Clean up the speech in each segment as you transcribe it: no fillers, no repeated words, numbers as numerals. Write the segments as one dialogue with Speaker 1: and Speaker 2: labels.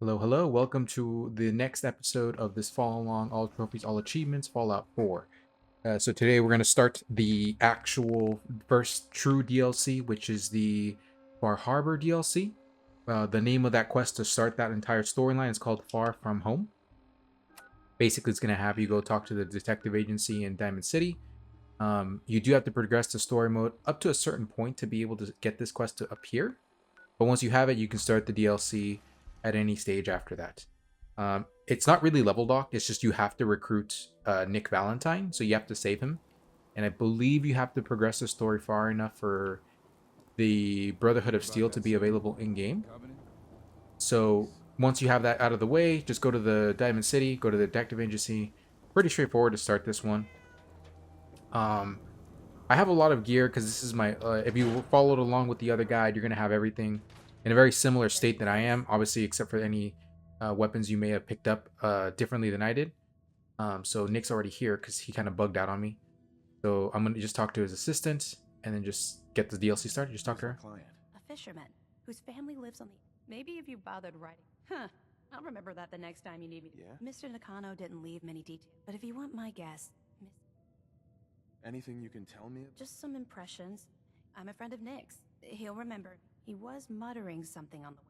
Speaker 1: Hello, hello. Welcome to the next episode of this Follow Along All Trophies, All Achievements Fallout 4. So today we're going to start the actual first true DLC, which is the Far Harbor DLC. The name of that quest to start that entire storyline is called Far From Home. Basically, it's going to have you go talk to the detective agency in Diamond City. You do have to progress the story mode up to a certain point to be able to get this quest to appear. But once you have it, you can start the DLC at any stage after that. It's not really level locked. It's just you have to recruit Nick Valentine, so you have to save him. And I believe you have to progress the story far enough for the Brotherhood of Steel to be available in game. So once you have that out of the way, just go to the Diamond City, go to the detective agency. Pretty straightforward to start this one. I have a lot of gear because this is my. If you followed along with the other guide, you're gonna have everything in a very similar state that I am. Obviously, except for any weapons you may have picked up differently than I did. So Nick's already here because he kind of bugged out on me. So I'm gonna just talk to his assistant and then just get the DLC started. Just talk to her.
Speaker 2: A fisherman whose family lives on the. Maybe if you bothered writing. Huh. I'll remember that the next time you need me.
Speaker 3: Yeah?
Speaker 2: Mr. Nakano didn't leave many details, but if you want my guess,
Speaker 3: Anything you can tell me?
Speaker 2: just some impressions. I'm a friend of Nick's. He'll remember. He was muttering something on the way.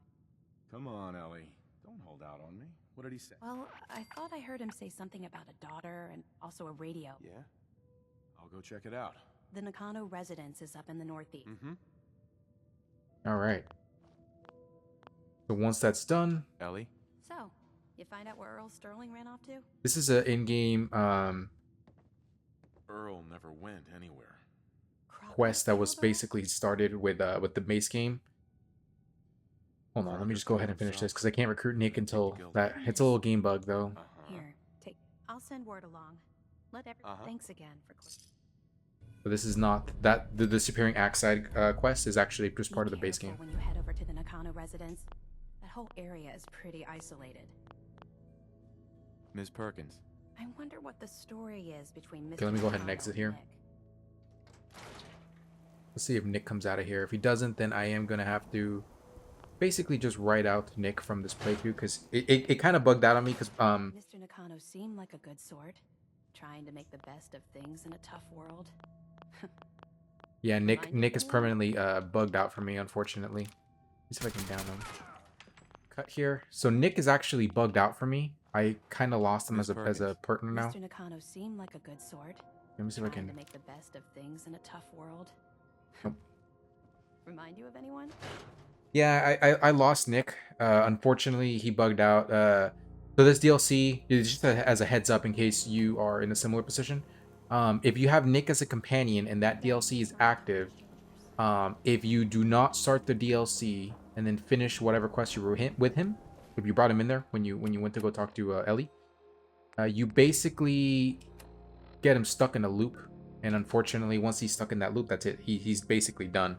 Speaker 3: Come on, Ellie. Don't hold out on me. What did he say?
Speaker 2: Well, I thought I heard him say something about a daughter and also a radio.
Speaker 3: Yeah? I'll go check it out.
Speaker 2: The Nakano residence is up in the northeast.
Speaker 3: Mm-hmm.
Speaker 1: All right. So once that's done,
Speaker 3: Ellie?
Speaker 2: So, you find out where Earl Sterling ran off to?
Speaker 1: this is an in-game
Speaker 3: Earl never went anywhere.
Speaker 1: quest that was basically started with the base game. Hold on, let me just go ahead and finish this because I can't recruit Nick until that. It's a little game bug though.
Speaker 2: Here, take. I'll send word along. Let everyone. Thanks again for.
Speaker 1: But this is not that the disappearing axe side quest is actually just part of the base game.
Speaker 2: When you head over to the Nakano residence, that whole area is pretty isolated.
Speaker 3: Ms. Perkins.
Speaker 2: I wonder what the story is between Mr.
Speaker 1: Okay, let me go ahead and
Speaker 2: Nakano
Speaker 1: exit here.
Speaker 2: Nick.
Speaker 1: Let's see if Nick comes out of here. If he doesn't, then I am gonna have to basically just write out Nick from this playthrough because it kind of bugged out on me because
Speaker 2: Mr. Nakano seemed like a good sort, trying to make the best of things in a tough world.
Speaker 1: yeah, Nick
Speaker 2: Remind me
Speaker 1: Nick is
Speaker 2: of
Speaker 1: permanently bugged out for me, unfortunately. Let's see if I can down him. Cut here. So Nick is actually bugged out for me. I kind of lost him as a partner now.
Speaker 2: Mr. Nakano seemed like a good sort,
Speaker 1: Let me see if I
Speaker 2: trying to
Speaker 1: can.
Speaker 2: make the best of things in a tough world.
Speaker 1: Nope.
Speaker 2: Remind you of anyone?
Speaker 1: Yeah, I lost Nick. Unfortunately, he bugged out. So this DLC is just as a heads up in case you are in a similar position. If you have Nick as a companion and that DLC is active, if you do not start the DLC and then finish whatever quest you were with him, if you brought him in there when you went to go talk to Ellie, you basically get him stuck in a loop. And unfortunately, once he's stuck in that loop, that's it. He's basically done.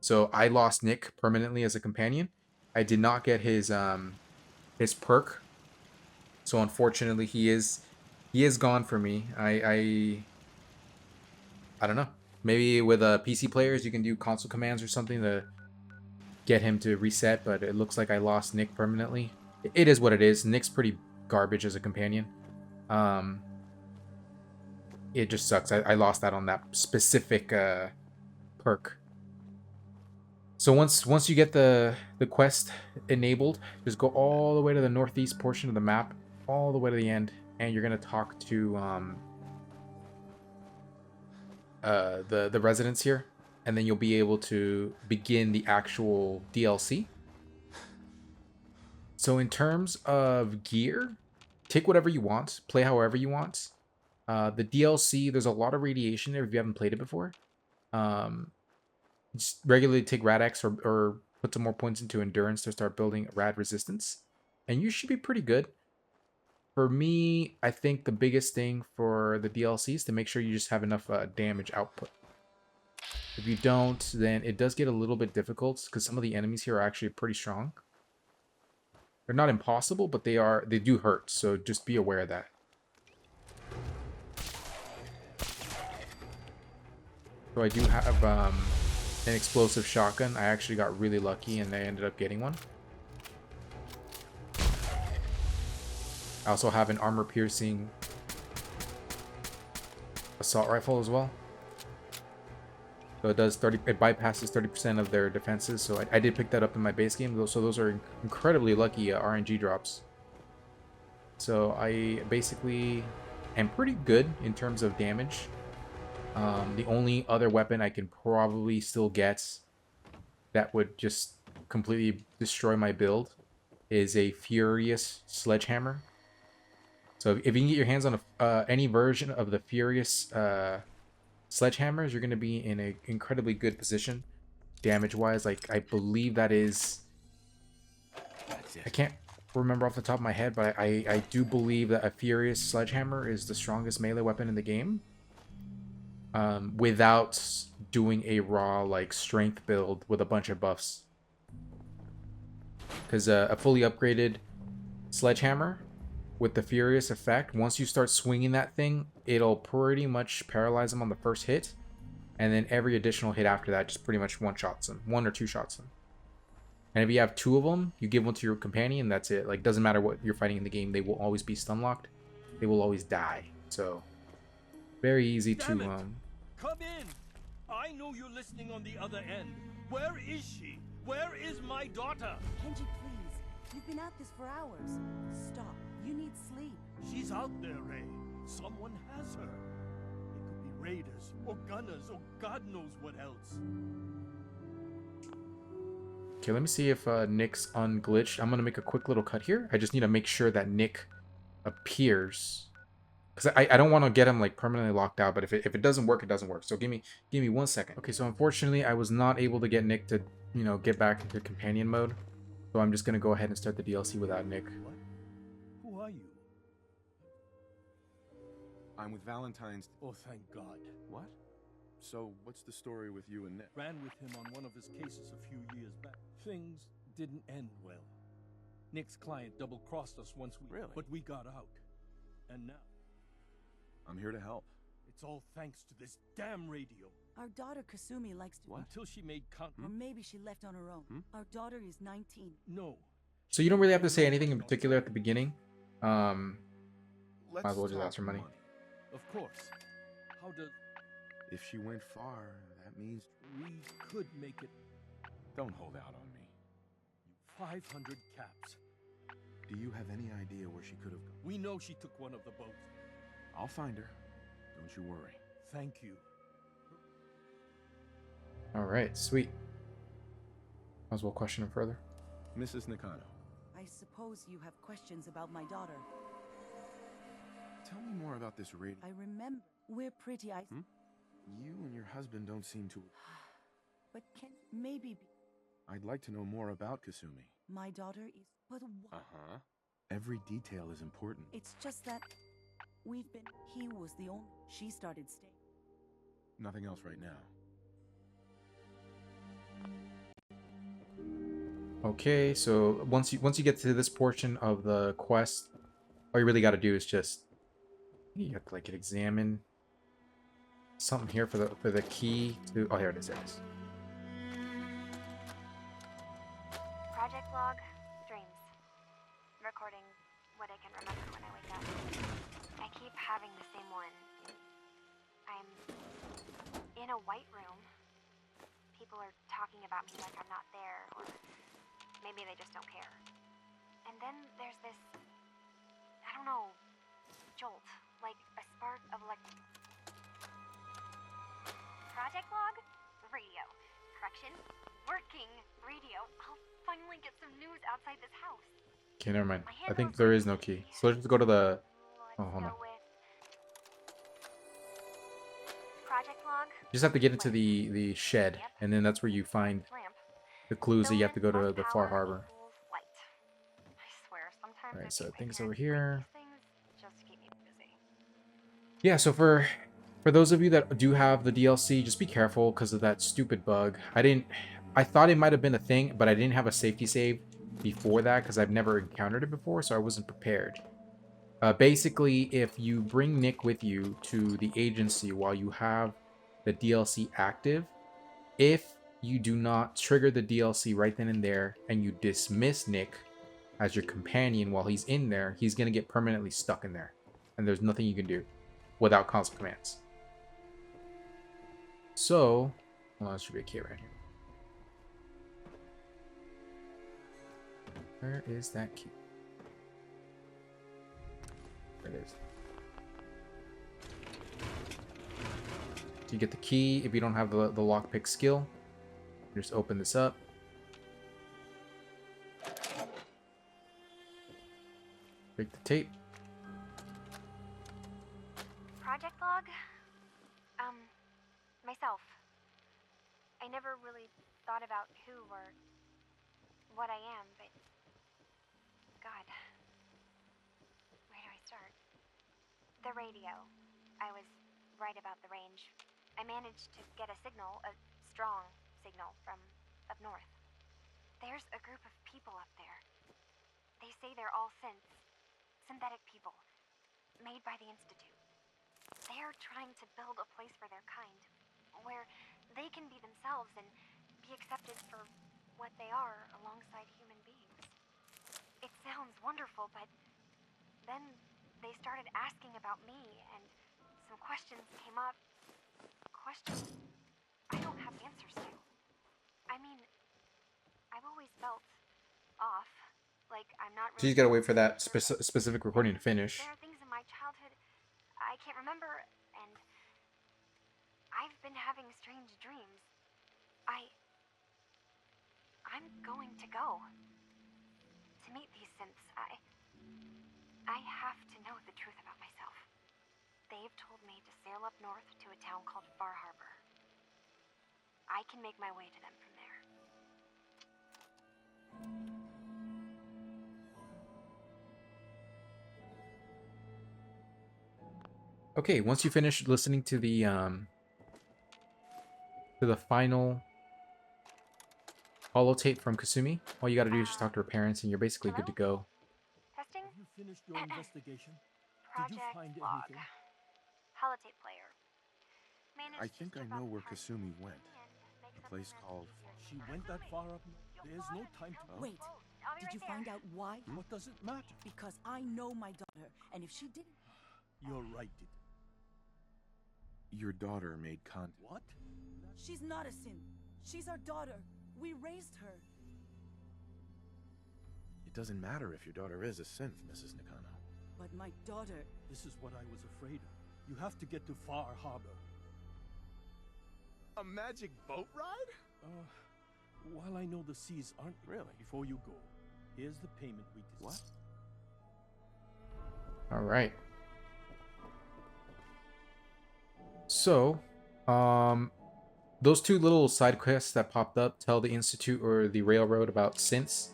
Speaker 1: So I lost Nick permanently as a companion. I did not get his perk. So unfortunately, he is gone for me. I don't know. Maybe with PC players, you can do console commands or something to get him to reset. But it looks like I lost Nick permanently. It is what it is. Nick's pretty garbage as a companion. It just sucks. I lost that on that specific perk. So once you get the quest enabled, just go all the way to the northeast portion of the map, all the way to the end, and you're gonna talk to the residents here, and then you'll be able to begin the actual DLC. So in terms of gear, take whatever you want, play however you want. The DLC, there's a lot of radiation there if you haven't played it before. Just regularly take Rad-X or put some more points into Endurance to start building Rad Resistance. And you should be pretty good. For me, I think the biggest thing for the DLC is to make sure you just have enough damage output. If you don't, then it does get a little bit difficult because some of the enemies here are actually pretty strong. They're not impossible, but they do hurt, so just be aware of that. So I do have an explosive shotgun. I actually got really lucky and I ended up getting one. I also have an armor-piercing assault rifle as well. So it does 30. It bypasses 30% of their defenses. So I did pick that up in my base game. So those are incredibly lucky RNG drops. So I basically am pretty good in terms of damage. The only other weapon I can probably still get that would just completely destroy my build is a Furious Sledgehammer. So if you can get your hands on any version of the Furious Sledgehammers, you're going to be in an incredibly good position damage-wise. Like, I believe that is... I can't remember off the top of my head, but I do believe that a Furious Sledgehammer is the strongest melee weapon in the game. Without doing a raw, like, strength build with a bunch of buffs. Because a fully upgraded Sledgehammer with the Furious effect, once you start swinging that thing, it'll pretty much paralyze them on the first hit. And then every additional hit after that just pretty much one-shots them. 1 or 2 shots them. And if you have 2 of them, you give one to your companion, that's it. Like, doesn't matter what you're fighting in the game, they will always be stun locked. They will always die. So, very easy to...
Speaker 4: Come in! I know you're listening on the other end. Where is she? Where is my daughter?
Speaker 5: Kenji, please. You've been at this for hours. Stop. You need sleep.
Speaker 4: She's out there, Ray. Someone has her. It could be raiders, or gunners, or God knows what else.
Speaker 1: Okay, let me see if Nick's unglitched. I'm going to make a quick little cut here. I just need to make sure that Nick appears. Because I don't want to get him like permanently locked out, but if it doesn't work, it doesn't work. So give me 1 second. Okay, so unfortunately, I was not able to get Nick to, you know, get back into companion mode. So I'm just going to go ahead and start the DLC without Nick.
Speaker 4: What? Who are you?
Speaker 3: I'm with Valentine's.
Speaker 4: Oh, thank God.
Speaker 3: What? So, what's the story with you and Nick?
Speaker 4: Ran with him on one of his cases a few years back. Things didn't end well. Nick's client double-crossed us once we...
Speaker 3: Really?
Speaker 4: But we got out. And now...
Speaker 3: I'm here to help.
Speaker 4: It's all thanks to this damn radio.
Speaker 5: Our daughter Kasumi likes to...
Speaker 3: What?
Speaker 4: Until she made
Speaker 5: Or maybe she left on her own. Our daughter is 19.
Speaker 4: No.
Speaker 1: So you don't really have to say anything in particular at the beginning.
Speaker 3: Let's
Speaker 1: Might as well just
Speaker 3: talk
Speaker 1: ask for money.
Speaker 4: Of course. How does...
Speaker 3: If she went far, that means...
Speaker 4: We could make it
Speaker 3: Don't hold out on me.
Speaker 4: 500 caps.
Speaker 3: Do you have any idea where she could have gone?
Speaker 4: We know she took one of the boats.
Speaker 3: I'll find her. Don't you worry.
Speaker 4: Thank you.
Speaker 1: Alright, sweet. Might as well question him further.
Speaker 3: Mrs. Nakano,
Speaker 5: I suppose you have questions about my daughter.
Speaker 3: tell me more about this radio.
Speaker 5: I remember. We're pretty
Speaker 3: You and your husband don't seem to...
Speaker 5: But can maybe
Speaker 3: I'd like to know more about Kasumi.
Speaker 5: my daughter is... But what?
Speaker 3: Uh-huh. Every detail is important.
Speaker 5: It's just that we've been... He was the only... She started staying.
Speaker 3: Nothing else right now.
Speaker 1: Okay, so once you get to this portion of the quest, all you really got to do is just you have to like examine something here for the key to. Oh, here it is. There it is.
Speaker 6: Project log, dreams. Recording what I can remember when I wake up. I keep having the same one. I'm in a white room. People are talking about me like I'm not there, or maybe they just don't care. And then there's this, I don't know, jolt, like a spark of Project log? Radio. Correction. Working radio. I'll finally get some news outside this house.
Speaker 1: Okay, never mind.
Speaker 6: My
Speaker 1: I think
Speaker 6: handle's
Speaker 1: there
Speaker 6: like
Speaker 1: is no key.
Speaker 6: sticky.
Speaker 1: So let's just go to the.
Speaker 6: Let's
Speaker 1: Oh, hold on.
Speaker 6: go with Project log.
Speaker 1: You just have to get into the shed,
Speaker 6: Yep.
Speaker 1: and then that's where you find
Speaker 6: Lamp.
Speaker 1: the clues that you have to go to
Speaker 6: Filament
Speaker 1: the
Speaker 6: plus
Speaker 1: Far
Speaker 6: power
Speaker 1: Harbor.
Speaker 6: equals light. I swear, sometimes
Speaker 1: Alright,
Speaker 6: I
Speaker 1: so
Speaker 6: think my
Speaker 1: things over
Speaker 6: parents bring
Speaker 1: here.
Speaker 6: these things just to keep me busy.
Speaker 1: Yeah, so for those of you that do have the DLC, just be careful because of that stupid bug. I thought it might have been a thing, but I didn't have a safety save before that because I've never encountered it before, so I wasn't prepared. Basically, if you bring Nick with you to the agency while you have the DLC active, if you do not trigger the DLC right then and there and you dismiss Nick, as your companion while he's in there, he's going to get permanently stuck in there. And there's nothing you can do without console commands. So, well, that should be a key right here. Where is that key? There it is. So you get the key. If you don't have the lockpick skill, you just open this up. Break the tape.
Speaker 6: Project log? Myself. I never really thought about who or what I am, but God. Where do I start? The radio. I was right about the range. I managed to get a signal, a strong signal from up north. There's a group of people up there. They say they're all synthetic people, made by the Institute. They're trying to build a place for their kind, where they can be themselves and be accepted for what they are alongside human beings. It sounds wonderful, but then they started asking about me, and some questions came up. Questions I don't have answers to. I mean, I've always felt off, like I'm not really...
Speaker 1: So you gotta wait for that specific recording to finish.
Speaker 6: There are things in my childhood I can't remember, and I've been having strange dreams. I'm going to go to meet these synths. I have to know the truth about myself. They've told me to sail up north to a town called Far Harbor. I can make my way to them from there.
Speaker 1: Okay, once you finish listening to the final holotape from Kasumi, all you gotta do is just talk to her parents and you're basically good to go.
Speaker 6: Testing?
Speaker 4: Have you finished your investigation?
Speaker 6: Project
Speaker 4: find
Speaker 6: log.
Speaker 4: anything?
Speaker 6: Holotape player. Managed
Speaker 3: I
Speaker 6: to
Speaker 3: think I
Speaker 6: strip
Speaker 3: know
Speaker 6: off
Speaker 3: where
Speaker 6: parts
Speaker 3: Kasumi
Speaker 6: of the
Speaker 3: went.
Speaker 6: and make
Speaker 3: A
Speaker 6: something
Speaker 3: place
Speaker 6: that's
Speaker 3: called...
Speaker 6: easier.
Speaker 4: She went that far up? There's no time to...
Speaker 5: Wait,
Speaker 6: I'll be
Speaker 5: did you
Speaker 6: right there.
Speaker 5: find out why?
Speaker 4: What does it matter?
Speaker 5: Because I know my daughter, and if she didn't...
Speaker 4: You're right, Did.
Speaker 3: Your daughter made contact.
Speaker 4: What?
Speaker 5: She's not a sin. She's our daughter. We raised her.
Speaker 3: It doesn't matter if your daughter is a synth, Mrs. Nakano.
Speaker 5: But my daughter...
Speaker 4: This is what I was afraid of. You have to get to Far Harbor.
Speaker 3: A magic boat ride?
Speaker 4: While I know the seas aren't
Speaker 3: Really?
Speaker 4: before you go, here's the payment we discussed.
Speaker 1: All right. So, those two little side quests that popped up tell the Institute or the Railroad about synths.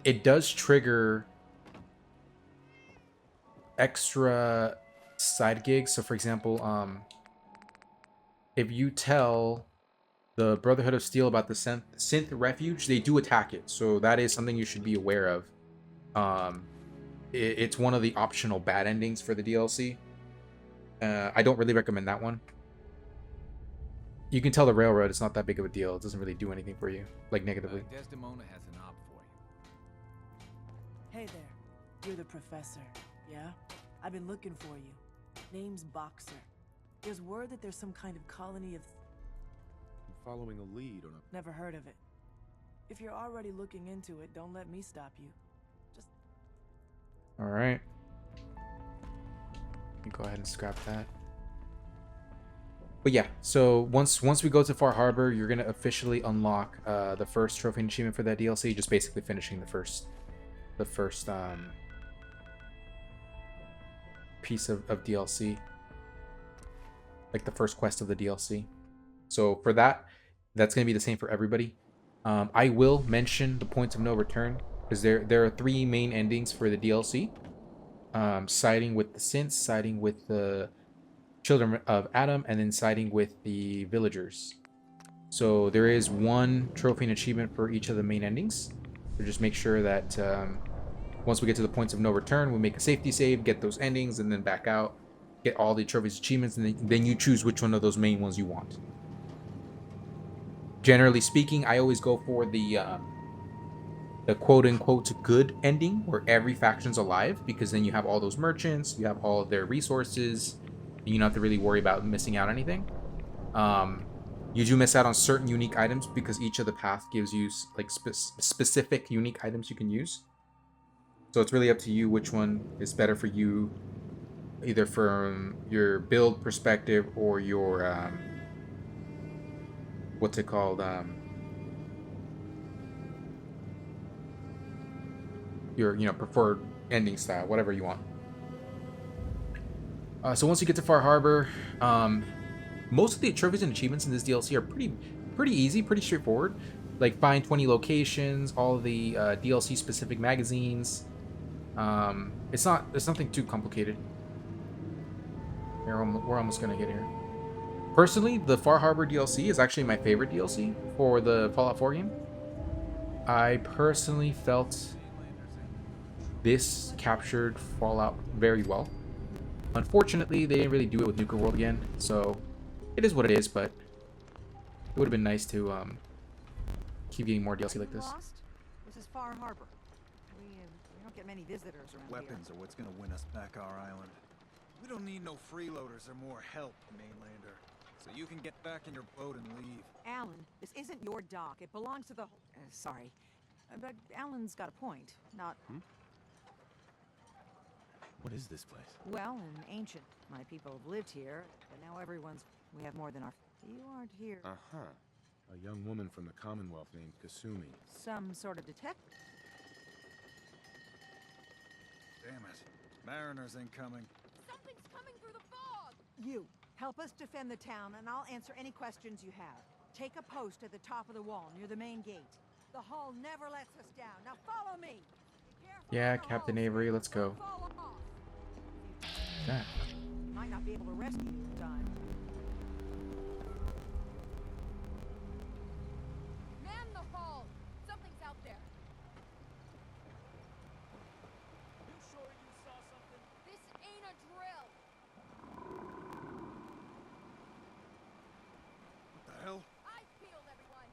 Speaker 1: It does trigger extra side gigs. So, for example, if you tell the Brotherhood of Steel about the synth refuge, they do attack it. So that is something you should be aware of. It's one of the optional bad endings for the DLC. I don't really recommend that one. You can tell the Railroad it's not that big of a deal. It doesn't really do anything for you, like negatively.
Speaker 7: Desdemona has an op for you.
Speaker 8: Hey there. You're the professor, yeah? I've been looking for you. Name's Boxer. There's word that there's some kind of colony of...
Speaker 3: I'm following a lead on a...
Speaker 8: Never heard of it. If you're already looking into it, don't let me stop you. Just...
Speaker 1: All right. You go ahead and scrap that. But yeah, so once we go to Far Harbor, you're gonna officially unlock the first trophy and achievement for that DLC. Just basically finishing the first piece of DLC, like the first quest of the DLC. So for that's gonna be the same for everybody. I will mention the points of no return because there are 3 main endings for the DLC. Siding with the synths, siding with the children of Adam, and then siding with the villagers. So there is 1 trophy and achievement for each of the main endings. So just make sure that once we get to the points of no return, we make a safety save, get those endings, and then back out, get all the trophies, achievements, and then you choose which one of those main ones you want. Generally speaking, I always go for the the quote unquote good ending where every faction's alive, because then you have all those merchants, you have all their resources, and you don't have to really worry about missing out on anything. You do miss out on certain unique items because each of the path gives you like specific unique items you can use. So it's really up to you which one is better for you, either from your build perspective or your what's it called, your preferred ending style, whatever you want. So once you get to Far Harbor, most of the trophies and achievements in this DLC are pretty easy, pretty straightforward. Like find 20 locations, all of the DLC specific magazines. It's nothing too complicated. We're almost gonna get here. Personally, the Far Harbor DLC is actually my favorite DLC for the Fallout 4 game. I personally felt this captured Fallout very well. Unfortunately, they didn't really do it with Nuka World again, so it is what it is, but it would have been nice to keep getting more DLC like this.
Speaker 5: Lost? This is Far Harbor. We don't get many visitors around
Speaker 9: Weapons are what's gonna win us back our island. We don't need no freeloaders or more help, mainlander. So you can get back in your boat and leave.
Speaker 5: here. Alan, this isn't your dock. It belongs to the... sorry. But Alan's got a point. Not...
Speaker 3: What is this place?
Speaker 5: Well, an ancient. My people have lived here, but now everyone's... We have more than our... You aren't here.
Speaker 3: Uh-huh. A young woman from the Commonwealth named Kasumi.
Speaker 5: Some sort of detective?
Speaker 9: Damn it. Mariners incoming.
Speaker 2: Something's coming through the fog!
Speaker 5: You, help us defend the town, and I'll answer any questions you have. Take a post at the top of the wall, near the main gate. The hull never lets us down. Now follow me! Be careful
Speaker 1: Yeah,
Speaker 5: of the
Speaker 1: Captain
Speaker 5: hulls.
Speaker 1: Avery, let's go.
Speaker 5: Don't fall off.
Speaker 1: That.
Speaker 5: Might not be able to rescue you in time.
Speaker 2: Man the hull! Something's out there.
Speaker 4: You sure you saw something?
Speaker 2: This ain't a drill.
Speaker 9: What the hell?
Speaker 2: Eyes peeled, everyone.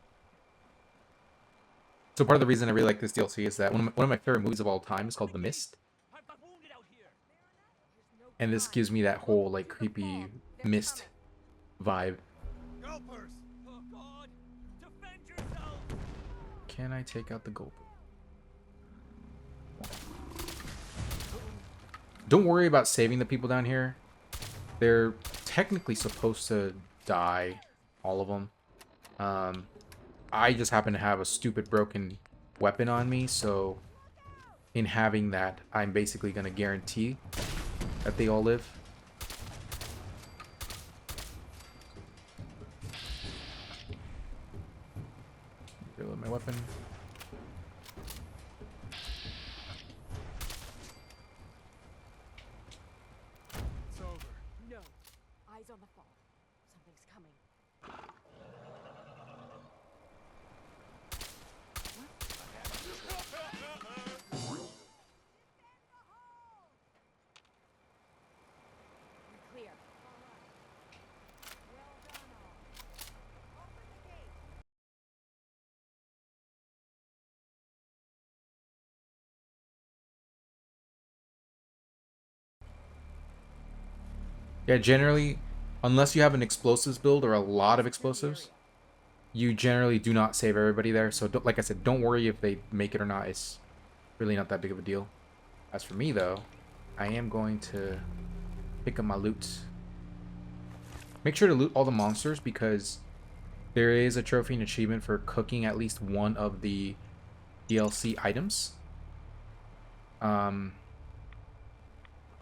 Speaker 1: So part of the reason I really like this DLC is that one of my favorite movies of all time is called The Mist,
Speaker 4: I've got wounded out here.
Speaker 1: and this gives me that whole like creepy mist vibe.
Speaker 9: Gulpers!
Speaker 4: Oh God! Defend yourself!
Speaker 1: Can I take out the gulp? Don't worry about saving the people down here. They're technically supposed to die, all of them. I just happen to have a stupid broken weapon on me, so in having that, I'm basically going to guarantee that they all live. Reload my weapon.
Speaker 9: It's over.
Speaker 2: No. Eyes on the fall. Something's coming. We're clear.
Speaker 1: Yeah, generally, unless you have an explosives build or a lot of explosives, you generally do not save everybody there. So, like I said, don't worry if they make it or not. It's really not that big of a deal. As for me, though, I am going to pick up my loot. Make sure to loot all the monsters because there is a trophy and achievement for cooking at least one of the DLC items.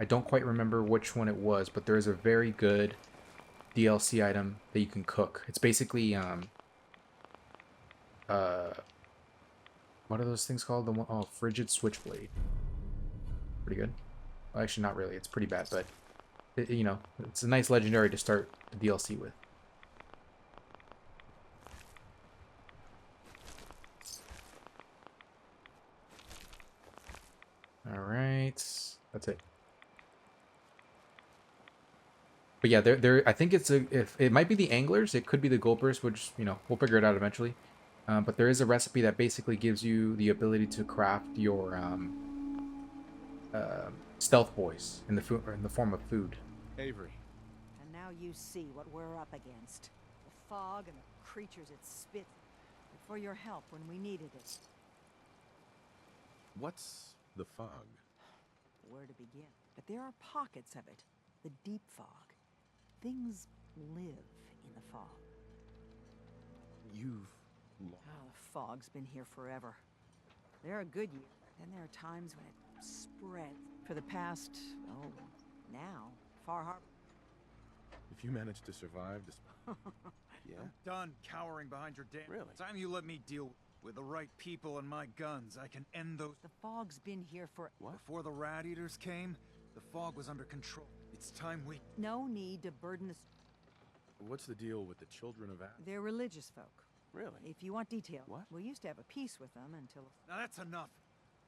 Speaker 1: I don't quite remember which one it was, but there is a very good DLC item that you can cook. It's basically what are those things called? The one, oh, frigid switchblade. Pretty good. Well, actually, not really. It's pretty bad, but you know, it's a nice legendary to start the DLC with. All right, that's it. But yeah, I think it's if it might be the anglers, it could be the gulpers, which, you know, we'll figure it out eventually. But there is a recipe that basically gives you the ability to craft your stealth boys in the food or in the form of food.
Speaker 3: Avery.
Speaker 5: And now you see what we're up against. The fog and the creatures it spits. And for your help when we needed it.
Speaker 3: What's the fog?
Speaker 5: Where to begin? But there are pockets of it. The deep fog. Things live in the fog.
Speaker 3: You've
Speaker 5: Oh, the fog's been here forever. There are good years. Then there are times when it spreads. For the past, now, Far Harbor.
Speaker 3: If you manage to survive this... Yeah?
Speaker 9: I'm done cowering behind your damn...
Speaker 3: Really?
Speaker 9: Time you let me deal with the right people and my guns. I can end those...
Speaker 5: The fog's been here for...
Speaker 3: What?
Speaker 9: Before the rat eaters came, the fog was under control. It's time we...
Speaker 5: No need to burden the...
Speaker 3: What's the deal with the children of Adam?
Speaker 5: They're religious folk.
Speaker 3: Really?
Speaker 5: If you want detail,
Speaker 3: What?
Speaker 5: we used to have a peace with them until...
Speaker 9: Now that's enough.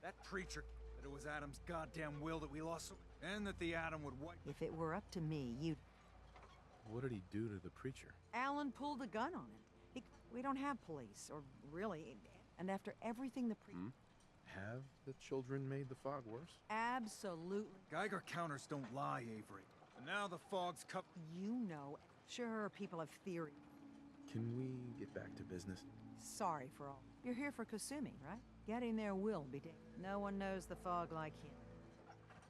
Speaker 9: That preacher... That it was Adam's goddamn will that we lost... And that the Adam would wipe...
Speaker 5: If it were up to me, you'd...
Speaker 3: What did he do to the preacher?
Speaker 5: Alan pulled a gun on him. We don't have police, or really... And after everything the
Speaker 3: Have the children made the fog worse?
Speaker 5: Absolutely.
Speaker 9: Geiger counters don't lie, Avery. And now the fog's cup...
Speaker 5: You know... Sure, people have theory.
Speaker 3: Can we get back to business?
Speaker 5: Sorry for all. You're here for Kasumi, right? Getting there will be dangerous. No one knows the fog like him.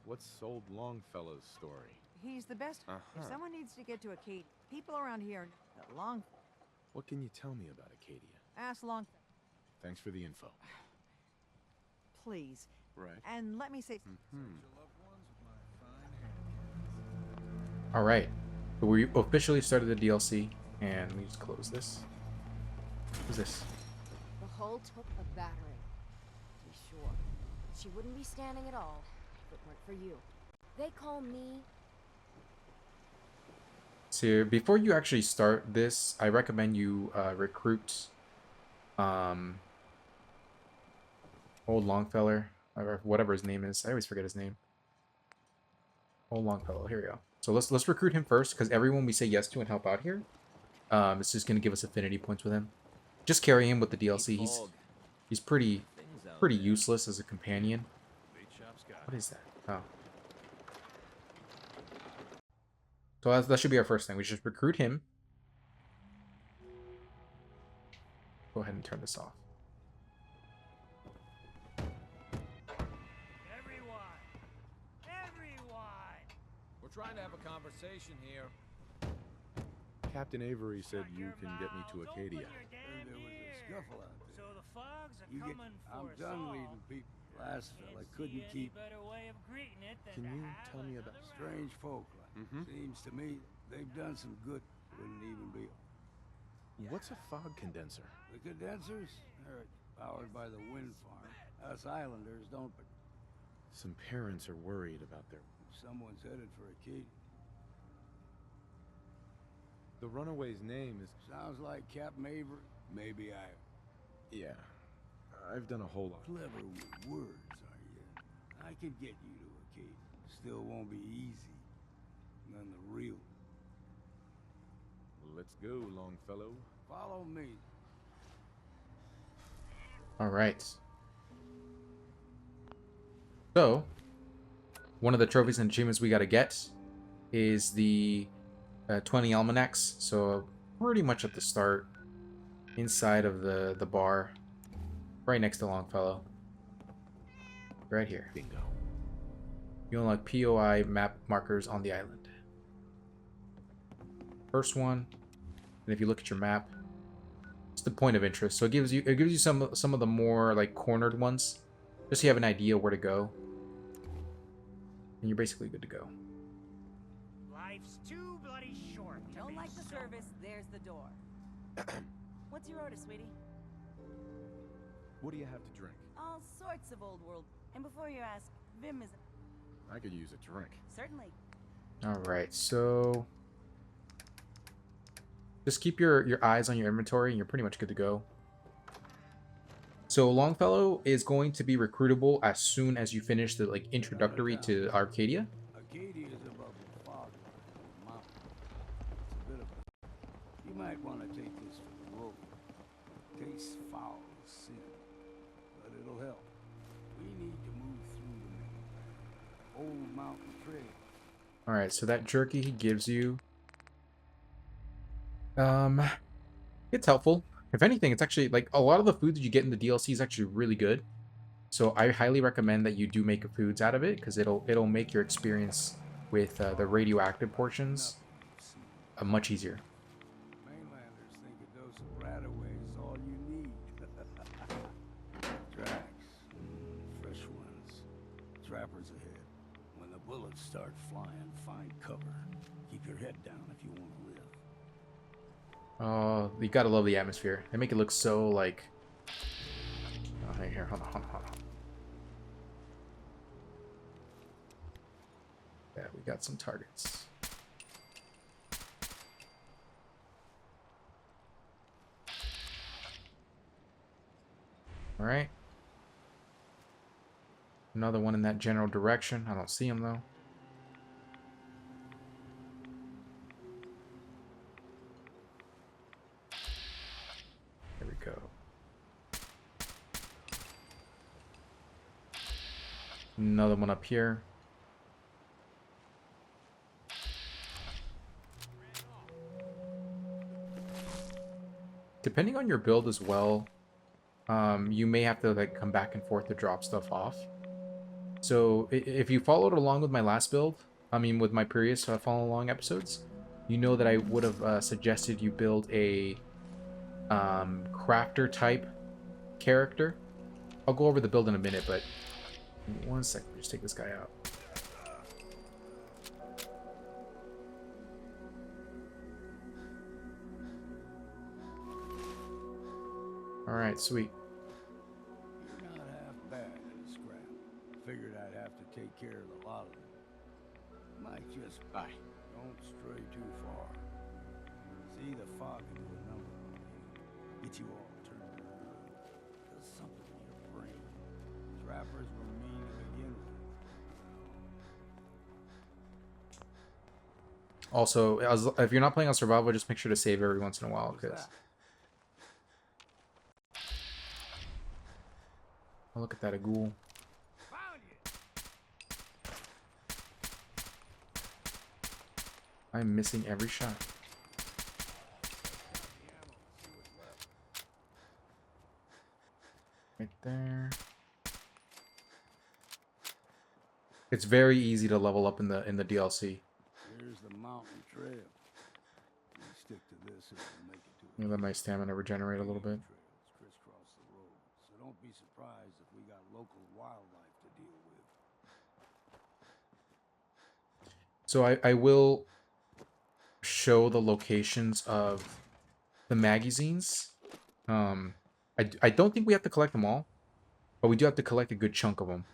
Speaker 3: What's old Longfellow's story?
Speaker 5: He's the best. If someone needs to get to Acadia, people around here know Long...
Speaker 3: What can you tell me about Acadia?
Speaker 5: Ask Long...
Speaker 3: Thanks for the info.
Speaker 5: Please.
Speaker 3: Right.
Speaker 5: And let me say...
Speaker 1: All right, so we officially started the DLC, and let me just close this. What's this?
Speaker 10: The hull took a battering, to be sure. She wouldn't be standing at all if it weren't for you. They call me...
Speaker 1: So before you actually start this, I recommend you recruit old Longfellow, or whatever his name is. I always forget his name. Old Longfellow. Here we go. So let's recruit him first, because everyone we say yes to and help out here, it's just gonna give us affinity points with him. Just carry him with the DLC. He's pretty useless as a companion. What is that? Oh. So that should be our first thing. We should recruit him. Go ahead and turn this off.
Speaker 7: We're trying to have a conversation here.
Speaker 3: Captain Avery said you can get me to Acadia.
Speaker 11: There was a scuffle out there.
Speaker 12: So the fogs are
Speaker 11: You get,
Speaker 12: coming
Speaker 11: I'm
Speaker 12: for us
Speaker 11: done
Speaker 12: all.
Speaker 11: leading people. Last fella
Speaker 12: Can't
Speaker 11: couldn't
Speaker 12: see any
Speaker 11: keep
Speaker 12: better way of greeting it than
Speaker 3: Can
Speaker 12: to
Speaker 3: you
Speaker 12: have
Speaker 3: tell me about
Speaker 12: another
Speaker 11: strange folk.
Speaker 3: Mhm.
Speaker 11: Seems to me they've done some good. Wouldn't even be.
Speaker 3: What's a fog condenser?
Speaker 11: The condensers are powered by the wind farm. Us islanders don't. But
Speaker 3: Some parents are worried about their...
Speaker 11: someone's headed for Acadia.
Speaker 3: The runaway's name is...
Speaker 11: Sounds like Captain Avery. Maybe I.
Speaker 3: Yeah. I've done a whole lot.
Speaker 11: Clever with words, are you? I could get you to Acadia. Still won't be easy. None the real.
Speaker 3: Let's go, Longfellow.
Speaker 11: Follow me.
Speaker 1: All right. So, one of the trophies and achievements we got to get is the 20 almanacs. So, pretty much at the start, inside of the bar, right next to Longfellow. Right here.
Speaker 3: Bingo.
Speaker 1: You unlock POI map markers on the island. First one, and if you look at your map, it's the point of interest. So it gives you some of the more like cornered ones, just so you have an idea where to go, and you're basically good to go.
Speaker 12: Life's too bloody short. to
Speaker 2: Don't
Speaker 12: be
Speaker 2: like the
Speaker 12: so-
Speaker 2: service, there's the door. What's your order, sweetie?
Speaker 3: What do you have to drink?
Speaker 2: All sorts of old world. And before you ask, Vim is...
Speaker 3: I could use a drink.
Speaker 2: Certainly.
Speaker 1: Alright, so just keep your eyes on your inventory and you're pretty much good to go. So Longfellow is going to be recruitable as soon as you finish the like introductory to Arcadia.
Speaker 11: Acadia is above the fog mountain. It's a bit of a... You might want to take this for the road. Tastes foul.
Speaker 1: Alright, so that jerky he gives you, it's helpful. If anything, it's actually, like, a lot of the food that you get in the DLC is actually really good. So I highly recommend that you do make foods out of it, because it'll make your experience with the radioactive portions much easier.
Speaker 11: Mainlanders think a dose of Radaway is all you need. Tracks. Fresh ones. Trappers ahead. When the bullets start flying, find cover. Keep your head down if you want to live.
Speaker 1: Oh, you gotta love the atmosphere. They make it look so, like... Oh, here, hold on. Yeah, we got some targets. Alright. Another one in that general direction. I don't see him, though. There we go. Another one up here. Depending on your build as well, you may have to like come back and forth to drop stuff off. So if you followed along with my last build, I mean with my previous follow along episodes, you know that I would have suggested you build a crafter type character. I'll go over the build in a minute, but give me 1 second, just take this guy out. Alright, sweet.
Speaker 11: You're not half bad in a scrap. Figured I'd have to take care of a lot of them. Might just bite. Don't stray too far. See the fog into a number on you. Get you all turned around. Does something to your brain. Trappers were mean to begin with.
Speaker 1: Also, if you're not playing on survival, just make sure to save every once in a while, because... Oh, look at that, a ghoul. I'm missing every shot. Right there. It's very easy to level up in the DLC.
Speaker 11: Here's the mountain trail. You stick to this and we'll make it to it.
Speaker 1: I'm gonna let my stamina regenerate a little bit.
Speaker 11: Crisscross the road, so don't be surprised if we got local wildlife to deal with.
Speaker 1: So I will show the locations of the magazines. I don't think we have to collect them all, but we do have to collect a good chunk of them.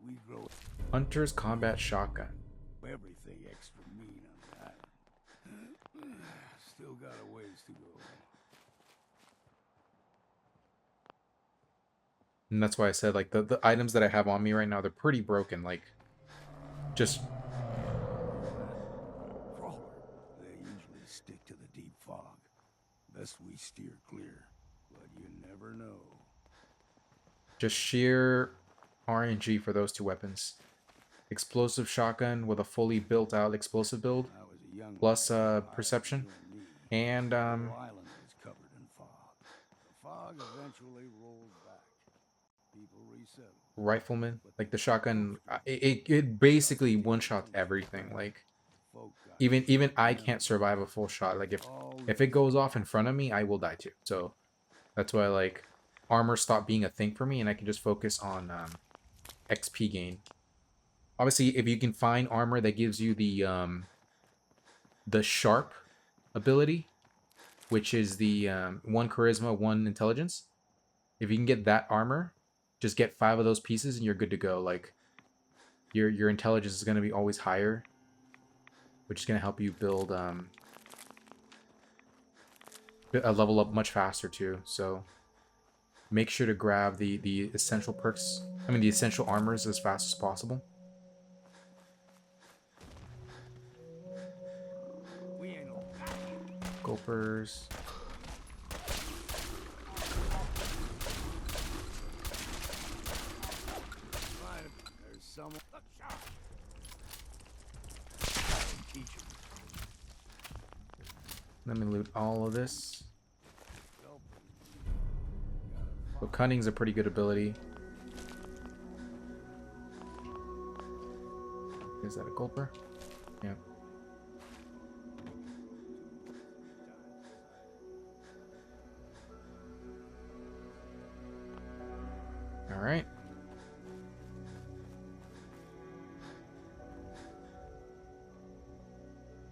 Speaker 11: We grow
Speaker 1: Hunter's Combat Shotgun.
Speaker 11: everything extra mean on the island. Still got a ways to go.
Speaker 1: And that's why I said, like, the items that I have on me right now, they're pretty broken. Like, just...
Speaker 11: Crawler. They usually stick to the deep fog. Best we steer clear, but you never know.
Speaker 1: Just sheer RNG for those two weapons. Explosive shotgun with a fully built out explosive build, plus perception, and
Speaker 11: Island was covered in fog. The fog eventually rolled back. People resettled.
Speaker 1: rifleman. Like the shotgun, it basically one shot everything. Like even I can't survive a full shot. Like if it goes off in front of me, I will die too. So that's why like armor stopped being a thing for me, and I can just focus on XP gain. Obviously, if you can find armor that gives you the sharp ability, which is the 1 charisma, 1 intelligence, if you can get that armor, just get 5 of those pieces and you're good to go. Like your intelligence is going to be always higher, which is going to help you build a level up much faster too. So make sure to grab the essential perks. I mean, the essential armors as fast as possible. Gulpers.
Speaker 11: There's someone.
Speaker 1: Let me loot all of this. So cunning's a pretty good ability. Is that a gulper? Yeah. All right.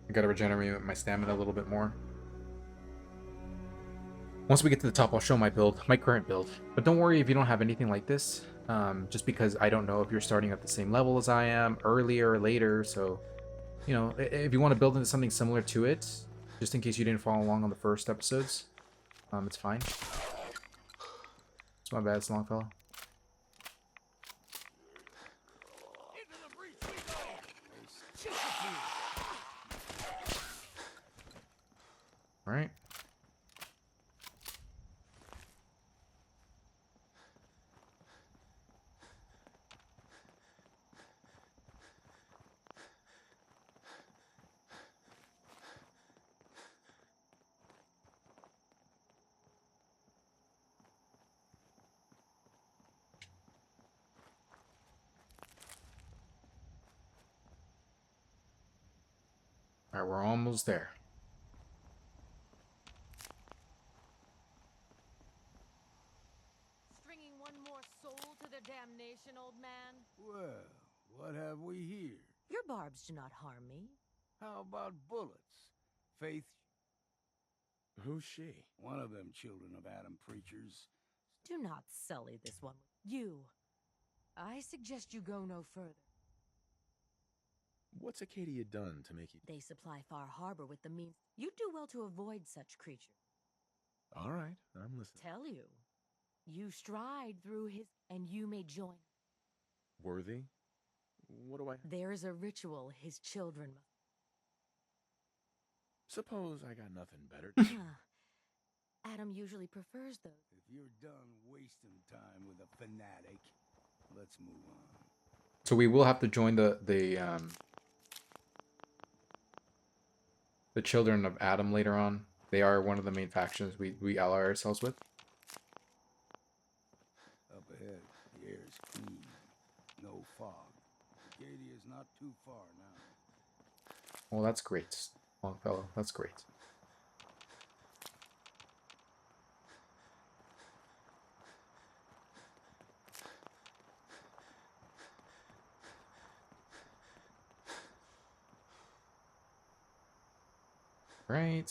Speaker 1: I gotta regenerate my stamina a little bit more. Once we get to the top, I'll show my build, my current build. But don't worry if you don't have anything like this, just because I don't know if you're starting at the same level as I am, earlier or later. So, you know, if you want to build into something similar to it, just in case you didn't follow along on the first episodes, it's fine. It's my bad, Longfellow. All right. All right, we're almost there.
Speaker 13: Stringing one more soul to their damnation, old man?
Speaker 11: Well, what have we here?
Speaker 13: Your barbs do not harm me.
Speaker 11: How about bullets? Faith?
Speaker 3: Who's she?
Speaker 11: One of them children of Adam preachers.
Speaker 13: Do not sully this one. You. I suggest you go no further.
Speaker 3: What's Acadia done to make you...
Speaker 13: They supply Far Harbor with the means. You do well to avoid such creatures.
Speaker 3: All right, I'm listening.
Speaker 13: Tell you. You stride through his... and you may join.
Speaker 3: Worthy? What do I...
Speaker 13: There is a ritual his children must...
Speaker 3: Suppose I got nothing better.
Speaker 13: Adam usually prefers those.
Speaker 11: If you're done wasting time with a fanatic, let's move on.
Speaker 1: So we will have to join the Children of Adam later on. They are one of the main factions we ally ourselves with.
Speaker 11: Up ahead, the air is clean. No fog. Acadia's not too far now.
Speaker 1: Well, that's great, Longfellow. That's great. Right.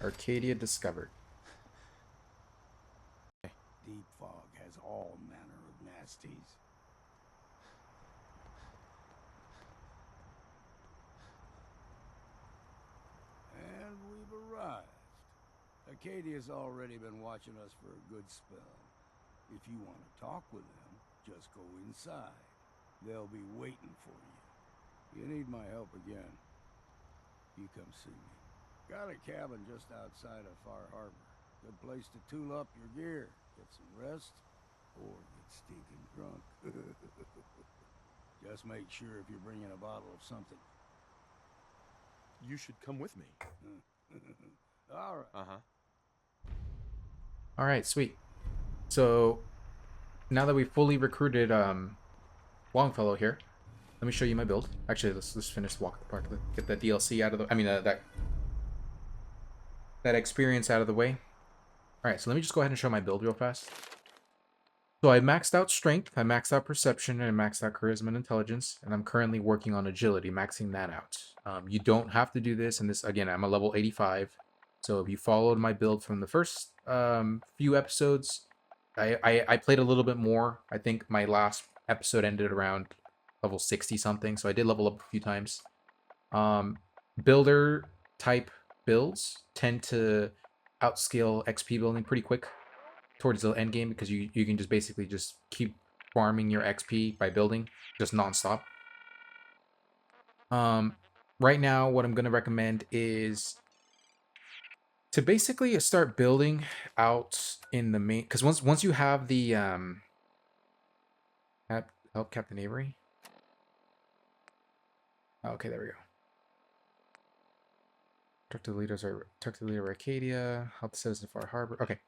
Speaker 1: Arcadia discovered.
Speaker 11: Deep fog has all manner of nasties. And we've arrived. Acadia's already been watching us for a good spell. If you want to talk with them, just go inside. They'll be waiting for you. You need my help again, you come see me. Got a cabin just outside of Far Harbor. Good place to tool up your gear, get some rest, or get stinking drunk. Just make sure if you're bringing a bottle of something.
Speaker 3: You should come with me.
Speaker 11: All right.
Speaker 3: Uh-huh.
Speaker 1: All right, sweet. So now that we've fully recruited Longfellow here, let me show you my build. Actually, let's finish the walk the park. Get that DLC out of the. I mean, that experience out of the way. All right, so let me just go ahead and show my build real fast. So I maxed out strength, I maxed out perception, and I maxed out charisma and intelligence, and I'm currently working on agility, maxing that out. You don't have to do this, and this again, I'm a level 85. So if you followed my build from the first few episodes, I played a little bit more. I think my last episode ended around level 60 something, so I did level up a few times. Builder type builds tend to outscale XP building pretty quick towards the end game, because you can just basically just keep farming your XP by building just nonstop. Right now, what I'm going to recommend is to basically start building out in the main, because once you have the help Captain Avery. Okay, there we go. Talk to the leader of Arcadia. Help the citizens of Far Harbor. Okay,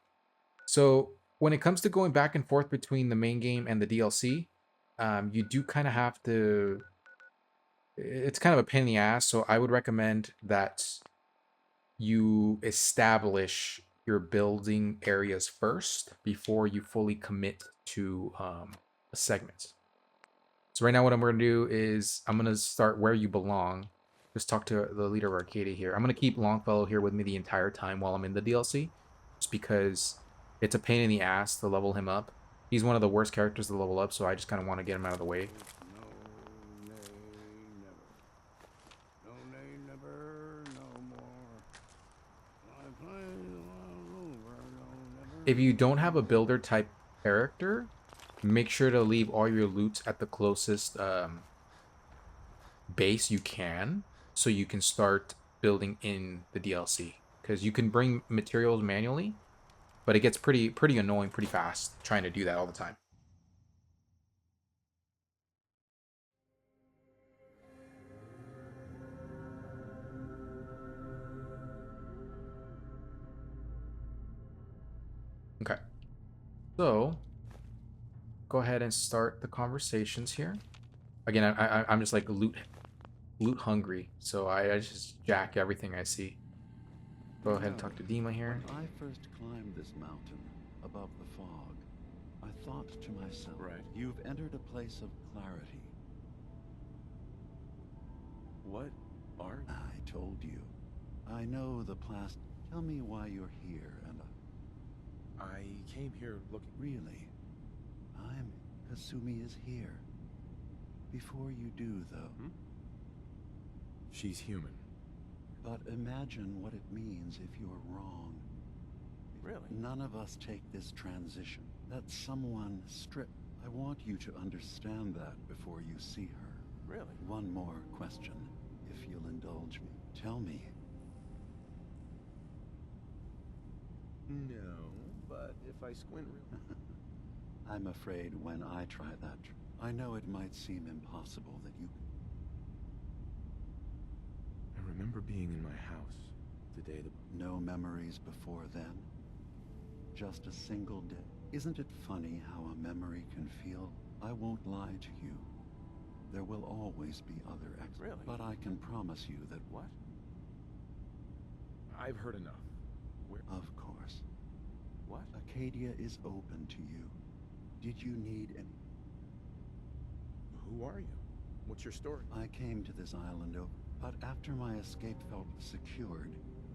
Speaker 1: so when it comes to going back and forth between the main game and the DLC, you do kind of have to. It's kind of a pain in the ass, so I would recommend that you establish your building areas first before you fully commit to a segment. So right now what I'm going to do is I'm going to start where you belong. Just talk to the leader of Arcadia here. I'm going to keep Longfellow here with me the entire time while I'm in the DLC, just because it's a pain in the ass to level him up. He's one of the worst characters to level up, so I just kind of want to get him out of the way. If you don't have a builder type character, make sure to leave all your loot at the closest base you can, so you can start building in the DLC. Because you can bring materials manually, but it gets pretty annoying pretty fast trying to do that all the time. Okay, so go ahead and start the conversations here. Again, I'm just like loot hungry, so I just jack everything I see. Go ahead and talk to Dima here.
Speaker 14: When I first climbed this mountain above the fog, I thought to myself, right, you've entered a place of clarity.
Speaker 3: What are you?
Speaker 14: I told you. I know the past. Tell me why you're here, and
Speaker 3: I came here looking...
Speaker 14: Really? Kasumi is here. Before you do, though...
Speaker 3: She's human.
Speaker 14: But imagine what it means if you're wrong.
Speaker 3: Really?
Speaker 14: None of us take this transition. That someone strip. I want you to understand that before you see her.
Speaker 3: Really?
Speaker 14: One more question, if you'll indulge me. Tell me.
Speaker 3: No, but if I squint real...
Speaker 14: I'm afraid when I try that, I know it might seem impossible that you...
Speaker 3: I remember being in my house the day the...
Speaker 14: No memories before then? Just a single day? Isn't it funny how a memory can feel? I won't lie to you. There will always be other
Speaker 3: Really?
Speaker 14: But I can promise you that...
Speaker 3: What? I've heard enough. Where...
Speaker 14: Of course.
Speaker 3: What?
Speaker 14: Arcadia is open to you. Did you need any...
Speaker 3: Who are you? What's your story?
Speaker 14: I came to this island, but after my escape felt secured,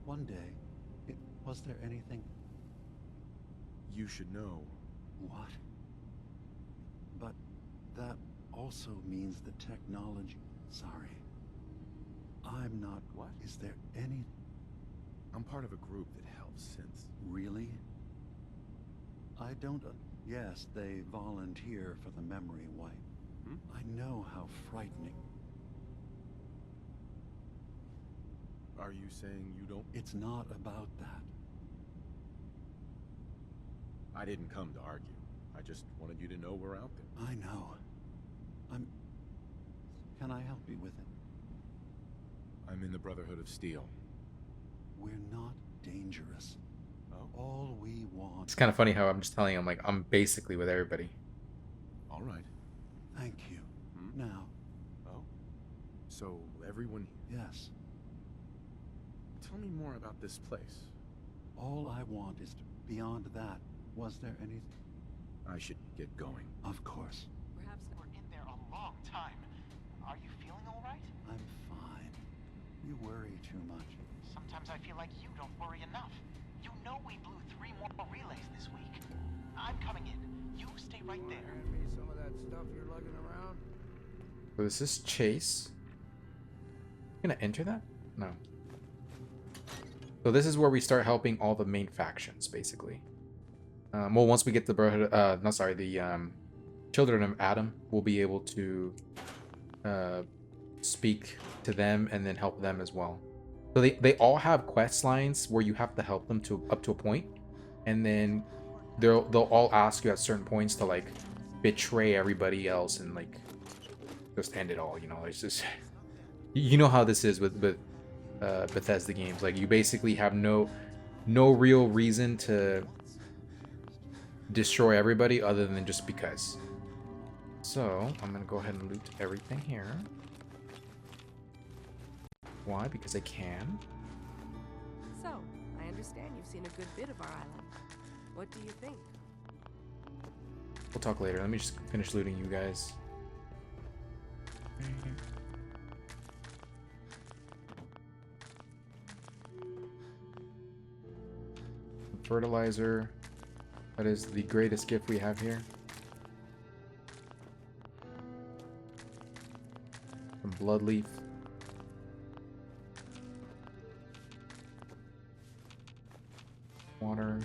Speaker 14: one day, was there anything...
Speaker 3: You should know.
Speaker 14: What? But that also means the technology... Sorry. I'm not...
Speaker 3: What?
Speaker 14: Is there any...
Speaker 3: I'm part of a group that helps since...
Speaker 14: Really? I don't... Yes, they volunteer for the memory wipe. I know how frightening...
Speaker 3: Are you saying you don't...
Speaker 14: It's not about that.
Speaker 3: I didn't come to argue. I just wanted you to know we're out there.
Speaker 14: I know. Can I help you with it?
Speaker 3: I'm in the Brotherhood of Steel.
Speaker 14: We're not dangerous.
Speaker 3: Oh?
Speaker 14: All we want...
Speaker 1: It's kind of funny how I'm just telling him, like, I'm basically with everybody.
Speaker 3: All right.
Speaker 14: Thank you. Now...
Speaker 3: Oh? So, everyone...
Speaker 14: Yes.
Speaker 3: Tell me more about this place.
Speaker 14: All I want is to... Beyond that, was there anything...
Speaker 3: I should get going.
Speaker 14: Of course.
Speaker 12: Perhaps we're in there a long time. Are you feeling all right?
Speaker 14: I'm fine. You worry too much.
Speaker 12: Sometimes I feel like you don't worry enough. You know we blew 3 more relays this week. I'm coming in. You stay right there.
Speaker 11: Hand me some of that stuff you're lugging around.
Speaker 1: So this is Chase. Gonna enter that? No. So this is where we start helping all the main factions, basically. Well, once we get the Brotherhood, no, sorry, the Children of Adam, we'll be able to speak to them and then help them as well. So they all have quest lines where you have to help them to up to a point, and then they'll all ask you at certain points to like betray everybody else and like just end it all. You know, it's just you know how this is with Bethesda games. Like you basically have no real reason to destroy everybody other than just because. So I'm gonna go ahead and loot everything here. Why? Because I can.
Speaker 13: So, I understand you've seen a good bit of our island. What do you think?
Speaker 1: We'll talk later. Let me just finish looting you guys. Fertilizer. That is the greatest gift we have here. Some bloodleaf. Water.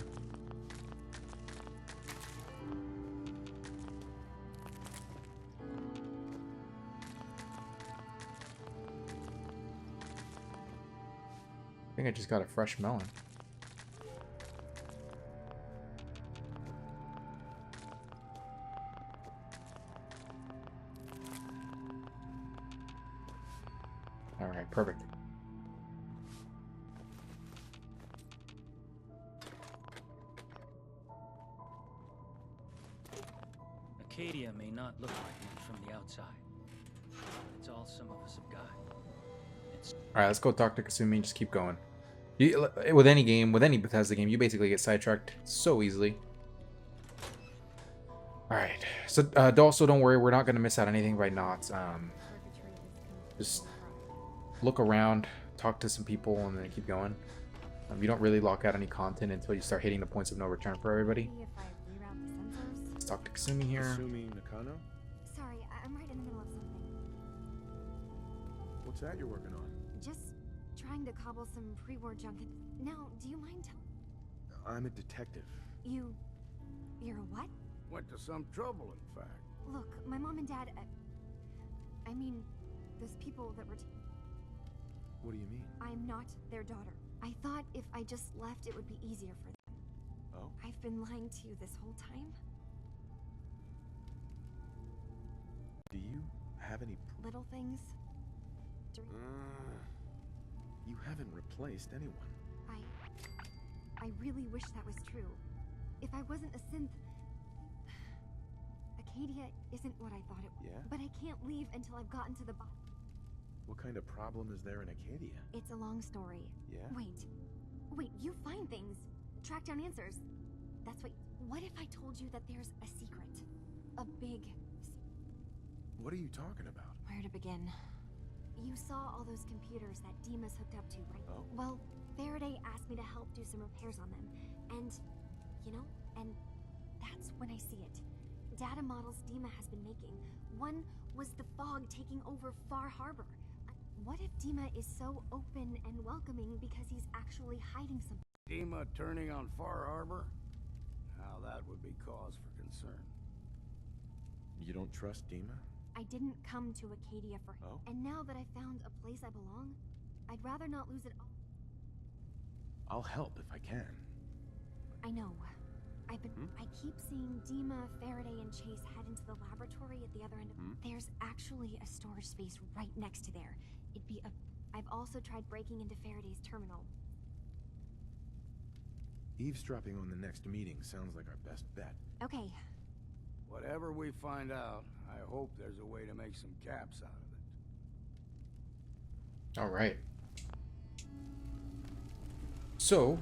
Speaker 1: I think I just got a fresh melon. All right, perfect.
Speaker 15: Acadia may not look like much from the outside. It's all some of us have got.
Speaker 1: All right, let's go talk to Kasumi and just keep going. With any game, with any Bethesda game, you basically get sidetracked so easily. All right, so also don't worry, we're not gonna miss out anything by not. Just look around, talk to some people, and then keep going. You don't really lock out any content until you start hitting the points of no return for everybody. Let's talk to Kasumi here.
Speaker 3: Kasumi Nakano?
Speaker 6: Sorry, I'm right in the middle of something.
Speaker 3: What's that you're working on?
Speaker 6: Just trying to cobble some pre-war junk. Now, do you mind telling?
Speaker 3: I'm a detective.
Speaker 6: You're a what?
Speaker 11: Went to some trouble, in fact.
Speaker 6: Look, my mom and dad. I mean, those people that were.
Speaker 3: What do you mean?
Speaker 6: I'm not their daughter. I thought if I just left, it would be easier for them.
Speaker 3: Oh?
Speaker 6: I've been lying to you this whole time.
Speaker 3: Do you have any...
Speaker 6: Little things.
Speaker 3: You haven't replaced anyone.
Speaker 6: I really wish that was true. If I wasn't a synth... Acadia isn't what I thought it was.
Speaker 3: Yeah?
Speaker 6: But I can't leave until I've gotten to the bottom.
Speaker 3: What kind of problem is there in Acadia?
Speaker 6: It's a long story.
Speaker 3: Yeah?
Speaker 6: Wait, you find things. Track down answers. That's what... What if I told you that there's a secret? A big...
Speaker 3: What are you talking about?
Speaker 6: Where to begin? You saw all those computers that Dima's hooked up to, right?
Speaker 3: Oh.
Speaker 6: Well, Faraday asked me to help do some repairs on them. And, and that's when I see it. Data models Dima has been making. One was the fog taking over Far Harbor. What if Dima is so open and welcoming because he's actually hiding something?
Speaker 11: Dima turning on Far Harbor? Now that would be cause for concern.
Speaker 3: You don't trust Dima?
Speaker 6: I didn't come to Acadia for him.
Speaker 3: Oh?
Speaker 6: And now that I found a place I belong, I'd rather not lose it all.
Speaker 3: I'll help if I can.
Speaker 6: I know. I keep seeing Dima, Faraday, and Chase head into the laboratory at the other end of... There's actually a storage space right next to there. It'd be a... I've also tried breaking into Faraday's terminal.
Speaker 3: Eavesdropping on the next meeting sounds like our best bet.
Speaker 6: Okay.
Speaker 11: Whatever we find out, I hope there's a way to make some caps out of it.
Speaker 1: All right. So,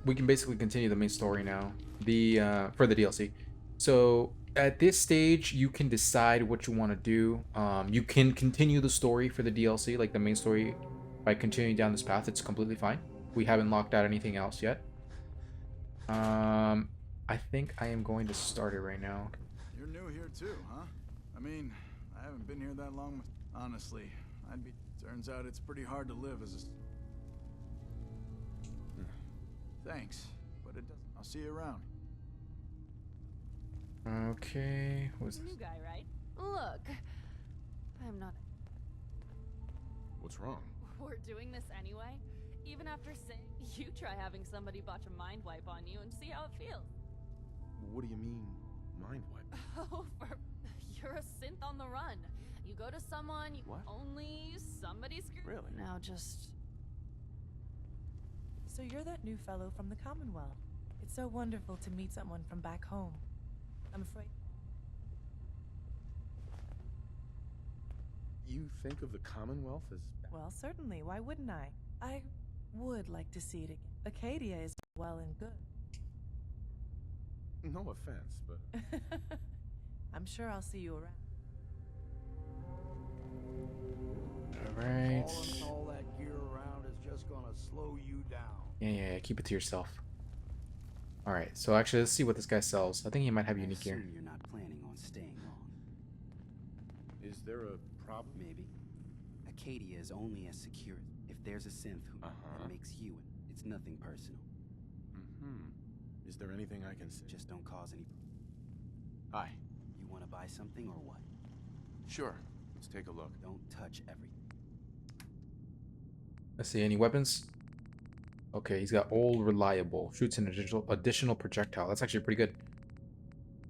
Speaker 1: we can basically continue the main story now. For the DLC. So at this stage, you can decide what you want to do. You can continue the story for the DLC, like the main story, by continuing down this path. It's completely fine. We haven't locked out anything else yet. I I think I am going to start it right now.
Speaker 9: You're new here too, huh? I mean, I haven't been here that long. Honestly, I'd be. Turns out it's pretty hard to live as a. Thanks, but it doesn't. I'll see you around.
Speaker 1: Okay, who's
Speaker 16: New
Speaker 1: this?
Speaker 16: guy, right? Look, I'm not.
Speaker 3: What's wrong?
Speaker 16: We're doing this anyway. Even after saying you try having somebody botch a mind wipe on you and see how it feels.
Speaker 3: What do you mean, mind wipe?
Speaker 16: Oh, you're a synth on the run. You go to someone, you
Speaker 3: What?
Speaker 16: only somebody screwed.
Speaker 3: Really?
Speaker 16: Now just.
Speaker 8: So you're that new fellow from the Commonwealth. It's so wonderful to meet someone from back home. I'm afraid.
Speaker 3: You think of the Commonwealth as...
Speaker 8: Well, certainly. Why wouldn't I? I would like to see it again. Acadia is well and good.
Speaker 3: No offense, but...
Speaker 8: I'm sure I'll see you around.
Speaker 1: Alright.
Speaker 11: Hauling all that gear around is just gonna slow you down.
Speaker 1: Yeah, keep it to yourself. Alright, so actually, let's see what this guy sells. I think he might have unique gear.
Speaker 17: You're not planning on staying long.
Speaker 3: Is there a problem?
Speaker 17: Maybe. Acadia is only as secure. If there's a synth who that makes you, it's nothing personal.
Speaker 3: Is there anything I can say?
Speaker 17: Just don't cause any.
Speaker 3: Hi.
Speaker 17: You want to buy something or what?
Speaker 3: Sure. Let's take a look.
Speaker 17: Don't touch everything.
Speaker 1: Let's see, any weapons? Okay, he's got old reliable. Shoots an additional projectile. That's actually pretty good.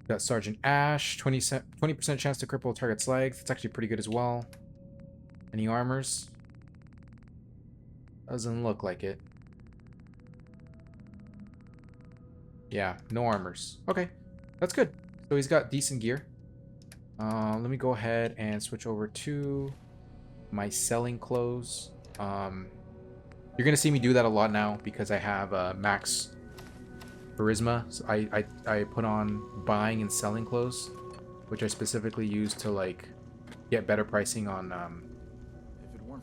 Speaker 1: Got Sergeant Ash, 20% chance to cripple target's legs. That's actually pretty good as well. Any armors? Doesn't look like it. Yeah, no armors. Okay, that's good. So he's got decent gear. Let me go ahead and switch over to my selling clothes. You're gonna see me do that a lot now because I have max charisma. So I put on buying and selling clothes, which I specifically use to like get better pricing on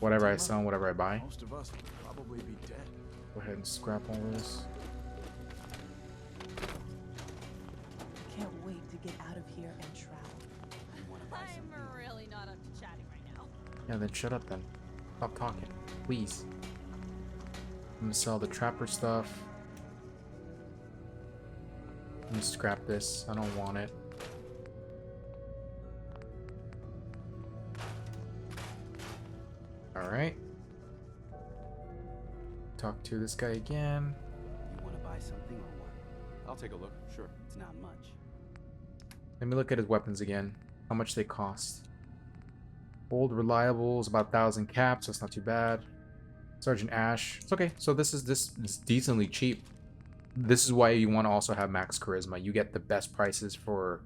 Speaker 1: whatever I sell and whatever I buy.
Speaker 9: Most of us would probably be dead.
Speaker 1: Go ahead and scrap all this.
Speaker 8: Can't wait to get out of here and travel.
Speaker 16: I'm really not up to chatting right now.
Speaker 1: Yeah, then shut up then. Stop talking, please. I'm gonna sell the trapper stuff. Let me scrap this. I don't want it. Alright. Talk to this guy again.
Speaker 17: You want to buy something or what?
Speaker 3: I'll take a look. Sure.
Speaker 17: It's not much.
Speaker 1: Let me look at his weapons again. How much they cost. Old reliable is about 1,000 caps, so it's not too bad. Sergeant Ash. It's okay. So this is decently cheap. This is why you want to also have max charisma. You get the best prices for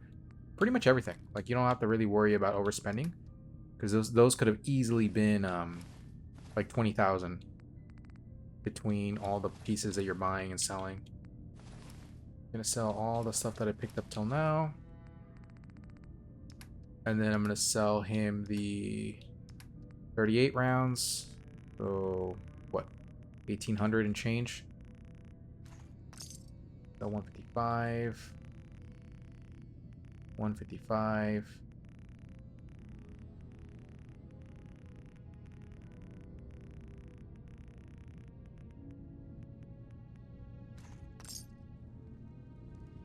Speaker 1: pretty much everything. Like you don't have to really worry about overspending, because those could have easily been like 20,000 between all the pieces that you're buying and selling. I'm gonna sell all the stuff that I picked up till now, and then I'm gonna sell him the 38 rounds. So what, 1,800 and change. So 155, 155.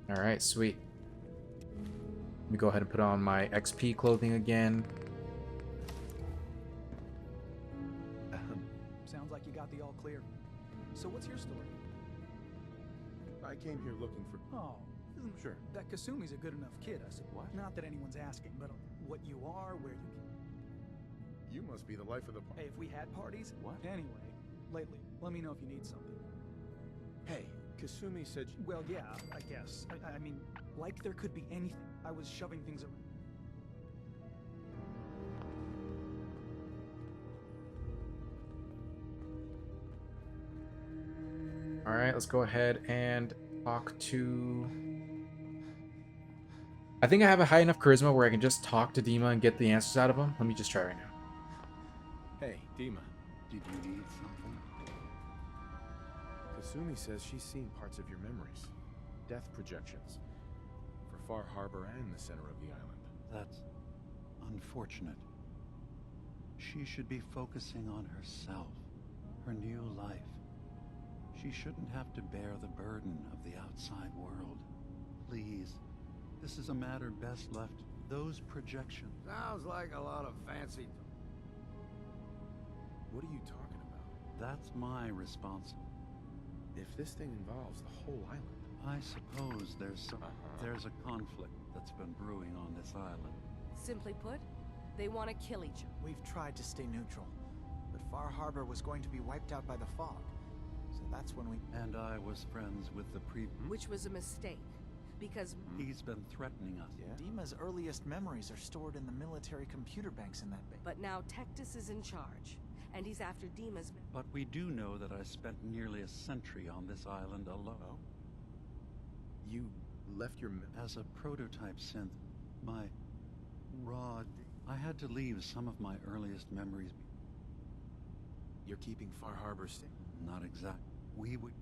Speaker 1: All right, sweet. Let me go ahead and put on my XP clothing again.
Speaker 18: Sounds like you got the all clear. So what's your story?
Speaker 3: I came here looking for...
Speaker 18: Oh,
Speaker 3: Sure.
Speaker 18: that Kasumi's a good enough kid, I suppose.
Speaker 3: What?
Speaker 18: Not that anyone's asking, but what you are, where you can.
Speaker 3: You must be the life of the party.
Speaker 18: Hey, if we had parties.
Speaker 3: What?
Speaker 18: Anyway, lately, let me know if you need something.
Speaker 3: Hey, Kasumi said you...
Speaker 18: Well, yeah, I guess. I mean, like there could be anything. I was shoving things around.
Speaker 1: All right, let's go ahead and talk to... I think I have a high enough charisma where I can just talk to Dima and get the answers out of him. Let me just try right now.
Speaker 3: Hey, Dima.
Speaker 14: Did you need something?
Speaker 3: Kasumi says she's seen parts of your memories. death projections for Far Harbor and the center of the island.
Speaker 14: That's unfortunate. She should be focusing on herself, her new life. She shouldn't have to bear the burden of the outside world. Please, this is a matter best left. Those projections.
Speaker 11: Sounds like a lot of fancy.
Speaker 3: What are you talking about?
Speaker 14: That's my responsibility.
Speaker 3: If this thing involves the whole island.
Speaker 14: I suppose there's a conflict that's been brewing on this island.
Speaker 13: Simply put, they want to kill each other.
Speaker 19: We've tried to stay neutral, but Far Harbor was going to be wiped out by the fog. So that's when we...
Speaker 14: And I was friends with the
Speaker 13: Which was a mistake, because...
Speaker 14: He's been threatening us.
Speaker 19: Dima's earliest memories are stored in the military computer banks in that base.
Speaker 13: But now Tectus is in charge, and he's after Dima's...
Speaker 14: But we do know that I spent nearly a century on this island alone.
Speaker 3: You left your...
Speaker 14: As a prototype synth, my raw... I had to leave some of my earliest memories.
Speaker 3: You're keeping Far Harbor safe?
Speaker 14: Not exactly. We would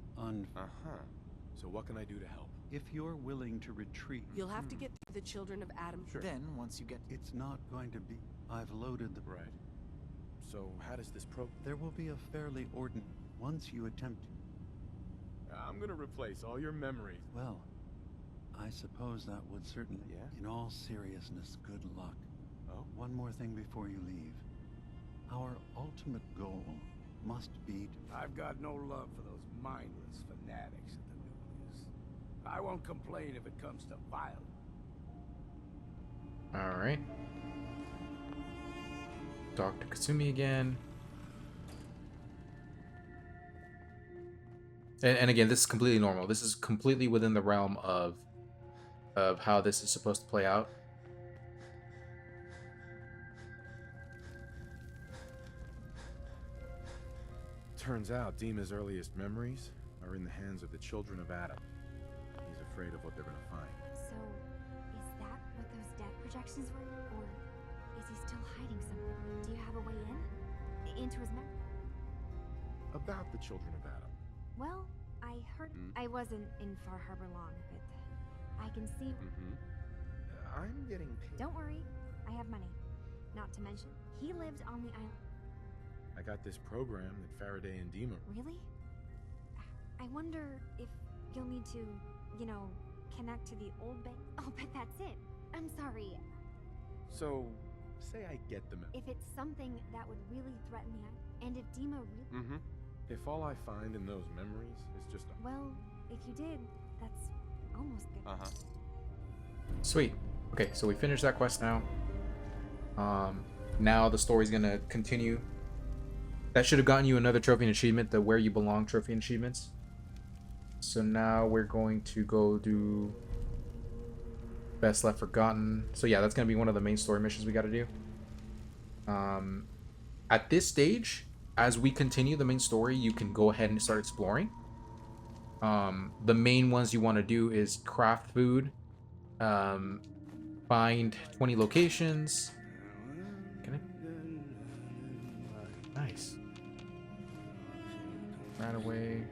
Speaker 3: So what can I do to help?
Speaker 14: If you're willing to retreat...
Speaker 13: You'll have to get through the Children of Adam.
Speaker 3: Sure.
Speaker 19: Then, once you get...
Speaker 14: It's not going to be... I've loaded the...
Speaker 3: Right. So how does this
Speaker 14: There will be a fairly ordinary... Once you attempt...
Speaker 3: I'm gonna replace all your memories.
Speaker 14: Well, I suppose that would certainly...
Speaker 3: Yeah?
Speaker 14: In all seriousness, good luck.
Speaker 3: Oh?
Speaker 14: One more thing before you leave. Our ultimate goal must be...
Speaker 11: I've got no love for those mindless fanatics at the nucleus. I won't complain if it comes to violence.
Speaker 1: All right. Dr. Kasumi again. And again, this is completely normal. This is completely within the realm of how this is supposed to play out.
Speaker 3: Turns out Dima's earliest memories are in the hands of the Children of Adam. He's afraid of what they're gonna find.
Speaker 6: So, is that what those death projections were? Or is he still hiding something? Do you have a way in? Into his memory?
Speaker 3: About the Children of Adam.
Speaker 6: Well, I heard... I wasn't in Far Harbor long, but I can see...
Speaker 3: I'm getting paid.
Speaker 6: Don't worry, I have money. Not to mention, he lived on the island.
Speaker 3: I got this program that Faraday and Dima...
Speaker 6: Really? I wonder if you'll need to, you know, connect to the old bank. Oh, but that's it. I'm sorry.
Speaker 3: So, say I get them.
Speaker 6: If it's something that would really threaten the island, and if Dima really...
Speaker 3: If all I find in those memories is just a...
Speaker 6: Well, if you did, that's almost good.
Speaker 1: Sweet. Okay, so we finished that quest now. Now the story's gonna continue. That should have gotten you another trophy and achievement, the Where You Belong trophy and achievements. So now we're going to go do Best Left Forgotten. So yeah, that's gonna be one of the main story missions we gotta do. At this stage, as we continue the main story, you can go ahead and start exploring. The main ones you want to do is craft food, find 20 locations. Can I? Nice. Right away.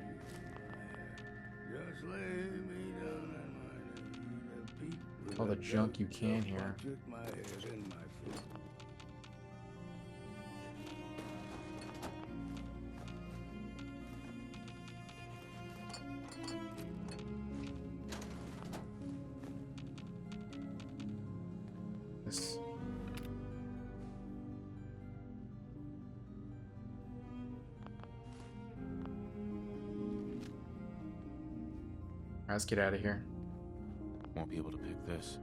Speaker 1: All the junk you can here. This. Let's get out of here.
Speaker 3: Won't be able to pick this.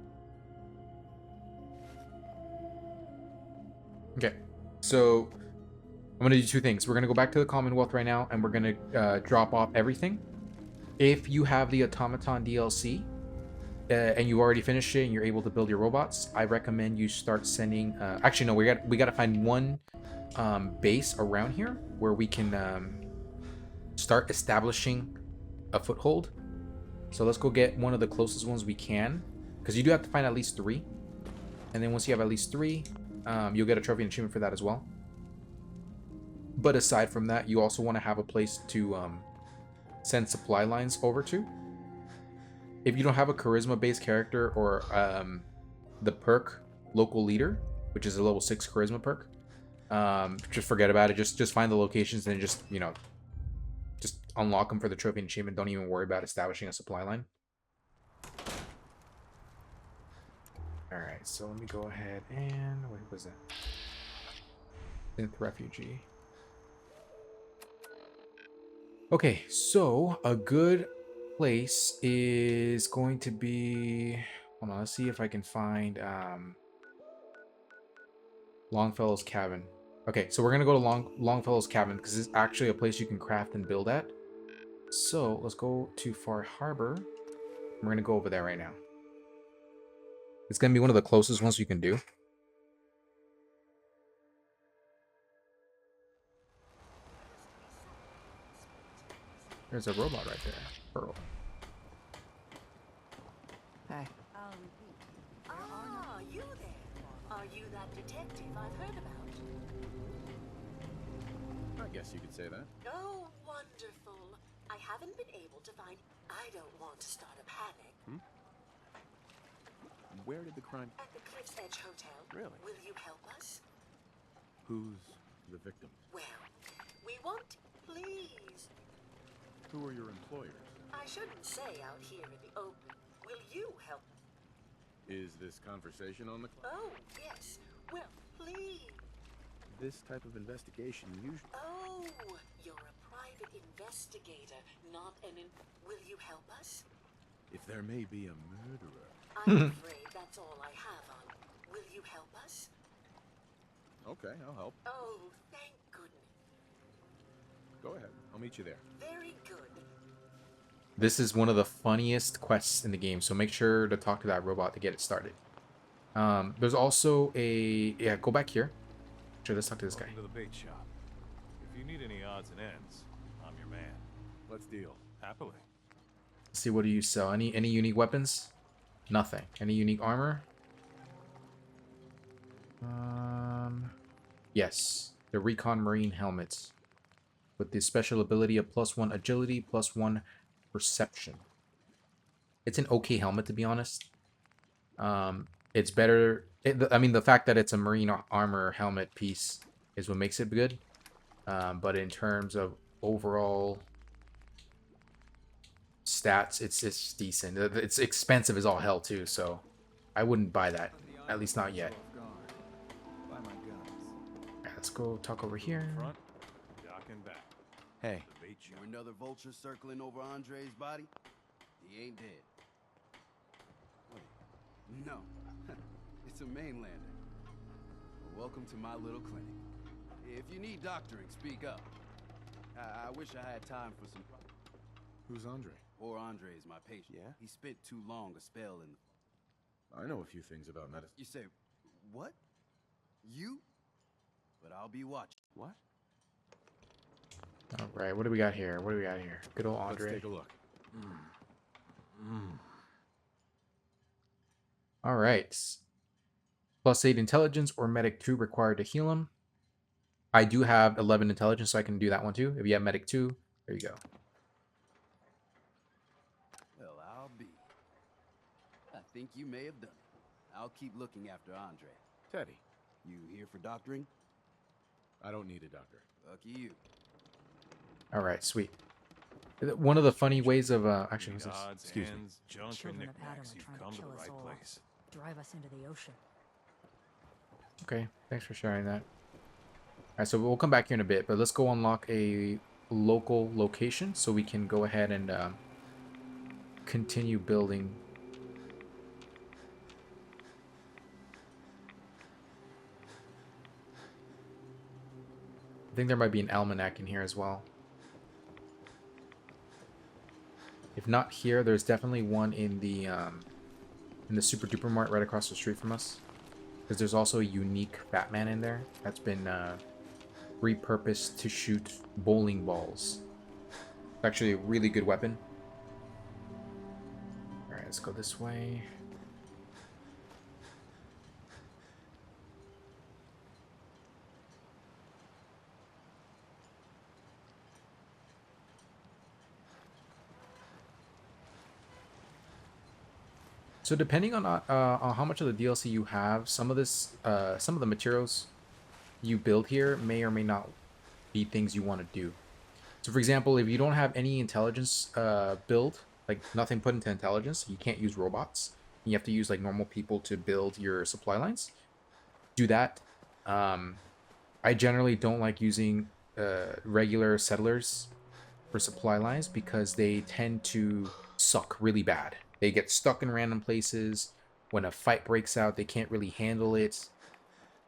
Speaker 1: Okay, so I'm gonna do two things. We're gonna go back to the Commonwealth right now, and we're gonna drop off everything. If you have the Automaton DLC and you already finished it and you're able to build your robots, I recommend you start sending. Actually, no, we got to find one base around here where we can start establishing a foothold. So let's go get one of the closest ones we can, because you do have to find at least 3. And then once you have at least 3, you'll get a trophy and achievement for that as well. But aside from that, you also want to have a place to send supply lines over to. if you don't have a charisma-based character or the perk local leader, which is a level 6 charisma perk, just forget about it. Just find the locations and just, you know, just unlock them for the trophy and achievement. Don't even worry about establishing a supply line. All right, so let me go ahead and what was that? Synth refugee. Okay, so a good place is going to be, hold on, let's see if I can find Longfellow's cabin. Okay, so we're gonna go to Longfellow's cabin because it's actually a place you can craft and build at. So let's go to Far Harbor. We're gonna go over there right now. It's gonna be one of the closest ones you can do. There's a robot right there. Pearl.
Speaker 5: Hey.
Speaker 20: Ah, you there. Are you that detective I've heard about?
Speaker 3: I guess you could say that.
Speaker 20: Oh, wonderful. I haven't been able to find... I don't want to start a panic.
Speaker 3: Where did the crime...
Speaker 20: At the Cliff's Edge Hotel.
Speaker 3: Really?
Speaker 20: Will you help us?
Speaker 3: Who's the victim?
Speaker 20: Well, we want... Please.
Speaker 3: Who are your employers?
Speaker 20: I shouldn't say out here in the open. Will you help?
Speaker 3: Is this conversation on the...
Speaker 20: Oh, yes. Well, please.
Speaker 3: This type of investigation usually...
Speaker 20: Oh, you're a private investigator, not an... Will you help us?
Speaker 3: If there may be a murderer...
Speaker 20: I'm afraid that's all I have on. Will you help us?
Speaker 3: Okay, I'll help.
Speaker 20: Oh, thank goodness.
Speaker 3: Go ahead. I'll meet you there.
Speaker 20: Very good.
Speaker 1: This is one of the funniest quests in the game, so make sure to talk to that robot to get it started. There's also a... Yeah, go back here. Sure, let's talk to this guy.
Speaker 7: Welcome to the bait shop. If you need any odds and ends, I'm your man.
Speaker 3: Let's deal.
Speaker 7: Happily.
Speaker 1: Let's see, what do you sell? Any unique weapons? Nothing. Any unique armor? Yes. The Recon Marine helmets. With the special ability of +1 agility, +1 perception. It's an okay helmet, to be honest. It's better... I mean, the fact that it's a marine armor helmet piece is what makes it good. But in terms of overall stats, it's decent. It's expensive as all hell, too, so I wouldn't buy that. At least not yet. Alright, let's go talk over here.
Speaker 7: Front, dock and back.
Speaker 3: Hey.
Speaker 7: The bait shop.
Speaker 21: Another vulture circling over Andre's body? He ain't dead. Wait, no. It's a mainlander. Well, welcome to my little clinic. If you need doctoring, speak up. I wish I had time for some...
Speaker 3: Who's Andre?
Speaker 21: Poor Andre is my patient.
Speaker 3: Yeah?
Speaker 21: He spent too long a spell in the...
Speaker 3: I know a few things about medicine.
Speaker 21: You say, what? You? But I'll be watching.
Speaker 3: What?
Speaker 1: Alright, what do we got here? What do we got here? Good old Andre.
Speaker 3: Let's take a look.
Speaker 1: Alright. +8 intelligence or medic 2 required to heal him. I do have 11 intelligence, so I can do that one too. If you have medic 2, there you go.
Speaker 21: Well, I'll be. I think you may have done it. I'll keep looking after Andre.
Speaker 3: Teddy.
Speaker 21: You here for doctoring?
Speaker 3: I don't need a doctor.
Speaker 21: Lucky you.
Speaker 1: Alright, sweet. One of the funny ways of actually, what's this?
Speaker 7: Odds,
Speaker 1: Excuse me.
Speaker 7: ends, junk, and knickknacks. You've come to the right place.
Speaker 13: Drive us into the ocean.
Speaker 1: Okay, thanks for sharing that. Alright, so we'll come back here in a bit, but let's go unlock a local location so we can go ahead and continue building. I think there might be an almanac in here as well. If not here, there's definitely one in the Super Duper Mart right across the street from us. Because there's also a unique Batman in there that's been repurposed to shoot bowling balls. It's actually a really good weapon. Alright, let's go this way. So depending on how much of the DLC you have, some of the materials you build here may or may not be things you want to do. So for example, if you don't have any intelligence build, like nothing put into intelligence, you can't use robots. You have to use like normal people to build your supply lines. Do that. I generally don't like using regular settlers for supply lines because they tend to suck really bad. They get stuck in random places. When a fight breaks out, they can't really handle it.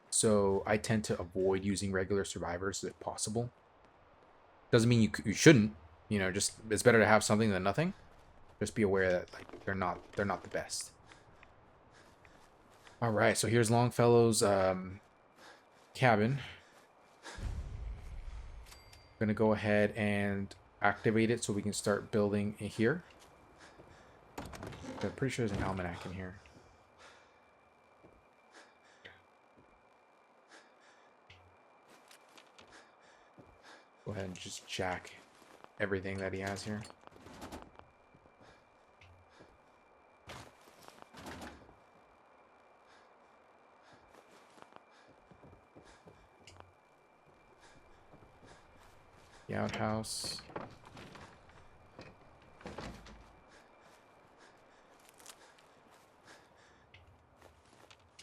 Speaker 1: So I tend to avoid using regular survivors if possible. Doesn't mean you shouldn't. You know, just it's better to have something than nothing. Just be aware that like they're not the best. All right, so here's Longfellow's cabin. I'm gonna go ahead and activate it so we can start building in here. I'm pretty sure there's an almanac in here. Go ahead and just jack everything that he has here. The outhouse.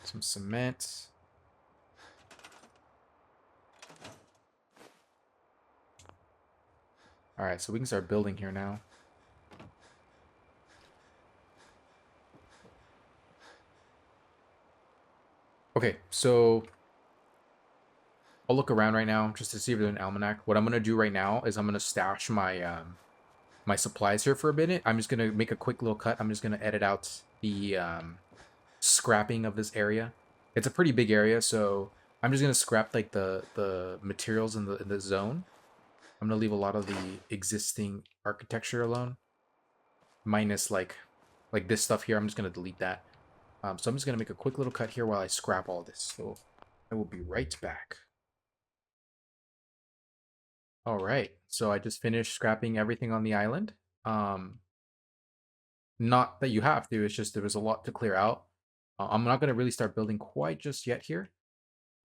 Speaker 1: Some cement. All right, so we can start building here now. Okay, so I'll look around right now just to see if there's an almanac. What I'm gonna do right now is I'm gonna stash my my supplies here for a minute. I'm just gonna make a quick little cut. I'm just gonna edit out the scrapping of this area. It's a pretty big area, so I'm just gonna scrap like the materials in the zone. I'm gonna leave a lot of the existing architecture alone, minus like this stuff here. I'm just gonna delete that. So I'm just gonna make a quick little cut here while I scrap all this. So I will be right back. All right, so I just finished scrapping everything on the island. Not that you have to, it's just there was a lot to clear out. I'm not gonna really start building quite just yet here.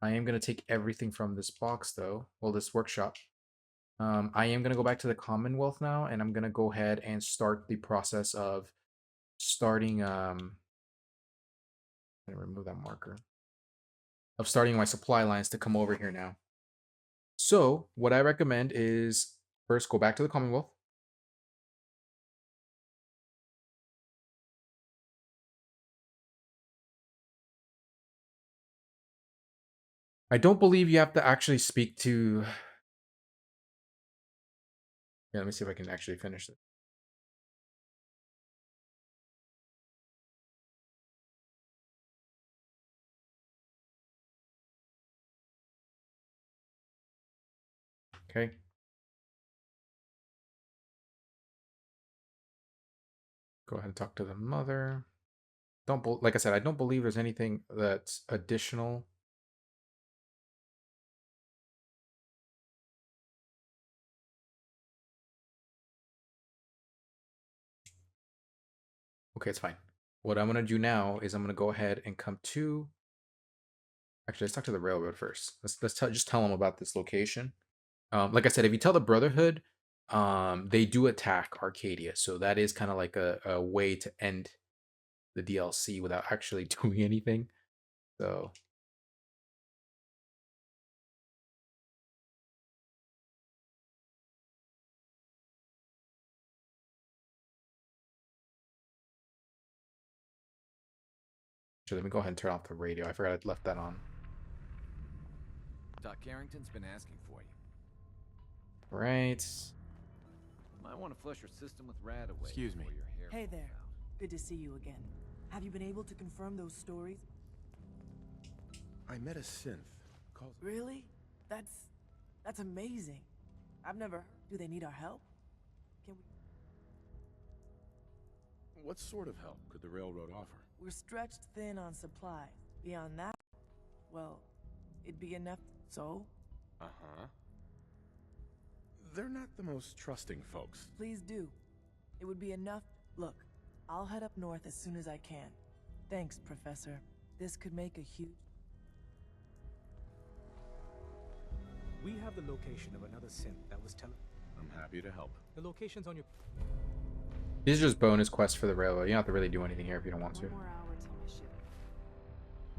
Speaker 1: I am gonna take everything from this box though, well, this workshop. I am gonna go back to the Commonwealth now, and I'm gonna go ahead and start the process of starting. I'm gonna remove that marker. Of starting my supply lines to come over here now. So what I recommend is first go back to the Commonwealth. I don't believe you have to actually speak to... Yeah, let me see if I can actually finish it. Okay. Go ahead and talk to the mother. Like I said, I don't believe there's anything that's additional. Okay, it's fine. What I'm gonna do now is I'm gonna go ahead and come to... Actually, let's talk to the railroad first. Let's just tell them about this location. Like I said, if you tell the Brotherhood, they do attack Arcadia, so that is kind of like a way to end the DLC without actually doing anything. So let me go ahead and turn off the radio. I forgot I left that on.
Speaker 9: Doc Carrington's been asking for you.
Speaker 1: Right.
Speaker 9: Might want to flush your system with Radaway.
Speaker 3: Excuse me.
Speaker 9: Your hair
Speaker 8: Hey there. Good to see you again. Have you been able to confirm those stories?
Speaker 3: I met a synth. Called...
Speaker 8: Really? That's amazing. I've never... Do they need our help? Can we...
Speaker 3: What sort of help could the railroad offer?
Speaker 8: We're stretched thin on supplies. Beyond that, well, it'd be enough. So?
Speaker 3: Uh-huh. They're not the most trusting folks.
Speaker 8: Please do. It would be enough. Look, I'll head up north as soon as I can. Thanks, Professor. This could make a huge...
Speaker 7: We have the location of another synth that was telling.
Speaker 3: I'm happy to help.
Speaker 7: The location's on your.
Speaker 1: These are just bonus quests for the railroad. You don't have to really do anything here if you don't want to.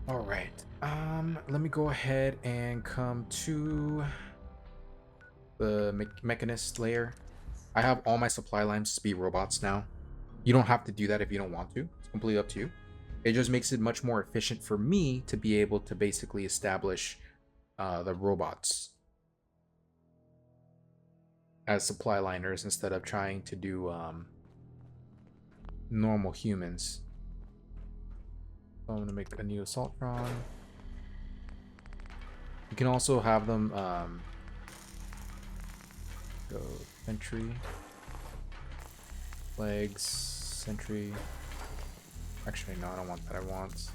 Speaker 1: All right. Let me go ahead and come to the mechanist layer. I have all my supply lines to be robots now. You don't have to do that if you don't want to. It's completely up to you. It just makes it much more efficient for me to be able to basically establish the robots as supply liners instead of trying to do normal humans. So I'm gonna make a new Assaultron. You can also have them go sentry, legs, sentry. Actually, no, I don't want that. I want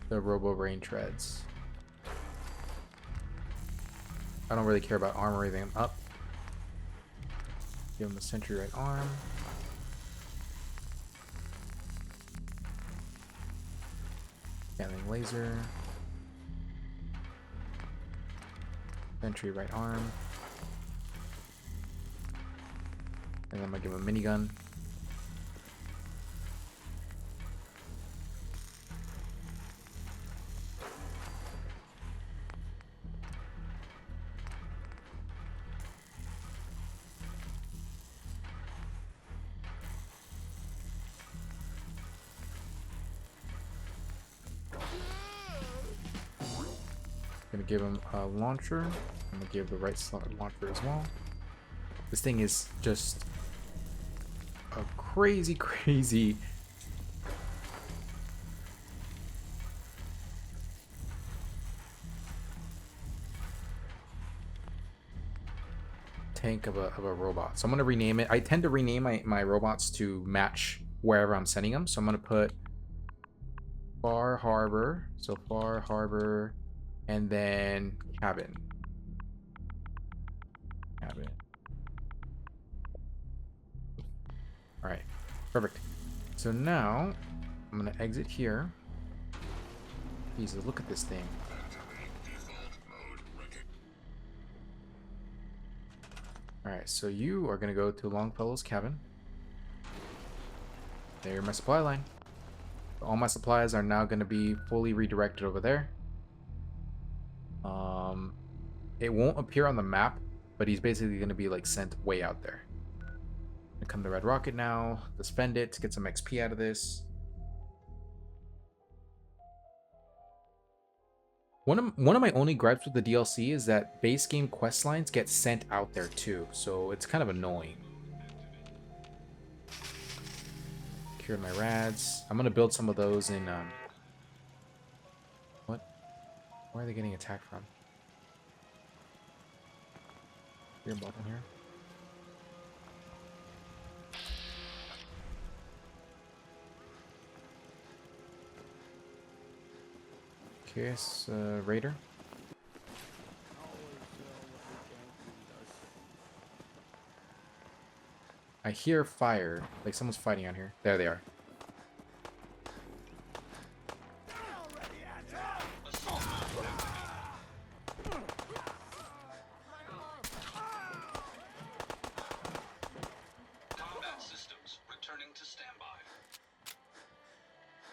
Speaker 1: the Robo Rain Treads. I don't really care about armor or anything. I'm up. Give him a sentry right arm. Scanning laser. Sentry right arm. And then I'm gonna give him a minigun. Gonna give him a launcher. I'm gonna give the right slot launcher as well. This thing is just a crazy tank of a robot. So I'm gonna rename it. I tend to rename my robots to match wherever I'm sending them. So I'm gonna put Far Harbor. So Far Harbor. And then cabin. Cabin. Alright, perfect. So now I'm gonna exit here. Jesus, look at this thing. Alright, so you are gonna go to Longfellow's cabin. There's my supply line. All my supplies are now gonna be fully redirected over there. It won't appear on the map, but he's basically going to be like sent way out there. Gonna come to Red Rocket now, suspend it to get some XP out of this. One of my only gripes with the DLC is that base game quest lines get sent out there too, so it's kind of annoying. Cured my rads. I'm gonna build some of those in what? Where are they getting attacked from? Your bottom here. Okay, Raider. I hear fire, like someone's fighting on here. There they are.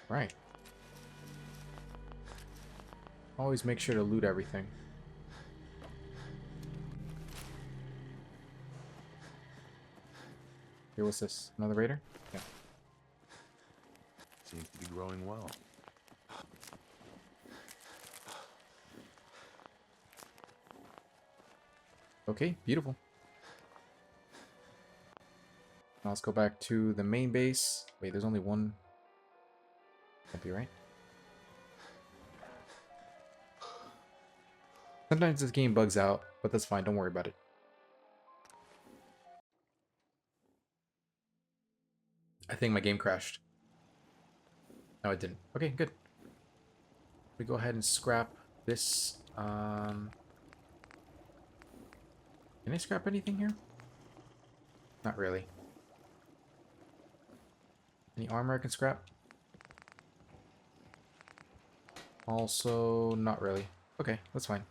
Speaker 1: Right. Always make sure to loot everything. Here, what's this? Another raider? Yeah.
Speaker 3: Seems to be growing well.
Speaker 1: Okay, beautiful. Now let's go back to the main base. Wait, there's only one. Can't be right. Sometimes this game bugs out, but that's fine. Don't worry about it. I think my game crashed. No, it didn't. Okay, good. We go ahead and scrap this. Can I scrap anything here? Not really. Any armor I can scrap? Also, not really. Okay, that's fine.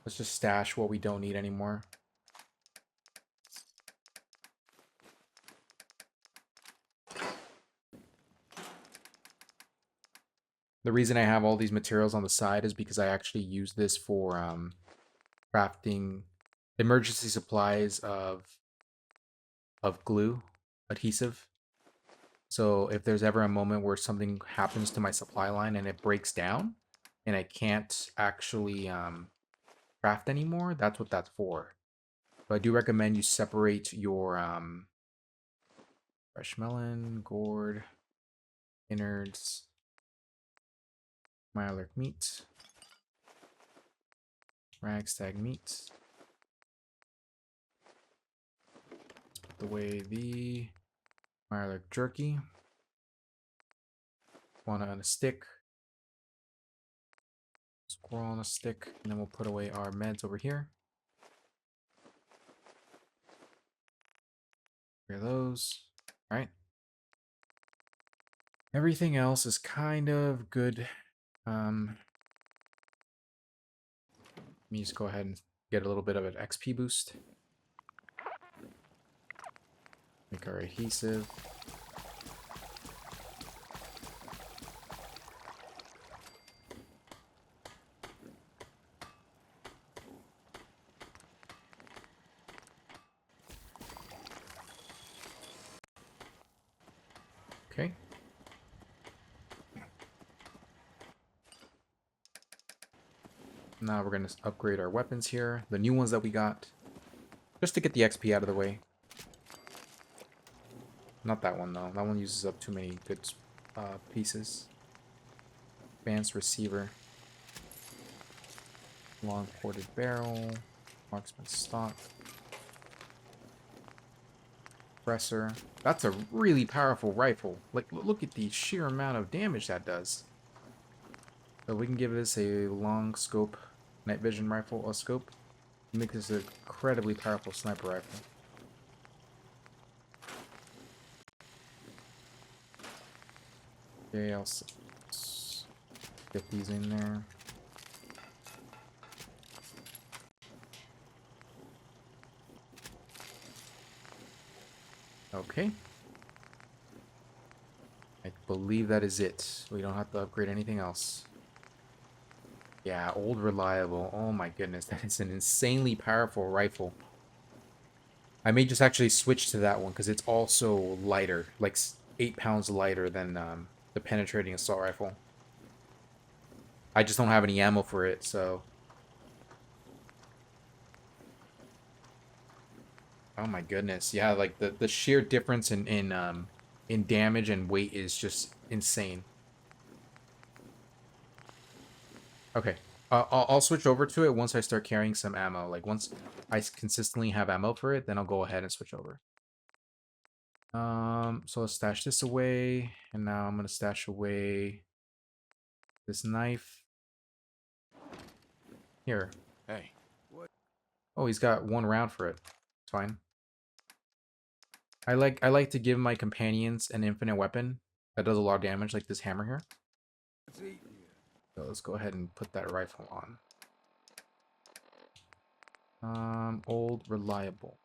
Speaker 1: Let's just stash what we don't need anymore. The reason I have all these materials on the side is because I actually use this for crafting emergency supplies of glue, adhesive. So if there's ever a moment where something happens to my supply line and it breaks down and I can't actually craft anymore, that's what that's for. But I do recommend you separate your fresh melon, gourd, innards, Mirelurk meat, ragstag meat. Let's put away the Mirelurk jerky. Fauna on a stick. Squirrel on a stick. And then we'll put away our meds over here. Clear those. Alright. Everything else is kind of good. Let me just go ahead and get a little bit of an XP boost. Make our adhesive. Okay. Now we're going to upgrade our weapons here. The new ones that we got. Just to get the XP out of the way. Not that one, though. That one uses up too many good pieces. Advanced receiver. Long ported barrel. Marksman stock. Suppressor. That's a really powerful rifle. Like, look at the sheer amount of damage that does. So we can give this a long scope night vision rifle, a scope. Make this an incredibly powerful sniper rifle. Okay, I'll get these in there. Okay. I believe that is it. We don't have to upgrade anything else. Yeah, old reliable. Oh my goodness, that is an insanely powerful rifle. I may just actually switch to that one because it's also lighter, like 8 pounds lighter than the penetrating assault rifle. I just don't have any ammo for it, so. Oh my goodness, yeah, like the sheer difference in damage and weight is just insane. Okay, I'll switch over to it once I start carrying some ammo. Like once I consistently have ammo for it, then I'll go ahead and switch over. So let's stash this away, and now I'm gonna stash away this knife. Here.
Speaker 3: Hey. What?
Speaker 1: Oh, he's got 1 round for it. It's fine. I like to give my companions an infinite weapon that does a lot of damage, like this hammer here. So let's go ahead and put that rifle on. Old reliable.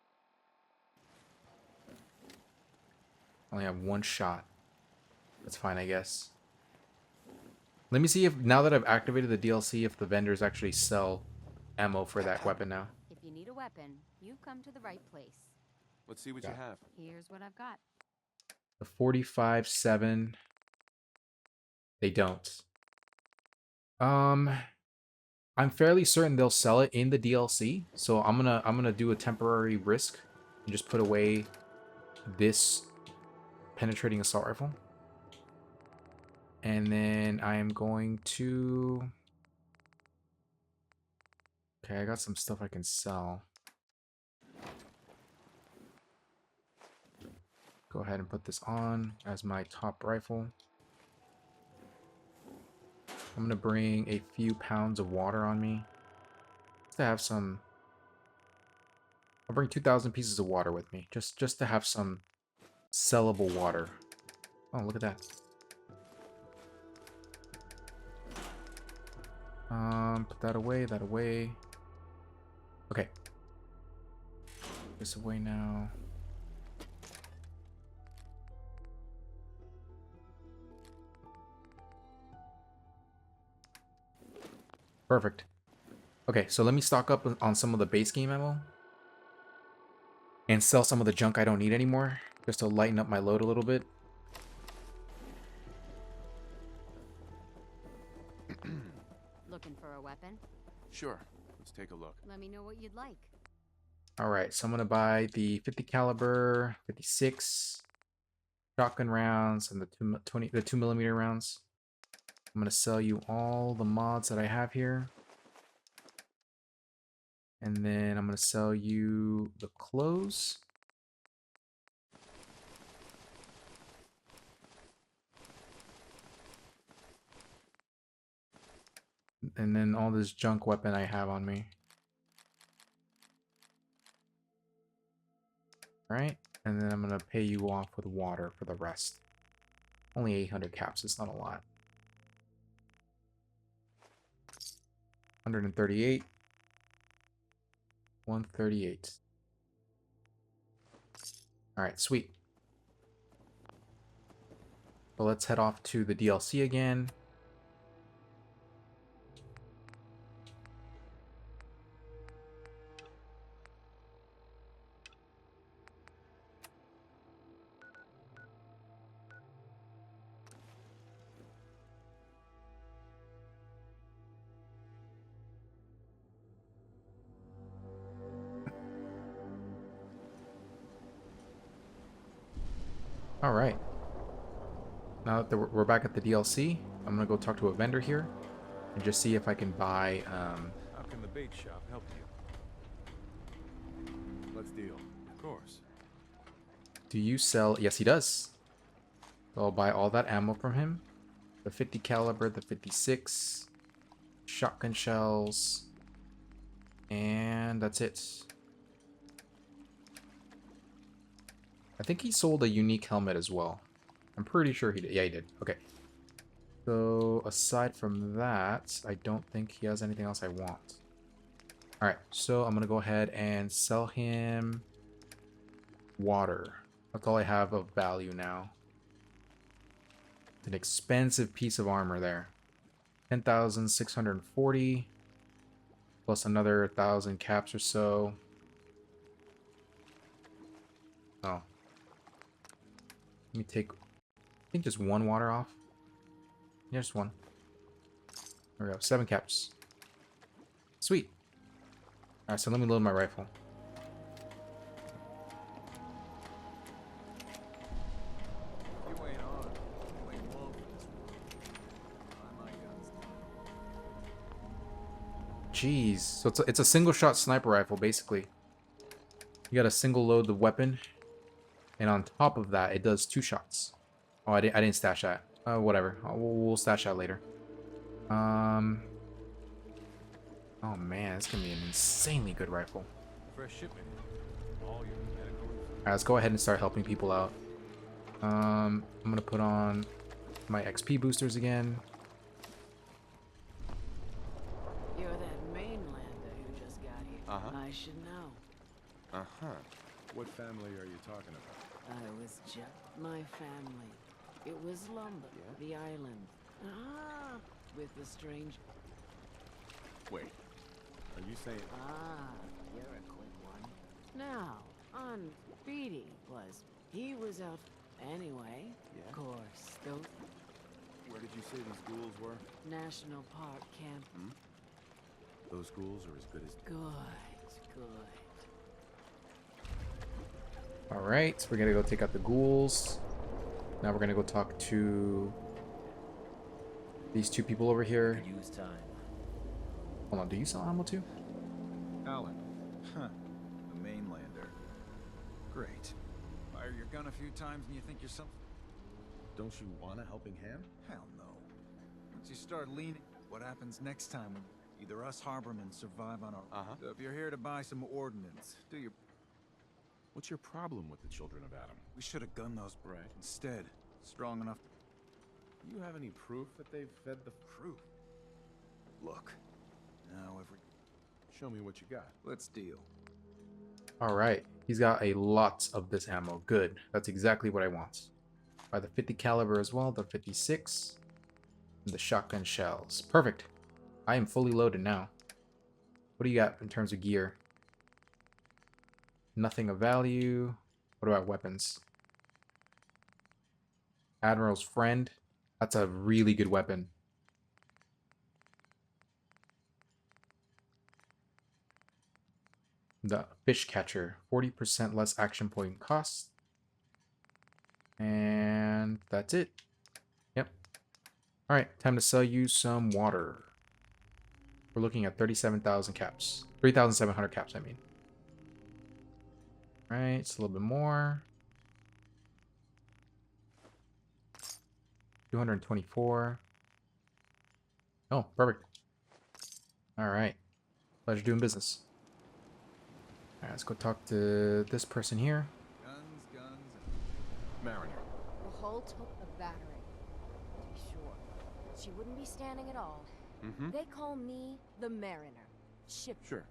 Speaker 1: Only have 1 shot. That's fine, I guess. Let me see if, now that I've activated the DLC, if the vendors actually sell ammo for that weapon now.
Speaker 10: If you need a weapon, you've come to the right place.
Speaker 3: Let's see what you have.
Speaker 10: Here's what I've got.
Speaker 1: The 45-7. They don't. I'm fairly certain they'll sell it in the DLC, so I'm gonna do a temporary risk and just put away this penetrating assault rifle. And then I am going to... Okay, I got some stuff I can sell. Go ahead and put this on as my top rifle. I'm going to bring a few pounds of water on me. Just to have some... I'll bring 2,000 pieces of water with me. Just to have some sellable water. Oh, look at that. Put that away, that away. Okay. This away now. Perfect. Okay, so let me stock up on some of the base game ammo. And sell some of the junk I don't need anymore. Just to lighten up my load a little bit.
Speaker 10: Looking for a weapon?
Speaker 3: Sure. Let's take a look.
Speaker 10: Let me know what you'd like.
Speaker 1: Alright, so I'm going to buy the 50 caliber, 56 shotgun rounds, and the 2mm rounds. I'm going to sell you all the mods that I have here. And then I'm going to sell you the clothes. And then all this junk weapon I have on me. Alright, and then I'm going to pay you off with water for the rest. Only 800 caps, it's not a lot. 138. 138. Alright, sweet. So let's head off to the DLC again. All right. Now that we're back at the DLC, I'm gonna go talk to a vendor here and just see if I can buy.
Speaker 3: How can the bait shop help you? Let's deal. Of course.
Speaker 1: Do you sell? Yes, he does. So I'll buy all that ammo from him. The 50 caliber, the 56, shotgun shells, and that's it. I think he sold a unique helmet as well. I'm pretty sure he did. Yeah, he did. Okay. So aside from that, I don't think he has anything else I want. All right, so I'm gonna go ahead and sell him water. That's all I have of value now. It's an expensive piece of armor there. 10,640 plus another 1,000 caps or so. Oh. Let me take, I think, just one water off. Yeah, just one. There we go. 7 caps. Sweet. Alright, so let me load my rifle.
Speaker 9: You ain't on. You ain't long for this one. Buy my guns.
Speaker 1: Jeez. So it's a single shot sniper rifle, basically. You gotta single load the weapon. And on top of that, it does 2 shots. Oh, I didn't stash that. Whatever. We'll stash that later. Oh man, it's gonna be an insanely good rifle.
Speaker 3: Fresh shipment. All your medical.
Speaker 1: Alright, let's go ahead and start helping people out. I'm gonna put on my XP boosters again.
Speaker 8: You're that mainlander who just got here.
Speaker 3: Uh-huh.
Speaker 8: I should know.
Speaker 3: Uh-huh. What family are you talking about?
Speaker 8: I was just my family. It was Lumber, the island. Ah, with the strange.
Speaker 3: Wait. Are you saying...
Speaker 8: Ah, you're a quick one. Now, on Beatty he was out anyway.
Speaker 3: Yeah?
Speaker 8: Of course, those
Speaker 3: Where did you say these ghouls were?
Speaker 8: National Park Camp.
Speaker 3: Hmm? Those ghouls are as good as...
Speaker 8: Good.
Speaker 1: Alright, so we're gonna go take out the ghouls. Now we're gonna go talk to these 2 people over here.
Speaker 15: Use time.
Speaker 1: Hold on, do you sell ammo too?
Speaker 9: Alan. Huh. The mainlander. Great. Fire your gun a few times and you think you're something.
Speaker 3: Don't you want a helping hand?
Speaker 9: Hell no. Once you start leaning, what happens next time when either us Harbormen survive on our...
Speaker 3: Uh-huh.
Speaker 9: So if you're here to buy some ordnance, do your...
Speaker 3: What's your problem with the Children of Adam?
Speaker 9: We should have gunned those
Speaker 3: Right.
Speaker 9: instead. Strong enough.
Speaker 3: Do you have any proof that they've fed the...
Speaker 9: Proof. Look. Now every...
Speaker 3: Show me what you got.
Speaker 9: Let's deal.
Speaker 1: All right, he's got a lot of this ammo. Good, that's exactly what I want. By the 50 caliber as well, the 56, and the shotgun shells. Perfect. I am fully loaded now. What do you got in terms of gear? Nothing of value. What about weapons? Admiral's Friend. That's a really good weapon. The Fish Catcher. 40% less action point cost. And that's it. Yep. Alright, time to sell you some water. We're looking at 37,000 caps. 3,700 caps, I mean. Alright, it's a little bit more. 224. Oh, perfect. Alright. Pleasure doing business. Alright, let's go talk to this person here.
Speaker 3: Mariner.
Speaker 10: The hull took a battering, to be sure. She wouldn't be standing at all. They call me the Mariner. Ship.
Speaker 3: Sure.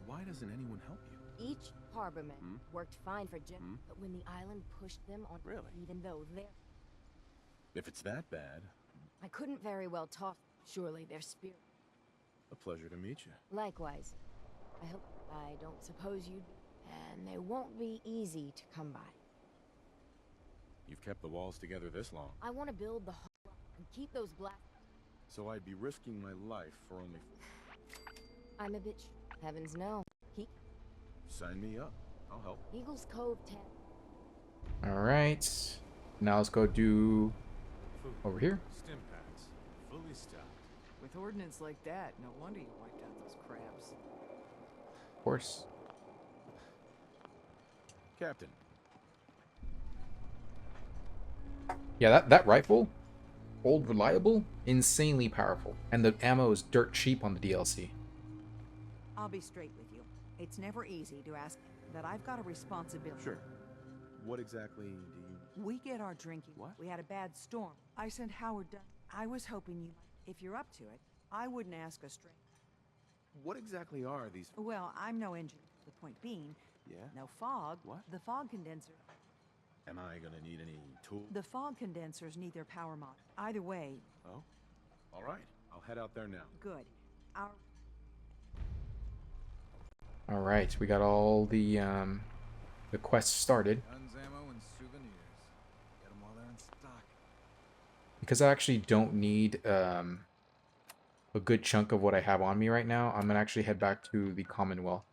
Speaker 3: Why doesn't anyone help you?
Speaker 10: Each harborman worked fine for Jim, but when the island pushed them on, even though they're...
Speaker 3: If it's that bad,
Speaker 10: I couldn't very well talk. Surely their spirit.
Speaker 3: a pleasure to meet you.
Speaker 10: Likewise. I don't suppose you... And they won't be easy to come by.
Speaker 3: You've kept the walls together this long,
Speaker 10: I want to build the hull and keep those black...
Speaker 3: so I'd be risking my life for only...
Speaker 10: I'm a bitch. Heavens no.
Speaker 3: Sign me up. I'll help.
Speaker 10: Eagles Cove 10.
Speaker 1: Alright. Now let's go do... over here.
Speaker 7: Stim packs, fully stocked.
Speaker 8: With ordnance like that, no wonder you wiped out those crabs.
Speaker 1: Of course.
Speaker 3: Captain.
Speaker 1: Yeah, that rifle, old reliable, insanely powerful. And the ammo is dirt cheap on the DLC.
Speaker 5: I'll be straight with you. It's never easy to ask, but I've got a responsibility.
Speaker 3: Sure. What exactly do you...
Speaker 5: We get our drinking.
Speaker 3: What?
Speaker 5: We had a bad storm. I sent Howard down. I was hoping you... If you're up to it, I wouldn't ask a stranger.
Speaker 3: What exactly are these...
Speaker 5: Well, I'm no engineer. The point being...
Speaker 3: Yeah?
Speaker 5: No fog.
Speaker 3: What?
Speaker 5: The fog condenser.
Speaker 3: Am I gonna need any tools?
Speaker 5: The fog condensers need their power mod. Either way...
Speaker 3: Oh? Alright. I'll head out there now.
Speaker 5: Good. Our...
Speaker 1: Alright, we got all the quests started.
Speaker 9: Guns, ammo, and souvenirs. Get them while they're in stock.
Speaker 1: Because I actually don't need a good chunk of what I have on me right now, I'm gonna actually head back to the Commonwealth.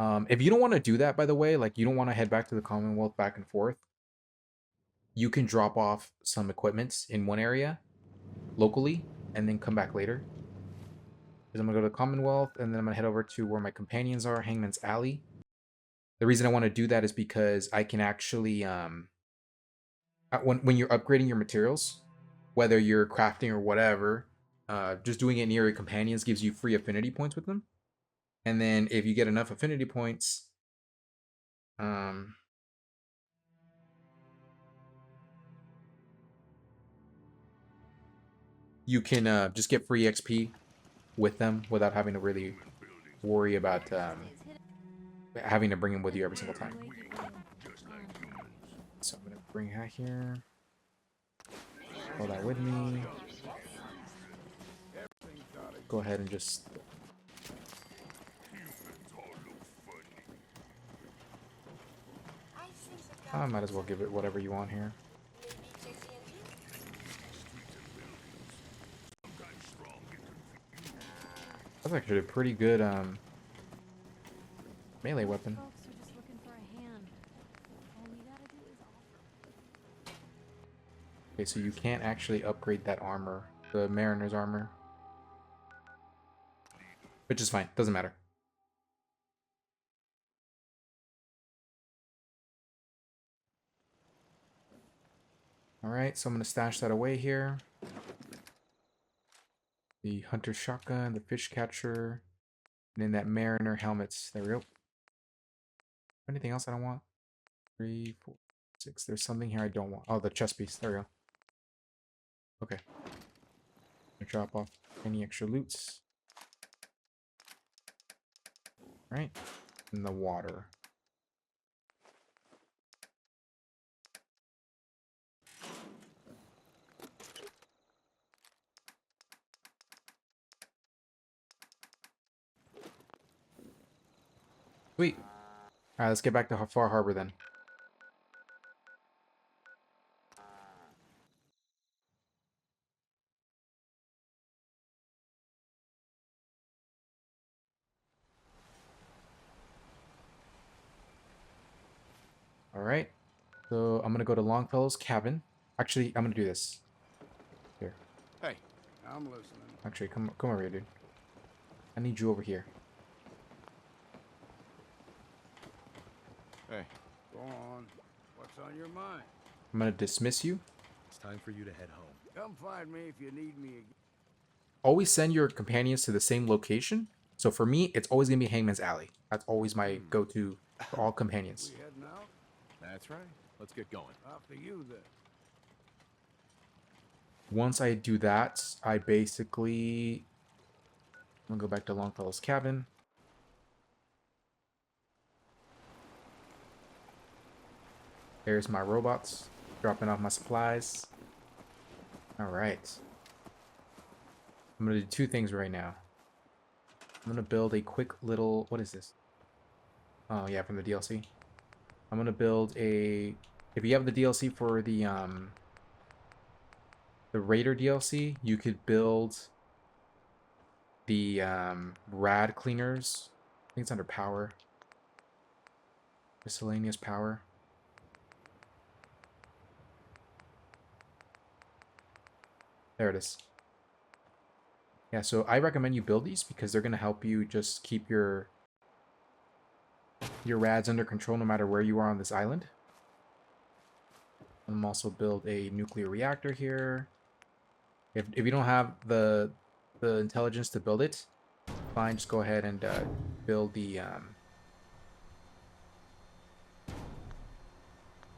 Speaker 1: If you don't want to do that, by the way, like you don't want to head back to the Commonwealth back and forth, you can drop off some equipment in one area locally and then come back later. Because I'm gonna go to the Commonwealth and then I'm gonna head over to where my companions are, Hangman's Alley. The reason I want to do that is because I can actually when you're upgrading your materials, whether you're crafting or whatever, just doing it near your companions gives you free affinity points with them. And then if you get enough affinity points, you can just get free XP with them without having to really worry about having to bring them with you every single time. So I'm gonna bring that here. Hold that with me. Go ahead and just... I might as well give it whatever you want here. That's actually a pretty good melee weapon. Okay, so you can't actually upgrade that armor, the Mariner's armor. Which is fine, doesn't matter. Alright, so I'm going to stash that away here. The Hunter Shotgun, the Fish Catcher, and then that Mariner helmets. There we go. Anything else I don't want? 3, 4, 6. There's something here I don't want. Oh, the chest piece. There we go. Okay. Drop off any extra loots. Right. In the water. Sweet. Alright, let's get back to Far Harbor then. Alright. So I'm gonna go to Longfellow's cabin. Actually, I'm gonna do this. Here.
Speaker 11: Hey, I'm listening.
Speaker 1: Actually, come over here, dude. I need you over here.
Speaker 3: Hey.
Speaker 11: Go on. What's on your mind?
Speaker 1: I'm gonna dismiss you.
Speaker 3: It's time for you to head home.
Speaker 11: Come find me if you need me again.
Speaker 1: Always send your companions to the same location. So for me, it's always gonna be Hangman's Alley. That's always my go-to for all companions.
Speaker 11: We heading out?
Speaker 3: That's right. Let's get going.
Speaker 11: After you then.
Speaker 1: Once I do that, I basically... I'm gonna go back to Longfellow's cabin. There's my robots, dropping off my supplies. Alright. I'm gonna do two things right now. I'm gonna build a quick little... What is this? Oh, yeah, from the DLC. I'm gonna build a... If you have the DLC for the Raider DLC, you could build the rad cleaners. I think it's under power. Miscellaneous power. There it is. Yeah, so I recommend you build these because they're going to help you just keep your rads under control no matter where you are on this island. I'm also build a nuclear reactor here. If you don't have the intelligence to build it, fine, just go ahead and build the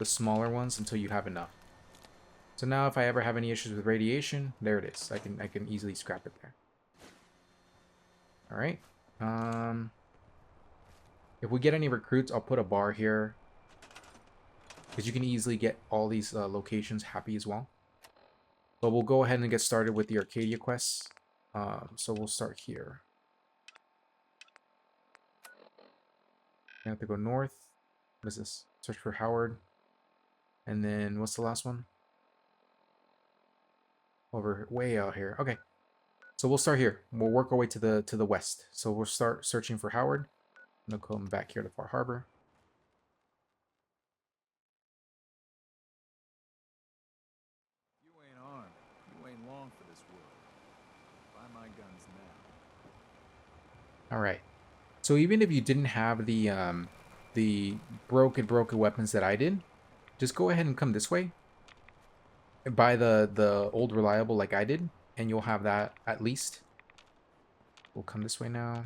Speaker 1: smaller ones until you have enough. So now if I ever have any issues with radiation, there it is. I can easily scrap it there. Alright. If we get any recruits, I'll put a bar here. Because you can easily get all these locations happy as well. But we'll go ahead and get started with the Arcadia quests. So we'll start here. I have to go north. What is this? Search for Howard. And then what's the last one? Over way out here. Okay. So we'll start here. We'll work our way to the west. So we'll start searching for Howard. I'm gonna come back here to Far Harbor.
Speaker 9: You ain't armed. You ain't long for this world. Buy my guns now.
Speaker 1: Alright. So even if you didn't have the broken weapons that I did, just go ahead and come this way. Buy the old reliable like I did, and you'll have that at least. We'll come this way now.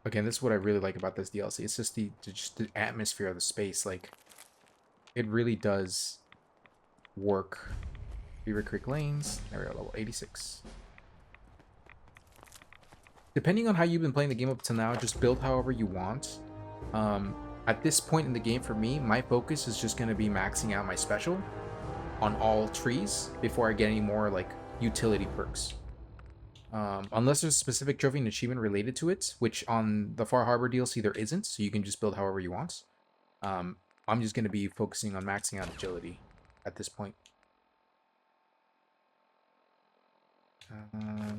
Speaker 1: Again, this is what I really like about this DLC. It's just the atmosphere of the space. Like, it really does work. Beaver Creek Lanes. There we go, level 86. Depending on how you've been playing the game up to now, just build however you want. At this point in the game, for me, my focus is just going to be maxing out my special on all trees before I get any more, like, utility perks. Unless there's a specific trophy and achievement related to it, which on the Far Harbor DLC there isn't, so you can just build however you want. I'm just going to be focusing on maxing out agility at this point.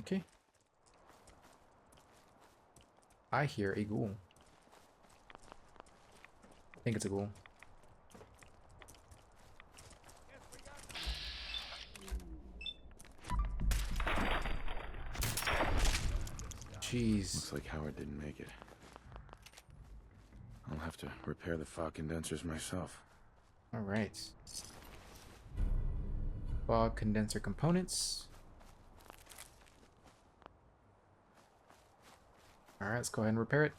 Speaker 1: Okay. I hear a ghoul. I think it's a ghoul. Jeez.
Speaker 3: Looks like Howard didn't make it. I'll have to repair the fog condensers myself.
Speaker 1: Alright. Fog condenser components. Alright, let's go ahead and repair it.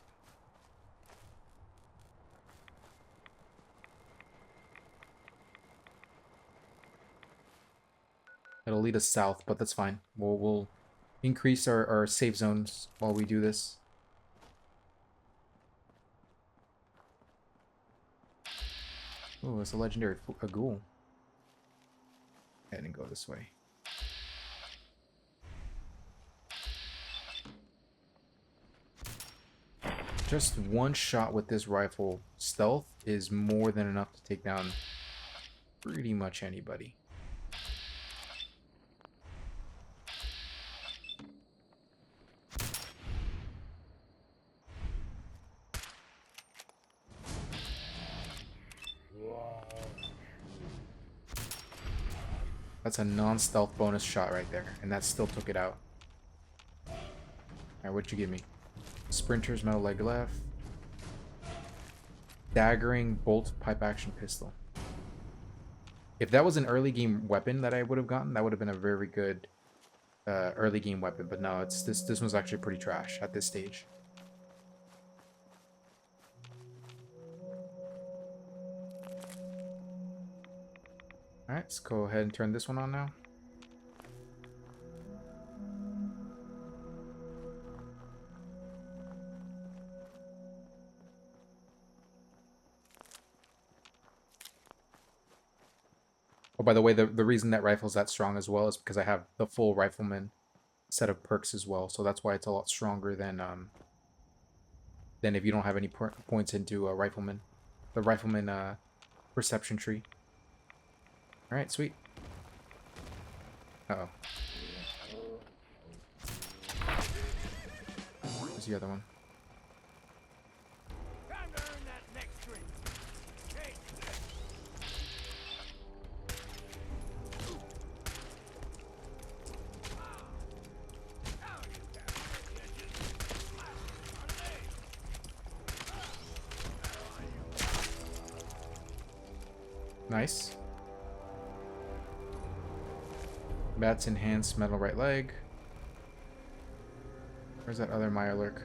Speaker 1: It'll lead us south, but that's fine. We'll increase our save zones while we do this. Oh, it's a legendary a ghoul. Go ahead and go this way. Just one shot with this rifle stealth is more than enough to take down pretty much anybody. That's a non-stealth bonus shot right there, and that still took it out. Alright, what'd you give me? Sprinter's metal leg left. Daggering bolt pipe action pistol. If that was an early game weapon that I would have gotten, that would have been a very good early game weapon. But no, it's this one's actually pretty trash at this stage. Alright, let's go ahead and turn this one on now. Oh, by the way, the reason that rifle's that strong as well is because I have the full rifleman set of perks as well. So that's why it's a lot stronger than if you don't have any points into a rifleman. The rifleman perception tree. Alright, sweet. Uh-oh. Where's the other one? Nice. Bats enhanced metal right leg. Where's that other Mirelurk?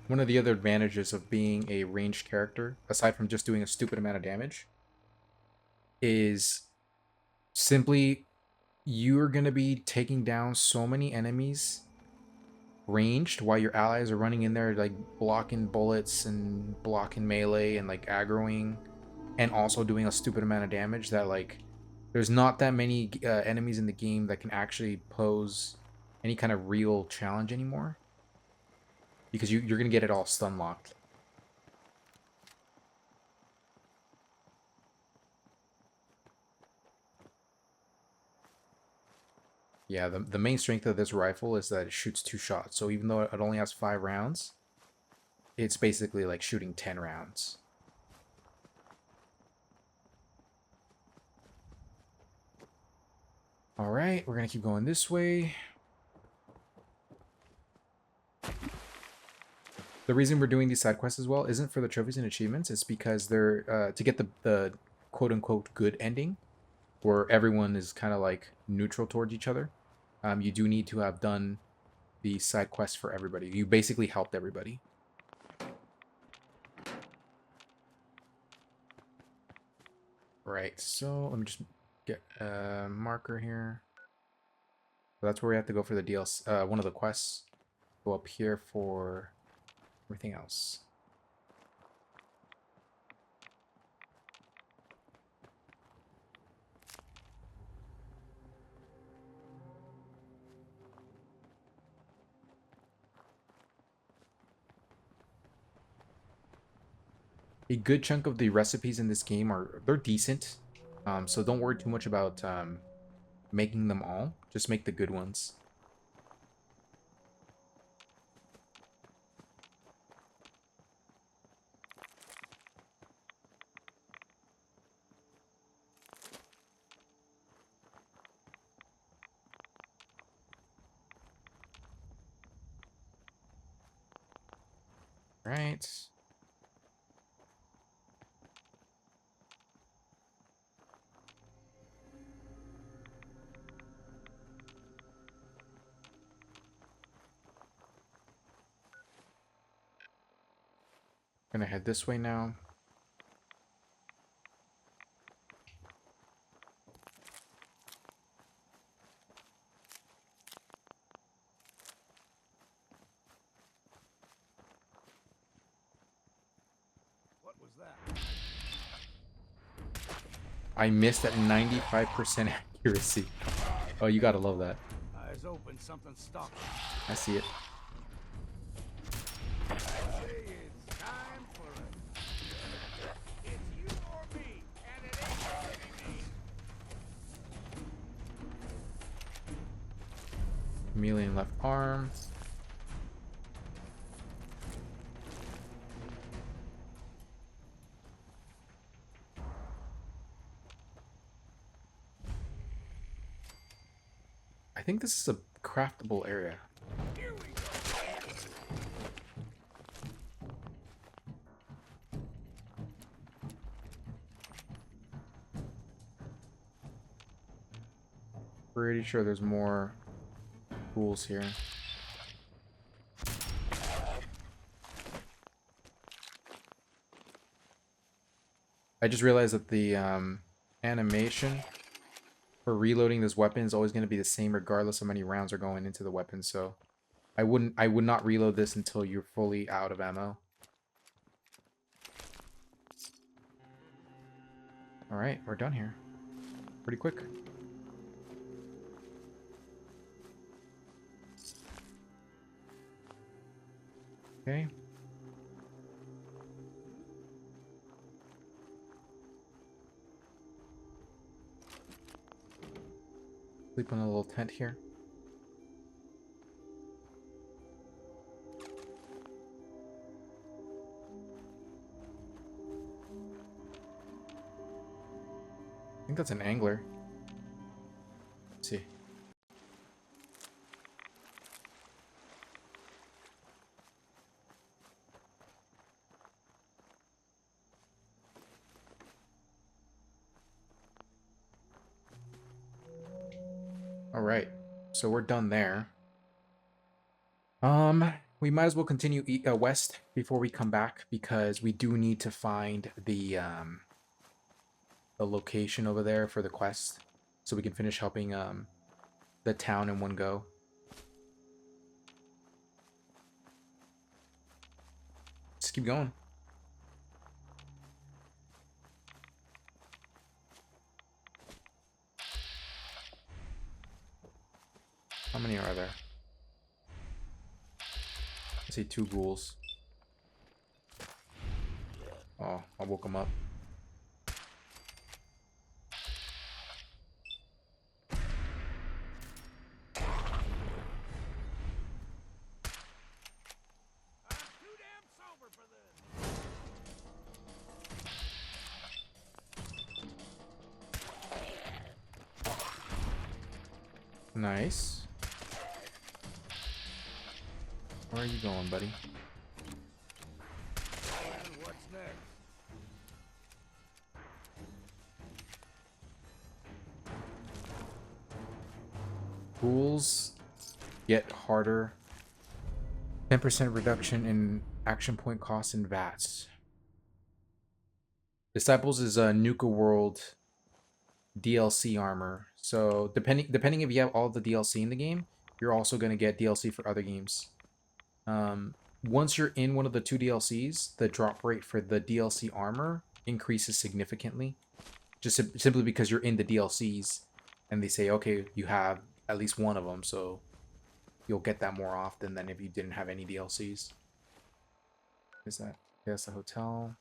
Speaker 1: One of the other advantages of being a ranged character, aside from just doing a stupid amount of damage, is simply you're going to be taking down so many enemies ranged while your allies are running in there like blocking bullets and blocking melee and like aggroing and also doing a stupid amount of damage that like there's not that many enemies in the game that can actually pose any kind of real challenge anymore because you're gonna get it all stun locked. Yeah, the main strength of this rifle is that it shoots 2 shots. So even though it only has 5 rounds, it's basically like shooting 10 rounds. Alright, we're going to keep going this way. The reason we're doing these side quests as well isn't for the trophies and achievements. It's because they're to get the quote-unquote good ending, where everyone is kind of like neutral towards each other. You do need to have done the side quests for everybody. You basically helped everybody. Right, so let me just get a marker here. So that's where we have to go for the DLC, one of the quests. Go up here for everything else. A good chunk of the recipes in this game they're decent, so don't worry too much about making them all. Just make the good ones. Right. Gonna head this way now.
Speaker 11: What was that?
Speaker 1: I missed at 95% accuracy. Oh, you gotta love that.
Speaker 11: Eyes open, something stuck.
Speaker 1: I see it.
Speaker 11: It's time for it. It's you or me, and it ain't gonna be me.
Speaker 1: Melee and left arm. I think this is a craftable area. Pretty sure there's more tools here. I just realized that the animation for reloading this weapon is always going to be the same regardless of how many rounds are going into the weapon, so I would not reload this until you're fully out of ammo. Alright, we're done here. Pretty quick. Okay. Sleep in a little tent here. I think that's an angler. Let's see. Alright, so we're done there. We might as well continue west before we come back, because we do need to find the location over there for the quest, so we can finish helping the town in one go. Let's keep going. How many are there? I see 2 ghouls. Oh, I woke them up. Nice. Where are you going, buddy?
Speaker 11: What's next?
Speaker 1: Ghouls get harder. 10% reduction in action point costs and VATs. Disciples is a Nuka World DLC armor. So depending if you have all the DLC in the game, you're also going to get DLC for other games. Once you're in one of the 2 DLCs, the drop rate for the DLC armor increases significantly. Just simply because you're in the DLCs and they say, okay, you have at least one of them, so you'll get that more often than if you didn't have any DLCs. Is that? Yeah, that's the hotel.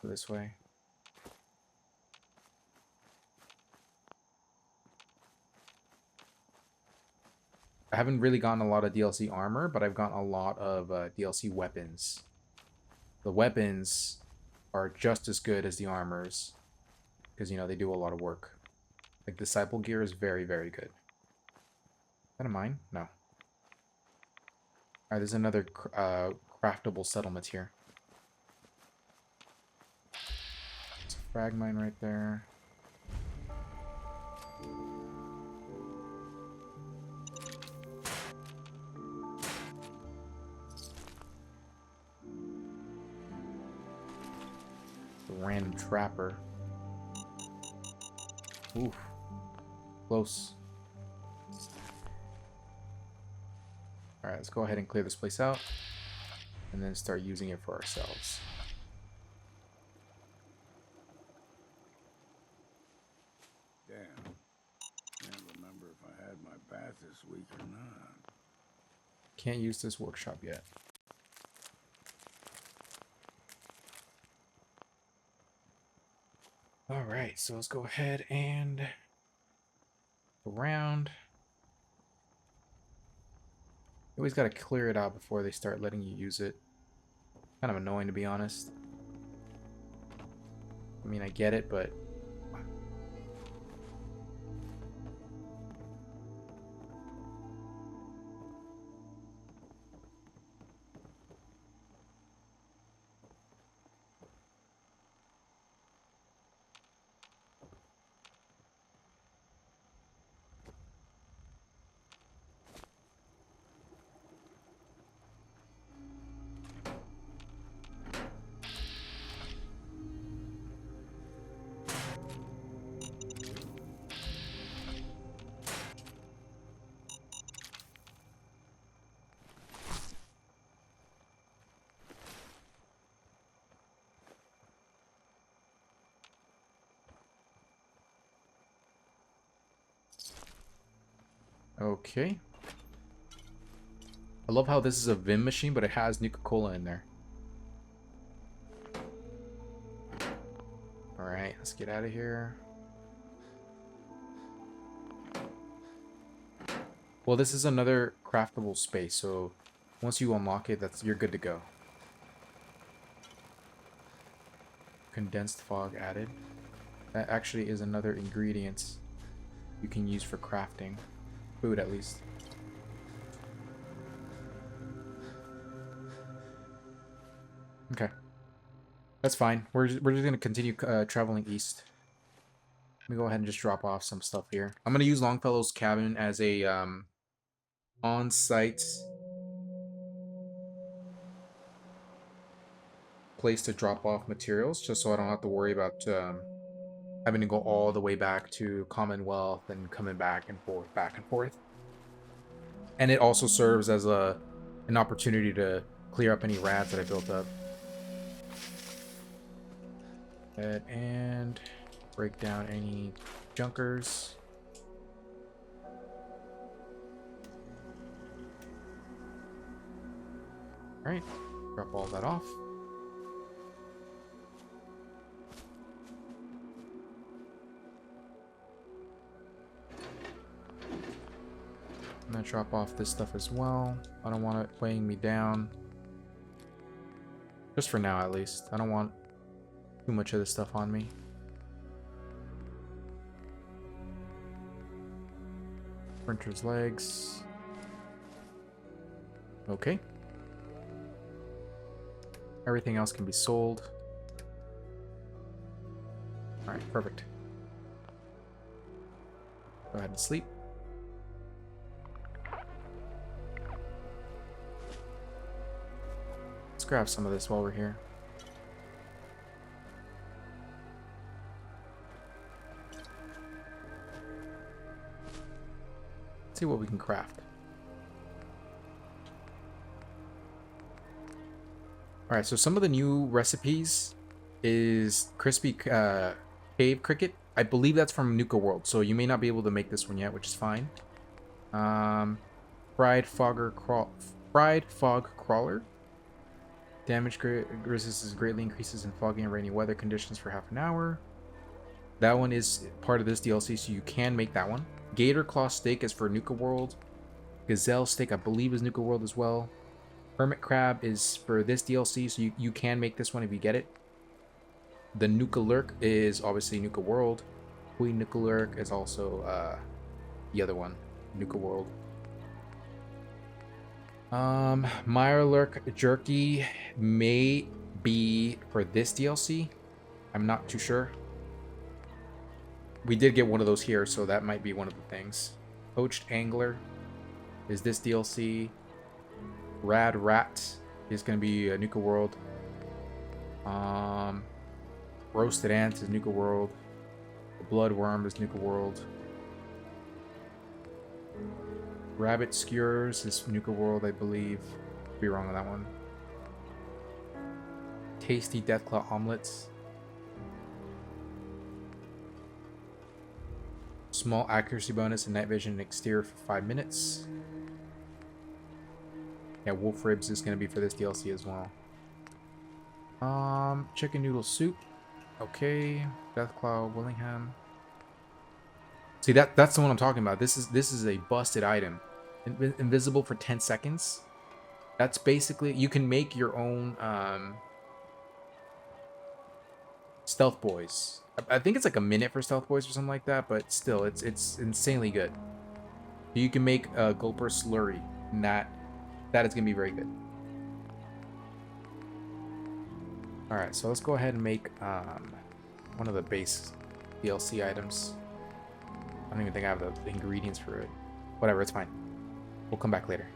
Speaker 1: Go this way. I haven't really gotten a lot of DLC armor, but I've gotten a lot of DLC weapons. The weapons are just as good as the armors, because, you know, they do a lot of work. Like, Disciple gear is very, very good. Is that a mine? No. Alright, there's another craftable settlement here. There's a frag mine right there. The random trapper. Oof. Close. Alright, let's go ahead and clear this place out. And then start using it for ourselves.
Speaker 11: Damn. Can't remember if I had my bath this week or not.
Speaker 1: Can't use this workshop yet. Alright, so let's go ahead and go around. You always gotta clear it out before they start letting you use it. Kind of annoying, to be honest. I mean, I get it, but... Okay. I love how this is a Vim machine, but it has Nuka-Cola in there. Alright, let's get out of here. Well, this is another craftable space, so once you unlock it, you're good to go. Condensed fog added. That actually is another ingredient you can use for crafting. Food, at least. Okay. That's fine. We're just going to continue traveling east. Let me go ahead and just drop off some stuff here. I'm going to use Longfellow's cabin as a on-site place to drop off materials, just so I don't have to worry about having to go all the way back to Commonwealth and coming back and forth. And it also serves as an opportunity to clear up any rats that I built up. And break down any junkers. Alright, drop all that off. I'm gonna drop off this stuff as well. I don't want it weighing me down. Just for now, at least. I don't want too much of this stuff on me. Printer's legs. Okay. Everything else can be sold. Alright, perfect. Go ahead and sleep. Let's grab some of this while we're here. Let's see what we can craft. Alright, so some of the new recipes is crispy cave cricket. I believe that's from Nuka World, so you may not be able to make this one yet, which is fine. Fried fog crawler. Damage resistance greatly increases in foggy and rainy weather conditions for half an hour. That one is part of this DLC, so you can make that one. Gator claw steak is for Nuka World. Gazelle steak, I believe, is Nuka World as well. Hermit crab is for this DLC, so you can make this one if you get it. The Nuka Lurk is obviously Nuka World. Queen Nuka Lurk is also the other one, Nuka World. Mirelurk Jerky may be for this DLC. I'm not too sure. We did get one of those here, so that might be one of the things. Poached Angler is this DLC. Rad Rat is going to be Nuka World. Roasted Ant is Nuka World. The Bloodworm is Nuka World. Rabbit Skewers is Nuka World, I believe. Could be wrong on that one. Tasty Deathclaw Omelets. Small accuracy bonus and night vision and exterior for 5 minutes. Yeah, Wolf Ribs is going to be for this DLC as well. Chicken Noodle Soup. Okay. Deathclaw Willingham. See, that's the one I'm talking about. This is a busted item. Invisible for 10 seconds. That's basically, you can make your own Stealth Boys. I think it's like a minute for Stealth Boys or something like that, but still, it's insanely good. You can make a Gulper Slurry, and that is gonna be very good. All right, so let's go ahead and make one of the base DLC items. I don't even think I have the ingredients for it. Whatever, it's fine. We'll come back later.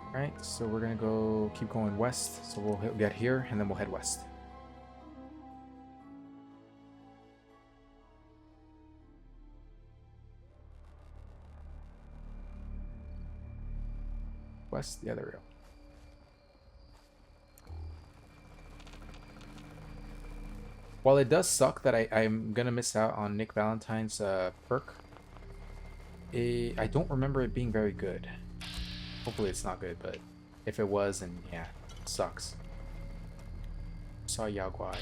Speaker 1: Alright, so we're gonna go keep going west. So we'll get here and then we'll head west. West? Yeah, there we go. While it does suck that I'm gonna miss out on Nick Valentine's perk, I don't remember it being very good. Hopefully it's not good, but if it was, then yeah, it sucks. Saw Yao Guai.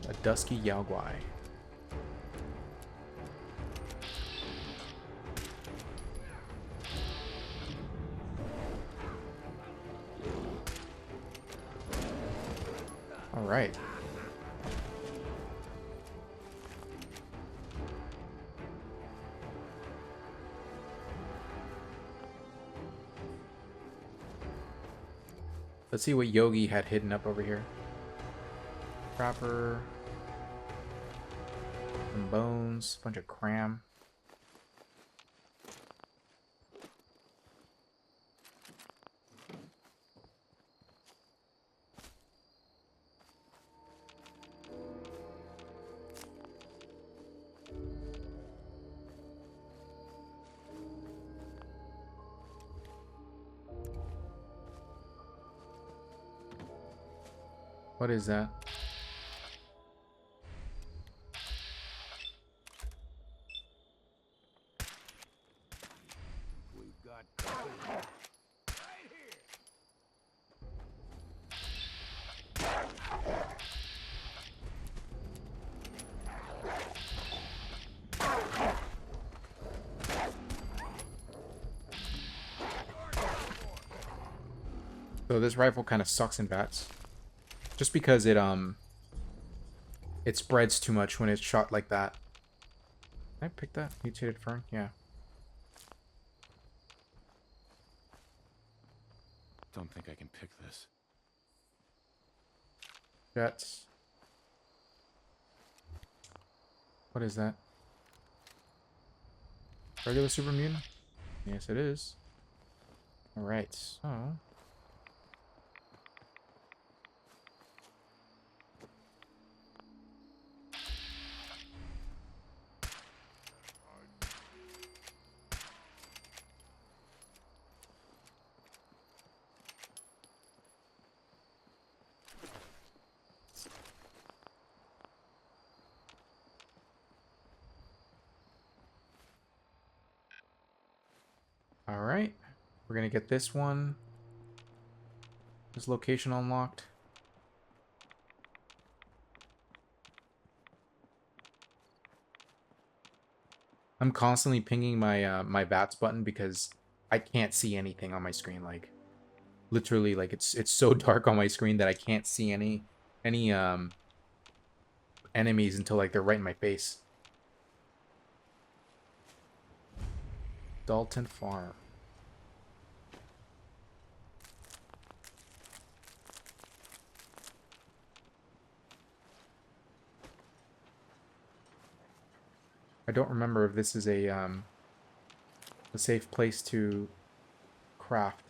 Speaker 1: A dusky Yao Guai. All right. Let's see what Yogi had hidden up over here. Proper. Some bones, a bunch of cram. What is that? So this rifle kind of sucks in bats. Just because it spreads too much when it's shot like that. Can I pick that? Mutated fern? Yeah.
Speaker 3: Don't think I can pick this.
Speaker 1: Jets. What is that? Regular super mutant? Yes, it is. Alright, so... Alright, we're gonna get this one. This location unlocked. I'm constantly pinging my my VATS button because I can't see anything on my screen. Like literally, like it's so dark on my screen that I can't see any enemies until like they're right in my face. Dalton Farm. I don't remember if this is a safe place to craft.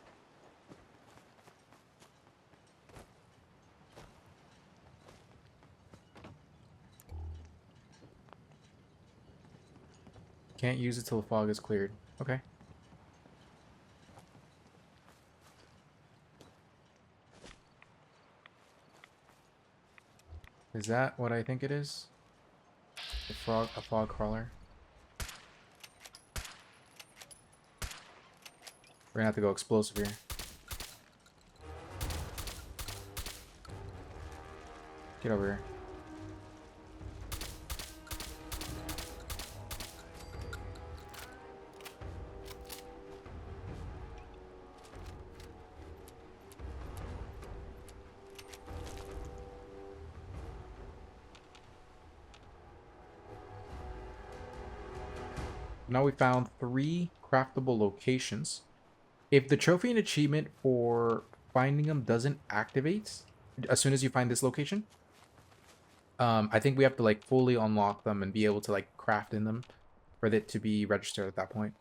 Speaker 1: Can't use it till the fog is cleared. Okay. Is that what I think it is? A fog crawler. We're gonna have to go explosive here. Get over here. Now we found 3 craftable locations. If the trophy and achievement for finding them doesn't activate as soon as you find this location, I think we have to like fully unlock them and be able to like craft in them for it to be registered at that point.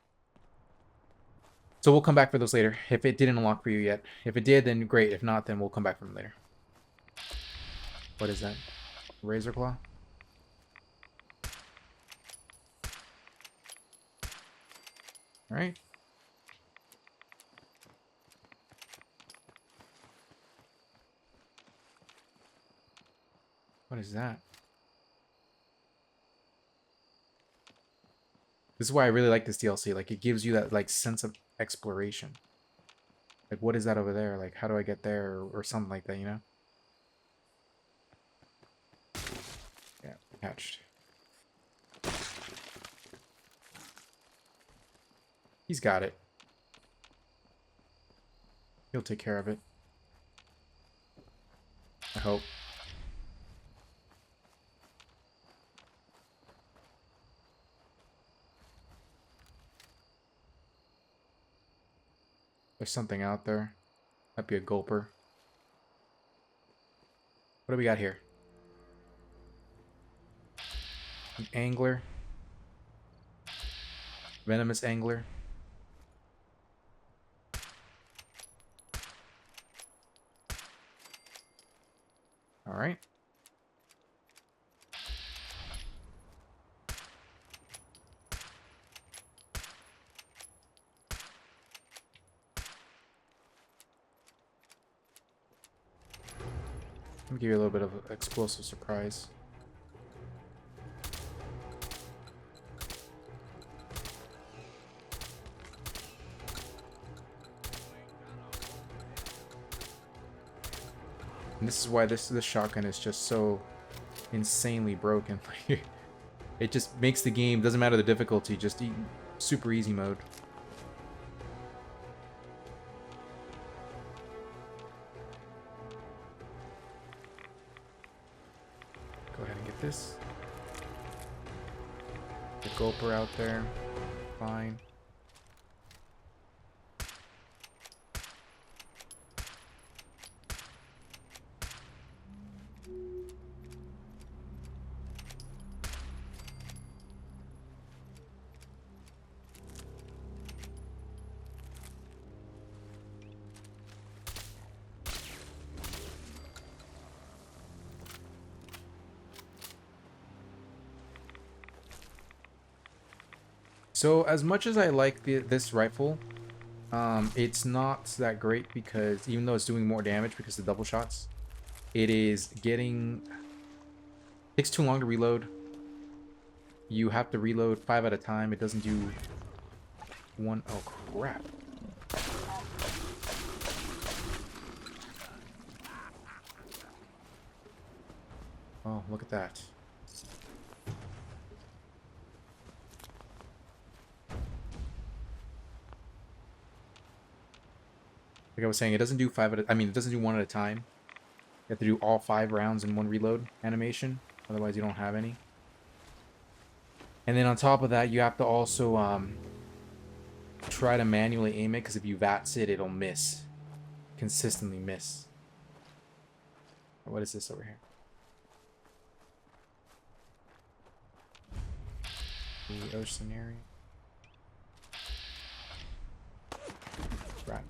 Speaker 1: So we'll come back for those later if it didn't unlock for you yet. If it did, then great. If not, then we'll come back for them later. What is that? Razor claw? All right. What is that? This is why I really like this DLC. Like, it gives you that, like, sense of exploration. Like, what is that over there? Like, how do I get there? Or something like that, you know? Yeah, hatched. He's got it. He'll take care of it. I hope. There's something out there. Might be a gulper. What do we got here? An angler. Venomous angler. All right. Let me give you a little bit of an explosive surprise. And this is why this shotgun is just so insanely broken. It just makes the game, doesn't matter the difficulty, just super easy mode. Go ahead and get this. The gulper out there. Fine. So as much as I like this rifle, it's not that great because even though it's doing more damage because of the double shots, it is takes too long to reload. You have to reload 5 at a time. It doesn't do one. Oh crap. Oh, look at that. Like I was saying, it doesn't do it doesn't do one at a time. You have to do all 5 rounds in one reload animation. Otherwise, you don't have any. And then on top of that, you have to also try to manually aim it, because if you VATS it, it'll miss. Consistently miss. What is this over here? The ocean area. Right.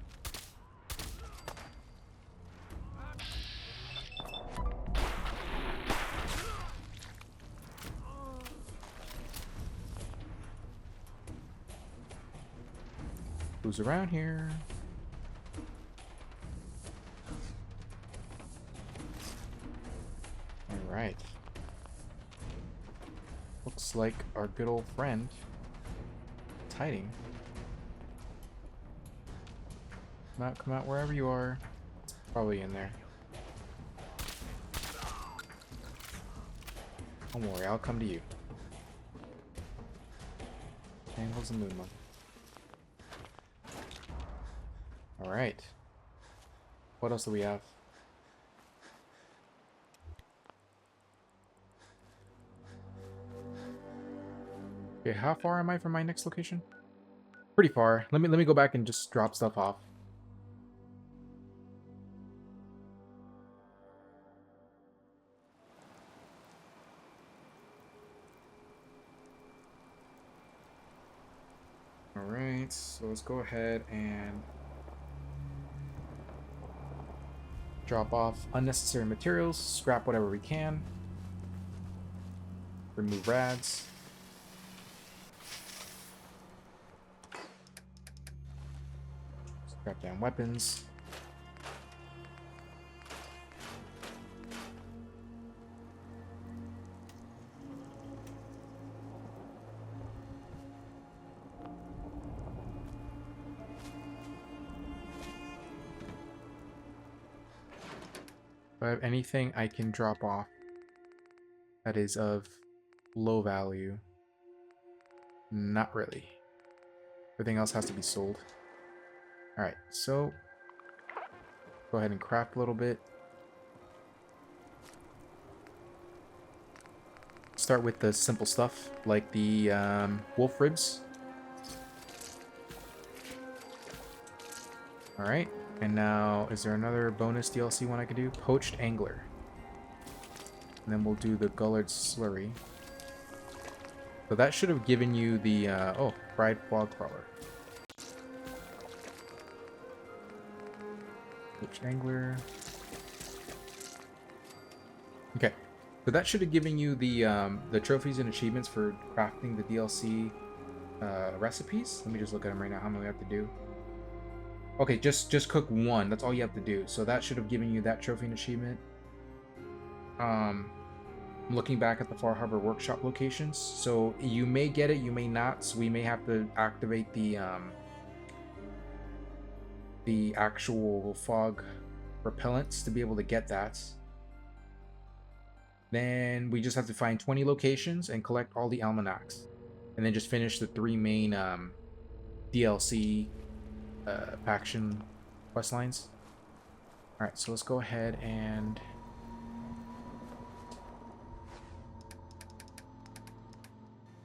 Speaker 1: Who's around here? All right. Looks like our good old friend is hiding. Come out wherever you are. It's probably in there. Don't worry, I'll come to you. Angles and movement. Alright. What else do we have? Okay, how far am I from my next location? Pretty far. Let me go back and just drop stuff off. Alright, so let's go ahead and drop off unnecessary materials, scrap whatever we can, remove rads. Scrap down weapons. Do I have anything I can drop off that is of low value? Not really. Everything else has to be sold. Alright, so go ahead and craft a little bit. Start with the simple stuff, like the wolf ribs. Alright, and now, is there another bonus DLC one I could do? Poached Angler. And then we'll do the Gullard Slurry. So that should have given you the, oh, fried fog crawler. Poached Angler. Okay, so that should have given you the trophies and achievements for crafting the DLC recipes. Let me just look at them right now, how many we have to do. Okay, just cook one. That's all you have to do. So that should have given you that trophy and achievement. Looking back at the Far Harbor Workshop locations. So you may get it, you may not. So we may have to activate the actual fog repellents to be able to get that. Then we just have to find 20 locations and collect all the almanacs. And then just finish the 3 main DLC faction quest lines. Alright, so let's go ahead and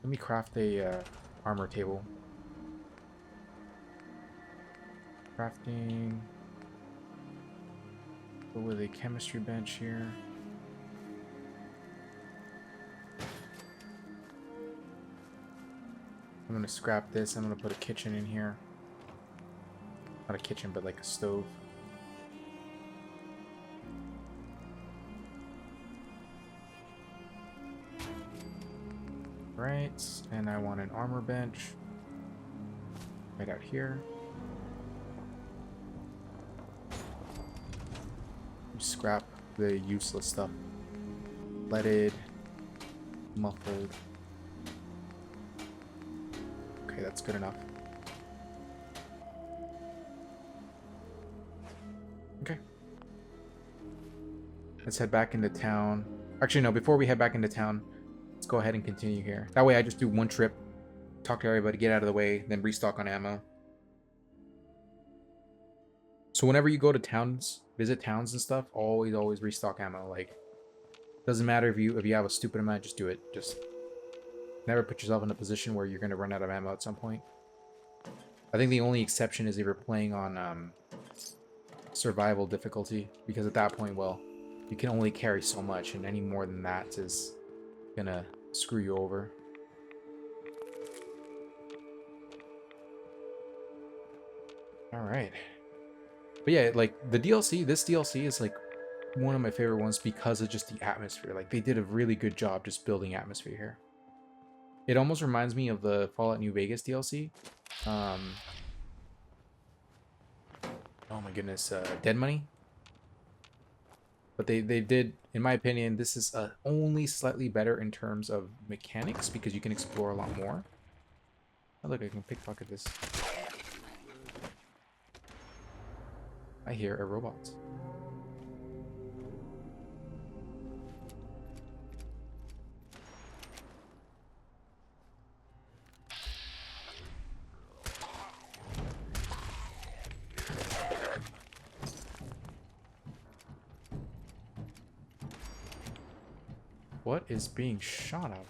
Speaker 1: let me craft a armor table. Crafting. Go with a chemistry bench here. I'm gonna scrap this. I'm gonna put a kitchen in here. Not a kitchen, but like a stove. Right, and I want an armor bench right out here. Scrap the useless stuff. Leaded, muffled. Okay, that's good enough. Okay. Let's head back into town. Actually, no, before we head back into town, let's go ahead and continue here. That way I just do one trip, talk to everybody, get out of the way, then restock on ammo. So whenever you go to towns, visit towns and stuff, always restock ammo. Like, doesn't matter if you have a stupid amount, just do it. Just never put yourself in a position where you're gonna run out of ammo at some point. I think the only exception is if you're playing on survival difficulty, because at that point, well, you can only carry so much, and any more than that is gonna screw you over. All right. But yeah, like the DLC, this DLC is like one of my favorite ones because of just the atmosphere. Like they did a really good job just building atmosphere here. It almost reminds me of the Fallout New Vegas DLC. Oh my goodness, Dead Money. But they did, in my opinion, this is only slightly better in terms of mechanics because you can explore a lot more. Oh look, I can pickpocket this. I hear a robot. What is being shot at?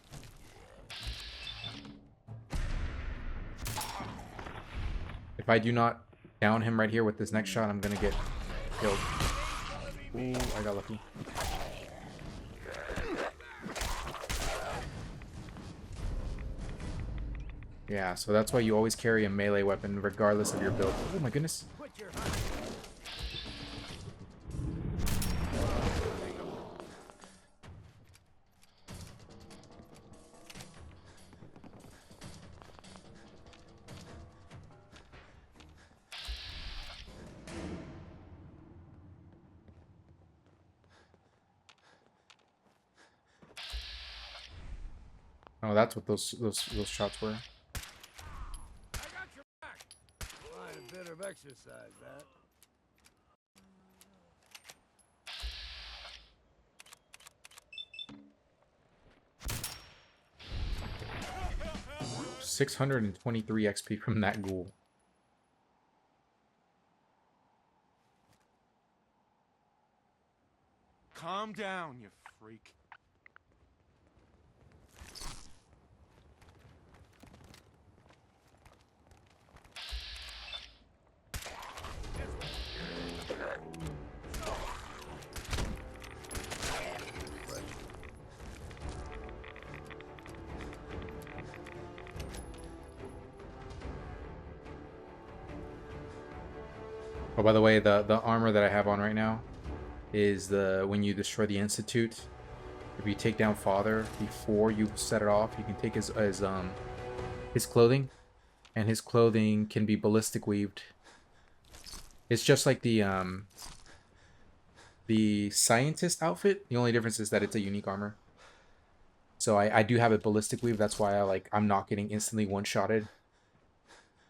Speaker 1: If I do not down him right here with this next shot, I'm gonna get killed. Ooh, I got lucky. Yeah, so that's why you always carry a melee weapon regardless of your build. Oh my goodness. Oh, that's what those shots were.
Speaker 11: Quite a bit of exercise, that.
Speaker 1: 623 XP from that ghoul.
Speaker 3: Calm down, you freak.
Speaker 1: Oh, by the way, the armor that I have on right now is when you destroy the Institute. If you take down Father before you set it off, you can take his clothing, and his clothing can be ballistic weaved. It's just like the scientist outfit. The only difference is that it's a unique armor. So I do have it ballistic weave. That's why I'm not getting instantly one-shotted.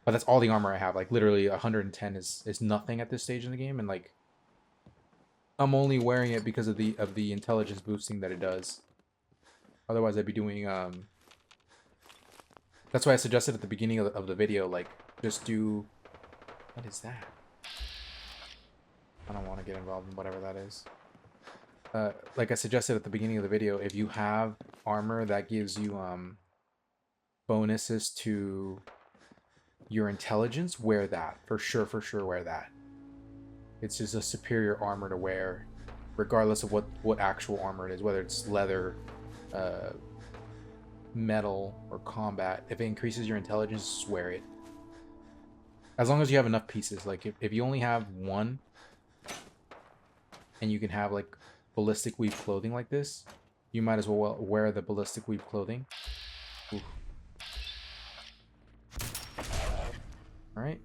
Speaker 1: But that's all the armor I have. Like literally 110 is nothing at this stage in the game, and like I'm only wearing it because of the intelligence boosting that it does. Otherwise I'd be doing that's why I suggested at the beginning of the video, like just do, what is that? I don't want to get involved in whatever that is. Like I suggested at the beginning of the video, if you have armor that gives you bonuses to your intelligence, wear that. For sure wear that. It's just a superior armor to wear, regardless of what actual armor it is, whether it's leather, metal, or combat. If it increases your intelligence, just wear it. As long as you have enough pieces. Like if you only have one, and you can have like ballistic weave clothing like this, you might as well wear the ballistic weave clothing. Oof. Alright.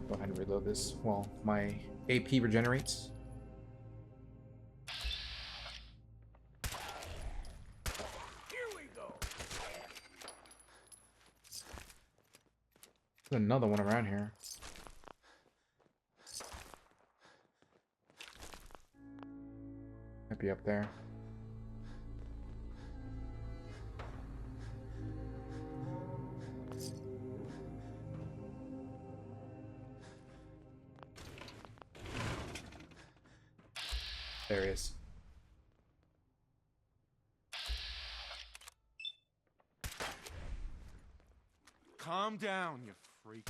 Speaker 1: Go ahead and reload this while my AP regenerates.
Speaker 11: Here we go.
Speaker 1: There's another one around here. Might be up there. There he is.
Speaker 3: Calm down, you freak.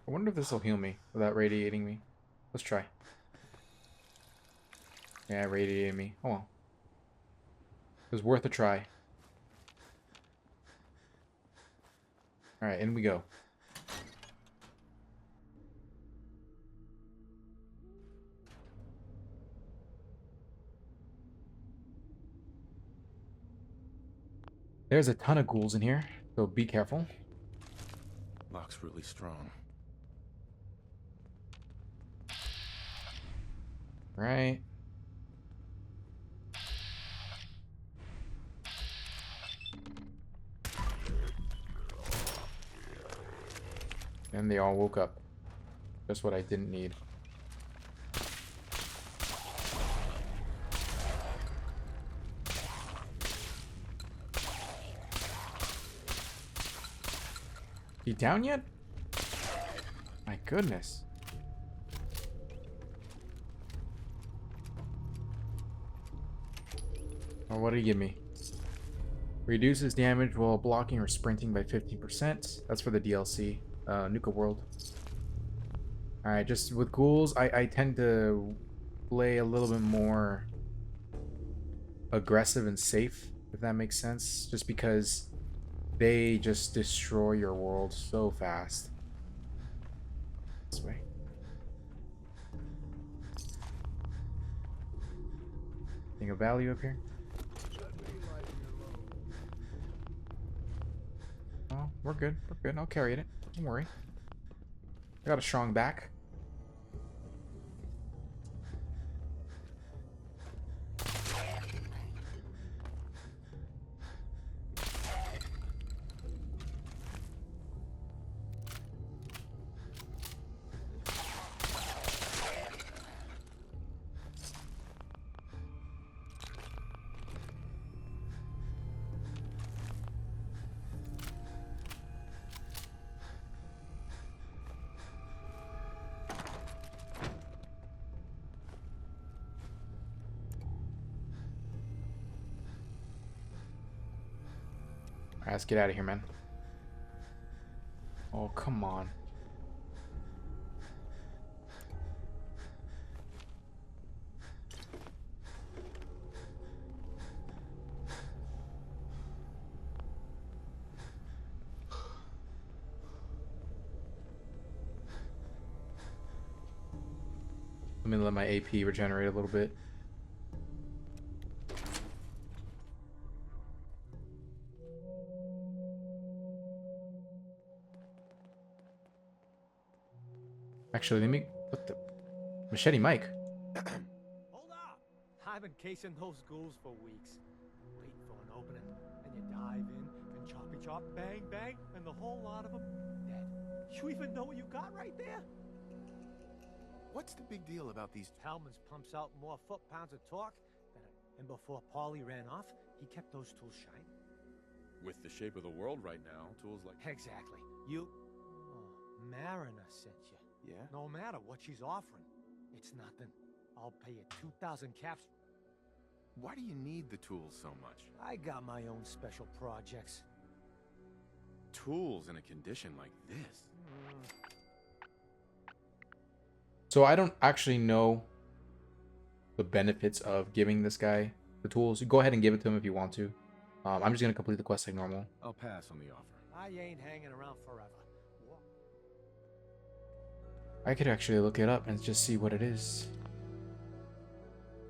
Speaker 1: I wonder if this will heal me without radiating me. Let's try. Yeah, it radiated me. Oh well. It was worth a try. Alright, in we go. There's a ton of ghouls in here, so be careful.
Speaker 3: Lock's really strong.
Speaker 1: Right. And they all woke up. Just what I didn't need. You down yet? My goodness. Oh, what did he give me? Reduces damage while blocking or sprinting by 15%. That's for the DLC. Nuka World. Alright, just with ghouls, I tend to play a little bit more aggressive and safe, if that makes sense. Just because they just destroy your world so fast. This way. Thing of value up here? Oh, we're good. We're good. I'll carry it. Don't worry. I got a strong back. Alright, let's get out of here, man. Oh, come on. Let me let my AP regenerate a little bit. Actually, let me put the machete Mike.
Speaker 12: Hold up! I've been casing those ghouls for weeks. Waiting for an opening, and you dive in, and choppy chop, bang bang, and the whole lot of them dead. You even know what you got right there?
Speaker 3: What's the big deal about these?
Speaker 12: Hellman's pumps out more foot-pounds of torque and before Paulie ran off, he kept those tools shiny.
Speaker 3: With the shape of the world right now, tools like...
Speaker 12: Exactly. You... Oh, Mariner sent you.
Speaker 3: Yeah?
Speaker 12: No matter what she's offering, it's nothing. I'll pay you 2,000 caps.
Speaker 3: Why do you need the tools so much?
Speaker 12: I got my own special projects.
Speaker 3: Tools in a condition like this?
Speaker 1: So I don't actually know the benefits of giving this guy the tools. You go ahead and give it to him if you want to. I'm just going to complete the quest like normal.
Speaker 3: I'll pass on the offer.
Speaker 12: I ain't hanging around forever.
Speaker 1: I could actually look it up and just see what it is.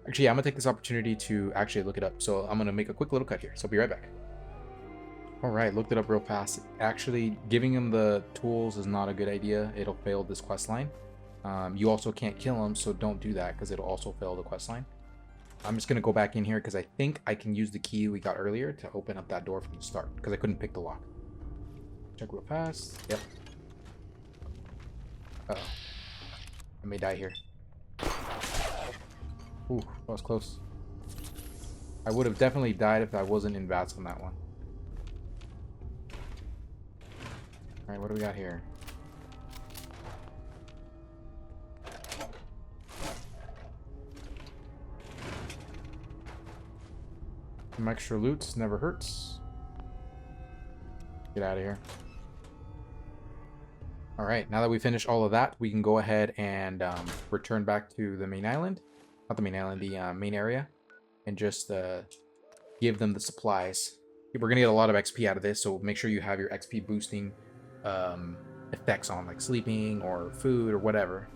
Speaker 1: Actually, yeah, I'm going to take this opportunity to actually look it up. So I'm going to make a quick little cut here. So I'll be right back. Alright, looked it up real fast. Actually, giving him the tools is not a good idea. It'll fail this quest line. You also can't kill him, so don't do that because it'll also fail the quest line. I'm just going to go back in here because I think I can use the key we got earlier to open up that door from the start because I couldn't pick the lock. Check real fast. Yep. Uh-oh. I may die here. Ooh, that was close. I would have definitely died if I wasn't in VATS on that one. Alright, what do we got here? Some extra loot never hurts. Get out of here. Alright, now that we finished all of that, we can go ahead and return back to the main island. Not the main island, the main area. And just give them the supplies. We're going to get a lot of XP out of this, so make sure you have your XP boosting effects on, like sleeping or food or whatever.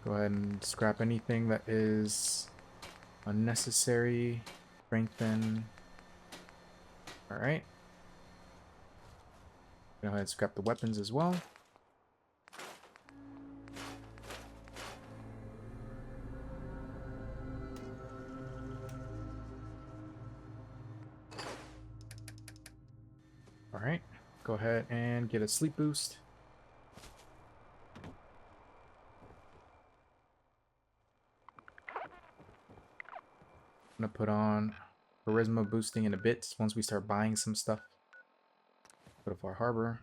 Speaker 1: Go ahead and scrap anything that is unnecessary. Strengthen. Alright. Go ahead and scrap the weapons as well. Alright. Go ahead and get a sleep boost. I'm gonna put on charisma boosting in a bit once we start buying some stuff. Go to Far Harbor.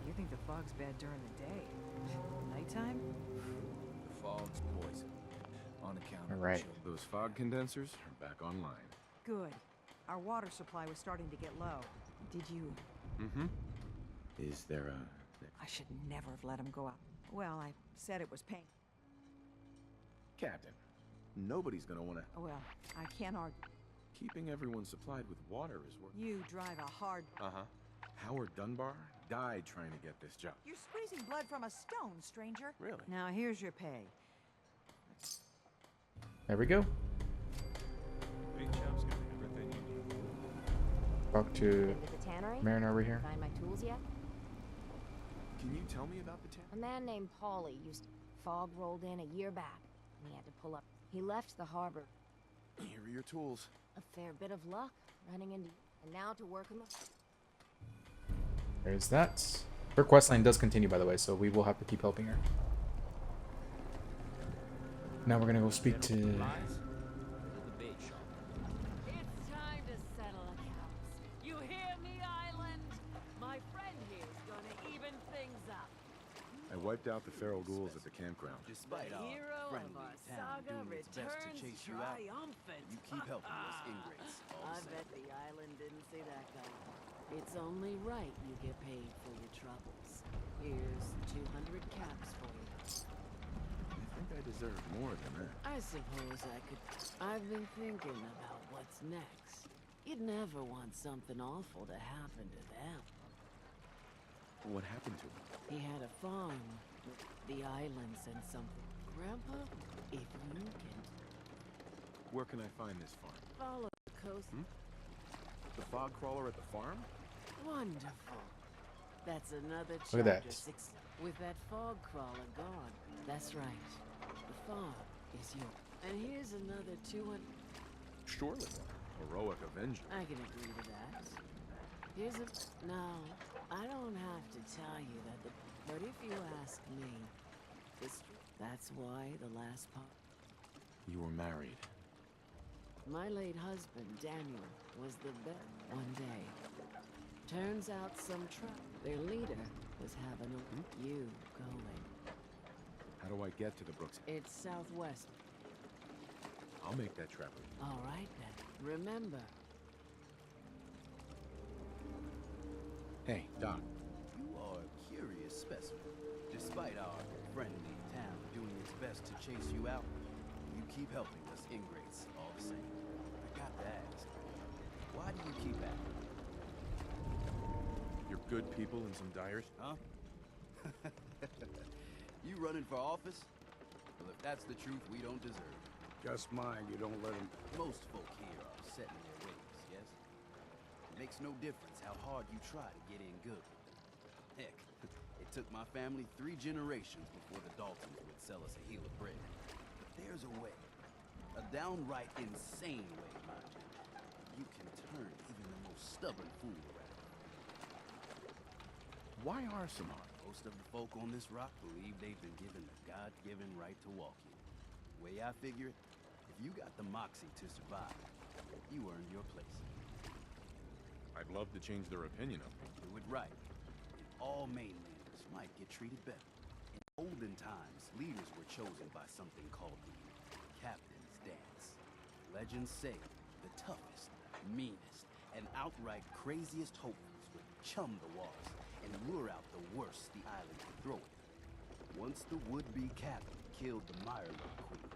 Speaker 4: You think the fog's bad during the day? Nighttime?
Speaker 3: The fog's poison. On account of
Speaker 1: Alright.
Speaker 3: those fog condensers are back online.
Speaker 5: Good. Our water supply was starting to get low. Did you...
Speaker 3: Mm-hmm. Is there a...
Speaker 5: I should never have let him go out. Well, I said it was pain.
Speaker 3: Captain, nobody's gonna wanna...
Speaker 5: Well, I can't argue.
Speaker 3: Keeping everyone supplied with water is worth...
Speaker 5: You drive a hard...
Speaker 3: Uh-huh. Howard Dunbar died trying to get this job.
Speaker 5: You're squeezing blood from a stone, stranger.
Speaker 3: Really?
Speaker 5: Now here's your pay.
Speaker 1: There we go.
Speaker 7: Big Chop's got everything you need.
Speaker 1: Talk to
Speaker 10: Been to the tannery?
Speaker 1: Mariner over here.
Speaker 10: Find my tools yet?
Speaker 3: Can you tell me about the town?
Speaker 10: A man named Paulie used to... Fog rolled in a year back, and he had to pull up. He left the harbor.
Speaker 3: Here are your tools.
Speaker 10: A fair bit of luck running into... And now to work in the...
Speaker 1: There's that. Her questline does continue, by the way, so we will have to keep helping her. Now we're gonna go speak to...
Speaker 15: The bait shop.
Speaker 13: It's time to settle accounts. You hear me, Island? My friend here's gonna even things up.
Speaker 3: I wiped out the feral ghouls at the campground.
Speaker 17: Despite
Speaker 13: The
Speaker 17: our
Speaker 13: hero of
Speaker 17: friendly
Speaker 13: our
Speaker 17: town
Speaker 13: saga
Speaker 17: doing its best to
Speaker 13: returns
Speaker 17: chase you out,
Speaker 13: triumphant.
Speaker 17: you keep helping us ingrates all
Speaker 13: I
Speaker 17: the
Speaker 13: bet
Speaker 17: same.
Speaker 13: the island didn't see that coming. It's only right you get paid for your troubles. Here's 200 caps for you.
Speaker 3: I think I deserve more than that.
Speaker 13: I suppose I could... I've been thinking about what's next. You'd never want something awful to happen to them.
Speaker 3: What happened to him?
Speaker 13: He had a farm. The island sent something. Grandpa, if you can
Speaker 3: Where can I find this farm?
Speaker 13: follow the coast...
Speaker 3: The fog crawler at the farm?
Speaker 13: Wonderful. That's another
Speaker 1: Look at
Speaker 13: chapter
Speaker 1: that.
Speaker 13: 6. With that fog crawler gone. That's right. The farm is yours. And here's another 200...
Speaker 3: Surely. Heroic Avenger.
Speaker 13: I can agree to that. Here's a... No, I don't have to tell you that the... But if you ask me, that's why the last part...
Speaker 3: You were married.
Speaker 13: My late husband, Daniel, was the best. One day, turns out some their leader was having you going.
Speaker 3: How do I get to the Brooks?
Speaker 13: It's southwest.
Speaker 3: I'll make that travel.
Speaker 13: All right then. Remember.
Speaker 3: Hey, Doc.
Speaker 17: You are a curious specimen. Despite our friendly town doing its best to chase you out, you keep helping us ingrates all the same. I got to ask, why do you keep at it?
Speaker 3: You're good people in some dire...
Speaker 17: Huh? You running for office? Well, if that's the truth, we don't deserve it.
Speaker 11: Just mind you don't let him...
Speaker 17: Most folk here are set in their ways, yes? It makes no difference how hard you try to get in good. Heck, it took my family 3 generations before the Daltons would sell us a heel of bread. But there's a way. A
Speaker 21: A downright insane way, mind you. You can turn even the most stubborn fool around.
Speaker 3: Why Arsenal?
Speaker 21: Most of the folk on this rock believe they've been given the God-given right to walk here. Way I figure it, if you got the moxie to survive, you earned your place.
Speaker 3: I'd love to change their opinion of me.
Speaker 21: Do it right. And all mainlanders might get treated better. In olden times, leaders were chosen by something called the Captain's Dance. Legends say the toughest, meanest, and outright craziest hopefuls would chum the walls and lure out the worst the island could throw at them. Once the would-be captain killed the Mirelurk Queen,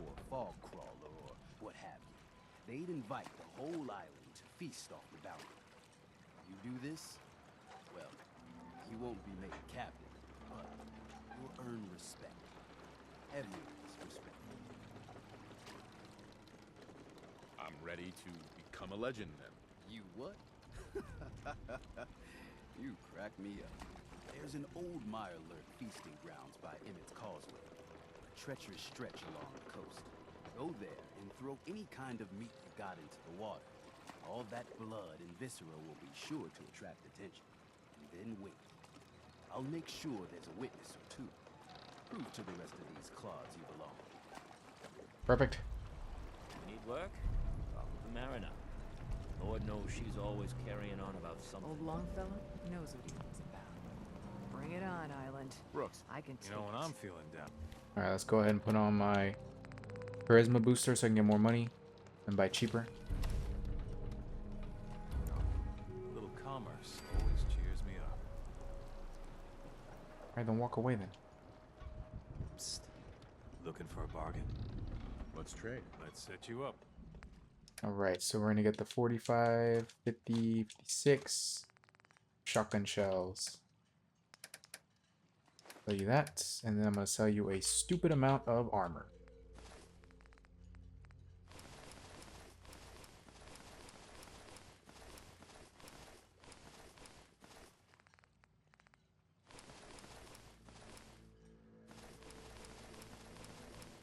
Speaker 21: or Fog Crawler, or what have you, they'd invite the whole island to feast off the bounty. You do this, well, you won't be made captain, but you'll earn respect. Everyone's respect.
Speaker 3: I'm ready to become a legend then.
Speaker 21: You what? You crack me up. There's an old Mirelurk feasting grounds by Emmett's Causeway. A treacherous stretch along the coast. Go there and throw any kind of meat you got into the water. All that blood and viscera will be sure to attract attention. And then wait. I'll make sure there's a witness or two. Prove to the rest of these clods you belong.
Speaker 1: Perfect.
Speaker 2: Need work? Talk to the mariner. Lord knows she's always carrying on about something.
Speaker 4: Old Longfellow knows what he's about. Bring it on, Island.
Speaker 3: Brooks,
Speaker 4: I can take
Speaker 3: you know when
Speaker 4: it.
Speaker 3: I'm feeling down.
Speaker 1: All right, let's go ahead and put on my charisma booster so I can get more money and buy cheaper.
Speaker 3: A little commerce always cheers me up.
Speaker 1: All right, then walk away then.
Speaker 7: Psst. Looking for a bargain?
Speaker 3: Let's trade.
Speaker 7: Let's set you up.
Speaker 1: All right, so we're gonna get the 45, 50, 56 shotgun shells. Sell you that, and then I'm gonna sell you a stupid amount of armor.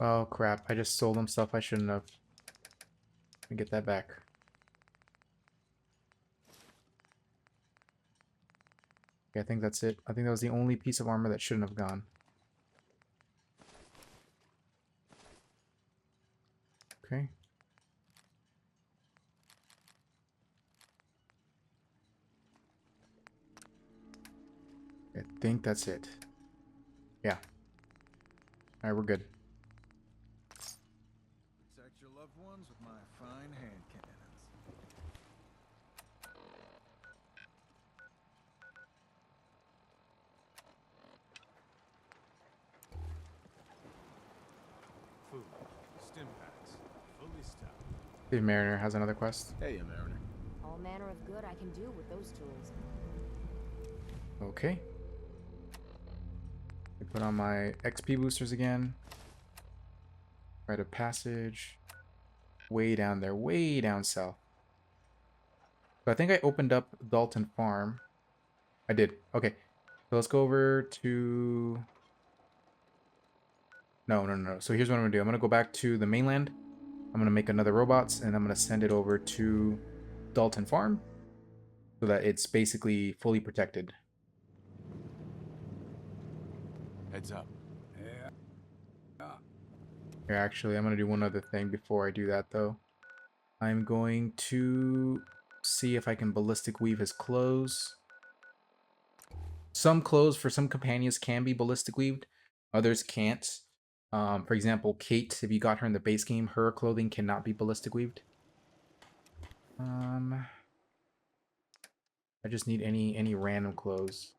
Speaker 1: Oh crap, I just sold them stuff I shouldn't have. Let me get that back. Okay, I think that's it. I think that was the only piece of armor that shouldn't have gone. Okay. I think that's it. Yeah. Alright, we're good.
Speaker 9: Protect your loved ones with my fine hand cannons.
Speaker 3: Food, stim packs, fully stocked.
Speaker 1: The Mariner has another quest.
Speaker 3: Hey, Mariner.
Speaker 10: All manner of good I can do with those tools.
Speaker 1: Okay. I put on my XP boosters again. Rite of passage. Way down there, way down south. So I think I opened up Dalton Farm. I did. Okay. So let's go over to... No. So here's what I'm going to do. I'm going to go back to the mainland. I'm going to make another robots, and I'm going to send it over to Dalton Farm so that it's basically fully protected.
Speaker 3: Heads up.
Speaker 1: Here, actually, I'm going to do one other thing before I do that, though. I'm going to see if I can ballistic weave his clothes. Some clothes for some companions can be ballistic weaved. Others can't. For example, Kate, if you got her in the base game, her clothing cannot be ballistic weaved. I just need any random clothes.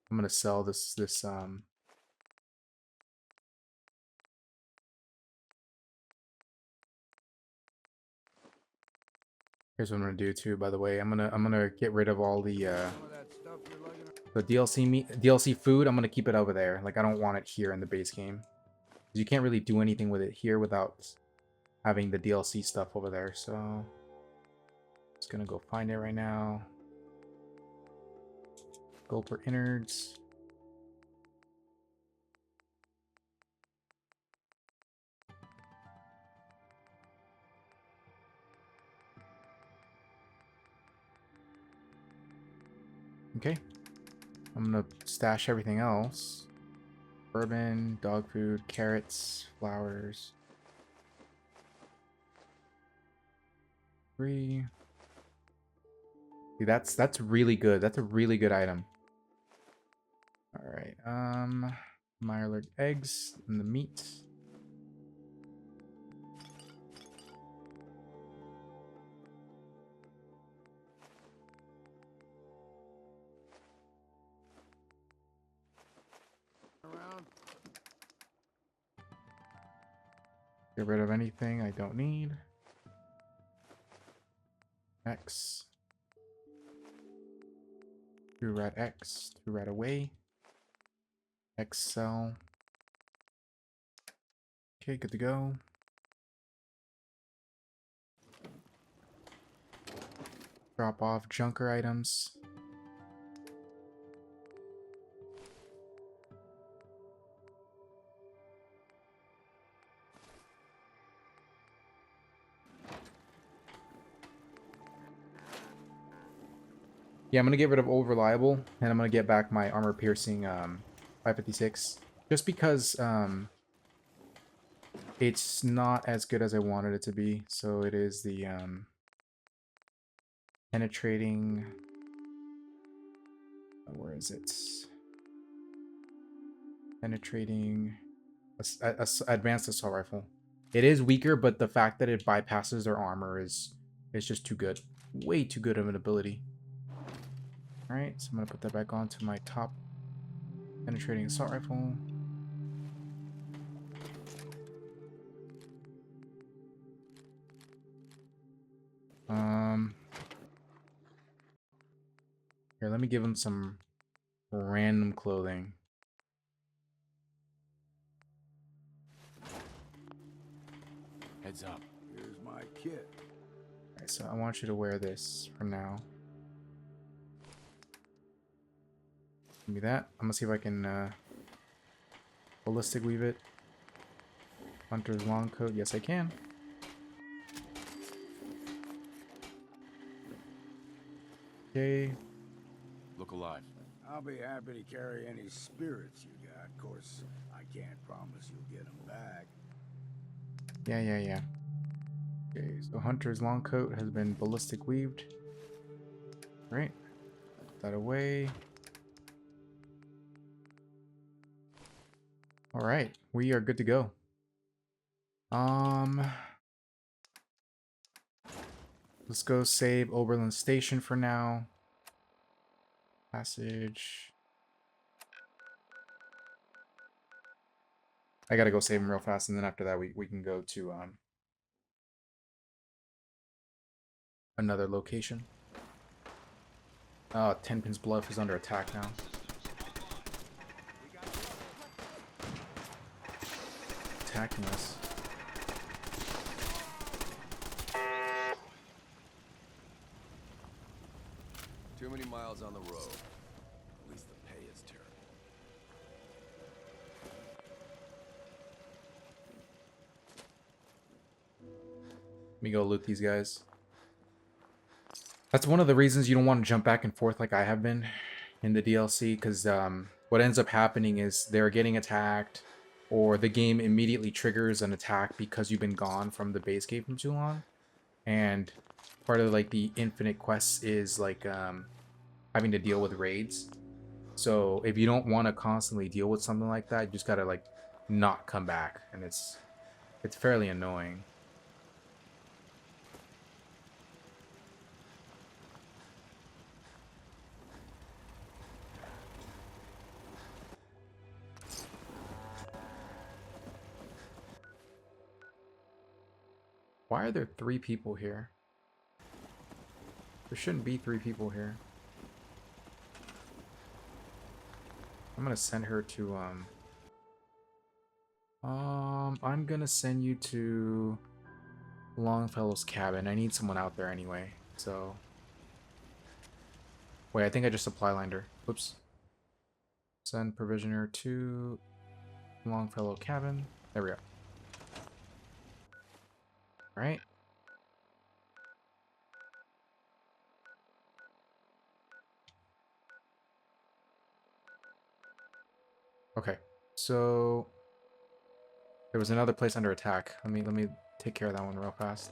Speaker 1: I'm gonna sell this here's what I'm gonna do too, by the way. I'm gonna get rid of all the DLC food. I'm gonna keep it over there. Like, I don't want it here in the base game. You can't really do anything with it here without having the DLC stuff over there, so just gonna go find it right now. Gulper innards. Okay. I'm gonna stash everything else. Bourbon, dog food, carrots, flowers. 3. See, that's really good. That's a really good item. All right. Mirelurk eggs and the meat. Get rid of anything I don't need. X. 2 rat X. 2 rat away. X cell. Okay, good to go. Drop off junker items. Yeah, I'm gonna get rid of old reliable, and I'm gonna get back my armor piercing 556, just because it's not as good as I wanted it to be. So it is the penetrating. Where is it? Penetrating advanced assault rifle. It is weaker, but the fact that it bypasses their armor is just too good. Way too good of an ability. Alright, so I'm going to put that back onto my top penetrating assault rifle. Here, let me give him some random clothing.
Speaker 11: Heads up. Here's my kit.
Speaker 1: Alright, so I want you to wear this for now. Give me that. I'm gonna see if I can ballistic weave it. Hunter's long coat. Yes, I can. Okay.
Speaker 11: Look alive. I'll be happy to carry any spirits you got. Of course, I can't promise you'll get them back.
Speaker 1: Yeah. Okay, so Hunter's long coat has been ballistic weaved. Right. Put that away. Alright, we are good to go. Let's go save Oberlin Station for now. Passage. I gotta go save him real fast, and then after that we can go to another location. Tenpin's Bluff is under attack now. Attacking us.
Speaker 16: Too many miles on the road. At least the pay is terrible.
Speaker 1: Let me go loot these guys. That's one of the reasons you don't want to jump back and forth like I have been in the DLC, because what ends up happening is they're getting attacked, or the game immediately triggers an attack because you've been gone from the base game for too long. And part of like the infinite quests is like having to deal with raids. So if you don't want to constantly deal with something like that, you just gotta like not come back, and it's fairly annoying. Why are there 3 people here? There shouldn't be 3 people here. I'm gonna send her to I'm gonna send you to Longfellow's cabin. I need someone out there anyway, so wait, I think I just supply lined her. Whoops. Send provisioner to Longfellow cabin. There we go. Right. Okay, so there was another place under attack. Let me take care of that one real fast.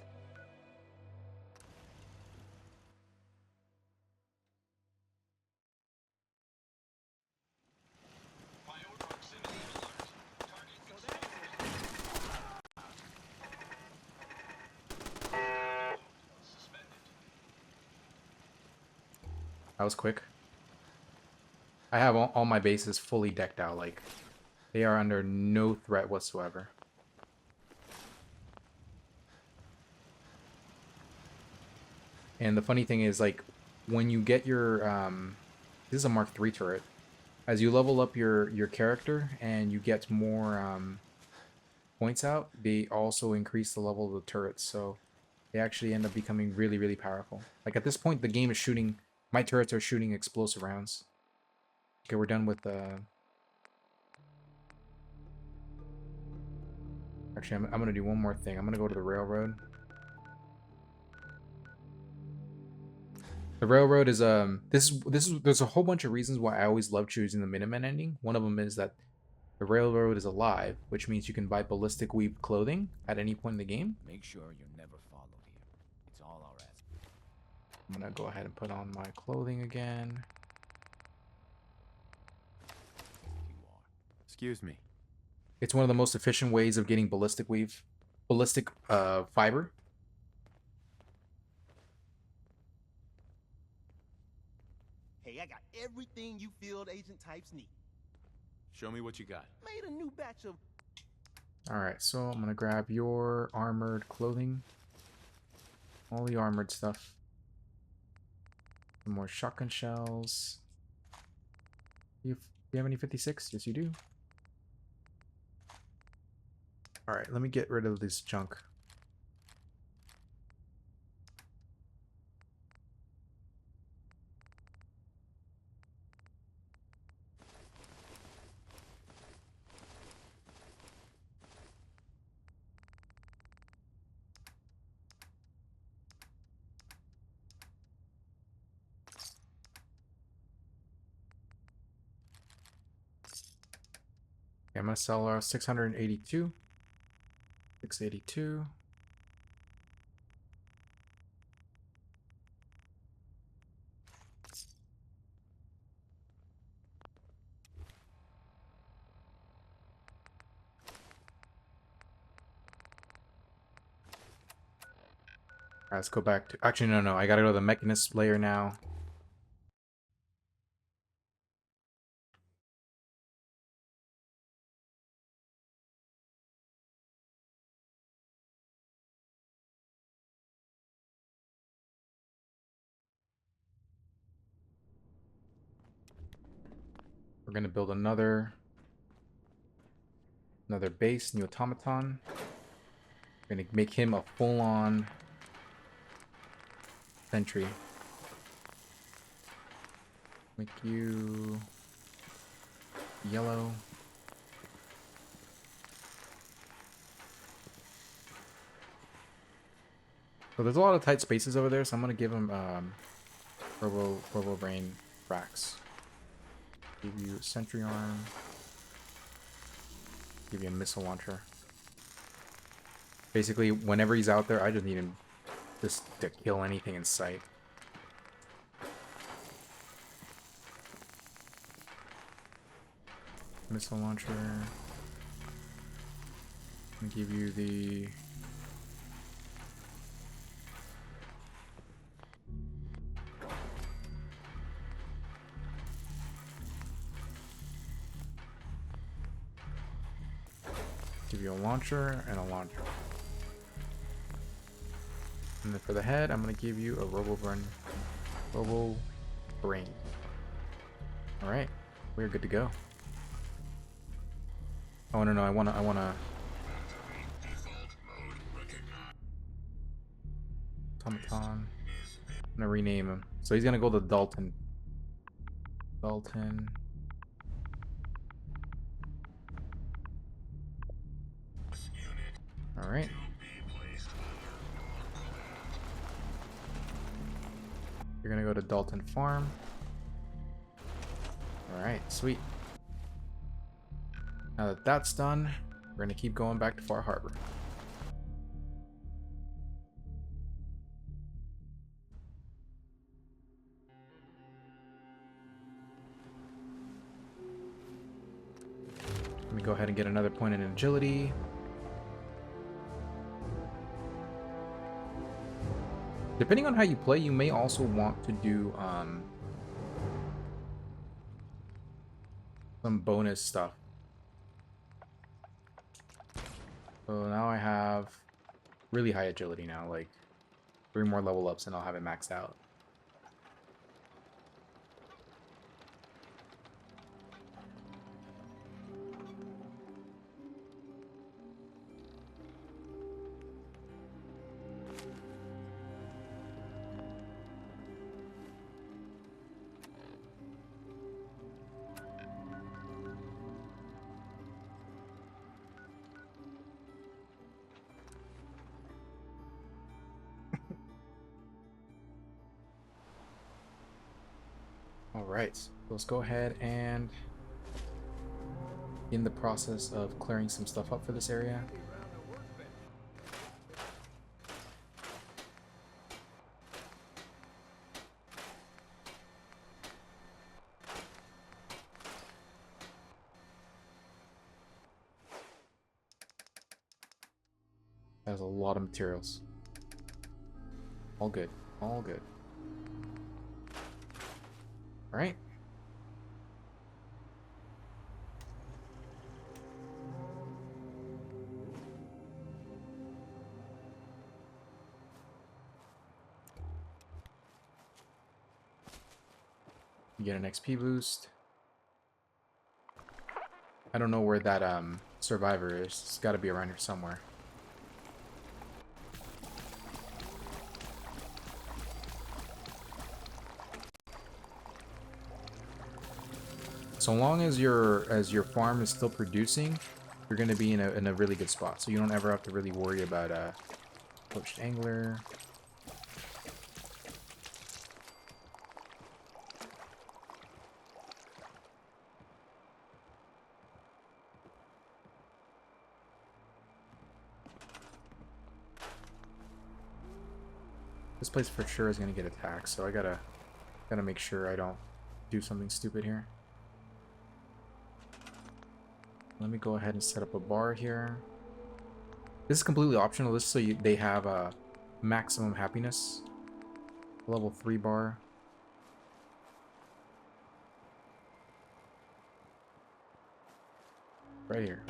Speaker 1: That was quick. I have all my bases fully decked out. Like, they are under no threat whatsoever. And the funny thing is, like, when you get your this is a Mark III turret. As you level up your character and you get more points out, they also increase the level of the turrets. So they actually end up becoming really, really powerful. Like, at this point, the game is shooting. My turrets are shooting explosive rounds. Okay, we're done with Actually, I'm gonna do one more thing. I'm gonna go to the railroad. The railroad is there's a whole bunch of reasons why I always love choosing the Minutemen ending. One of them is that the railroad is alive, which means you can buy ballistic weave clothing at any point in the game.
Speaker 7: Make sure you're never followed here. It's all our ass.
Speaker 1: I'm gonna go ahead and put on my clothing again.
Speaker 3: Excuse me.
Speaker 1: It's one of the most efficient ways of getting ballistic fiber.
Speaker 18: Hey, I got everything you field agent types need.
Speaker 3: Show me what you got.
Speaker 18: Made a new batch of...
Speaker 1: Alright, so I'm gonna grab your armored clothing. All the armored stuff. Some more shotgun shells. Do you have any 56? Yes, you do. Alright, let me get rid of this junk. Okay, I'm gonna sell our 682. 682. Alright, let's go back to... Actually, no. I gotta go to the Mechanist layer now. We're gonna build another base, new automaton. We're gonna make him a full-on sentry. Make you yellow. So there's a lot of tight spaces over there, so I'm gonna give him Robo Brain Frax. Give you a sentry arm. Give you a missile launcher. Basically, whenever he's out there, I just need him just to kill anything in sight. Missile launcher. I'm gonna give you the... Give you a launcher and a launcher. And then for the head, I'm gonna give you a Robo Brain. Alright, we're good to go. Oh no, I wanna Automaton. I'm gonna rename him. So he's gonna go to Dalton. Dalton. Alright. You're gonna go to Dalton Farm. Alright, sweet. Now that that's done, we're going to keep going back to Far Harbor. Let me go ahead and get another point in agility. Depending on how you play, you may also want to do some bonus stuff. So now I have really high agility now, like 3 more level ups and I'll have it maxed out. Alright, so let's go ahead and in the process of clearing some stuff up for this area. That was a lot of materials. All good, all good. All right. You get an XP boost. I don't know where that survivor is. It's got to be around here somewhere. So long as your farm is still producing, you're going to be in a really good spot. So you don't ever have to really worry about poached angler. This place for sure is going to get attacked, so I gotta make sure I don't do something stupid here. Let me go ahead and set up a bar here. This is completely optional. This is so they have a maximum happiness. Level 3 bar. Right here.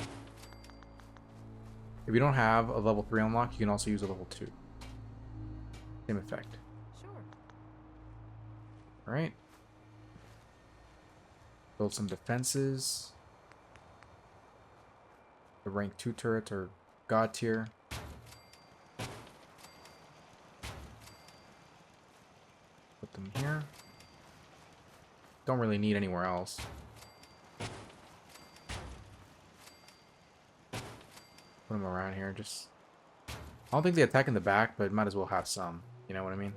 Speaker 1: If you don't have a level 3 unlock, you can also use a level 2. Same effect.
Speaker 4: Sure.
Speaker 1: Alright. Build some defenses. The rank 2 turrets are god tier. Put them here. Don't really need anywhere else. Put them around here. Just, I don't think they attack in the back, but might as well have some. You know what I mean?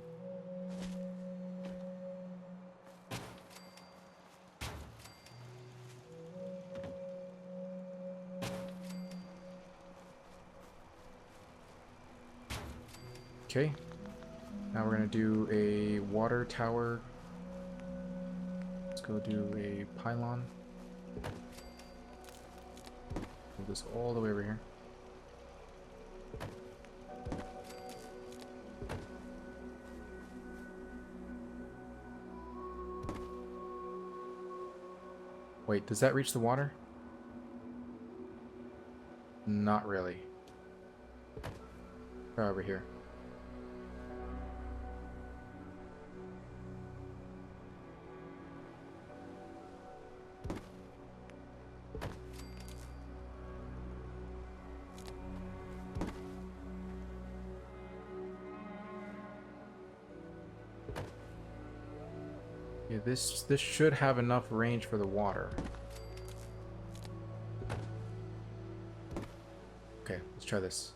Speaker 1: Okay, now we're gonna do a water tower. Let's go do a pylon. Move this all the way over here. Wait, does that reach the water? Not really. Try over here. Yeah, this should have enough range for the water. Okay, let's try this.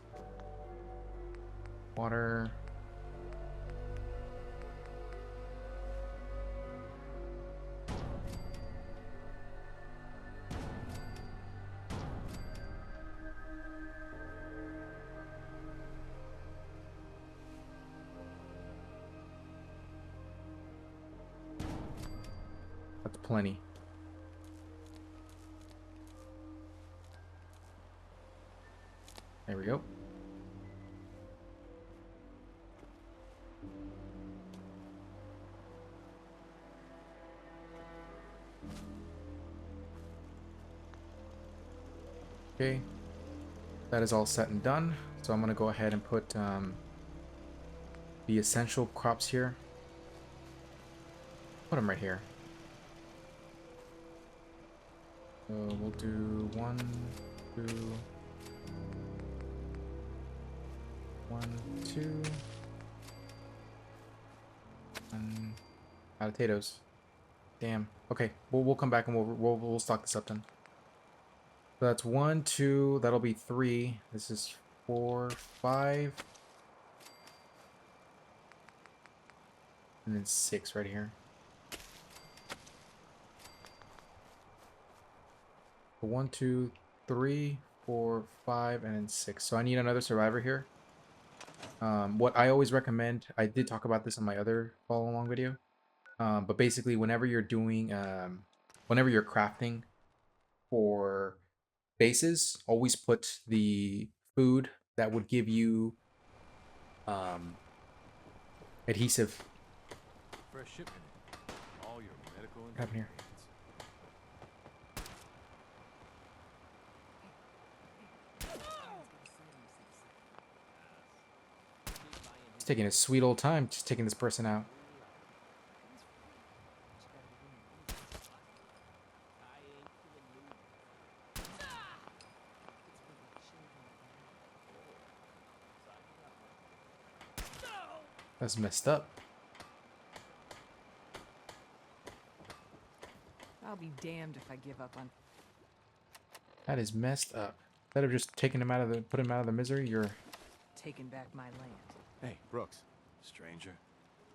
Speaker 1: Water. plenty. There we go. Okay, that is all set and done. So I'm gonna go ahead and put the essential crops here. Put them right here. So we'll do 1, 2, 1, 2, and out of potatoes. Damn. Okay, we'll come back and we'll stock this up then. So that's 1, 2. That'll be 3. This is 4, 5, and then 6 right here. 1, 2, 3, 4, 5, and then 6. So I need another survivor here. What I always recommend, I did talk about this in my other follow along video, but basically whenever you're doing, whenever you're crafting for bases, always put the food that would give you adhesive.
Speaker 3: Fresh shipment. All your medical
Speaker 1: What happened here? He's taking a sweet old time just taking this person out. That's messed up.
Speaker 4: I'll be damned if I give up on.
Speaker 1: That is messed up. Instead of just taking him out of the, put him out of the misery, you're
Speaker 4: Taking back my land.
Speaker 3: Hey, Brooks. Stranger.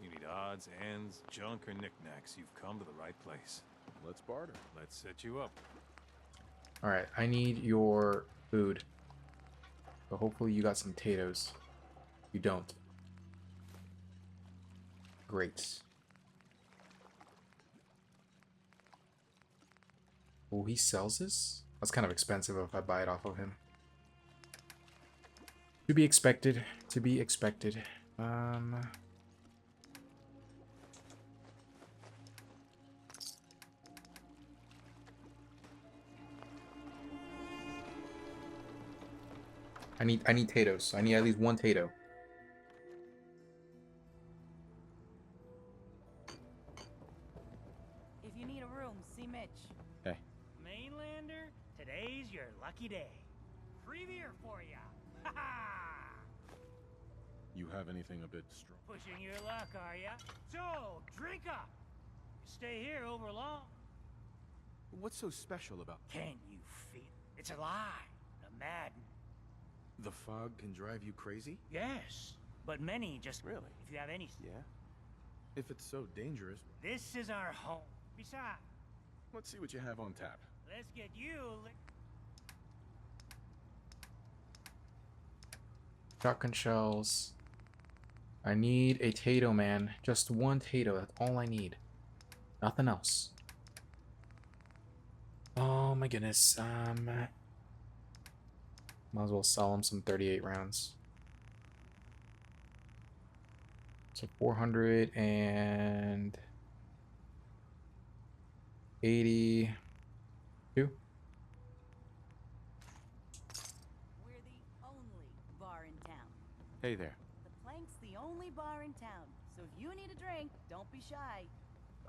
Speaker 3: You need odds, ends, junk, or knickknacks. You've come to the right place. Let's barter. Let's set you up.
Speaker 1: all right. I need your food. So hopefully you got some potatoes. You don't. Great. Oh, he sells this? That's kind of expensive if I buy it off of him. To be expected. To be expected. I need potatoes. I need at least 1 potato.
Speaker 4: If you need a room, see Mitch.
Speaker 3: Hey.
Speaker 12: Mainlander, today's your lucky day. Free beer for ya. Ha ha!
Speaker 3: You have anything a bit strong?
Speaker 12: Pushing your luck, are ya? So, drink up. Stay here over long.
Speaker 3: What's so special about
Speaker 12: Can you feel? It's alive. A madden.
Speaker 3: the fog? Can drive you crazy?
Speaker 12: Yes, but many just
Speaker 3: Really?
Speaker 12: If you have any.
Speaker 3: Yeah. If it's so dangerous,
Speaker 12: This is our home. Besides,
Speaker 3: let's see what you have on tap.
Speaker 12: let's get you.
Speaker 1: Shotgun shells. I need a tato, man. Just 1 tato. That's all I need. Nothing else. Oh my goodness. Might as well sell him some 38 rounds. So 482.
Speaker 19: We're the only bar in town.
Speaker 3: Hey there.
Speaker 19: The Plank's the only bar in town, so if you need a drink, don't be shy.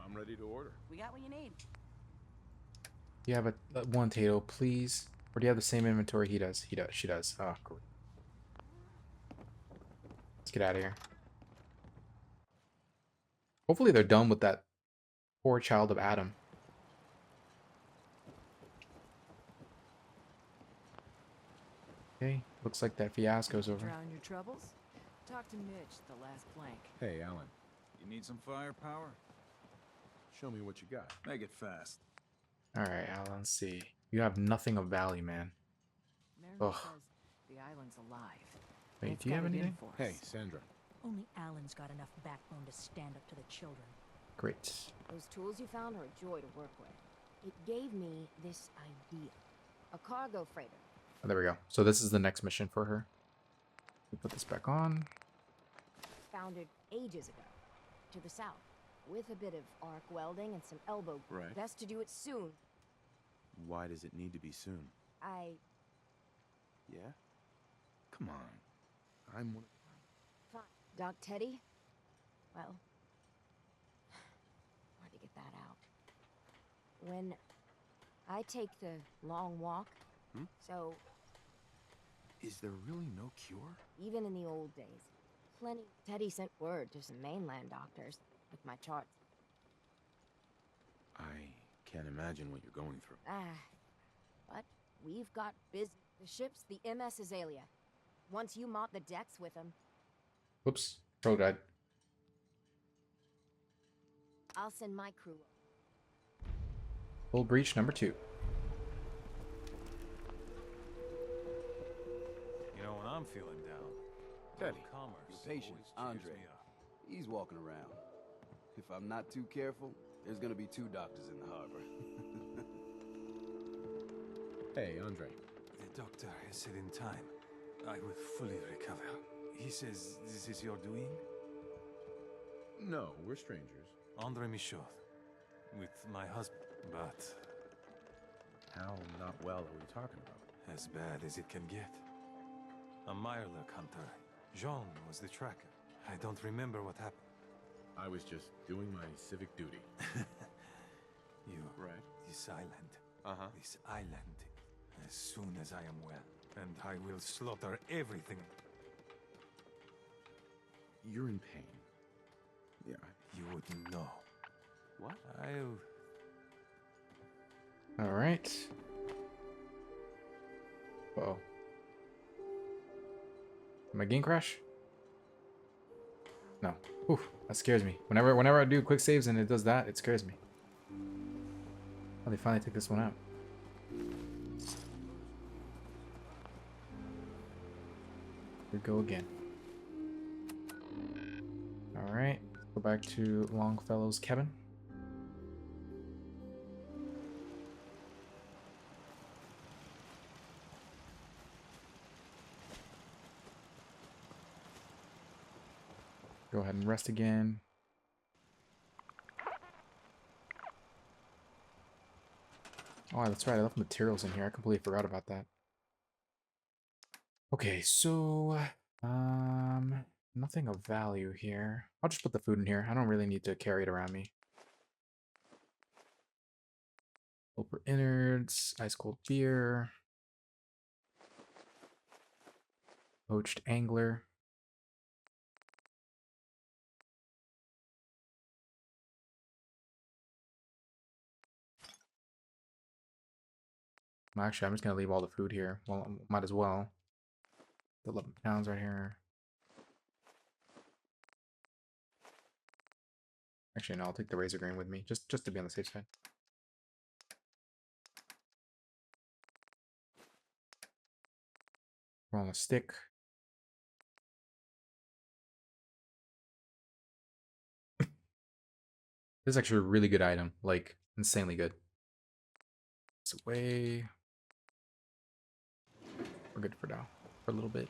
Speaker 3: I'm ready to order.
Speaker 19: We got what you need.
Speaker 1: Do you have a 1 tato, please? Or do you have the same inventory he does? He does. She does. Oh, great. Let's get out of here. Hopefully they're done with that poor child of Adam. Okay, looks like that fiasco's over.
Speaker 4: Drown your troubles?
Speaker 8: Talk to Mitch, the last plank.
Speaker 3: Hey, Alan.
Speaker 9: You need some firepower?
Speaker 3: Show me what you got.
Speaker 9: Make it fast.
Speaker 1: Alright, Alan, let's see. You have nothing of value, man.
Speaker 8: Mariner
Speaker 1: Ugh.
Speaker 8: says the island's alive.
Speaker 1: Wait,
Speaker 8: It's
Speaker 1: do you have
Speaker 8: got it in
Speaker 1: anything?
Speaker 8: for us.
Speaker 3: Hey, Sandra.
Speaker 19: Only Alan's got enough backbone to stand up to the children.
Speaker 1: Great.
Speaker 10: Those tools you found are a joy to work with. It gave me this idea. A cargo freighter.
Speaker 1: Oh, there we go. So this is the next mission for her. We put this back on.
Speaker 10: Founded ages ago. To the south. With a bit of arc welding and some elbow.
Speaker 14: Right.
Speaker 10: Best to do it soon.
Speaker 14: Why does it need to be soon? Yeah? Come on. I'm one.
Speaker 10: Fine. Doc Teddy? Well, hard to get that out. When I take the long walk, so
Speaker 14: Is there really no cure?
Speaker 10: even in the old days, plenty. Teddy sent word to some mainland doctors with my charts.
Speaker 14: I can't imagine what you're going through.
Speaker 10: But we've got busy. The ship's the MS Azalea. Once you mop the decks with them,
Speaker 1: Whoops. Pro died.
Speaker 10: I'll send my crew.
Speaker 1: Full breach number 2.
Speaker 3: You know, when I'm feeling down,
Speaker 21: Teddy,
Speaker 3: commerce
Speaker 21: you're patient, Andre. He's walking around. If I'm not too careful, there's gonna be 2 doctors in the harbor.
Speaker 14: Hey, Andre.
Speaker 3: The doctor has said in time, I will fully recover. He says this is your doing?
Speaker 14: No, we're strangers.
Speaker 3: Andre Michaud, with my husband, but
Speaker 14: How not well are we talking about?
Speaker 3: as bad as it can get. A Mirelurk hunter. Jean was the tracker. I don't remember what happened.
Speaker 14: I was just doing my civic duty.
Speaker 3: You,
Speaker 14: Right.
Speaker 3: this island.
Speaker 14: Uh-huh.
Speaker 3: This island. As soon as I am well. And I will slaughter everything.
Speaker 14: You're in pain. Yeah.
Speaker 3: You wouldn't know.
Speaker 14: What?
Speaker 1: All right. Uh-oh. My game crash? No. Oof, that scares me. Whenever I do quick saves and it does that, it scares me. Oh, they finally took this one out. Here we go again. All right, go back to Longfellow's cabin. Go ahead and rest again. Oh, that's right. I left materials in here. I completely forgot about that. Okay, so nothing of value here. I'll just put the food in here. I don't really need to carry it around me. Pulper innards, ice cold beer, poached angler. Well, actually, I'm just gonna leave all the food here. Well, might as well. The 11 pounds right here. Actually, no, I'll take the razor grain with me, just to be on the safe side. We're on a stick. This is actually a really good item, like insanely good. It's away. We're good for now, for a little bit.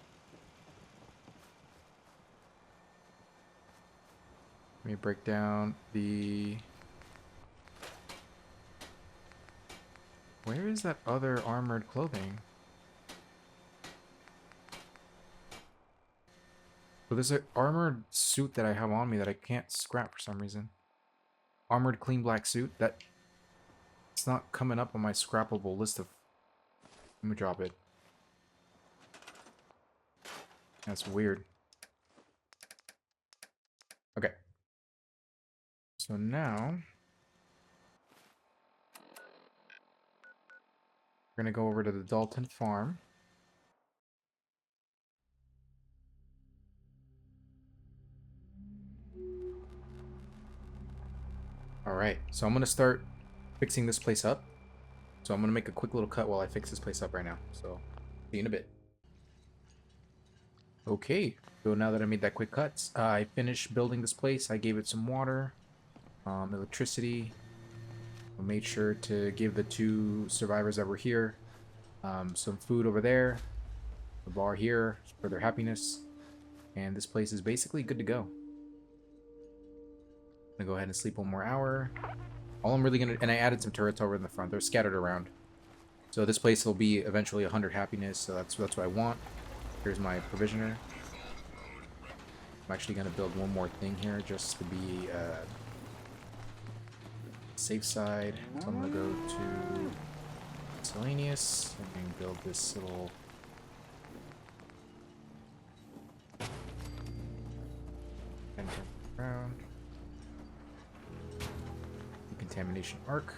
Speaker 1: Let me break down the... Where is that other armored clothing? So there's an armored suit that I have on me that I can't scrap for some reason. Armored clean black suit. That it's not coming up on my scrappable list of... Let me drop it. That's weird. Okay. So now... we're gonna go over to the Dalton farm. Alright, so I'm going to start fixing this place up. So I'm going to make a quick little cut while I fix this place up right now. So, see you in a bit. Okay, so now that I made that quick cut, I finished building this place. I gave it some water. Electricity. I made sure to give the 2 survivors that were here some food over there. The bar here for their happiness. And this place is basically good to go. I'm gonna go ahead and sleep 1 more hour. All I'm really gonna... And I added some turrets over in the front. They're scattered around. So this place will be eventually 100 happiness. So that's what I want. Here's my provisioner. I'm actually gonna build 1 more thing here just to be safe side. So I'm gonna go to miscellaneous and build this little around. Decontamination arc.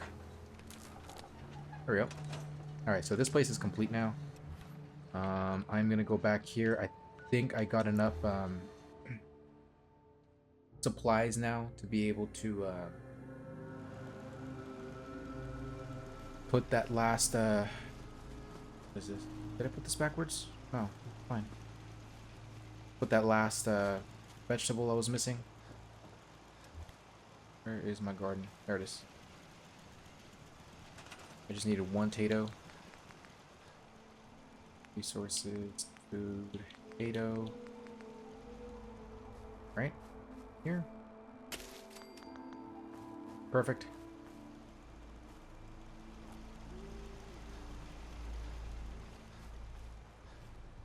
Speaker 1: There we go. Alright, so this place is complete now. I'm gonna go back here. I think I got enough supplies now to be able to put that last what is this? Did I put this backwards? No, fine. Put that last vegetable I was missing. Where is my garden? There it is. I just needed 1 potato. Resources, food, potato. Right? Here. Perfect.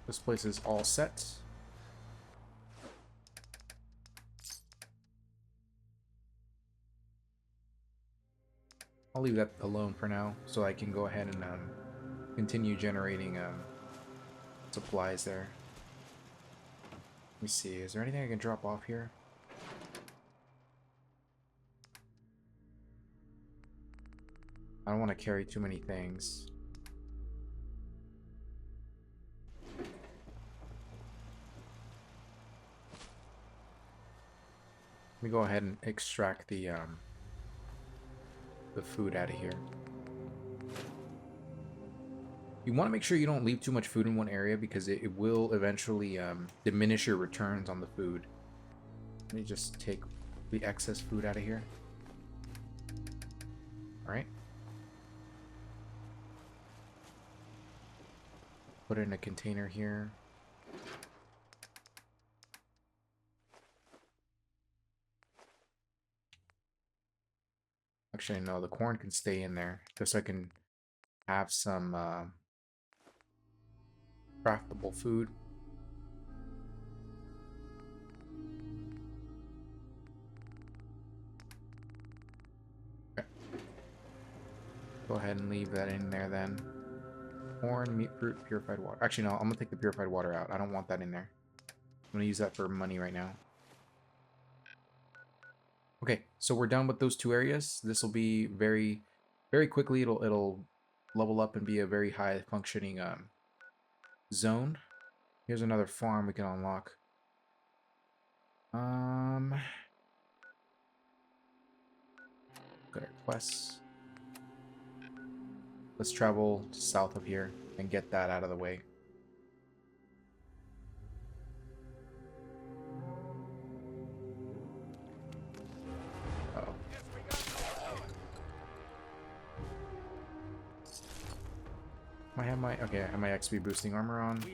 Speaker 1: This place is all set. I'll leave that alone for now so I can go ahead and continue generating supplies there. Let me see, is there anything I can drop off here? I don't want to carry too many things. Let me go ahead and extract the food out of here. You want to make sure you don't leave too much food in one area because it will eventually diminish your returns on the food. Let me just take the excess food out of here. Alright. Put it in a container here. Actually, no, the corn can stay in there just so I can have some craftable food. Okay. Go ahead and leave that in there then. Corn, meat, fruit, purified water. Actually, no, I'm going to take the purified water out. I don't want that in there. I'm going to use that for money right now. Okay, so we're done with those 2 areas. This will be very quickly. It'll level up and be a very high functioning zone. Here's another farm we can unlock. Go at our quests. Let's travel south of here and get that out of the way. Uh-oh. I have my XP boosting armor on.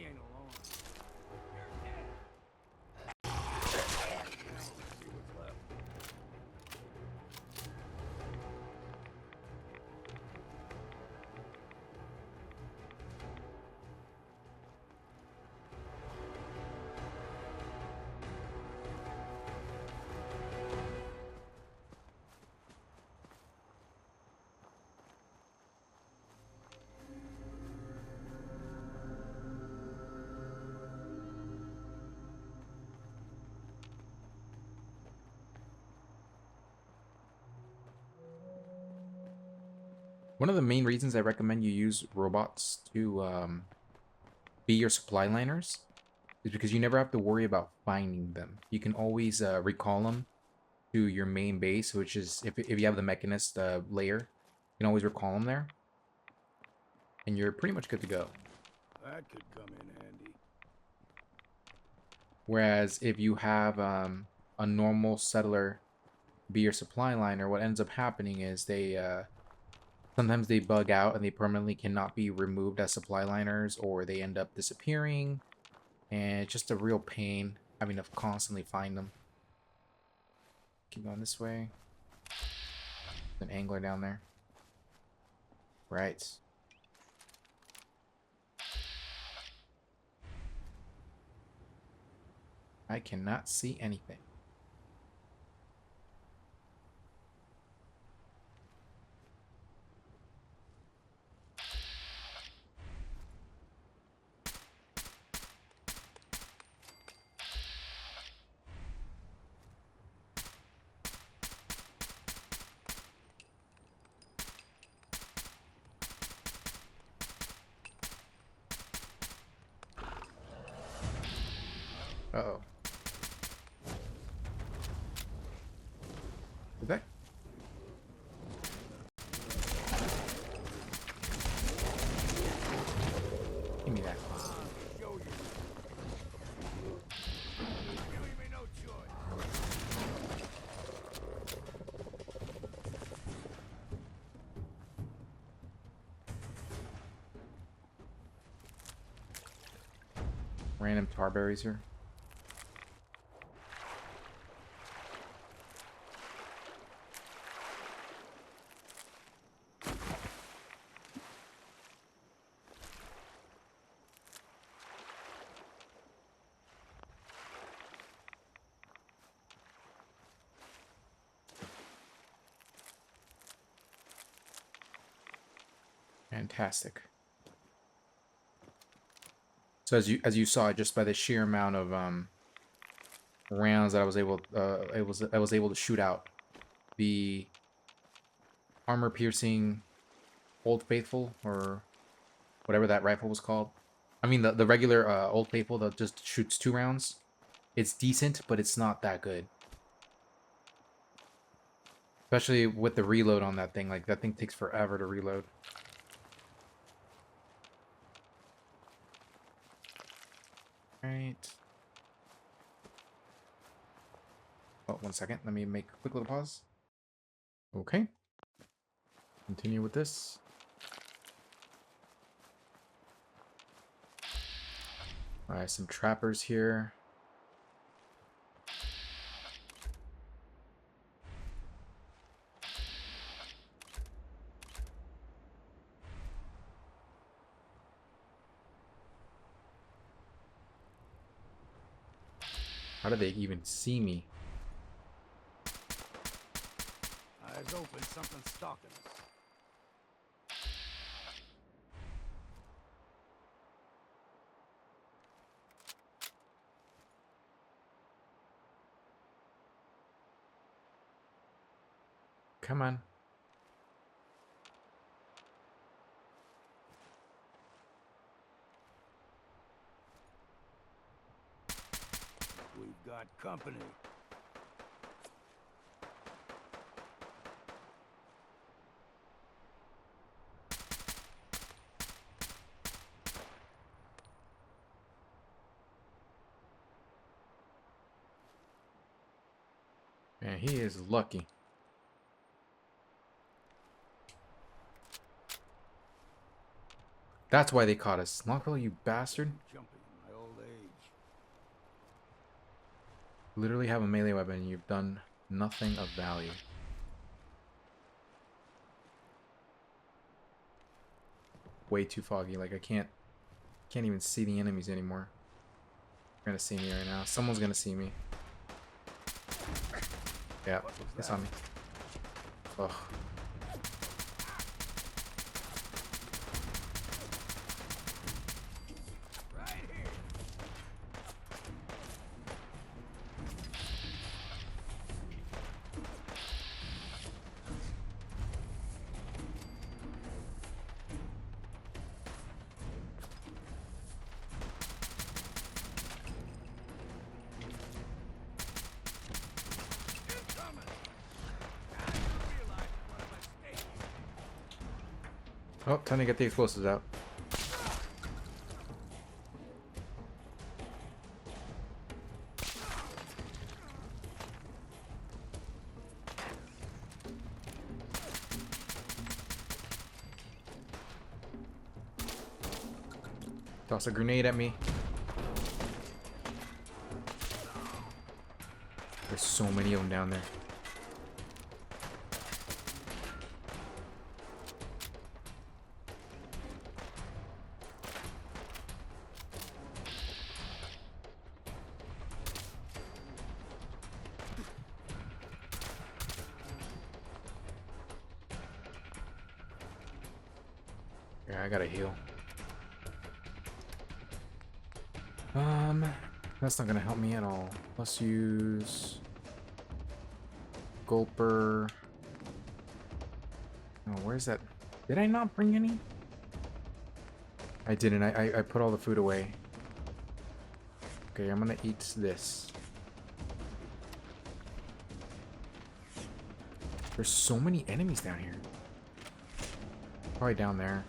Speaker 1: One of the main reasons I recommend you use robots to be your supply liners is because you never have to worry about finding them. You can always recall them to your main base, which is, if you have the Mechanist layer, you can always recall them there. And you're pretty much good to go.
Speaker 11: That could come in handy.
Speaker 1: Whereas if you have a normal settler be your supply liner, what ends up happening is they sometimes they bug out and they permanently cannot be removed as supply liners, or they end up disappearing, and it's just a real pain having to constantly find them. Keep going this way. There's an angler down there. Right. I cannot see anything. Uh-oh. Did that? Give me that. Random tar berries here. Fantastic. So as you saw, just by the sheer amount of rounds that I was able to shoot out, the armor piercing Old Faithful, or whatever that rifle was called. I mean the regular Old Faithful that just shoots 2 rounds. It's decent, but it's not that good. Especially with the reload on that thing. Like, that thing takes forever to reload. Right. Oh, 1 second. Let me make a quick little pause. Okay. Continue with this. Alright, some trappers here. How do they even see me?
Speaker 11: Eyes open, something's stalking us.
Speaker 1: Come on.
Speaker 11: We've got company.
Speaker 1: Man, he is lucky. That's why they caught us. Longfellow, you bastard.
Speaker 11: Jumping in my old age.
Speaker 1: Literally have a melee weapon and you've done nothing of value. Way too foggy. Like, I can't even see the enemies anymore. They're gonna see me right now. Someone's gonna see me. Yeah, they saw me. Ugh. Oh, time to get the explosives out. Toss a grenade at me. There's so many of them down there. Yeah, I gotta heal. That's not gonna help me at all. Let's use Gulper. Oh, where's that? Did I not bring any? I didn't. I put all the food away. Okay, I'm gonna eat this. There's so many enemies down here. Probably down there.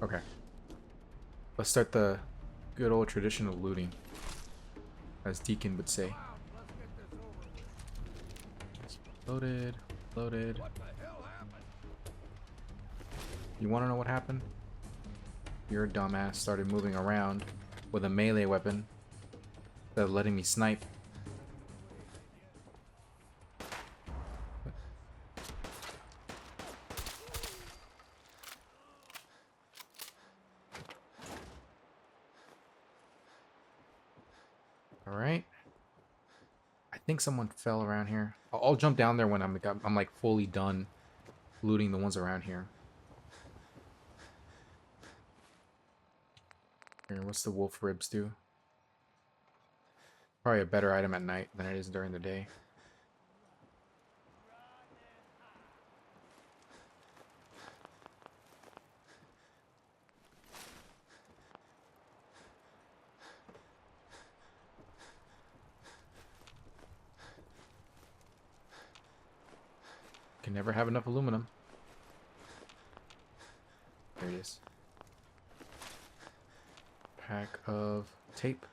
Speaker 1: Okay. Let's start the good old tradition of looting, as Deacon would say. Loaded, loaded. You want to know what happened? Your dumbass started moving around with a melee weapon instead of letting me snipe. Alright. I think someone fell around here. I'll jump down there when I'm like fully done looting the ones around here. Here, what's the wolf ribs do? Probably a better item at night than it is during the day. Can never have enough aluminum. There it is. Pack of tape.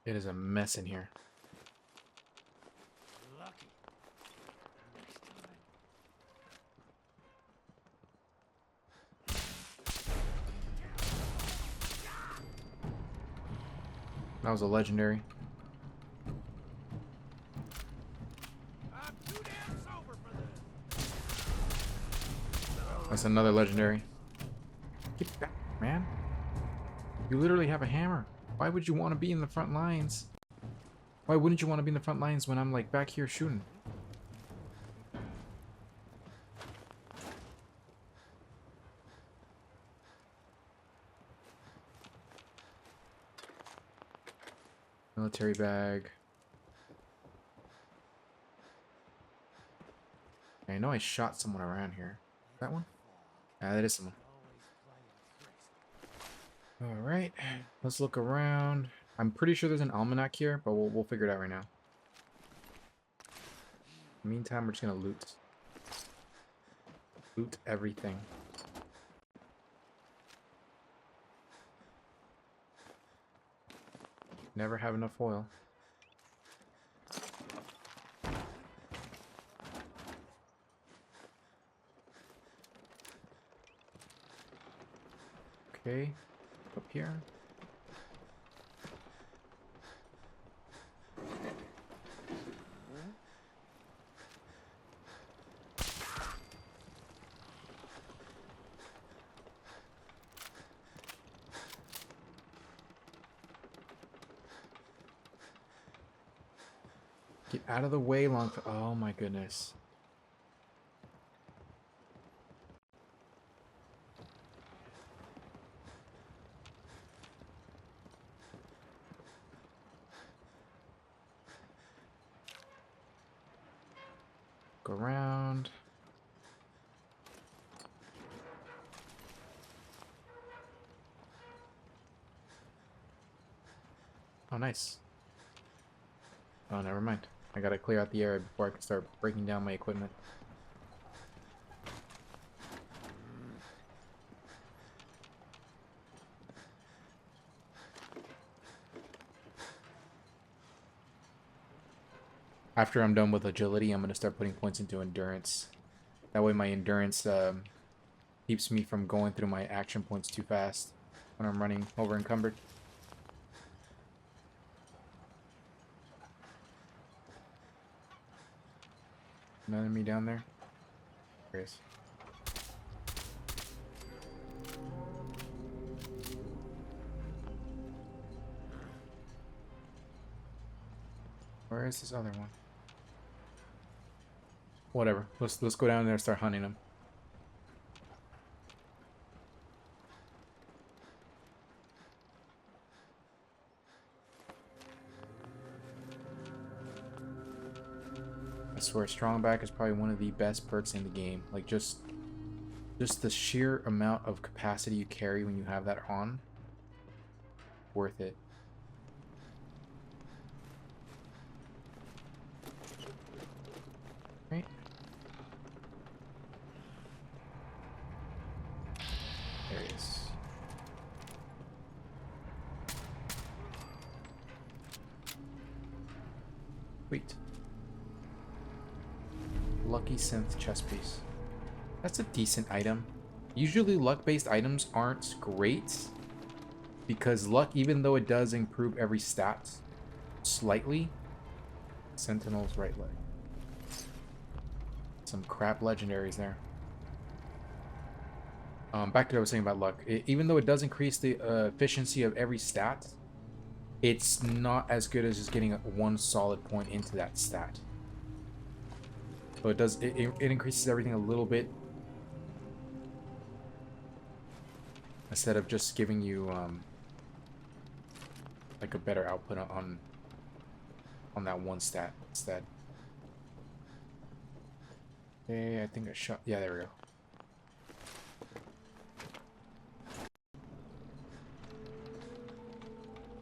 Speaker 1: It is a mess in here. That was a legendary. That's another legendary. Get back, man. You literally have a hammer. Why would you want to be in the front lines? Why wouldn't you want to be in the front lines when I'm like back here shooting? Military bag. I know I shot someone around here. That one? Ah, that is someone. Alright, let's look around. I'm pretty sure there's an almanac here, but we'll figure it out right now. In the meantime, we're just gonna loot. Loot everything. Never have enough oil. Okay, up here. Get out of the way, long. Oh my goodness. Go around. Oh, nice. Oh, never mind. I gotta clear out the area before I can start breaking down my equipment. After I'm done with agility, I'm gonna start putting points into endurance. That way my endurance keeps me from going through my action points too fast when I'm running over encumbered. An enemy down there? There is. Where is this other one? Whatever. Let's go down there and start hunting them. I swear, Strongback is probably one of the best perks in the game. Like, just the sheer amount of capacity you carry when you have that on. Worth it. Right. There he is. Sweet. Lucky Synth chest piece. That's a decent item. Usually luck-based items aren't great because luck, even though it does improve every stat slightly. Sentinel's right leg. Some crap legendaries there. Back to what I was saying about luck. Even though it does increase the efficiency of every stat, it's not as good as just getting one solid point into that stat. So it increases everything a little bit instead of just giving you like a better output on that one stat instead. Okay, I think I shot. Yeah, there we go.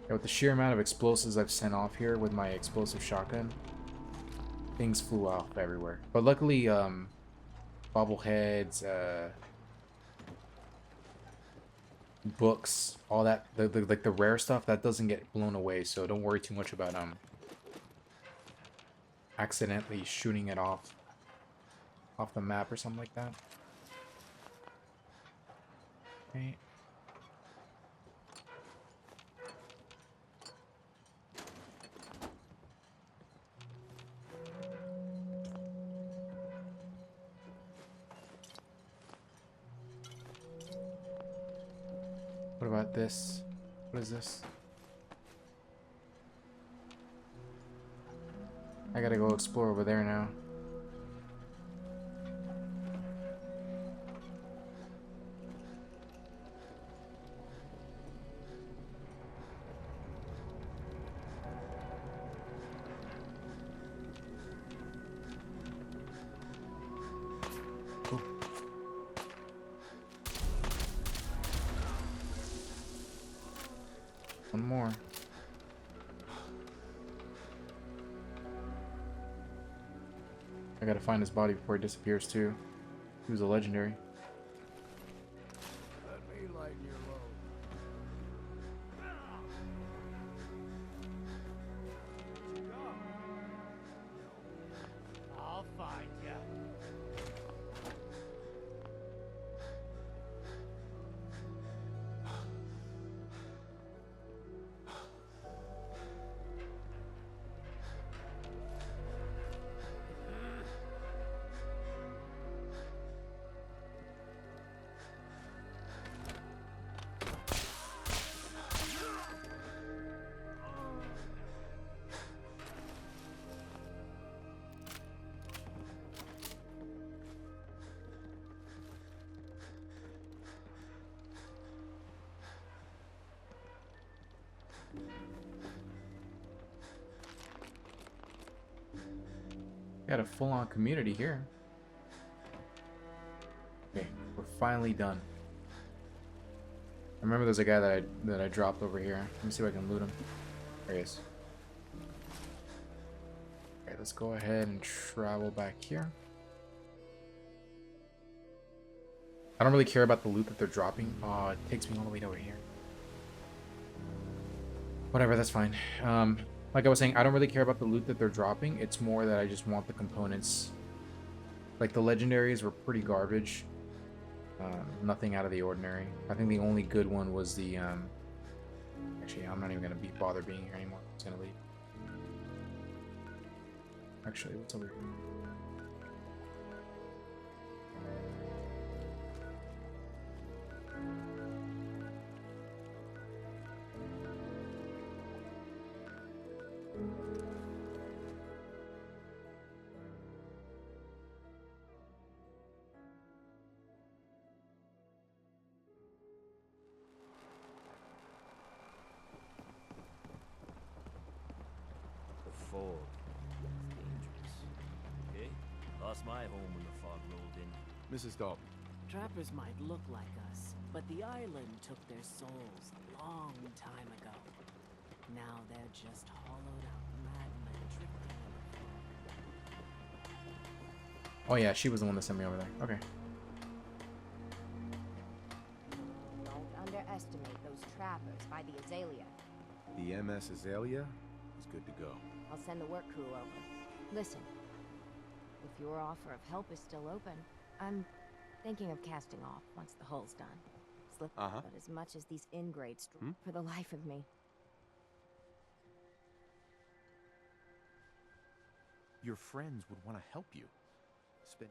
Speaker 1: Yeah, with the sheer amount of explosives I've sent off here with my explosive shotgun, things flew off everywhere. But luckily, bobbleheads, books, all that, like the rare stuff, that doesn't get blown away. So don't worry too much about accidentally shooting it off the map or something like that. Okay. What about this? What is this? I gotta go explore over there now. Cool. One more. I gotta find his body before he disappears too. He was a legendary.
Speaker 11: Let me lighten your load.
Speaker 12: I'll find ya.
Speaker 1: Got a full-on community here. Okay, we're finally done. I remember there's a guy that I dropped over here. Let me see if I can loot him. There he is. Okay, let's go ahead and travel back here. I don't really care about the loot that they're dropping. Oh, it takes me all the way over here. Whatever, that's fine. Like I was saying, I don't really care about the loot that they're dropping. It's more that I just want the components. Like, the legendaries were pretty garbage. Nothing out of the ordinary. I think the only good one was the... Actually, I'm not even going to bother being here anymore. I'm just going to leave. Actually, what's over here?
Speaker 2: The fog. It's dangerous. Okay? Lost my home when the fog rolled in.
Speaker 14: Mrs. Dalton.
Speaker 13: Trappers might look like us, but the island took their souls a long time ago. Now they're just hollowed out madmen drifting in the fog.
Speaker 1: Oh yeah, she was the one that sent me over there. Okay.
Speaker 10: Don't underestimate those trappers by the Azalea.
Speaker 14: The MS Azalea is good to go.
Speaker 10: I'll send the work crew over. Listen, if your offer of help is still open, I'm thinking of casting off once the hull's done. Slip, but as much as these ingrates for the life of me.
Speaker 14: Your friends would want to help you. Spend.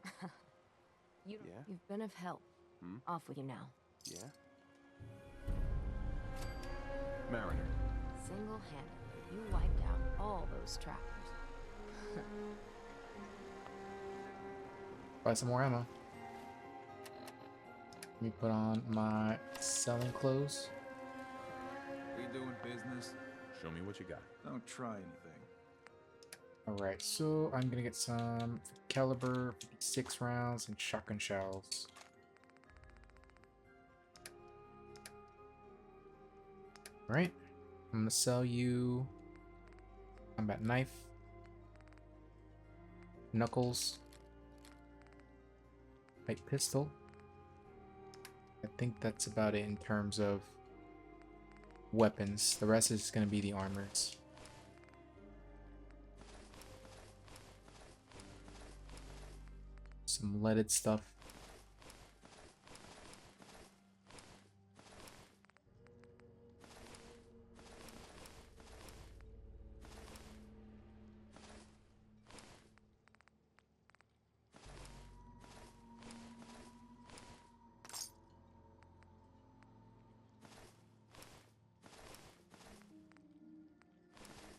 Speaker 10: You've been of help. Off with you now.
Speaker 14: Yeah? Mariner.
Speaker 10: Single-handedly, you wiped out all those trappers.
Speaker 1: Buy some more ammo. Let me put on my selling clothes.
Speaker 9: We doing business?
Speaker 14: Show me what you got.
Speaker 9: Don't try anything.
Speaker 1: Alright, so I'm gonna get some caliber 56 rounds and shotgun shells. Alright, I'm gonna sell you combat knife, knuckles, light pistol. I think that's about it in terms of weapons. The rest is gonna be the armors. Some leaded stuff.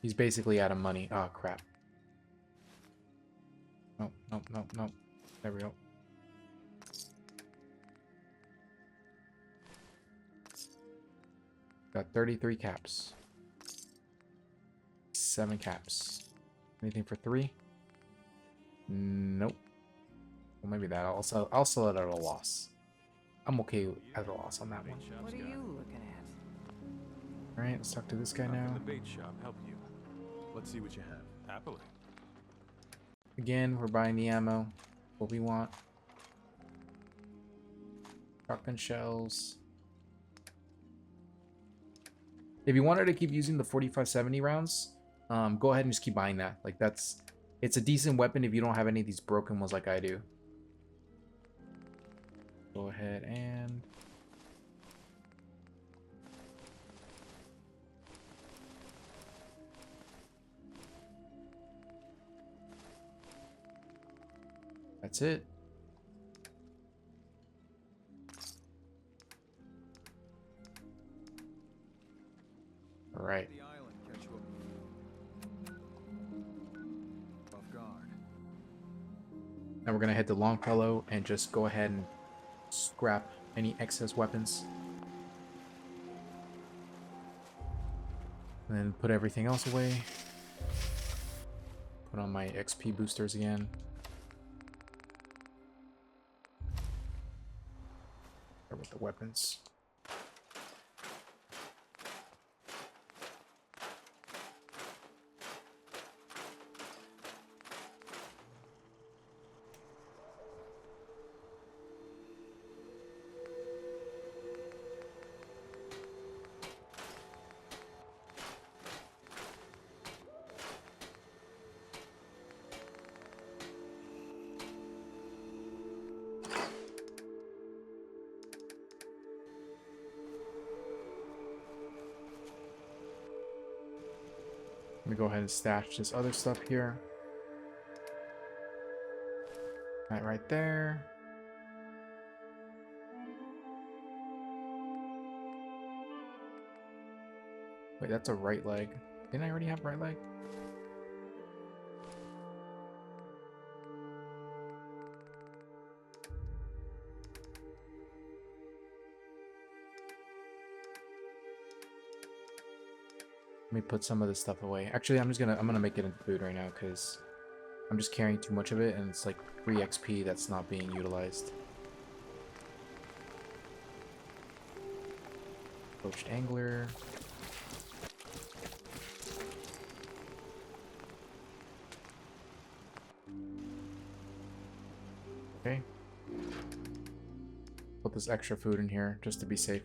Speaker 1: He's basically out of money. Oh, crap. Nope, nope, nope, nope. There we go. Got 33 caps. 7 caps. Anything for 3? Nope. Well, maybe that. I'll sell it at a loss. I'm okay at a loss on that one.
Speaker 4: What are you looking at?
Speaker 1: Alright, let's talk to this guy
Speaker 3: How
Speaker 1: now.
Speaker 3: can the bait shop help you?
Speaker 14: Let's see what you have.
Speaker 3: Happily.
Speaker 1: Again, we're buying the ammo. What we want. Shotgun shells. If you wanted to keep using the 45-70 rounds, go ahead and just keep buying that. Like, it's a decent weapon if you don't have any of these broken ones like I do. Go ahead and... That's it. All right.
Speaker 9: The island catch you up off guard.
Speaker 1: Now we're gonna head to Longfellow and just go ahead and scrap any excess weapons. And then put everything else away. Put on my XP boosters again. Start with the weapons. Let me go ahead and stash this other stuff here. Right there. Wait, that's a right leg. Didn't I already have right leg? Let me put some of this stuff away. Actually, I'm gonna make it into food right now because I'm just carrying too much of it and it's like free XP that's not being utilized. Poached angler. Okay. Put this extra food in here just to be safe.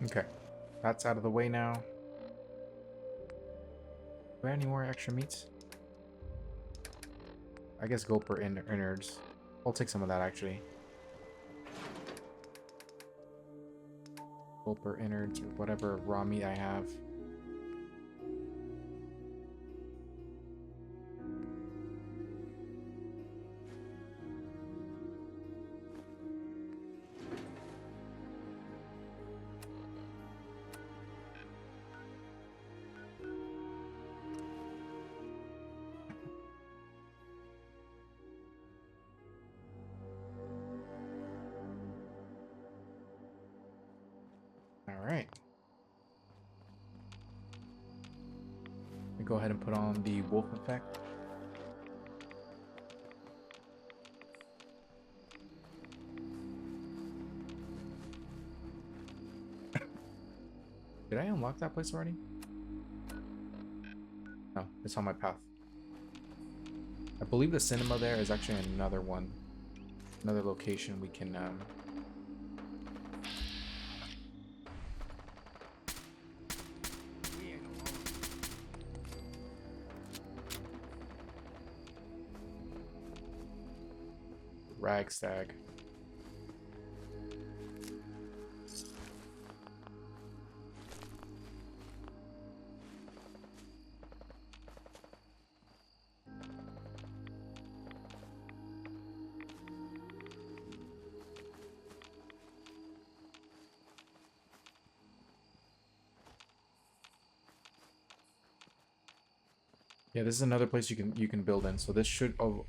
Speaker 1: Okay, that's out of the way now. Do I have any more extra meats? I guess gulper innards. I'll take some of that actually. Gulper innards or whatever raw meat I have. Alright. Let me go ahead and put on the wolf effect. Did I unlock that place already? No, it's on my path. I believe the cinema there is actually another one. Another location we can Ragstag. Yeah, this is another place you can build in. So this should, oh,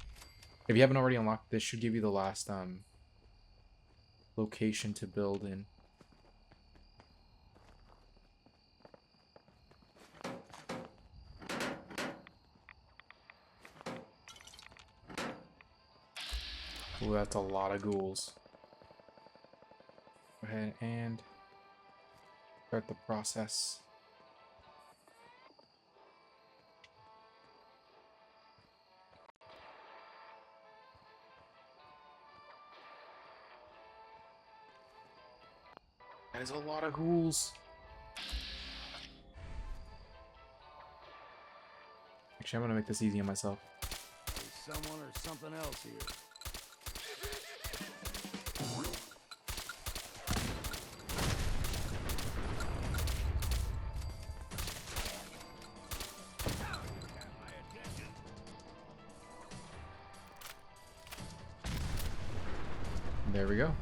Speaker 1: if you haven't already unlocked, this should give you the last location to build in. Ooh, that's a lot of ghouls. Go ahead and start the process. That is a lot of ghouls. Actually, I'm gonna make this easy on myself.
Speaker 11: There's someone or something else here.
Speaker 1: There we go.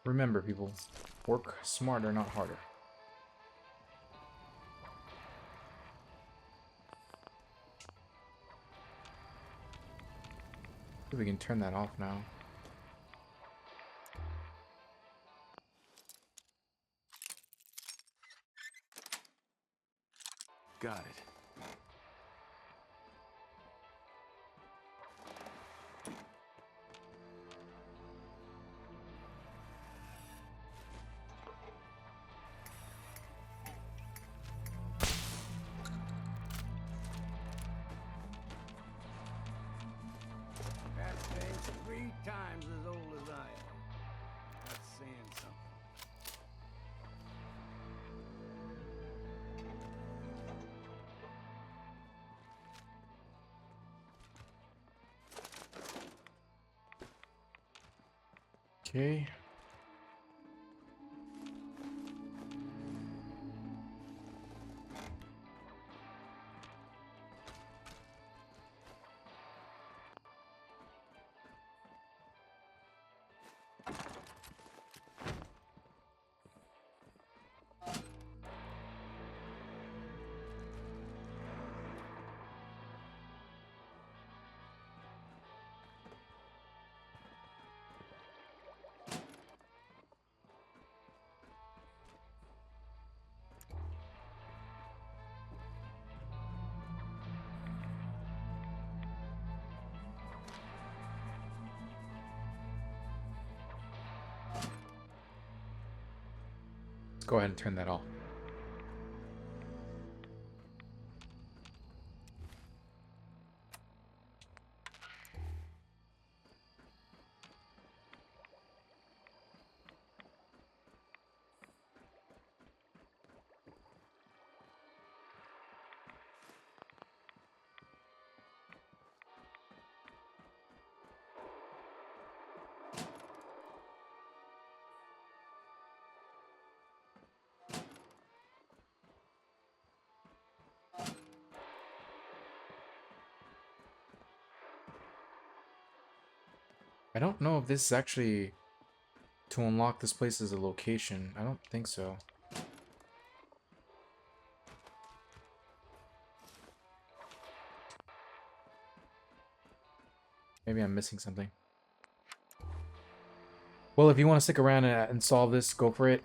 Speaker 1: Remember, people, work smarter, not harder. We can turn that off now.
Speaker 3: got it.
Speaker 11: That thing's 3 times as old as I am. That's saying something.
Speaker 1: Okay. Let's go ahead and turn that off. I don't know if this is actually to unlock this place as a location. I don't think so. Maybe I'm missing something. Well, if you want to stick around and solve this, go for it.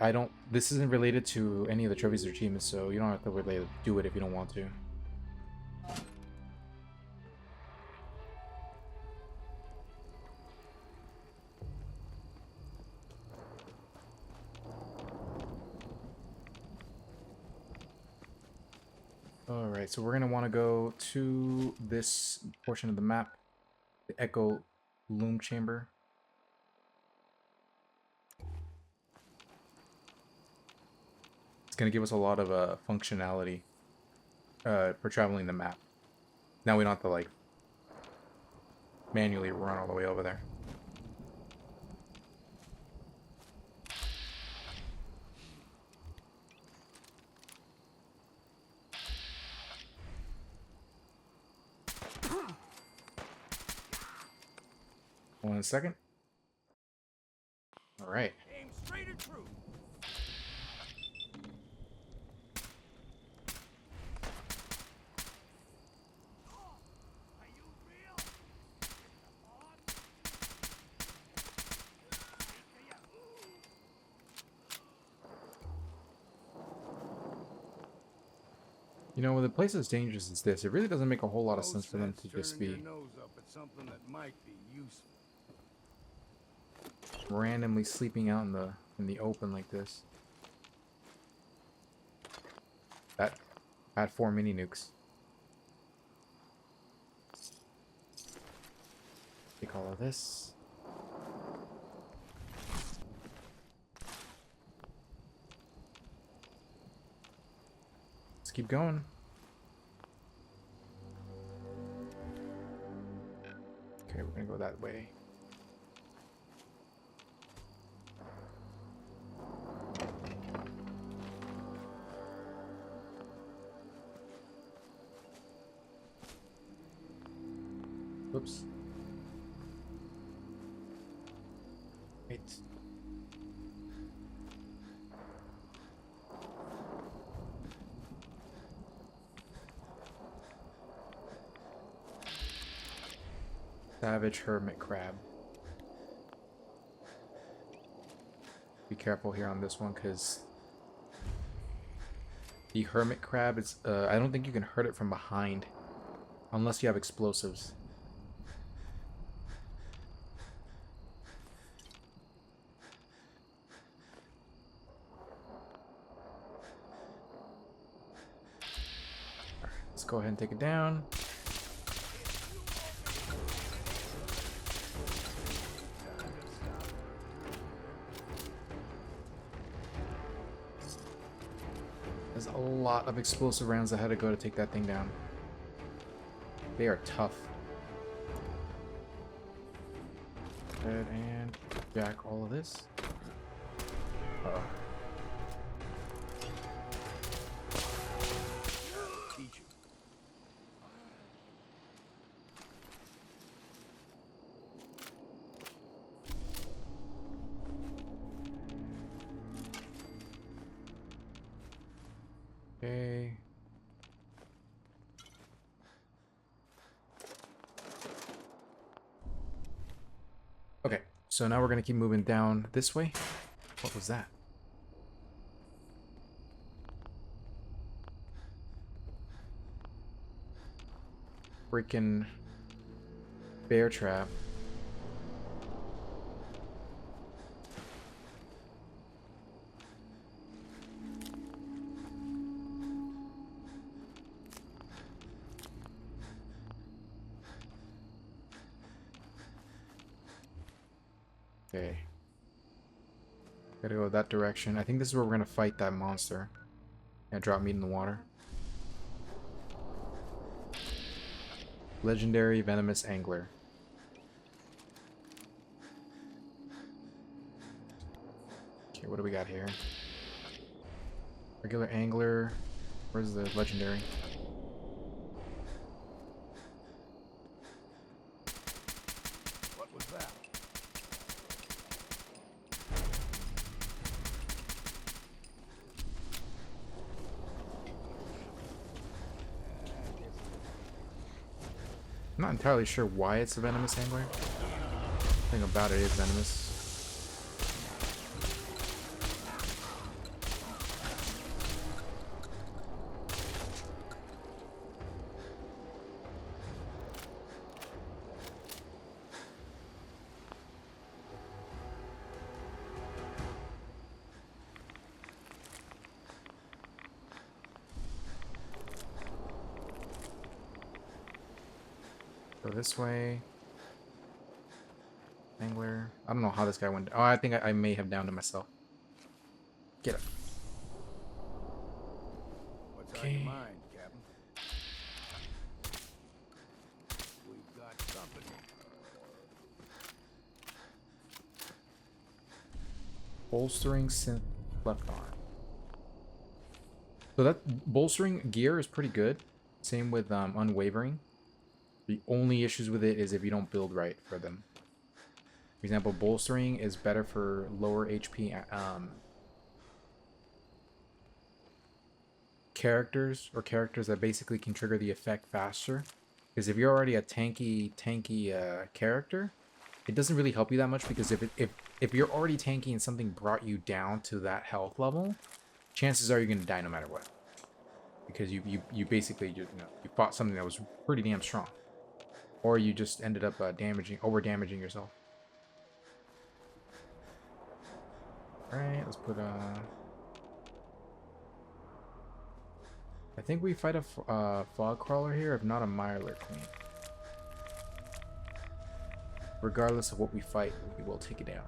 Speaker 1: This isn't related to any of the trophies or achievements, so you don't have to really do it if you don't want to. Alright, so we're going to want to go to this portion of the map, the Echo Loom Chamber. It's going to give us a lot of functionality for traveling the map. Now we don't have to like manually run all the way over there. One second. All right.
Speaker 11: Aim straight and true.
Speaker 1: You know, when the place is dangerous as this, it really doesn't make a whole lot of sense for them to just be
Speaker 11: Nose up at something that might be useful.
Speaker 1: randomly sleeping out in the open like this. That had 4 mini nukes. Take all of this. Let's keep going. Okay, we're gonna go that way. Whoops. Wait. Savage hermit crab. Be careful here on this one, because The hermit crab is, I don't think you can hurt it from behind. Unless you have explosives. Alright, let's go ahead and take it down. There's a lot of explosive rounds that had to go to take that thing down. They are tough. Go ahead and jack all of this. Uh-oh. Okay. Okay, so now we're gonna keep moving down this way. What was that? Freaking bear trap. Okay. Gotta go that direction. I think this is where we're gonna fight that monster. Yeah, drop meat in the water. Legendary venomous angler. Okay, what do we got here? Regular angler. Where's the legendary?
Speaker 11: What was that?
Speaker 1: I'm not entirely sure why it's a venomous angler. The thing about it is venomous. Go this way. Angler. I don't know how this guy went. Oh, I think I may have downed him myself. Get him.
Speaker 11: What's on your mind, Captain? We've got company.
Speaker 1: Bolstering synth left arm. So that bolstering gear is pretty good. Same with unwavering. The only issues with it is if you don't build right for them. For example, bolstering is better for lower HP characters, or characters that basically can trigger the effect faster. Because if you're already a tanky character, it doesn't really help you that much, because if you're already tanky and something brought you down to that health level, chances are you're gonna die no matter what. Because you basically you fought something that was pretty damn strong. Or you just ended up over damaging yourself. Alright, let's put I think we fight a fog crawler here, if not a Mirelurk Queen. Regardless of what we fight, we will take it down.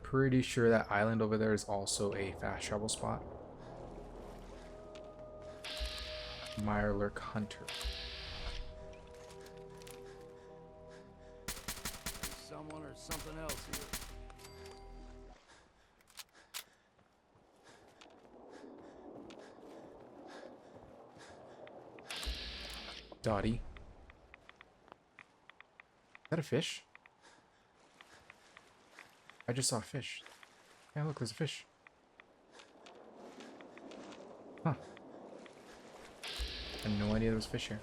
Speaker 1: Pretty sure that island over there is also a fast travel spot. Mirelurk Hunter.
Speaker 11: There's someone or something else here.
Speaker 1: Dottie. Is that a fish? I just saw a fish. Yeah, look, there's a fish. Huh. I had no idea there was fish here.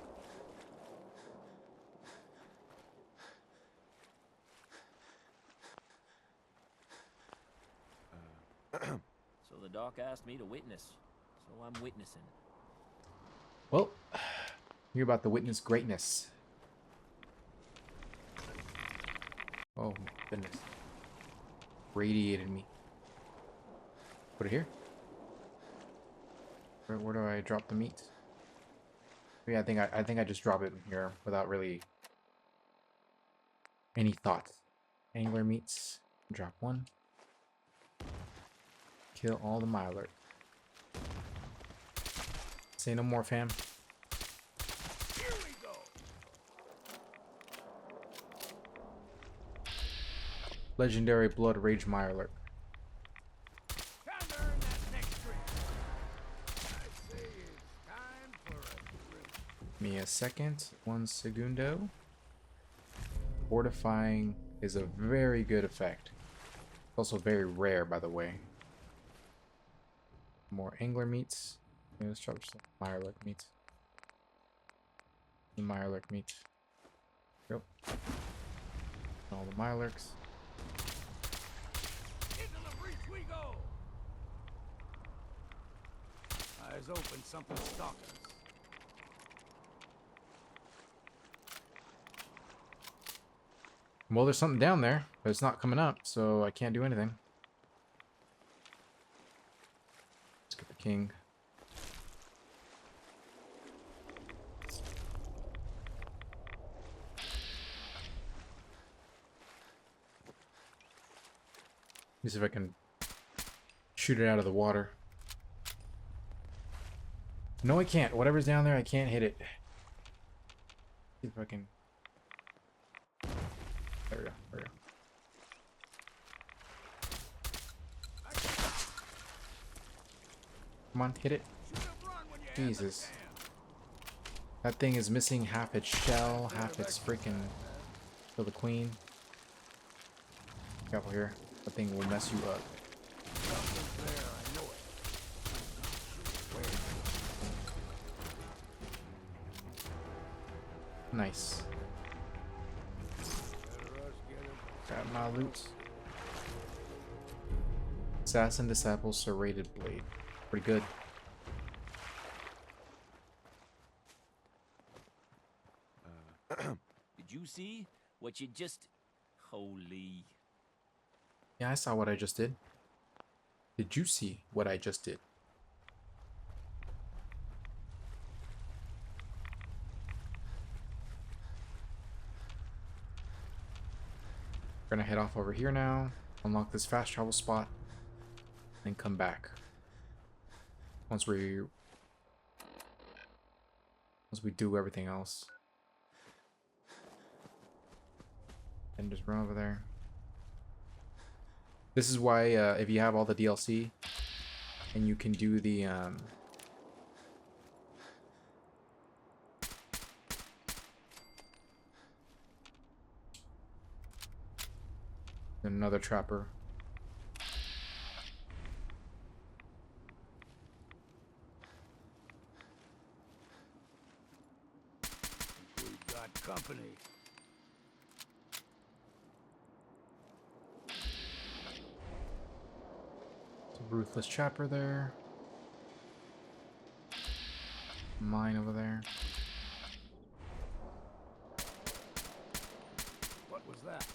Speaker 2: Doc asked me to witness, so I'm witnessing.
Speaker 1: Well, you're about to witness greatness. Oh my goodness. Radiated me. Put it here. Where do I drop the meat? Yeah, I think I just drop it in here without really any thought. Angler meats. Drop one. Kill all the Mylar. Say no more, fam.
Speaker 11: Here we go.
Speaker 1: Legendary Blood Rage Mirelurk.
Speaker 11: Time to earn that next drink. I say it's time for a drink.
Speaker 1: Give me a second. 1 segundo. Fortifying is a very good effect. It's also very rare, by the way. More angler meats. Yeah, let's drop some Mirelurk meats. The Mirelurk meats. Yep. All the Mirelurks.
Speaker 11: Into the breach we go. Eyes open, something stalking us.
Speaker 1: Well, there's something down there, but it's not coming up, so I can't do anything. Let's get the king. Let me see if I can shoot it out of the water. No, I can't. Whatever's down there, I can't hit it. See if I can. There we go. There we go. Come on, hit it. Jesus. That thing is missing half its shell, half its freaking. Kill the queen. Careful here. That thing will mess you up. Nice. Grab my loot. Assassin Disciple Serrated Blade. Pretty good.
Speaker 2: Did you see what you just... Holy...
Speaker 1: Yeah, I saw what I just did. Did you see what I just did? We're gonna head off over here now, unlock this fast travel spot, and come back. Once we do everything else. And just run over there. This is why if you have all the DLC and you can do the another trapper.
Speaker 11: We've got company.
Speaker 1: Ruthless Trapper there. Mine over there.
Speaker 11: What was that?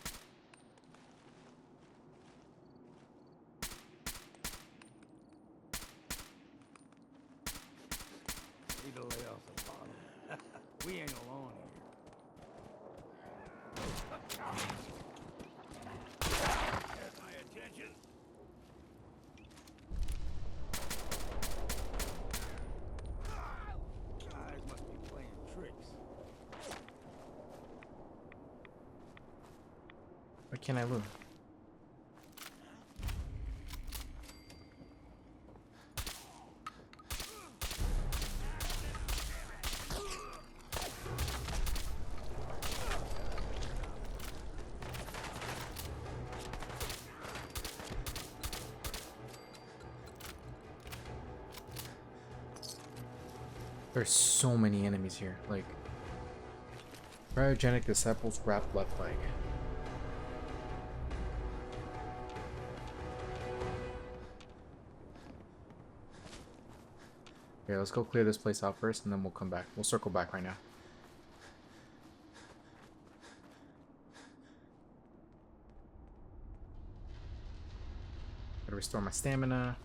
Speaker 11: Need to lay off the bottom. We ain't alone here. Get my attention. Guys must be playing tricks.
Speaker 1: What can I loot? There's so many enemies here. Like, Cryogenic Disciples wrapped left leg. Okay, let's go clear this place out first, and then we'll come back. We'll circle back right now. Gotta restore my stamina.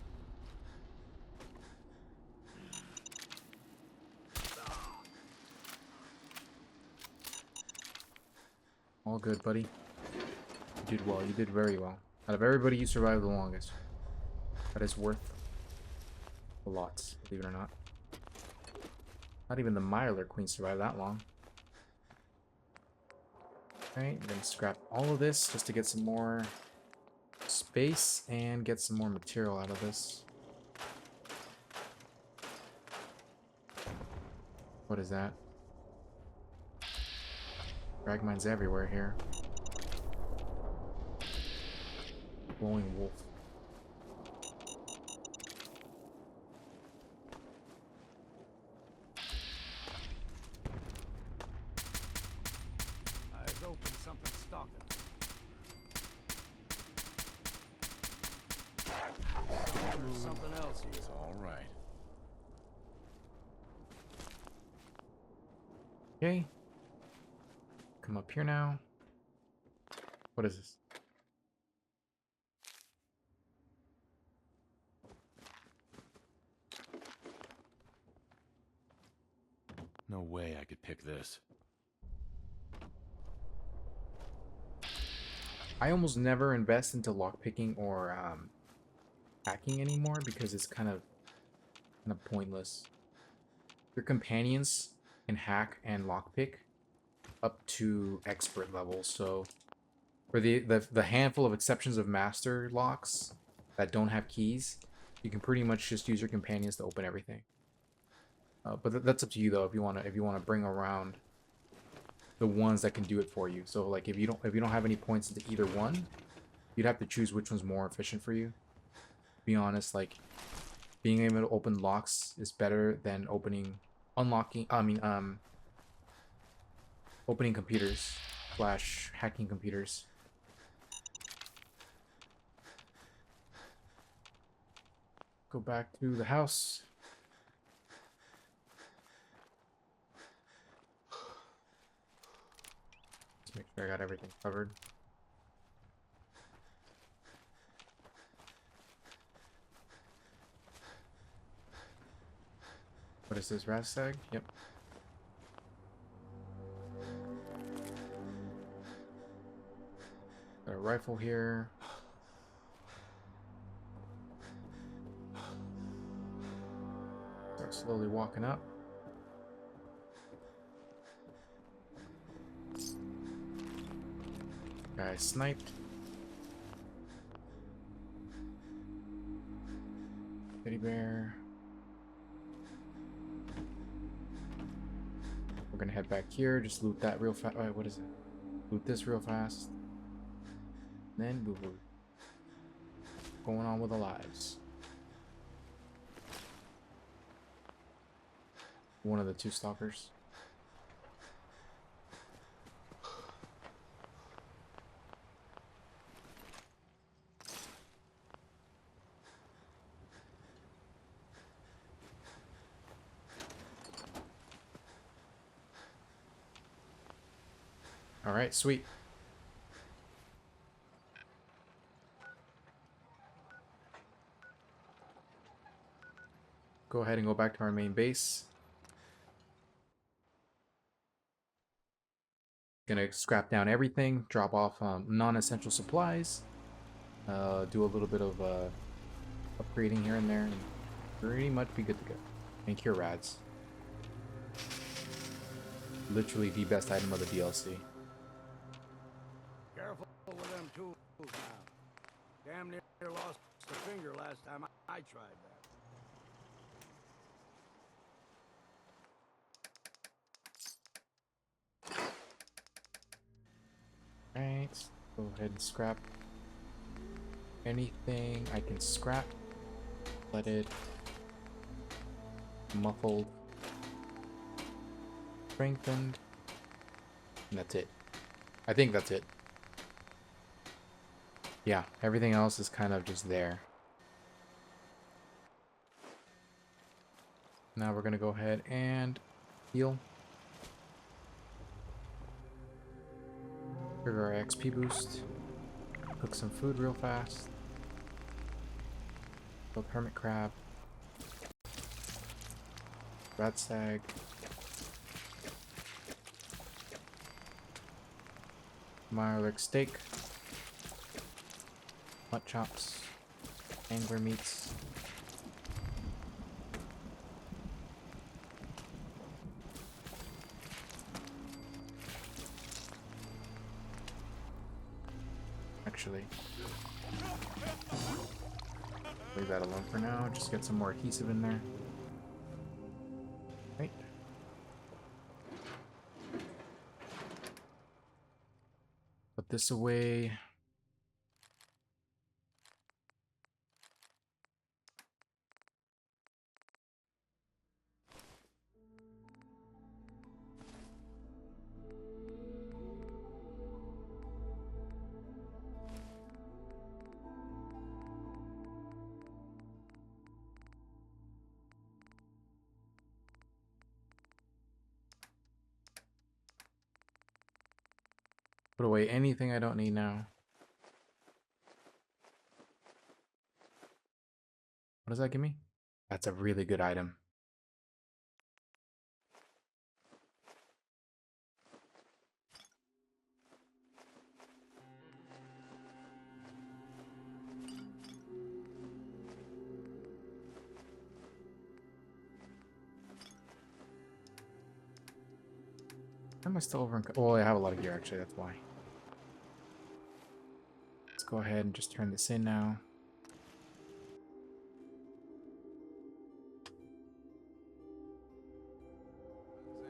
Speaker 1: All good, buddy. You did well. You did very well. Out of everybody, you survived the longest. That is worth a lot, believe it or not. Not even the Myler Queen survived that long. Alright, I'm gonna scrap all of this just to get some more space and get some more material out of this. What is that? Frag mines everywhere here. Glowing wolf.
Speaker 11: Eyes open, something stalking. Something else is all right.
Speaker 1: Okay. Come up here now. What is this?
Speaker 3: No way I could pick this.
Speaker 1: I almost never invest into lockpicking or hacking anymore because it's kind of pointless. Your companions can hack and lockpick up to expert levels, so for the handful of exceptions of master locks that don't have keys, you can pretty much just use your companions to open everything. But that's up to you though. If you wanna bring around the ones that can do it for you. So like if you don't have any points into either one, you'd have to choose which one's more efficient for you. To be honest, like being able to open locks is better than opening computers / hacking computers. Go back to the house. Just make sure I got everything covered. What is this, Razzag? Yep. Got a rifle here. Start slowly walking up. Guy sniped. Teddy bear. We're gonna head back here. Just loot that real fast. Wait, what is it? Loot this real fast. Then boo boo. Going on with the lives. One of the two stalkers. All right, sweet. Go ahead and go back to our main base. Gonna scrap down everything, drop off non-essential supplies, do a little bit of upgrading here and there, and pretty much be good to go. And cure rads. Literally the best item of the DLC.
Speaker 11: Careful with them tools now. Damn near lost a finger last time I tried that.
Speaker 1: Alright, go ahead and scrap anything I can scrap. Flooded, muffled, strengthened, and that's it. I think that's it. Yeah, everything else is kind of just there. Now we're gonna go ahead and heal. Trigger our XP boost. Cook some food real fast. Build hermit crab. Rat stag. Mirelic steak. Mut chops. Angler meats. Actually, leave that alone for now. Just get some more adhesive in there. Right. Put this away. Put away anything I don't need now. What does that give me? That's a really good item. Why am I still over? Oh, I have a lot of gear actually, that's why. Let's go ahead and just turn this in now.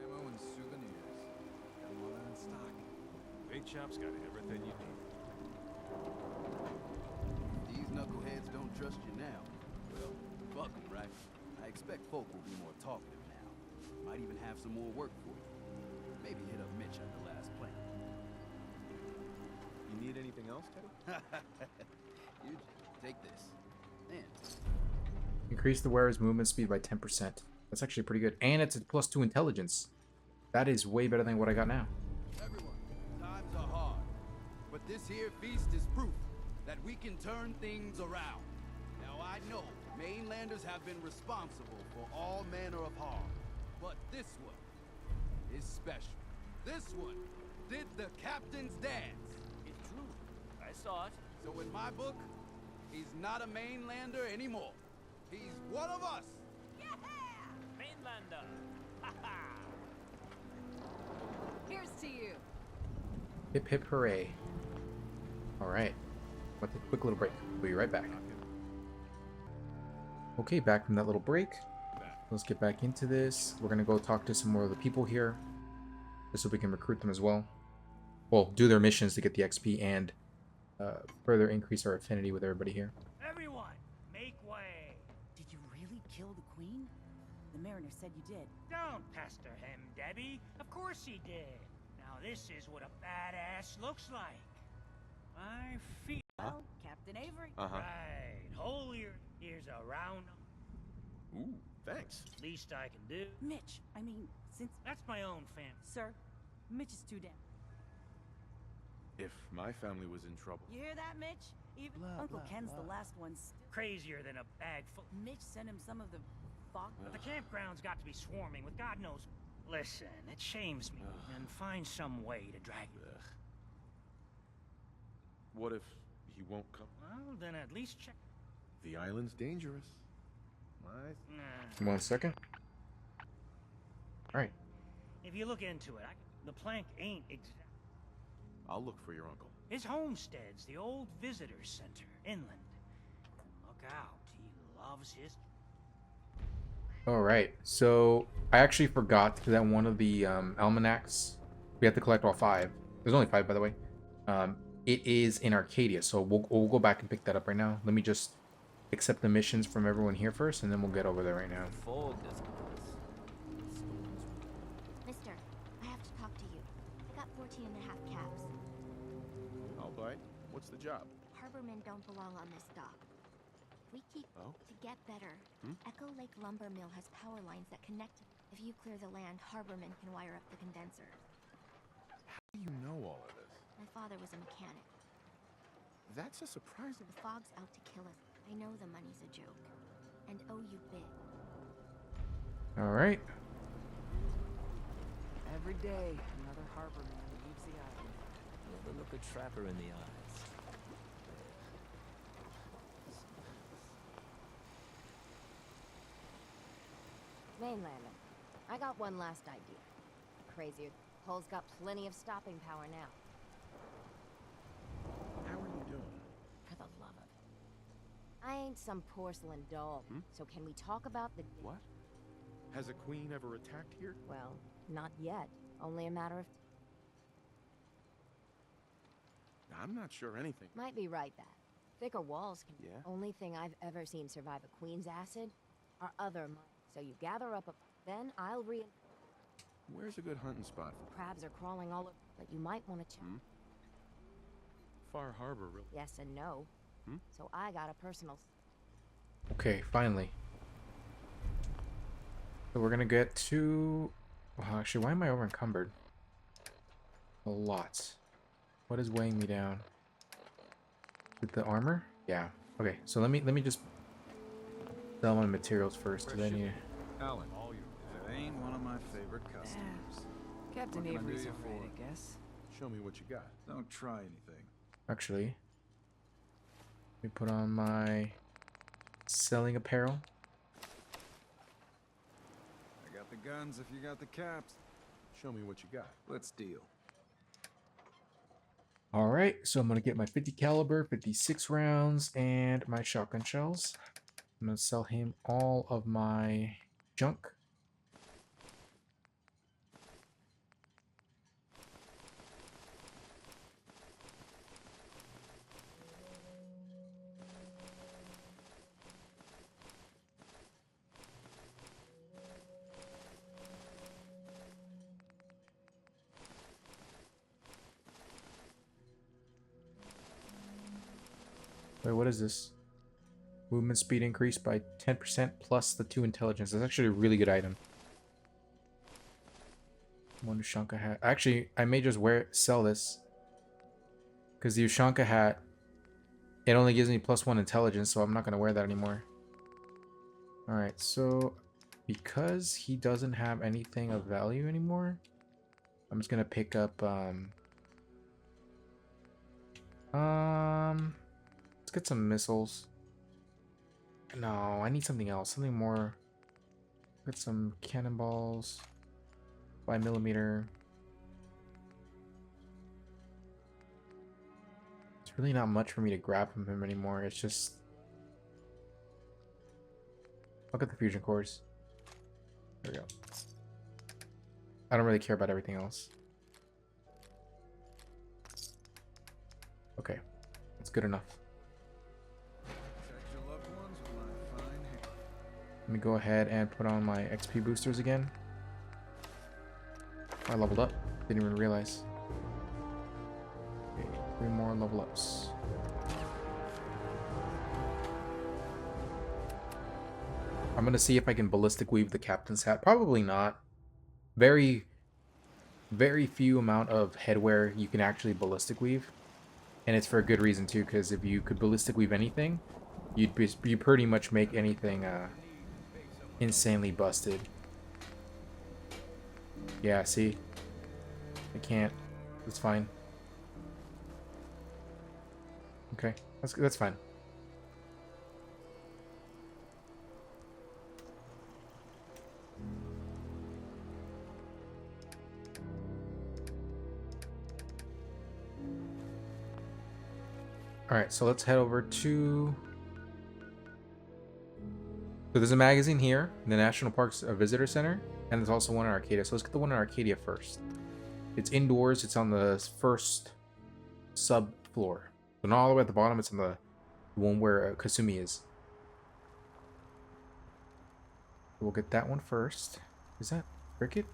Speaker 9: Ammo and souvenirs. Got all that in stock.
Speaker 3: Bait Shop's got everything you need.
Speaker 17: These knuckleheads don't trust you now. Well, fuck 'em, right? I expect folk will be more talkative now. Might even have some more work for you. Maybe hit up Mitch at the last plant.
Speaker 14: You need anything else, Teddy?
Speaker 17: You take this. And
Speaker 1: Increase the wearer's movement speed by 10%. That's actually pretty good. And it's a +2 intelligence. That is way better than what I got now.
Speaker 17: everyone, times are hard. But this here feast is proof that we can turn things around. Now I know mainlanders have been responsible for all manner of harm. But this one is special. This one did the captain's dance.
Speaker 2: It's true. I saw it.
Speaker 17: So in my book, he's not a mainlander anymore. He's one of us.
Speaker 2: Mainlander. Ha ha.
Speaker 19: Here's to you.
Speaker 1: Hip hip hooray. Alright. Let's take a quick little break. We'll be right back. Okay, back from that little break. Let's get back into this. We're gonna go talk to some more of the people here, just so we can recruit them as well. Well, do their missions to get the XP and further increase our affinity with everybody here.
Speaker 15: Everyone, make way.
Speaker 19: Did you really kill the queen? The mariner said you did.
Speaker 15: Don't pester him, Debbie. Of course he did. Now this is what a badass looks like. I feel...
Speaker 19: Well, Captain Avery.
Speaker 15: Right. Holier. Here's a round...
Speaker 14: Ooh, thanks.
Speaker 15: Least I can do.
Speaker 19: Mitch, I mean, since...
Speaker 15: That's my own family.
Speaker 19: Sir, Mitch is too damn...
Speaker 14: If my family was in trouble.
Speaker 19: You hear that, Mitch? Even Uncle Ken's the last one.
Speaker 15: Crazier than a bag full...
Speaker 19: Mitch sent him some of the...
Speaker 15: But the campground's got to be swarming with God knows... Listen, it shames me. And find some way to drag you.
Speaker 14: What if he won't come?
Speaker 15: Well, then at least check...
Speaker 14: The island's dangerous.
Speaker 1: One second. Alright.
Speaker 15: If you look into it, the plank ain't exact.
Speaker 14: I'll look for your uncle.
Speaker 15: His homestead's the old visitor center, inland. Look out, he loves his...
Speaker 1: Alright, so I actually forgot that one of the almanacs, we have to collect all 5. There's only 5, by the way. It is in Arcadia, so we'll go back and pick that up right now. Let me just accept the missions from everyone here first, and then we'll get over there right now.
Speaker 10: Mister, I have to talk to you. I got 14 and a half calves.
Speaker 14: All right. What's the job?
Speaker 10: Harbormen don't belong on this dock. We keep to get better. Echo Lake Lumber Mill has power lines that connect. If you clear the land, Harborman can wire up the condenser.
Speaker 14: How do you know all of this?
Speaker 10: My father was a mechanic.
Speaker 14: That's a surprising...
Speaker 10: The fog's out to kill us. I know the money's a joke. And owe you big.
Speaker 1: Alright.
Speaker 4: Every day, another Harborman leaves the island.
Speaker 2: Never look a trapper in the eyes.
Speaker 10: Mainlander, I got one last idea. Crazier. Hull's got plenty of stopping power now.
Speaker 14: How are you doing?
Speaker 10: For the love of it. I ain't some porcelain doll. So can we talk about the...
Speaker 14: What? Has a queen ever attacked here?
Speaker 10: Well, not yet. Only a matter of...
Speaker 14: I'm not sure anything.
Speaker 10: Might be right, that. Thicker walls can...
Speaker 14: Yeah?
Speaker 10: Only thing I've ever seen survive a queen's acid are other mines. So you gather up a... Then I'll
Speaker 14: Where's a good hunting spot?
Speaker 10: Crabs are crawling all over, but you might want to check.
Speaker 14: Far Harbor, really?
Speaker 10: Yes and no. So I got a personal...
Speaker 1: Okay, finally. So we're gonna get to... Well, actually, why am I over encumbered? A lot. What is weighing me down? With the armor? Yeah. Okay, so let me just sell my materials first. Do I need...
Speaker 9: Alan, all yours. If it ain't one of my favorite customers.
Speaker 4: Captain
Speaker 9: What can I do
Speaker 4: Avery's
Speaker 9: you
Speaker 4: afraid,
Speaker 9: for?
Speaker 4: I guess.
Speaker 14: Show me what you got.
Speaker 9: Don't try anything.
Speaker 1: Actually, let me put on my selling apparel.
Speaker 9: I got the guns if you got the caps.
Speaker 14: Show me what you got.
Speaker 9: Let's deal.
Speaker 1: All right, so I'm gonna get my 50 caliber, 56 rounds, and my shotgun shells. I'm gonna sell him all of my junk. Wait, what is this? Movement speed increased by 10% plus the 2 intelligence. That's actually a really good item. One Ushanka hat. Actually, I may just sell this. Because the Ushanka hat, it only gives me +1 intelligence, so I'm not going to wear that anymore. Alright, so because he doesn't have anything of value anymore, I'm just going to pick up... let's get some missiles. No, I need something else. Something more. Get some cannonballs. 5mm. It's really not much for me to grab from him anymore. It's just... Look at the fusion cores. There we go. I don't really care about everything else. Okay. That's good enough. Let me go ahead and put on my XP boosters again. I leveled up. Didn't even realize. Okay, 3 more level ups. I'm gonna see if I can ballistic weave the captain's hat. Probably not. Very few amount of headwear you can actually ballistic weave. And it's for a good reason too, because if you could ballistic weave anything, you pretty much make anything insanely busted. Yeah, see? I can't. It's fine. Okay, that's fine. Alright, so let's head over to... So there's a magazine here, the National Parks Visitor Center, and there's also one in Arcadia. So let's get the one in Arcadia first. It's indoors, it's on the first sub-floor. So not all the way at the bottom, it's on the one where Kasumi is. We'll get that one first. Is that Cricket?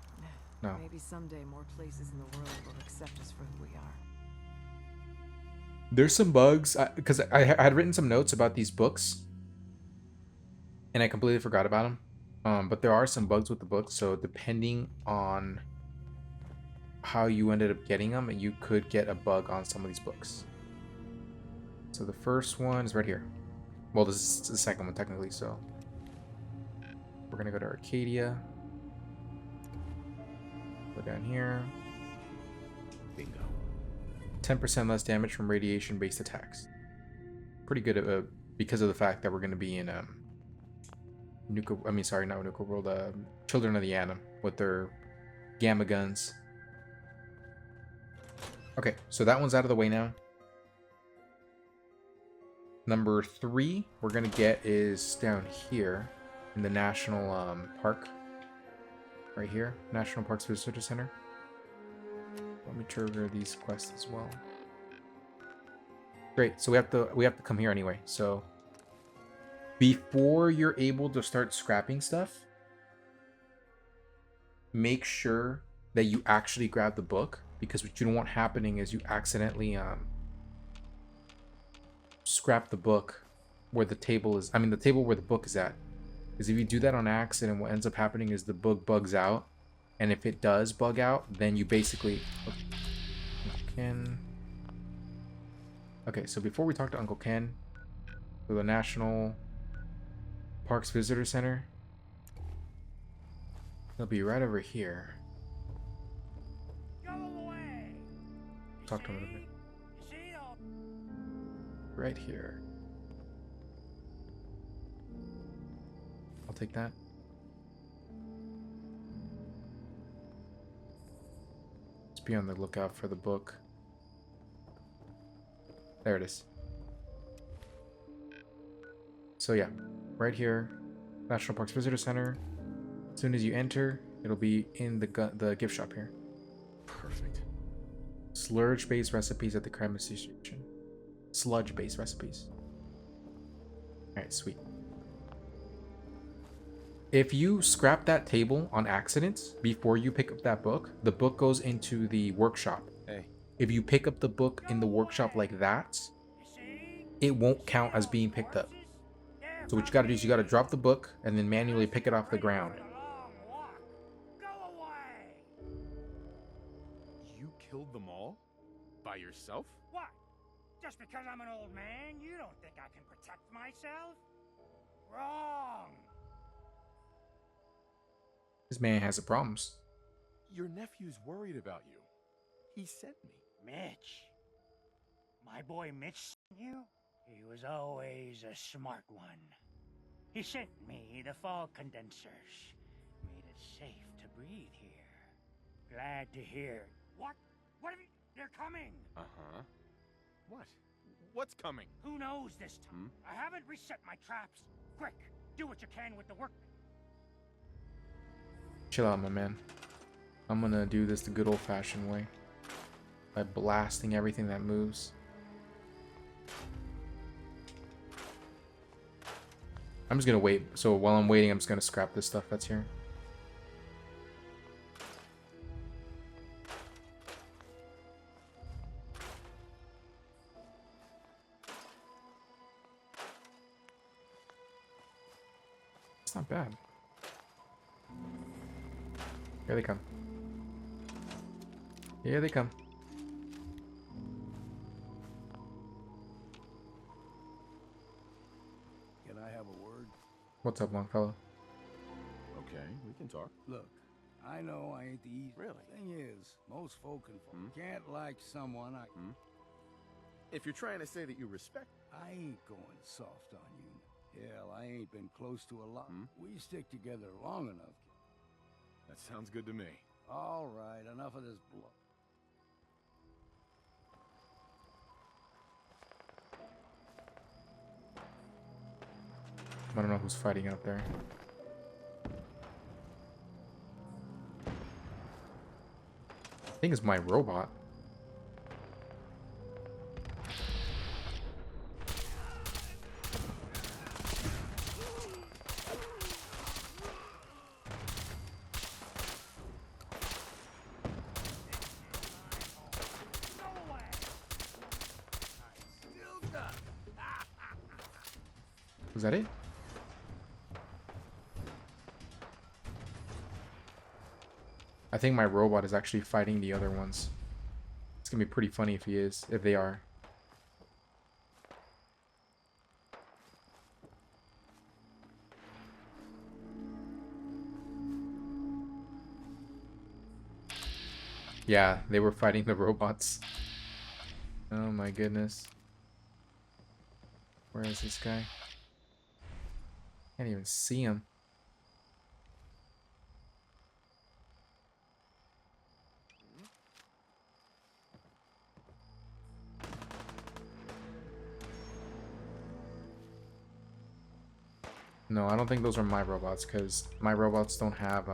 Speaker 1: No.
Speaker 4: Maybe someday more places in the world will accept us for who we are.
Speaker 1: There's some bugs, because I had written some notes about these books, and I completely forgot about them. But there are some bugs with the book, so depending on how you ended up getting them, you could get a bug on some of these books. So the first one is right here. Well, this is the second one technically, so we're gonna go to Arcadia. Go down here.
Speaker 14: Bingo.
Speaker 1: 10% less damage from radiation-based attacks. Pretty good because of the fact that we're gonna be in sorry, not Nuka World, Children of the Atom with their gamma guns. Okay, so that one's out of the way now. Number 3 we're gonna get is down here in the National Park. Right here, National Parks Visitor Center. Let me trigger these quests as well. Great, so we have to come here anyway. So before you're able to start scrapping stuff, make sure that you actually grab the book, because what you don't want happening is you accidentally scrap the book where the table is. I mean, the table where the book is at. Because if you do that on accident, what ends up happening is the book bugs out, and if it does bug out, then you basically Okay, so before we talk to Uncle Ken, to the National Parks Visitor Center, they'll be right over here. Talk to him a bit. Right here. I'll take that. Let's be on the lookout for the book. There it is. So yeah, right here, National Parks Visitor Center. As soon as you enter, it'll be in the gift shop here.
Speaker 14: Perfect.
Speaker 1: Sludge-based recipes at the crime station. Sludge-based recipes. Alright, sweet. If you scrap that table on accident before you pick up that book, the book goes into the workshop.
Speaker 14: Hey.
Speaker 1: If you pick up the book in the workshop like that, it won't count as being picked up. So what you gotta do is you gotta drop the book and then manually pick it off the ground.
Speaker 14: You killed them all? By yourself?
Speaker 15: What? Just because I'm an old man, you don't think I can protect myself? Wrong!
Speaker 1: This man has a problems.
Speaker 14: Your nephew's worried about you. He sent me.
Speaker 15: Mitch. My boy Mitch sent you? He was always a smart one. He sent me the fog condensers. Made it safe to breathe here. Glad to hear. What? What have you... They're coming!
Speaker 14: Uh-huh. What? What's coming?
Speaker 15: Who knows this time? I haven't reset my traps. Quick, do what you can with the work.
Speaker 1: Chill out, my man. I'm gonna do this the good old-fashioned way. By blasting everything that moves. I'm just gonna wait. So while I'm waiting, I'm just gonna scrap this stuff that's here. It's not bad. Here they come. Here they come.
Speaker 11: Can I have a word?
Speaker 1: What's up, Longfellow?
Speaker 14: Okay, we can talk.
Speaker 11: Look, I know I ain't the easy.
Speaker 14: Really?
Speaker 11: Thing is, most folk can't like someone I...
Speaker 14: If you're trying to say that you respect...
Speaker 11: I ain't going soft on you. Hell, I ain't been close to a lot. We stick together long enough.
Speaker 14: That sounds good to me.
Speaker 11: All right, enough of this blood.
Speaker 1: I don't know who's fighting out there. I think it's my robot. Was that it? think my robot is actually fighting the other ones. It's gonna be pretty funny if he is, if they are. Yeah, they were fighting the robots. Oh my goodness. Where is this guy? Can't even see him. No, I don't think those are my robots, because my robots don't have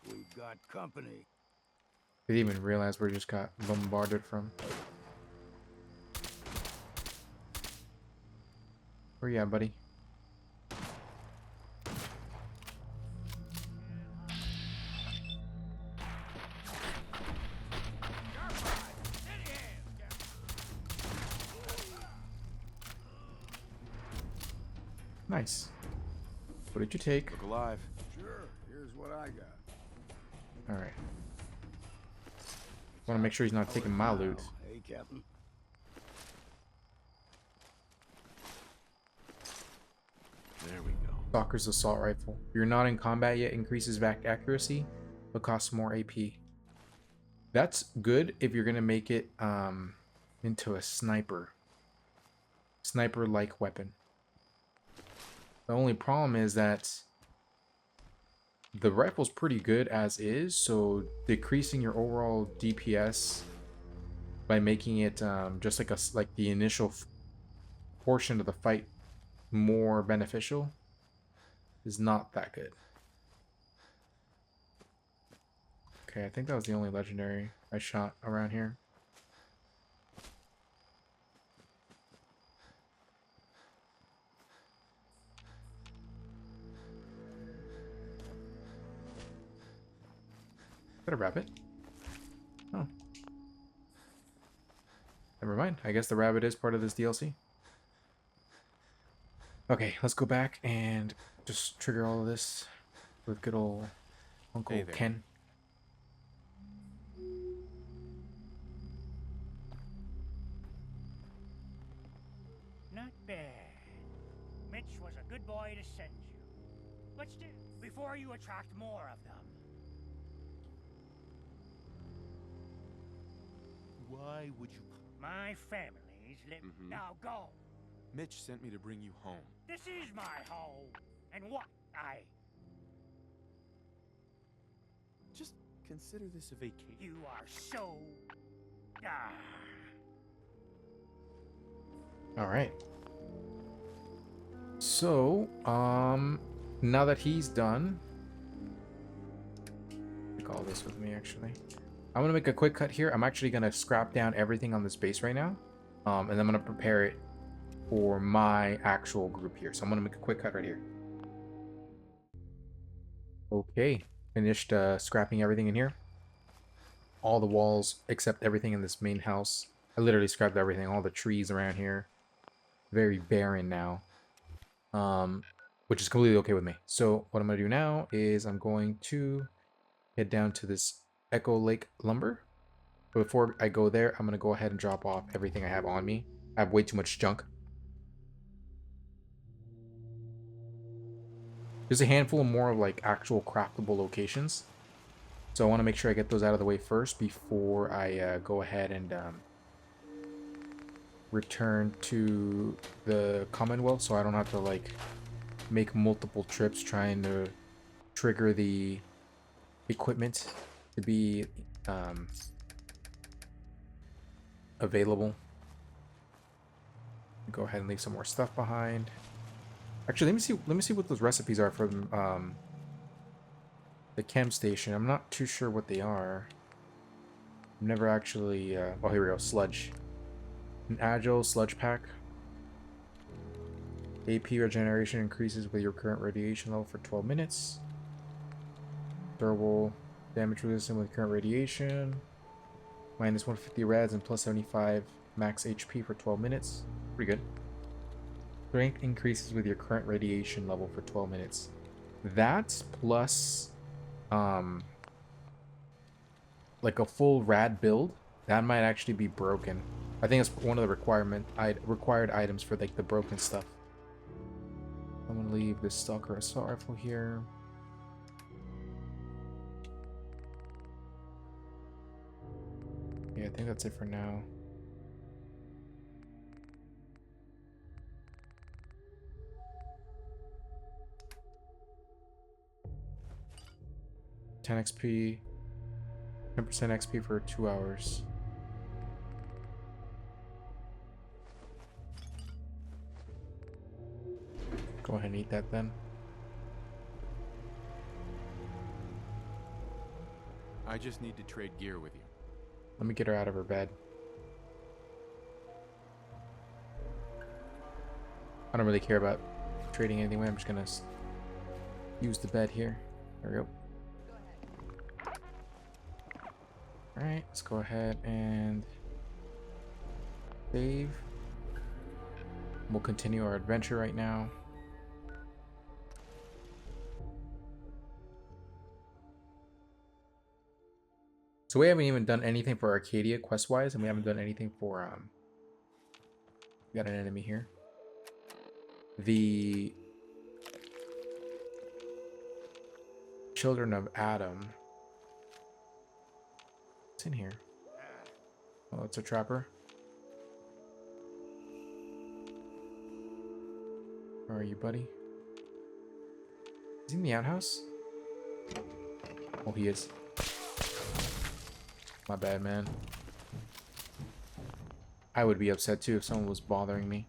Speaker 11: We've got company.
Speaker 1: they didn't even realize we just got bombarded from. Where you at, buddy? Nice. What did you take?
Speaker 14: Look alive.
Speaker 11: Sure, here's what I got.
Speaker 1: Alright. Want to make sure he's not taking my loot.
Speaker 11: Hey, Captain.
Speaker 3: There we go.
Speaker 1: Stalker's assault rifle. You're not in combat yet, increases back accuracy, but costs more AP. That's good if you're gonna make it into a sniper. Sniper-like weapon. The only problem is that the rifle's pretty good as is, so decreasing your overall DPS by making it just like the initial portion of the fight more beneficial is not that good. Okay, I think that was the only legendary I shot around here. Is that a rabbit? Oh. Never mind. I guess the rabbit is part of this DLC. Okay, let's go back and just trigger all of this with good old Uncle
Speaker 14: Hey there.
Speaker 1: Ken.
Speaker 15: Not bad. Mitch was a good boy to send you. But still, before you attract more of them.
Speaker 14: Why would you...
Speaker 15: My family's living. Now go.
Speaker 14: Mitch sent me to bring you home.
Speaker 15: This is my home. And what?
Speaker 14: Just consider this a vacation.
Speaker 15: You are so...
Speaker 1: Alright. So, now that he's done, take all this with me actually. I'm gonna make a quick cut here. I'm actually gonna scrap down everything on this base right now. And I'm gonna prepare it for my actual group here. So I'm gonna make a quick cut right here. Okay, finished scrapping everything in here. All the walls except everything in this main house. I literally scrapped everything, all the trees around here. Very barren now. Which is completely okay with me. So what I'm gonna do now is I'm going to head down to this Echo Lake Lumber. But before I go there, I'm gonna go ahead and drop off everything I have on me. I have way too much junk. There's a handful of more of like actual craftable locations. So I want to make sure I get those out of the way first before I go ahead and return to the Commonwealth, so I don't have to like make multiple trips trying to trigger the equipment to be available. Go ahead and leave some more stuff behind. Actually, let me see what those recipes are from the chem station. I'm not too sure what they are. I've never actually oh, here we go. Sludge. An agile sludge pack. AP regeneration increases with your current radiation level for 12 minutes. Durable, damage resistant with current radiation. Minus 150 rads and plus 75 Max HP for 12 minutes. Pretty good. Strength increases with your current radiation level for 12 minutes. That's plus like a full rad build. That might actually be broken. I think it's one of the required items for like the broken stuff. I'm gonna leave this Stalker assault rifle here. Yeah, I think that's it for now. $10 XP, 10% XP for 2 hours. Go ahead and eat that then.
Speaker 14: I just need to trade gear with you.
Speaker 1: Let me get her out of her bed. I don't really care about trading anyway. I'm just gonna use the bed here. There we go. Alright, let's go ahead and save. We'll continue our adventure right now. So we haven't even done anything for Arcadia quest-wise, and we haven't done anything for we got an enemy here. The Children of Adam. What's in here? Oh, it's a trapper. Where are you, buddy? Is he in the outhouse? Oh, he is. My bad, man. I would be upset too if someone was bothering me.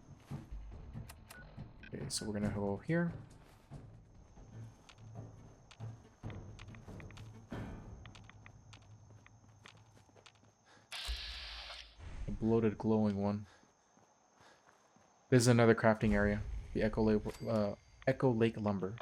Speaker 1: Okay, so we're gonna go here. A bloated, glowing one. This is another crafting area. The Echo Lake Lumber.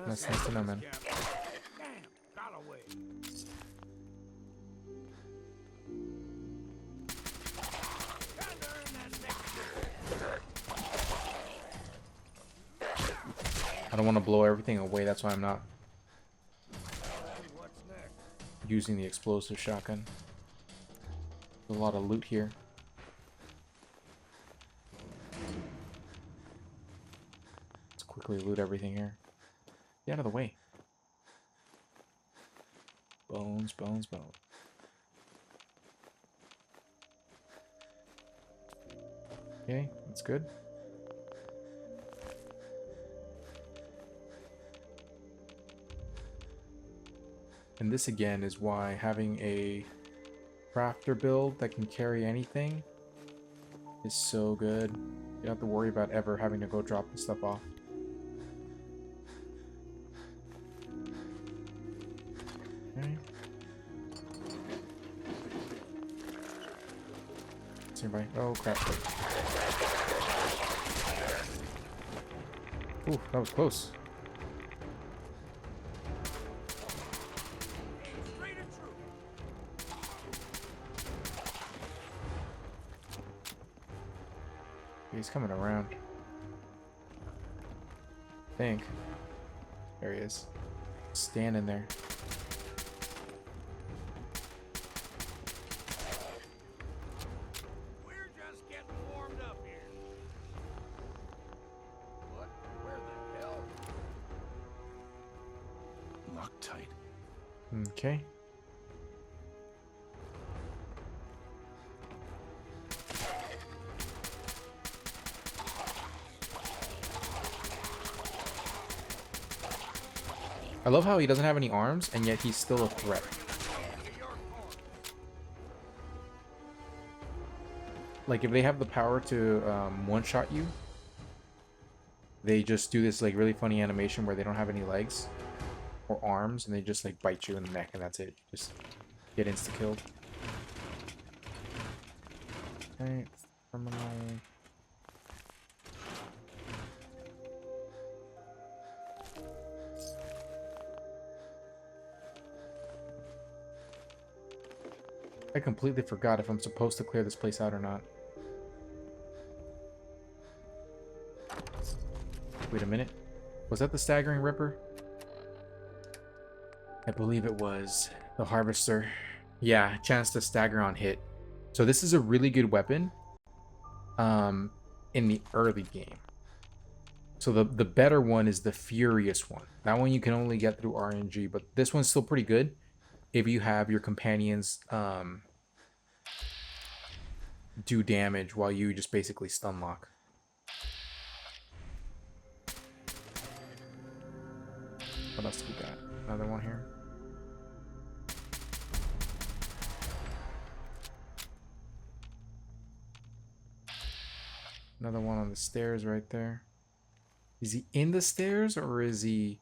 Speaker 1: That's nice to know, man. I don't want to blow everything away, that's why I'm not using the explosive shotgun. There's a lot of loot here. Let's quickly loot everything here. Get out of the way. Bones, bones, bones. Okay, that's good. And this again is why having a crafter build that can carry anything is so good. You don't have to worry about ever having to go drop this stuff off. Okay. Is anybody? Oh crap. Ooh, that was close. He's coming around. I think. There he is. Standing there.
Speaker 11: We're just getting warmed up here. What? Where the hell?
Speaker 3: Loctite.
Speaker 1: Okay. I love how he doesn't have any arms, and yet he's still a threat. Like, if they have the power to one-shot you, they just do this, like, really funny animation where they don't have any legs. or arms, and they just like bite you in the neck, and that's it. Just get insta killed. Okay, terminal. I completely forgot if I'm supposed to clear this place out or not. Wait a minute. Was that the Staggering Ripper? I believe it was. The Harvester. Yeah, chance to stagger on hit. So this is a really good weapon in the early game. So the better one is the Furious one. That one you can only get through RNG, but this one's still pretty good if you have your companions do damage while you just basically stun lock. What else do we got? Another one here. Another one on the stairs right there. Is he in the stairs or is he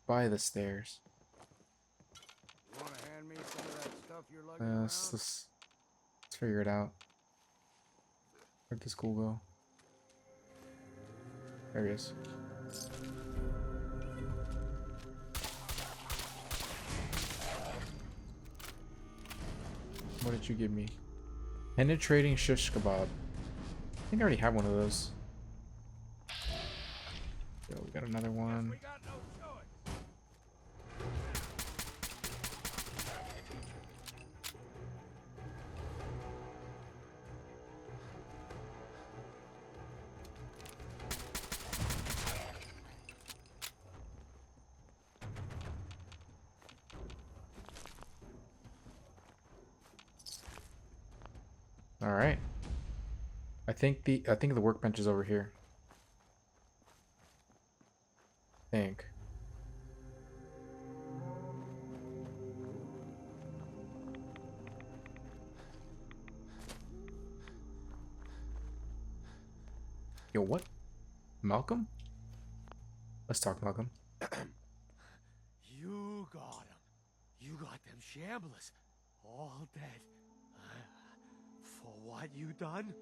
Speaker 1: by the stairs?
Speaker 11: You wanna hand me some of that stuff you're lugging around?
Speaker 1: Let's figure it out. Where'd this school go? There he is. What did you give me? Penetrating shish kebab. I think I already have one of those. So we got another one. All right. I think the workbench is over here. I think. Yo, what? Malcolm? Let's talk, Malcolm.
Speaker 12: You got him. You got them shamblers. All dead. For what you done?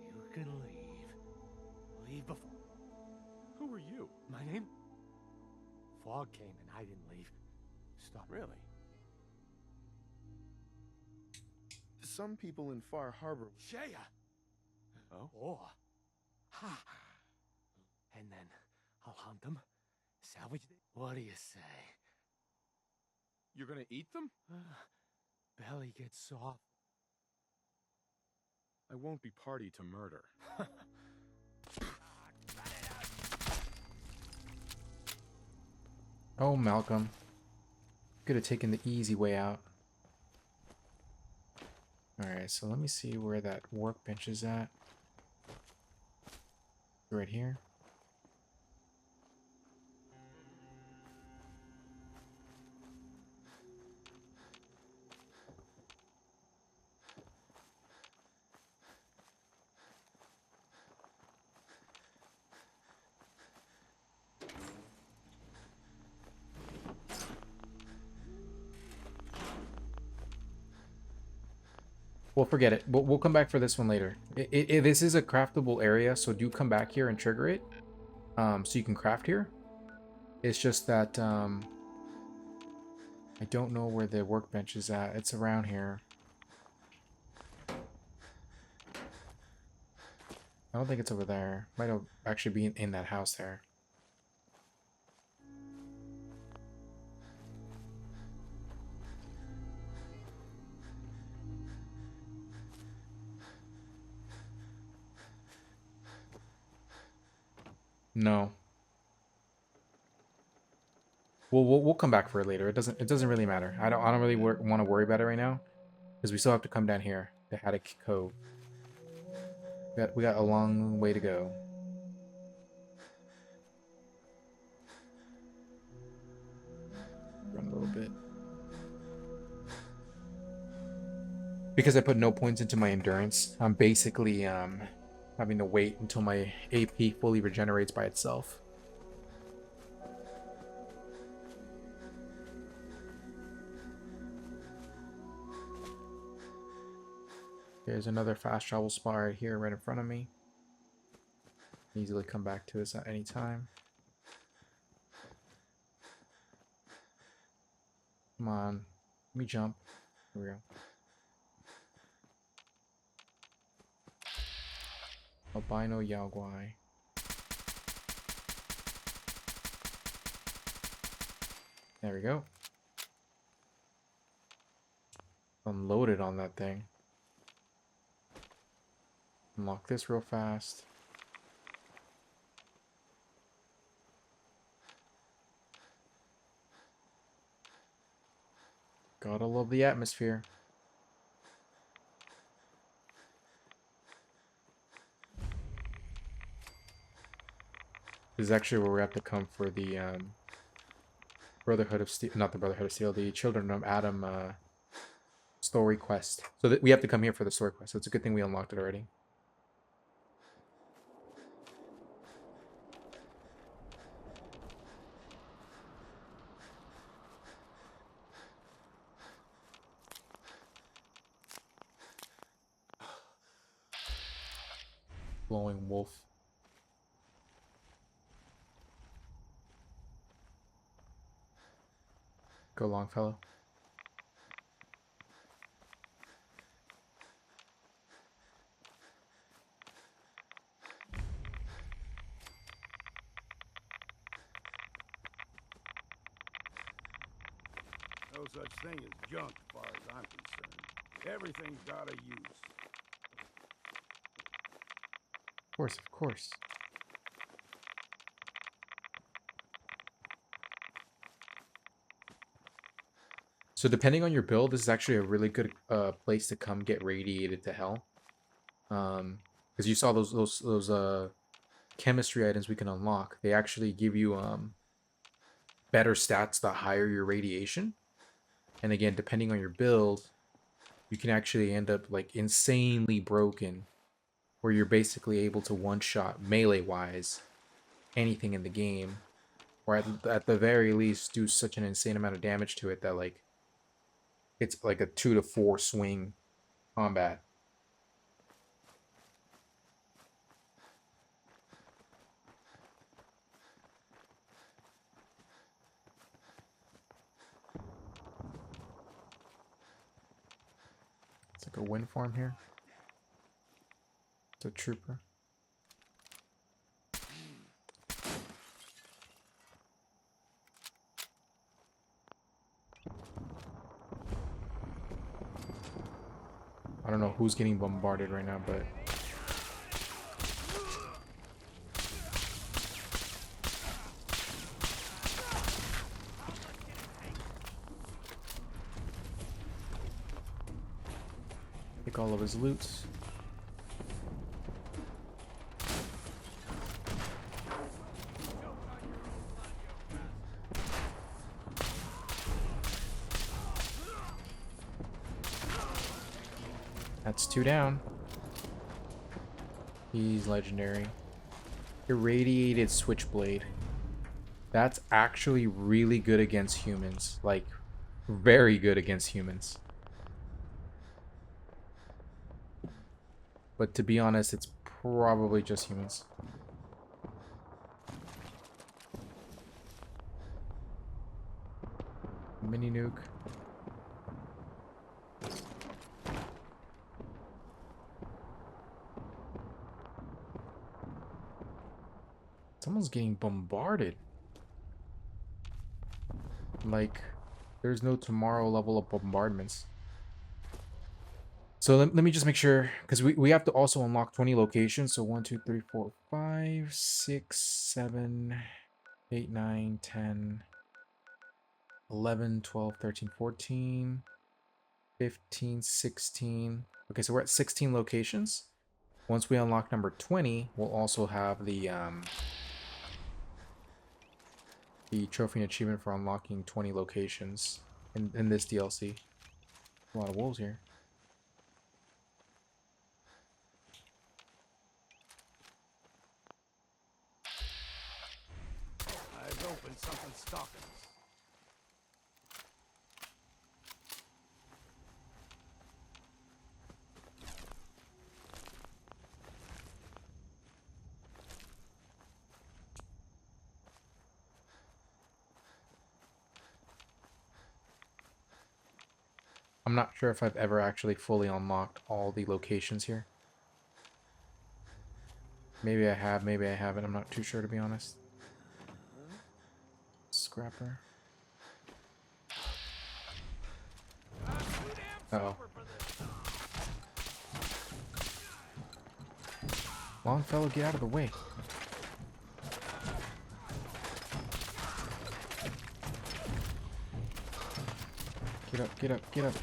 Speaker 12: You can leave. Leave before.
Speaker 7: Who are you?
Speaker 12: My name? Fog came and I didn't leave. Stop.
Speaker 7: Really? Some people in Far Harbor...
Speaker 12: Shea!
Speaker 7: Oh?
Speaker 12: Or... Ha! And then I'll hunt them, salvage them. What do you say?
Speaker 7: You're gonna eat them?
Speaker 12: Belly gets soft.
Speaker 7: I won't be party to murder.
Speaker 1: Oh, Malcolm. Could have taken the easy way out. Alright, so let me see where that workbench is at. Right here. Well, forget it. We'll come back for this one later. This is a craftable area, so do come back here and trigger it. So you can craft here. It's just that I don't know where the workbench is at. It's around here. I don't think it's over there. Might have actually been in that house there. No. We'll come back for it later. It doesn't really matter. I don't really want to worry about it right now, because we still have to come down here to Haddock Cove. We got a long way to go. Run a little bit. Because I put no points into my endurance, I'm basically having to wait until my AP fully regenerates by itself. There's another fast travel spot right here, right in front of me. Easily come back to this at any time. Come on, let me jump. Here we go. Albino Yao Guai. There we go. Unloaded on that thing. Unlock this real fast. Gotta love the atmosphere. This is actually where we have to come for the Brotherhood of Steel, not the Brotherhood of Steel, the Children of Adam story quest. So that we have to come here for the story quest. So it's a good thing we unlocked it already. Glowing wolf. Go Longfellow.
Speaker 11: No such thing as junk as far as I'm concerned. Everything's got a use.
Speaker 1: Of course, of course. So depending on your build, this is actually a really good place to come get radiated to hell. Because you saw those chemistry items we can unlock. They actually give you better stats the higher your radiation. And again, depending on your build, you can actually end up like insanely broken, where you're basically able to one-shot melee-wise anything in the game, or at the very least do such an insane amount of damage to it that like it's like a 2 to 4 swing combat. It's like a wind farm here. It's a trooper. I don't know who's getting bombarded right now, but take all of his loots. That's 2 down. He's legendary. Irradiated Switchblade. That's actually really good against humans. Like, very good against humans. But to be honest, it's probably just humans. Mini nuke. Someone's getting bombarded. Like, there's no tomorrow level of bombardments. So let me just make sure, because we have to also unlock 20 locations. So 1, 2, 3, 4, 5, 6, 7, 8, 9, 10, 11, 12, 13, 14, 15, 16. Okay, so we're at 16 locations. Once we unlock number 20, we'll also have the trophy and achievement for unlocking 20 locations in this DLC. A lot of wolves here.
Speaker 11: Eyes open, something stalking us.
Speaker 1: I'm not sure if I've ever actually fully unlocked all the locations here. Maybe I have, maybe I haven't. I'm not too sure, to be honest. Scrapper. Uh-oh. Longfellow, get out of the way. Get up, get up, get up.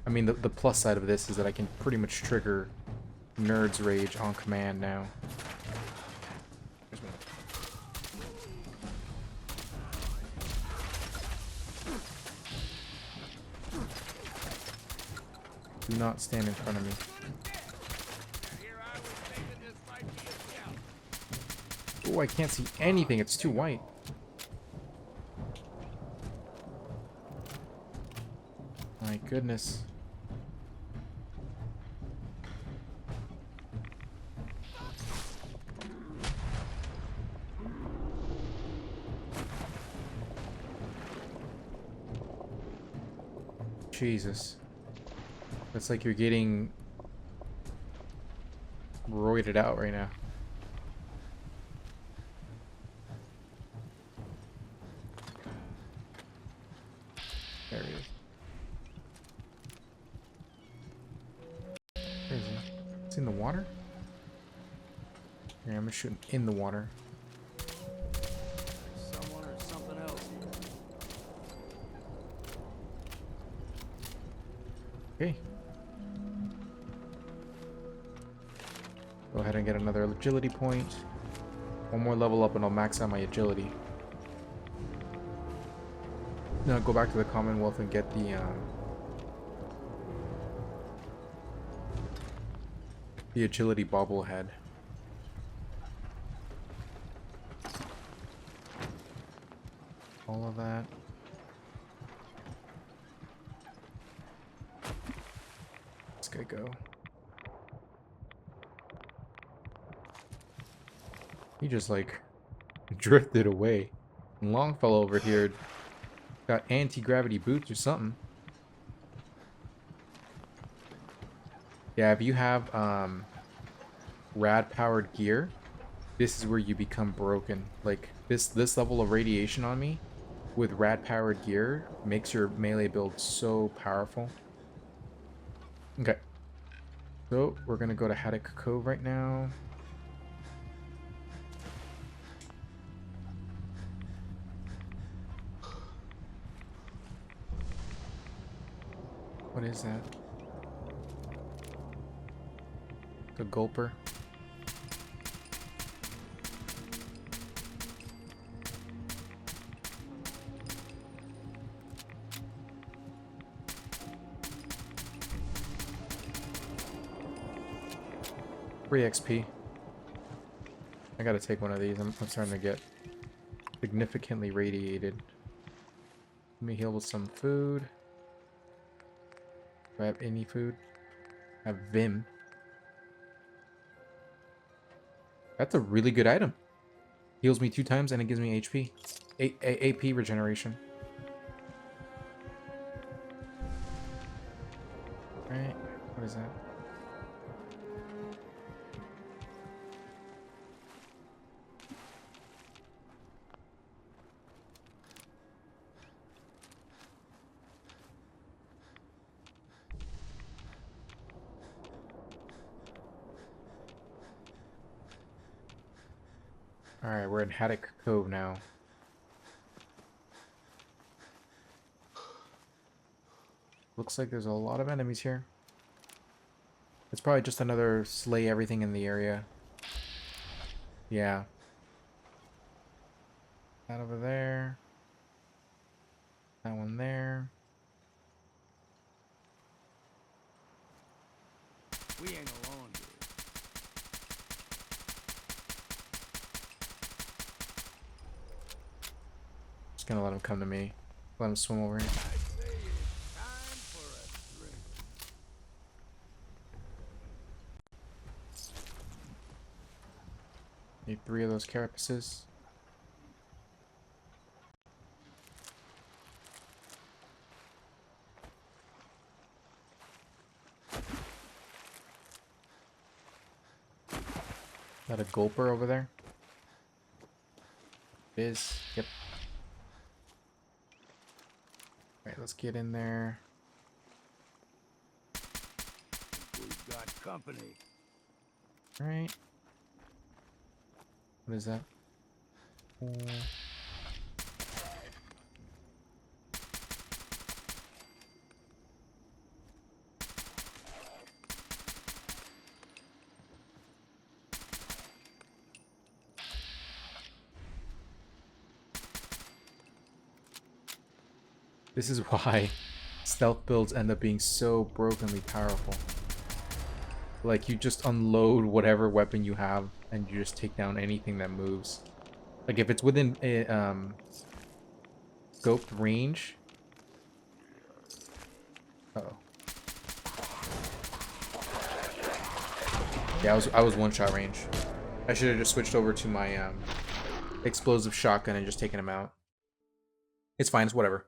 Speaker 1: I mean, the plus side of this is that I can pretty much trigger Nerd's Rage on command now. Do not stand in front of me. Oh, I can't see anything. It's too white. My goodness. Jesus. It's like you're getting roided out right now. There he is. Where is he? It's in the water? Here, I'm gonna shoot him in the water.
Speaker 17: Someone or something else here.
Speaker 1: Okay. Go ahead and get another agility point. One more level up and I'll max out my agility. Now go back to the Commonwealth and get the agility bobblehead. All of that. This guy go. He just like drifted away. And Longfellow over here got anti-gravity boots or something. Yeah, if you have rad powered gear, this is where you become broken. Like this level of radiation on me with rad powered gear makes your melee build so powerful. Okay. So we're gonna go to Haddock Cove right now. What is that? The gulper. Free XP. I gotta take one of these. I'm starting to get significantly radiated. Let me heal with some food. Do I have any food? I have Vim. That's a really good item. Heals me 2 times and it gives me HP. AP regeneration. Alright, what is that? Alright, we're in Haddock Cove now. Looks like there's a lot of enemies here. It's probably just another slay everything in the area. Yeah. That over there. That one there.
Speaker 11: We ain't alone here.
Speaker 1: Just gonna let him come to me. Let him swim over here. Need 3 of those carapaces. Got a gulper over there. Biz. Yep. Alright, let's get in there.
Speaker 11: We've got company.
Speaker 1: Alright. What is that? This is why stealth builds end up being so brokenly powerful. Like, you just unload whatever weapon you have and you just take down anything that moves. Like, if it's within a scoped range. Uh-oh. Yeah, I was one-shot range. I should have just switched over to my explosive shotgun and just taken him out. It's fine, it's whatever.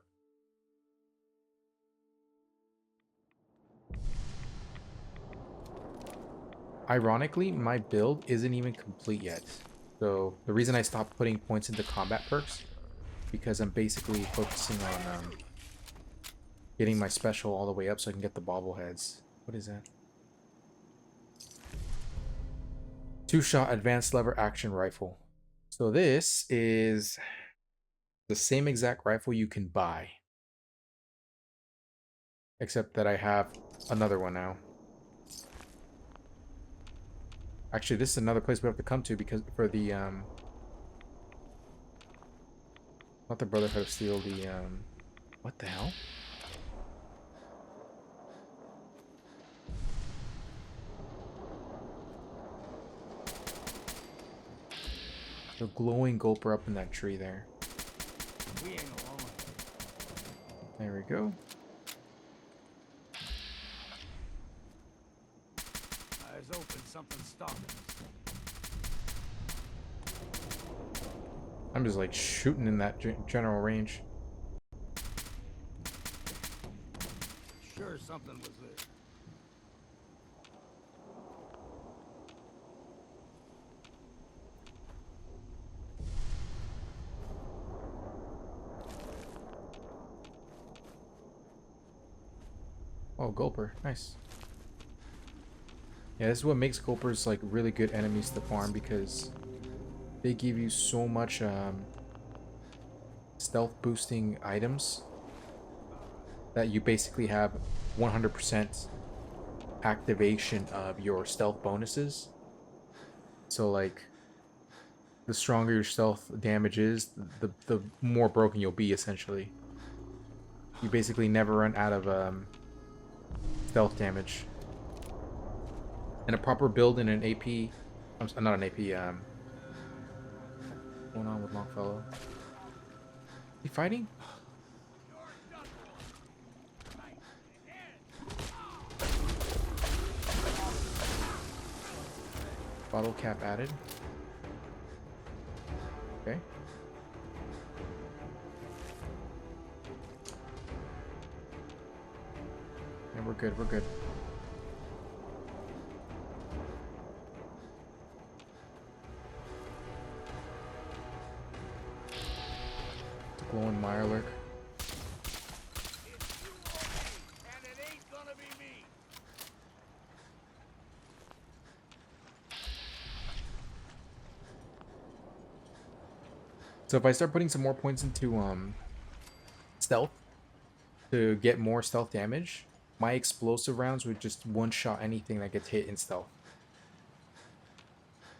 Speaker 1: Ironically, my build isn't even complete yet. So the reason I stopped putting points into combat perks, because I'm basically focusing on getting my special all the way up so I can get the bobbleheads. What is that? 2-shot advanced lever action rifle. So this is the same exact rifle you can buy, except that I have another one now. Actually, this is another place we have to come to because for the not the Brotherhood of Steel, the what the hell? The glowing gulper up in that tree there.
Speaker 11: We ain't alone.
Speaker 1: There we go.
Speaker 11: Eyes open, something stopping us.
Speaker 1: I'm just like shooting in that general range.
Speaker 11: Sure, something was there.
Speaker 1: Oh, gulper, nice. Yeah, this is what makes gulpers like really good enemies to farm, because they give you so much stealth boosting items that you basically have 100% activation of your stealth bonuses. So like, the stronger your stealth damage is, the more broken you'll be, essentially. You basically never run out of stealth damage. And a proper build in an AP, not an AP, what's going on with Longfellow? Is he fighting? Bottle cap added. Okay. And we're good, we're good. Glowing Mirelurk. So if I start putting some more points into stealth to get more stealth damage, my explosive rounds would just one-shot anything that gets hit in stealth.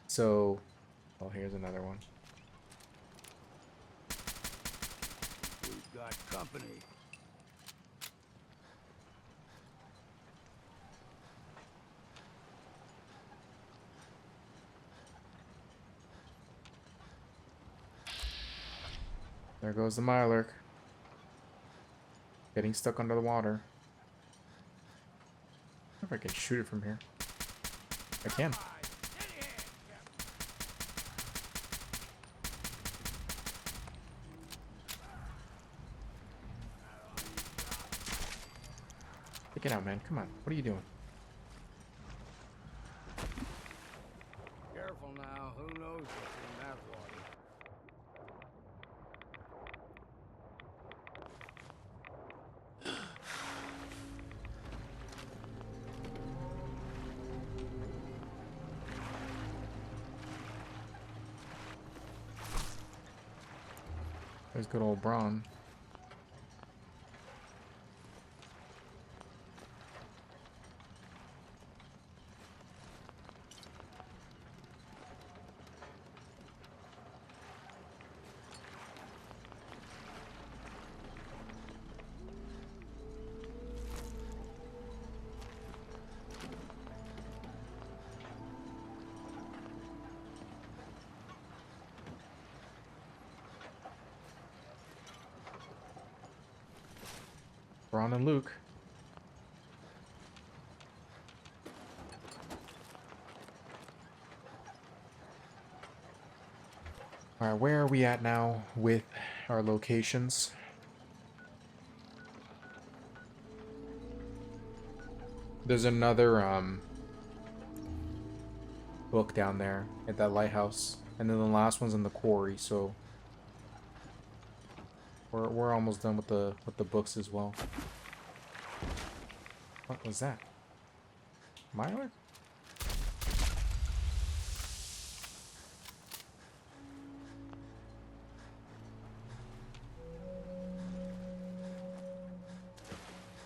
Speaker 1: So, oh, here's another one.
Speaker 11: We've got company.
Speaker 1: There goes the Mirelurk. Getting stuck under the water. I wonder if I can shoot it from here. I can. Take it out, man. Come on. What are you doing?
Speaker 11: Careful now.
Speaker 1: There's good old Braun. Braun and Luke. Alright, where are we at now with our locations? There's another book down there at that lighthouse. And then the last one's in the quarry, so we're almost done with the books as well. What was that? Myler?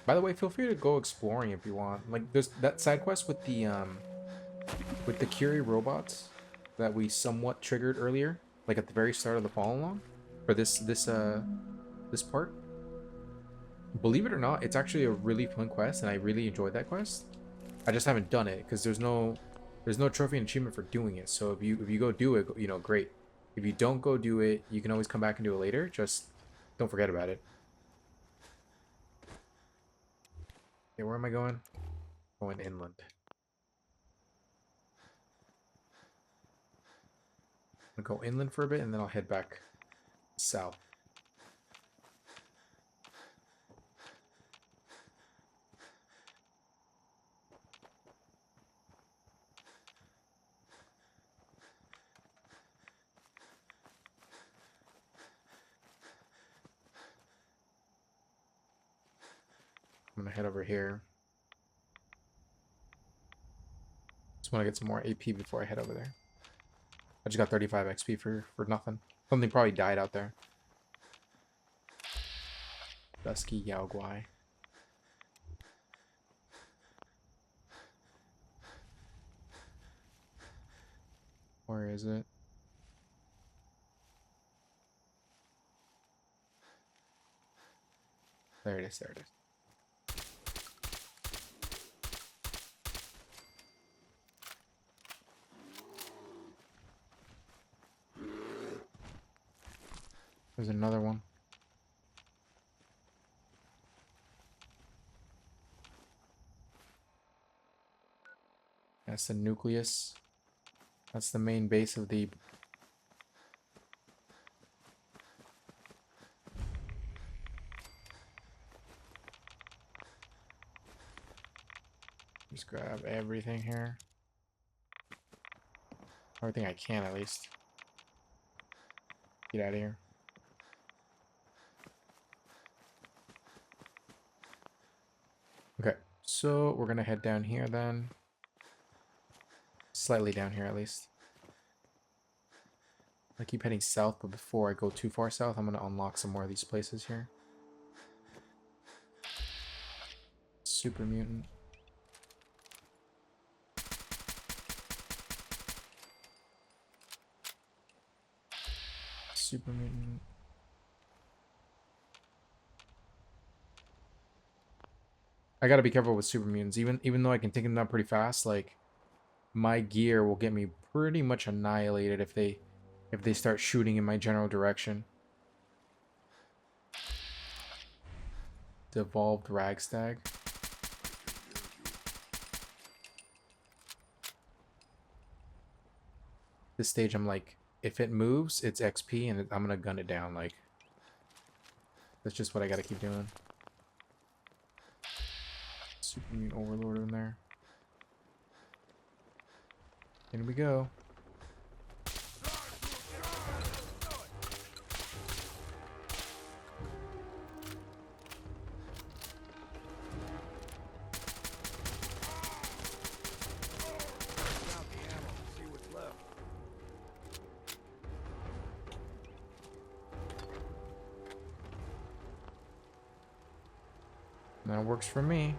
Speaker 1: By the way, feel free to go exploring if you want. Like, there's that side quest with the Curie robots that we somewhat triggered earlier, like at the very start of the follow along, for this part. Believe it or not, it's actually a really fun quest, and I really enjoyed that quest. I just haven't done it because there's no trophy and achievement for doing it. So if you go do it, you know, great. If you don't go do it, you can always come back and do it later. Just don't forget about it. Okay, where am I going? Going inland. I'm gonna go inland for a bit, and then I'll head back south. I'm gonna head over here. Just want to get some more AP before I head over there. I just got 35 XP for nothing. Something probably died out there. Dusky Yao Guai. Where is it? There it is, there it is. There's another one. That's the nucleus. That's the main base of the... Just grab everything here. Everything I can, at least. Get out of here. Okay, so we're gonna head down here then. Slightly down here at least. I keep heading south, but before I go too far south, I'm gonna unlock some more of these places here. Super mutant. Super mutant. I gotta be careful with super mutants. Even though I can take them down pretty fast, like my gear will get me pretty much annihilated if they start shooting in my general direction. Devolved Ragstag. This stage I'm like, if it moves, it's XP and I'm gonna gun it down. Like, that's just what I gotta keep doing. Super mutant overlord in there. In we go. That works for me.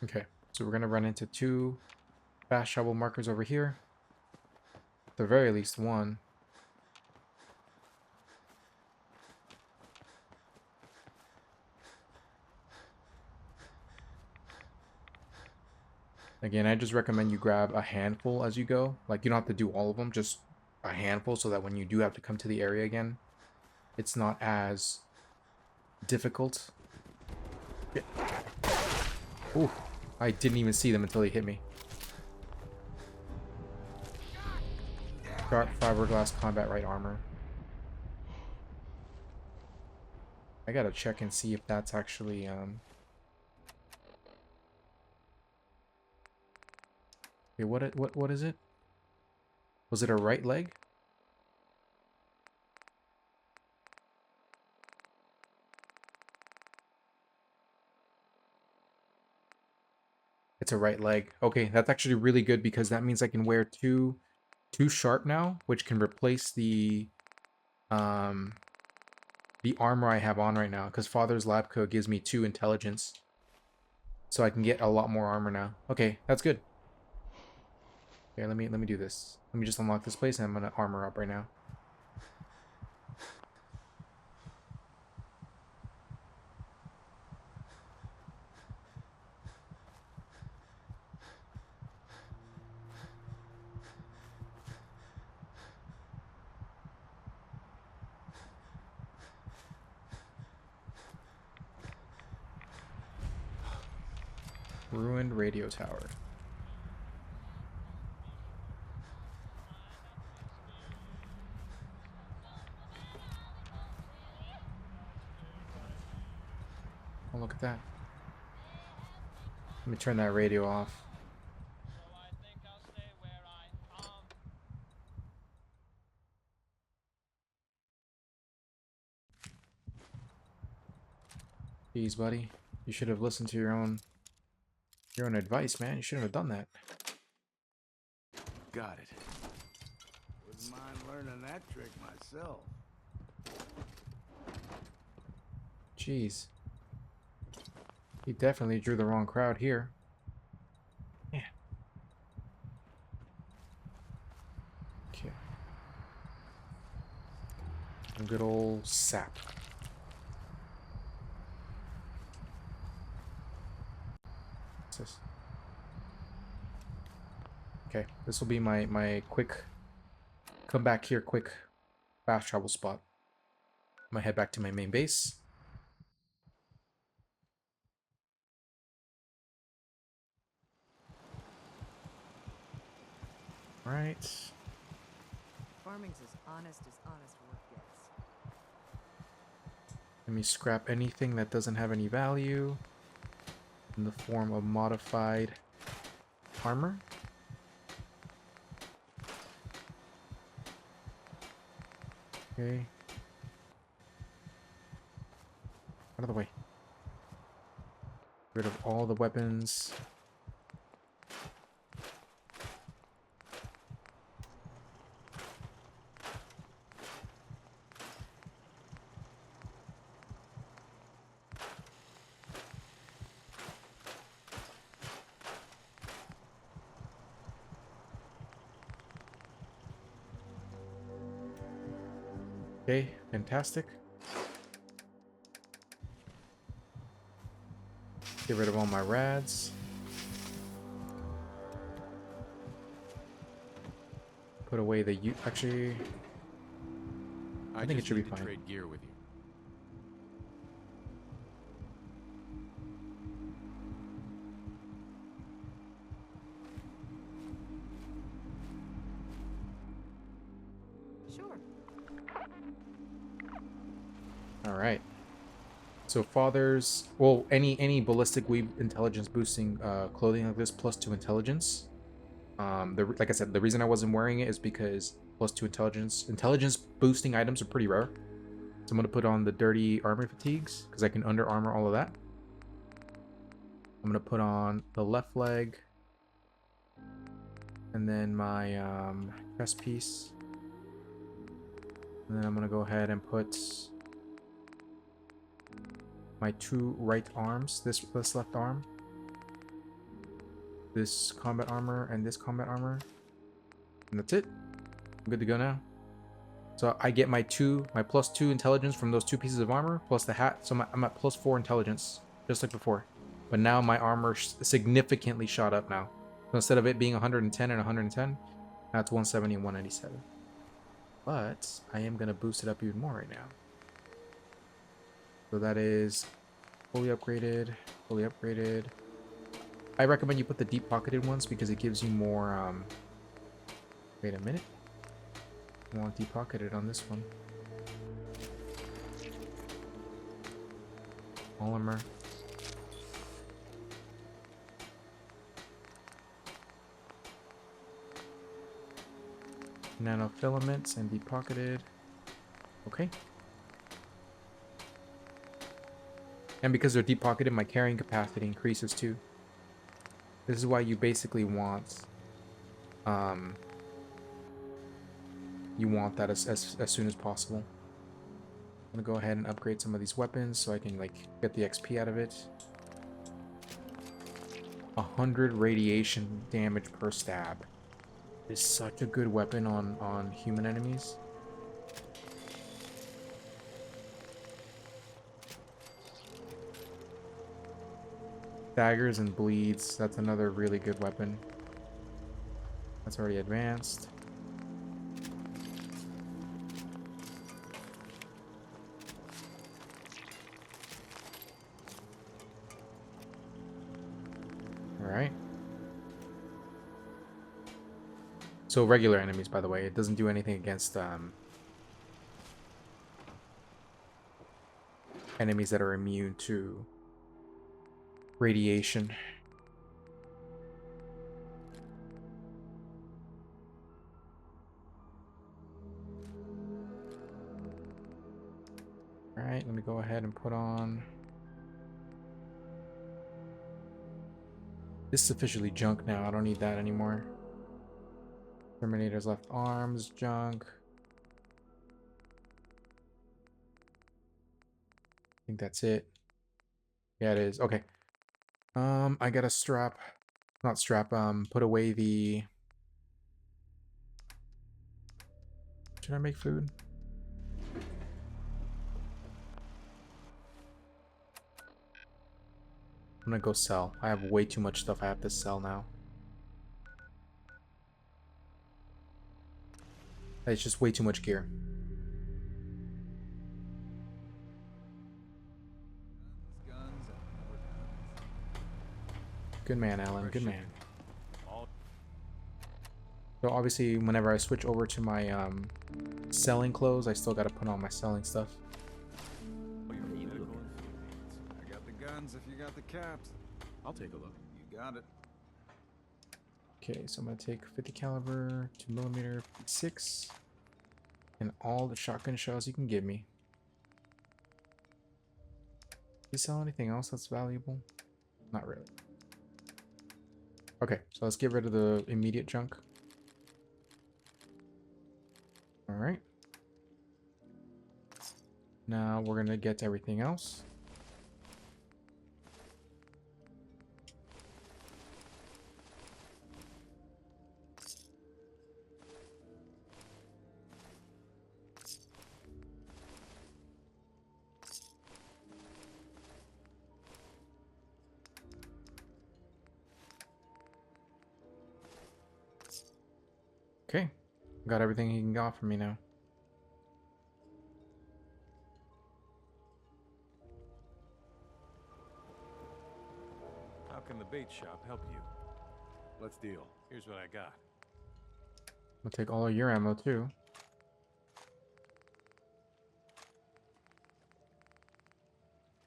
Speaker 1: Okay, so we're gonna run into 2 fast travel markers over here. At the very least 1. Again, I just recommend you grab a handful as you go. Like, you don't have to do all of them, just a handful, so that when you do have to come to the area again, it's not as difficult. Yeah. Ooh, I didn't even see them until they hit me. Dark fiberglass combat right armor. I gotta check and see if that's actually okay, what is it? Was it a right leg? It's a right leg. Okay, that's actually really good because that means I can wear two sharp now, which can replace the armor I have on right now, because Father's Lab Coat gives me 2 intelligence. So I can get a lot more armor now. Okay, that's good. Okay, let me do this. Let me just unlock this place and I'm gonna armor up right now. Ruined radio tower. Oh, look at that. Let me turn that radio off. Jeez, buddy. You should have listened to your own advice, man. You shouldn't have done that.
Speaker 11: Got it. Wouldn't mind learning that trick myself.
Speaker 1: Jeez. He definitely drew the wrong crowd here. Yeah. Okay. A good old sap. What's this? Okay, this will be my quick come back here quick fast travel spot. I'm gonna head back to my main base. Right.
Speaker 4: Farming's as honest work gets.
Speaker 1: Let me scrap anything that doesn't have any value in the form of modified armor. Okay. Out of the way. Get rid of all the weapons. Okay, fantastic. Get rid of all my rads. Put away the actually, I think it should be fine.
Speaker 16: Trade gear with you.
Speaker 4: Sure.
Speaker 1: All right. So Father's, well, any ballistic weave intelligence boosting clothing like this +2 intelligence. Like I said, the reason I wasn't wearing it is because +2 intelligence boosting items are pretty rare. So I'm gonna put on the dirty armor fatigues because I can under armor all of that. I'm gonna put on the left leg. and then my chest piece. And then I'm gonna go ahead and put my 2 right arms, this left arm, this combat armor, and this combat armor. And that's it. I'm good to go now. So I get my +2 intelligence from those 2 pieces of armor, plus the hat. So I'm at +4 intelligence, just like before. But now my armor significantly shot up now. So instead of it being 110 and 110, now it's 170 and 197. But I am going to boost it up even more right now. So that is fully upgraded, fully upgraded. I recommend you put the deep-pocketed ones because it gives you more... Wait a minute. I want deep-pocketed on this one. Polymer. Nanofilaments and deep-pocketed. Okay. And because they're deep-pocketed, my carrying capacity increases too. This is why you basically want you want that as soon as possible. I'm gonna go ahead and upgrade some of these weapons so I can like get the XP out of it. 100 radiation damage per stab is such a good weapon on human enemies. Daggers and bleeds, that's another really good weapon. That's already advanced. Alright. So regular enemies, by the way, it doesn't do anything against enemies that are immune to radiation. Alright, let me go ahead and put on... This is officially junk now, I don't need that anymore. Terminator's left arms, junk. I think that's it. Yeah, it is. Okay. I gotta put away the... Should I make food? I'm gonna go sell. I have way too much stuff I have to sell now. It's just way too much gear. Good man, Alan. Good man. So obviously, whenever I switch over to my selling clothes, I still gotta put on my selling stuff.
Speaker 9: I got the guns if you got the caps.
Speaker 14: I'll take a look.
Speaker 9: You got it.
Speaker 1: Okay, so I'm gonna take 50 caliber, 2mm, 6, and all the shotgun shells you can give me. Do you sell anything else that's valuable? Not really. Okay, so let's get rid of the immediate junk. Alright. Now we're gonna get everything else. Okay, got everything he can offer me now.
Speaker 3: How can the bait shop help you?
Speaker 14: Let's deal.
Speaker 3: Here's what I got.
Speaker 1: I'll take all of your ammo too.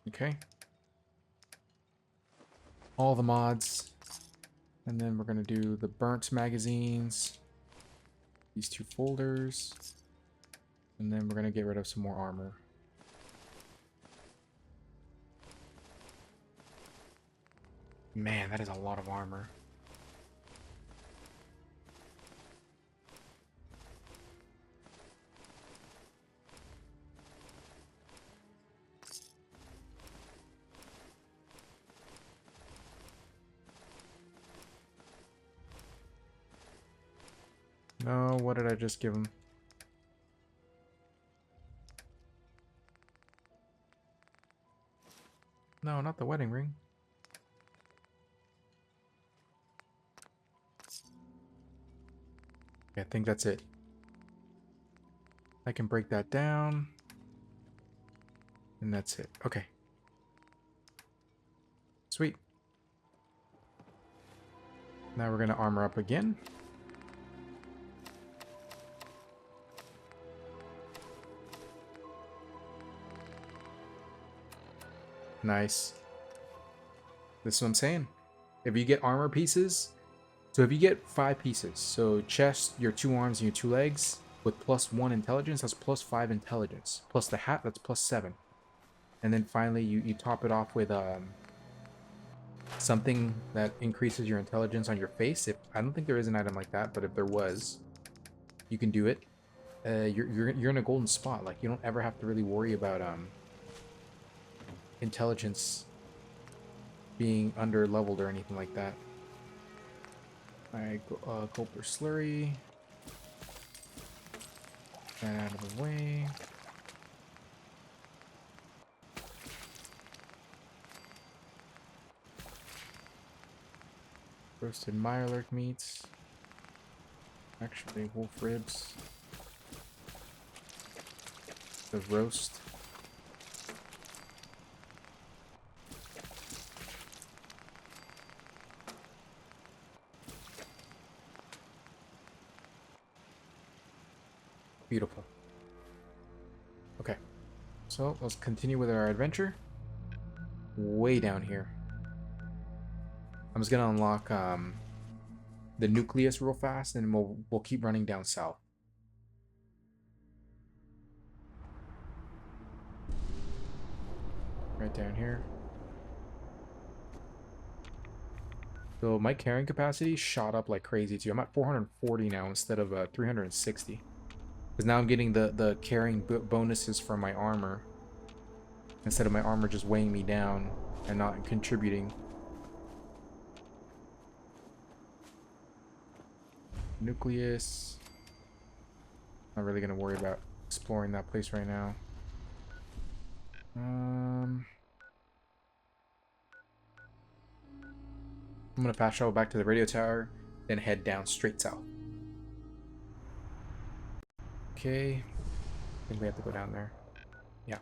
Speaker 1: Okay. All the mods. And then we're gonna do the burnt magazines. These 2 folders. And then we're gonna get rid of some more armor. Man, that is a lot of armor. No, what did I just give him? No, not the wedding ring. Okay, I think that's it. I can break that down. And that's it. Okay. Sweet. Now we're going to armor up again. Nice. This is what I'm saying. If you get armor pieces, so if you get 5 pieces, so chest, your 2 arms, and your 2 legs, with +1 intelligence, that's +5 intelligence. Plus the hat, that's +7. And then finally, you top it off with something that increases your intelligence on your face. If I don't think there is an item like that, but if there was, you can do it. You're in a golden spot. Like, you don't ever have to really worry about intelligence being under leveled or anything like that. Alright, Gulper Slurry. That out of the way. Roasted Mirelurk meats. Actually, wolf ribs. The roast. Beautiful. Okay, so let's continue with our adventure. Way down here. I'm just gonna unlock the nucleus real fast, and we'll keep running down south. Right down here. So my carrying capacity shot up like crazy too. I'm at 440 now instead of 360. Because now I'm getting the carrying bonuses from my armor, instead of my armor just weighing me down and not contributing. Nucleus. Not really gonna worry about exploring that place right now. I'm gonna fast travel back to the radio tower, then head down straight south. Okay, I think we have to go down there. Yeah.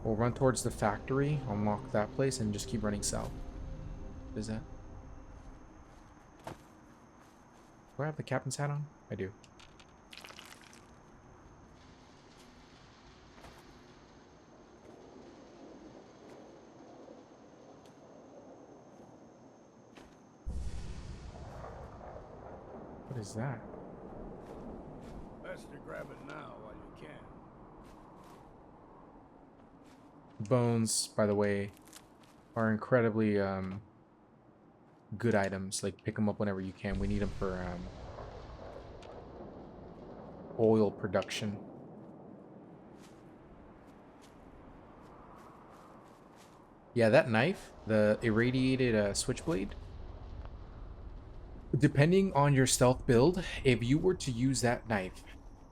Speaker 1: We'll run towards the factory, unlock that place, and just keep running south. What is that? Do I have the captain's hat on? I do. What is that?
Speaker 11: Best to grab it now while you can.
Speaker 1: Bones, by the way, are incredibly good items. Like, pick them up whenever you can. We need them for oil production. Yeah, that knife, the irradiated switchblade, depending on your stealth build, if you were to use that knife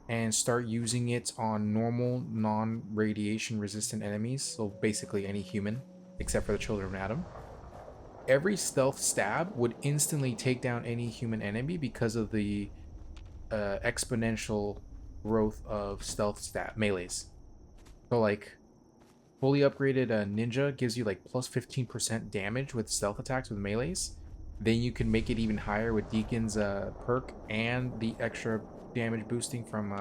Speaker 1: and start using it on normal non-radiation resistant enemies, so basically any human except for the Children of Adam, every stealth stab would instantly take down any human enemy because of the exponential growth of stealth stab melees. So like, fully upgraded ninja gives you like plus 15% damage with stealth attacks with melees. Then you can make it even higher with Deacon's perk and the extra damage boosting from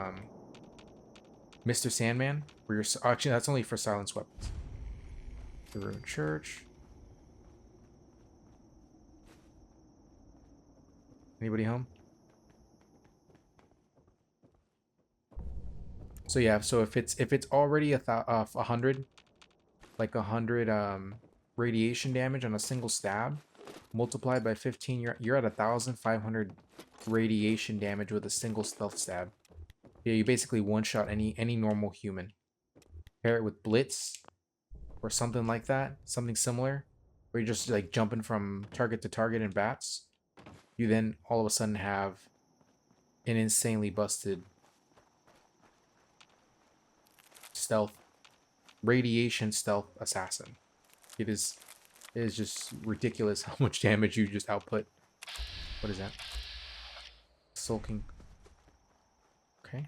Speaker 1: Mr. Sandman. Where you're actually, that's only for silenced weapons. The Ruined Church. Anybody home? So yeah, so if it's already 100, like 100 radiation damage on a single stab, multiplied by 15, you're at 1,500 radiation damage with a single stealth stab. Yeah, you basically one-shot any normal human. Pair it with Blitz or something like that, something similar, where you're just like jumping from target to target in bats. You then all of a sudden have an insanely busted stealth, radiation stealth assassin. It is just ridiculous how much damage you just output. What is that? Sulking. Okay.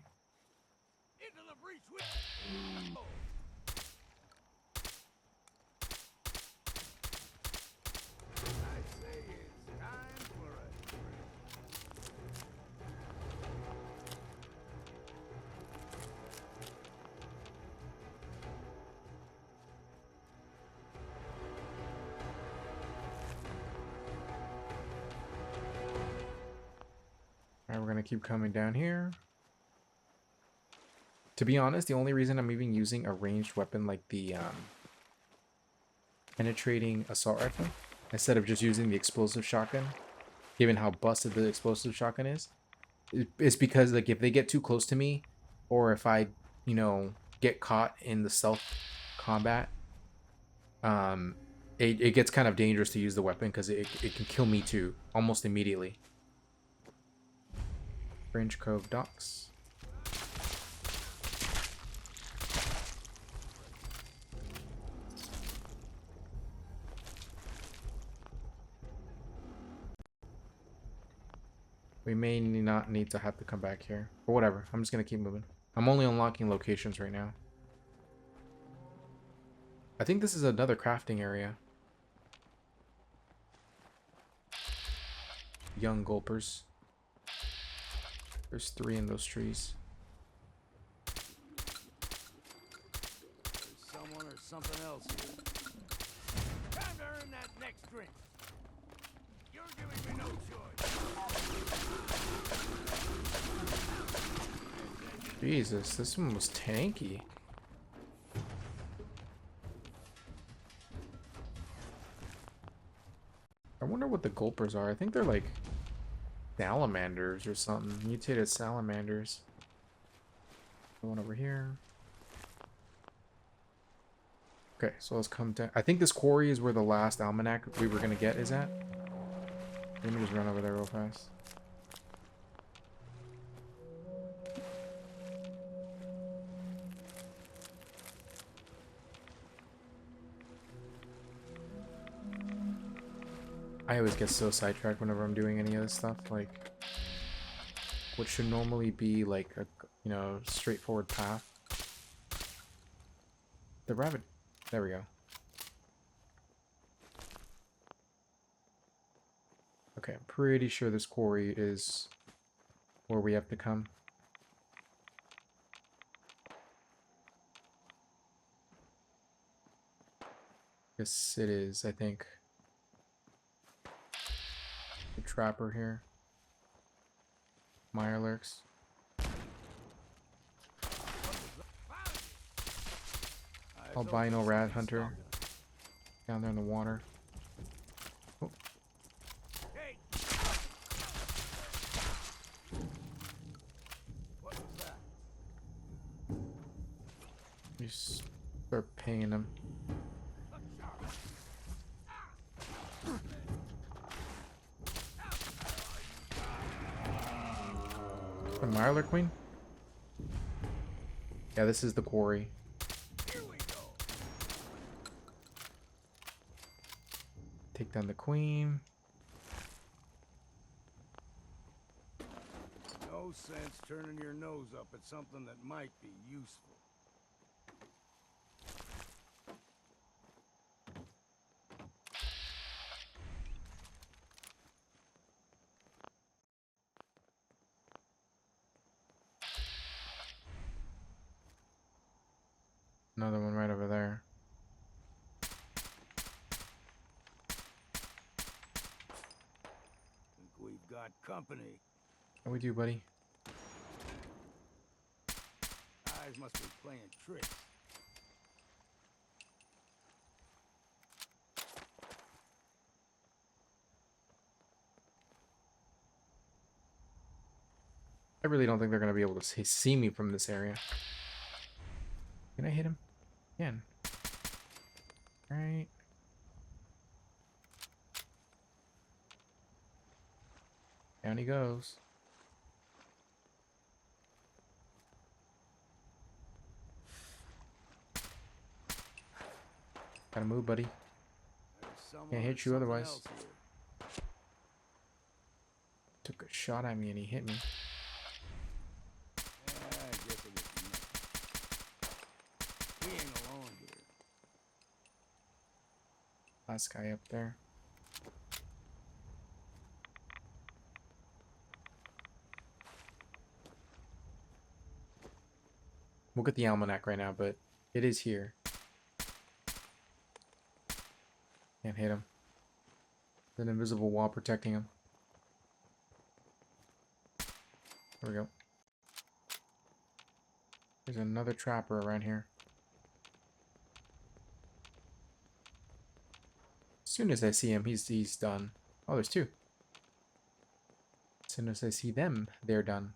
Speaker 1: Alright, we're gonna keep coming down here. To be honest, the only reason I'm even using a ranged weapon like the penetrating assault rifle instead of just using the explosive shotgun, given how busted the explosive shotgun is because like if they get too close to me, or if I, you know, get caught in the stealth combat, it gets kind of dangerous to use the weapon because it can kill me too almost immediately. Fringe Cove Docks. We may not need to have to come back here. But whatever, I'm just gonna keep moving. I'm only unlocking locations right now. I think this is another crafting area. Young gulpers. There's 3 in those trees.
Speaker 11: There's someone or something else here. Time to earn that next drink. You're giving me no choice.
Speaker 1: Jesus, this one was tanky. I wonder what the gulpers are. I think they're like salamanders or something. Mutated salamanders. One over here. Okay, so let's come down. I think this quarry is where the last almanac we were gonna get is at. Let me just run over there real fast. I always get so sidetracked whenever I'm doing any of this stuff. Like, what should normally be like a, you know, straightforward path. The rabbit. There we go. Okay, I'm pretty sure this quarry is where we have to come. Yes, it is, I think. The trapper here. Mirelurks. Albino rat hunter. Down there in the water. Oh. You start paying him. A Mirelurk queen? Yeah, this is the quarry. Take down the queen.
Speaker 11: No sense turning your nose up at something that might be useful.
Speaker 1: Another one right over there.
Speaker 11: Think we've got company.
Speaker 1: How we do, buddy?
Speaker 11: Eyes must be playing tricks.
Speaker 1: I really don't think they're going to be able to see me from this area. Can I hit him? Can. Right. Down he goes. Gotta move, buddy. Can't hit you otherwise. Took a shot at me and he hit me.
Speaker 11: We ain't alone here.
Speaker 1: Last guy up there. We'll get the almanac right now, but it is here. Can't hit him. There's an invisible wall protecting him. There we go. There's another trapper around here. As soon as I see him, he's done. Oh, there's two. As soon as I see them, they're done.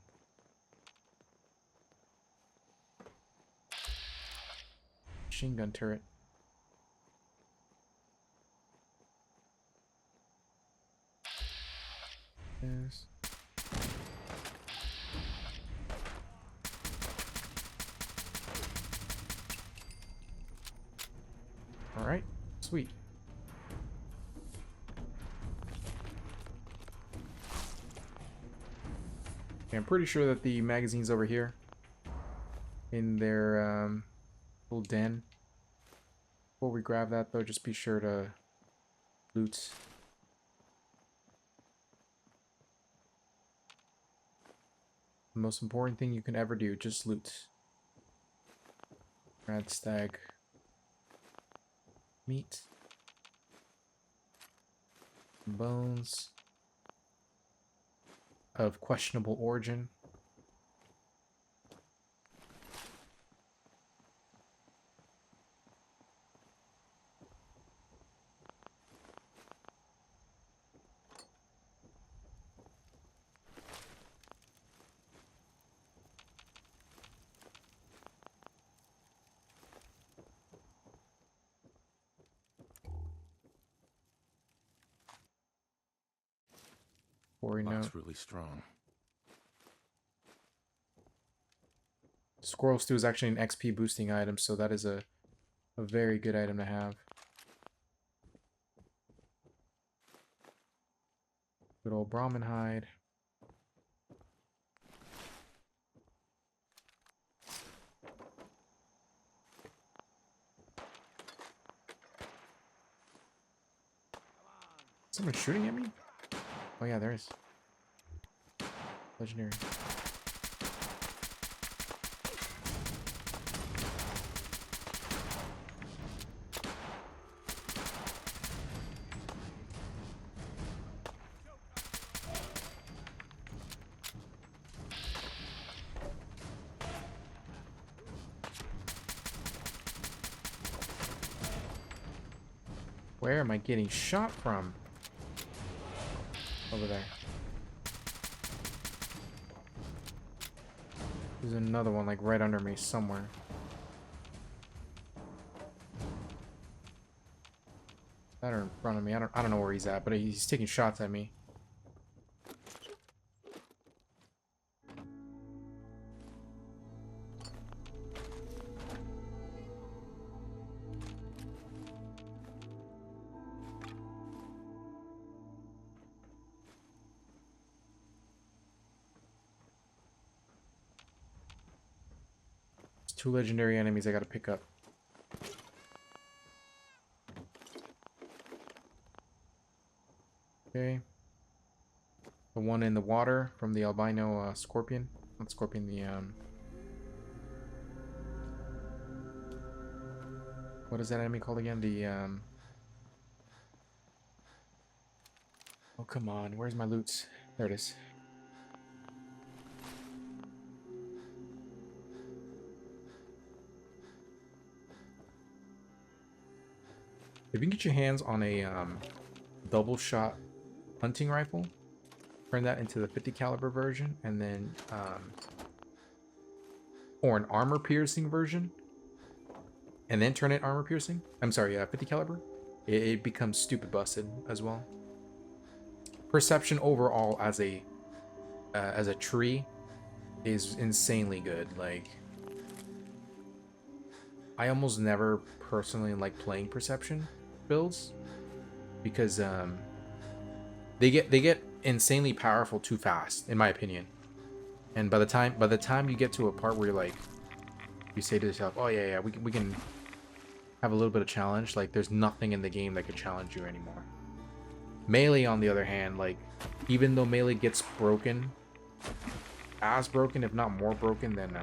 Speaker 1: Machine gun turret. Yes. All right, sweet. Okay, I'm pretty sure that the magazine's over here in their little den. Before we grab that, though, just be sure to loot. The most important thing you can ever do, just loot. Rad stag. Meat. Bones. Of questionable origin.
Speaker 7: Looks really strong.
Speaker 1: Squirrel stew is actually an XP boosting item, so that is a very good item to have. Good old Brahmin hide. Someone shooting at me? Oh yeah, there is. Legendary. Where am I getting shot from? Over there. There's another one like right under me somewhere. That or in front of me. I don't know where he's at, but he's taking shots at me. Two legendary enemies I gotta pick up. Okay. The one in the water from the albino scorpion. Not scorpion, the what is that enemy called again? The oh come on, where's my loot? There it is. If you can get your hands on a double shot hunting rifle, turn that into the 50 caliber version, and then or an armor piercing version, and then turn it armor piercing. I'm sorry, 50 caliber. It becomes stupid busted as well. Perception overall as a tree is insanely good. Like I almost never personally like playing perception builds because they get insanely powerful too fast, in my opinion. And by the time you get to a part where you're like, you say to yourself, oh yeah, we can have a little bit of challenge, like there's nothing in the game that could challenge you anymore. Melee, on the other hand, like, even though melee gets broken, as broken, if not more broken than,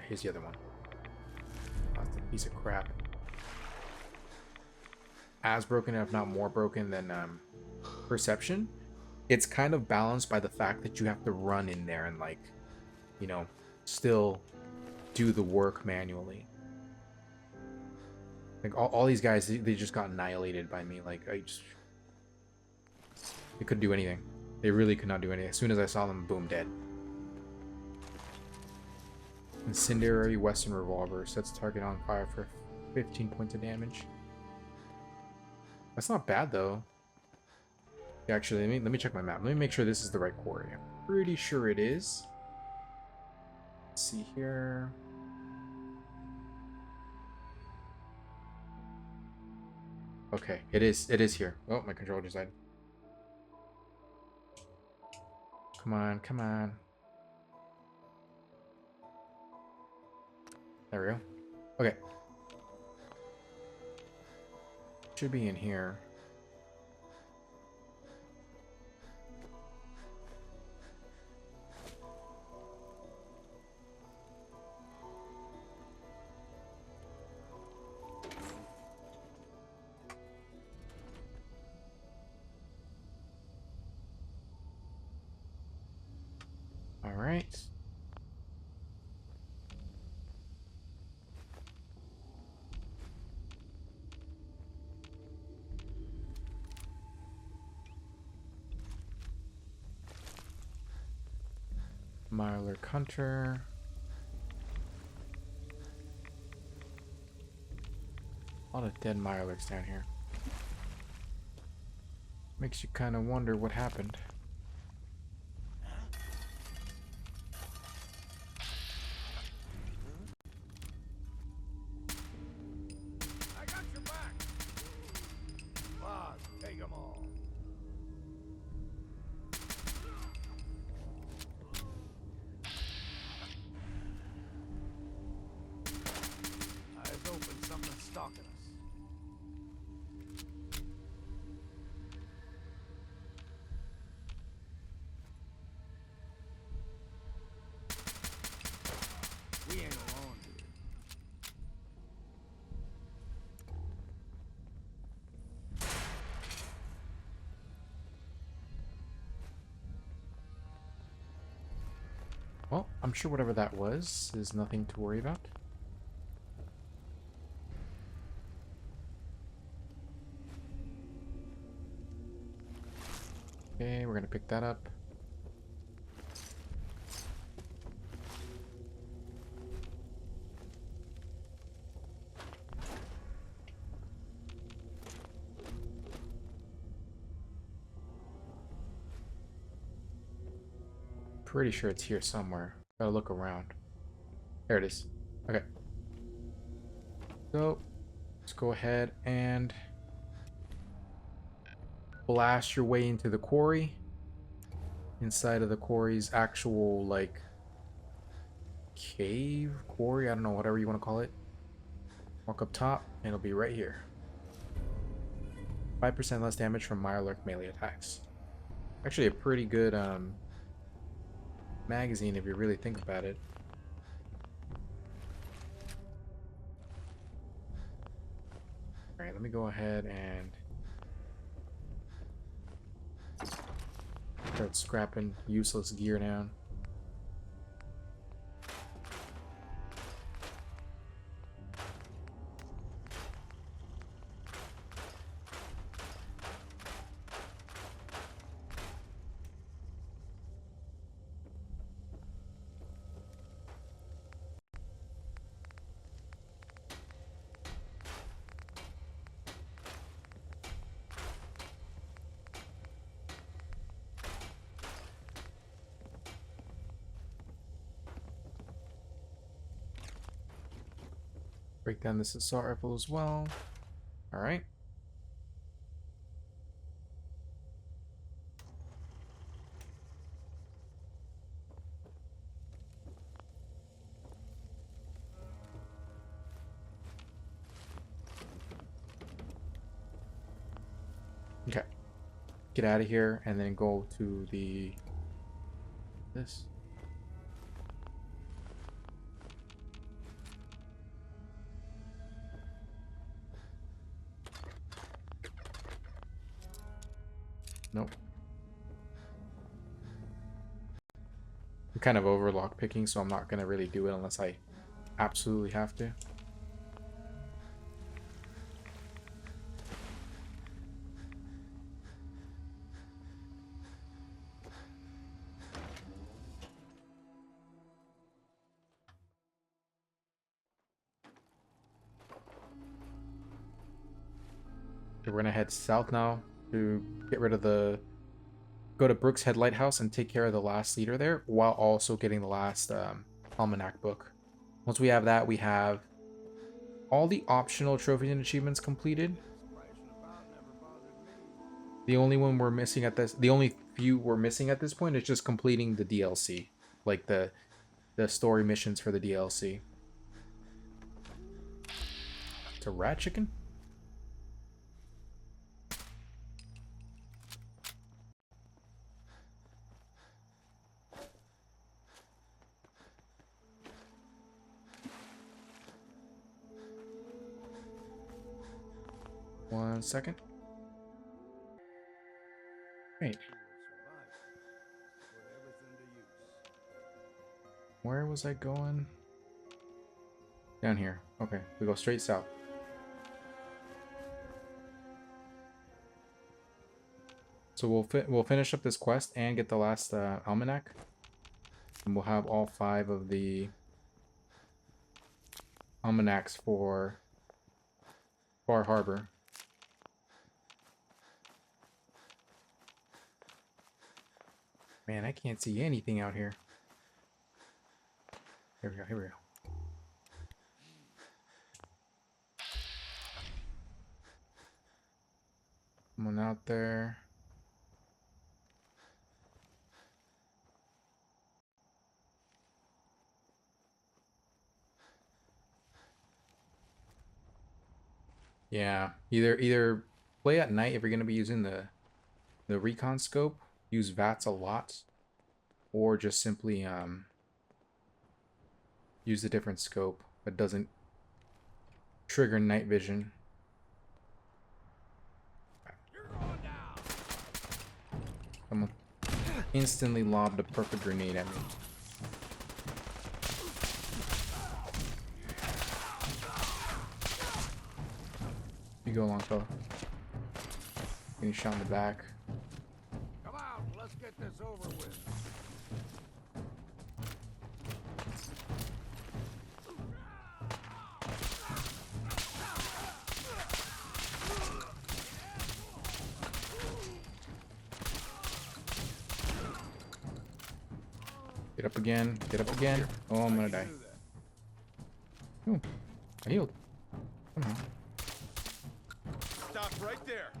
Speaker 1: here's the other one. That's a piece of crap. As broken, if not more broken than, perception, it's kind of balanced by the fact that you have to run in there and, like, you know, still do the work manually. Like, all these guys, they just got annihilated by me. Like, they couldn't do anything. They really could not do anything. As soon as I saw them, boom, dead. Incendiary Western Revolver. Sets target on fire for 15 points of damage. That's not bad, though. Yeah, actually, let me check my map. Let me make sure this is the right quarry. I'm pretty sure it is. Let's see here. Okay, it is here. Oh, my controller just died. Come on, come on. There we go. Okay. Should be in here. All right. Mirelurk Hunter. A lot of dead Mirelurks down here. Makes you kind of wonder what happened. Well, I'm sure whatever that was is nothing to worry about. Okay, we're gonna pick that up. Pretty sure it's here somewhere. Gotta look around. There it is. Okay. So, let's go ahead and blast your way into the quarry. Inside of the quarry's actual, like, cave, quarry, I don't know, whatever you want to call it. Walk up top, and it'll be right here. 5% less damage from Mirelurk melee attacks. Actually a pretty good, magazine if you really think about it. Alright, let me go ahead and start scrapping useless gear down. Break down this assault rifle as well. All right. Okay. Get out of here and then go to this. Nope. I'm kind of over lock picking, so I'm not gonna really do it unless I absolutely have to. Okay, we're gonna head south now to get rid of go to Brooks Head Lighthouse and take care of the last leader there, while also getting the last almanac book. Once we have that, we have all the optional trophies and achievements completed. The only one we're missing at the only few we're missing at this point is just completing the DLC, like the story missions for the DLC. It's a rat chicken? One second. Wait. Where was I going? Down here. Okay, we go straight south. So we'll finish up this quest and get the last almanac, and we'll have all 5 of the almanacs for Far Harbor. Man, I can't see anything out here. Here we go, here we go. Someone out there. Yeah, either play at night if you're going to be using the recon scope, use VATS a lot, or just simply use a different scope that doesn't trigger night vision. Someone instantly lobbed a perfect grenade at me. You go along, fella. Getting shot in the back.
Speaker 11: Come out, let's get this over with.
Speaker 1: Get up again. Get up again. Oh, I'm gonna die. Oh, I healed. Somehow.
Speaker 3: Stop right there.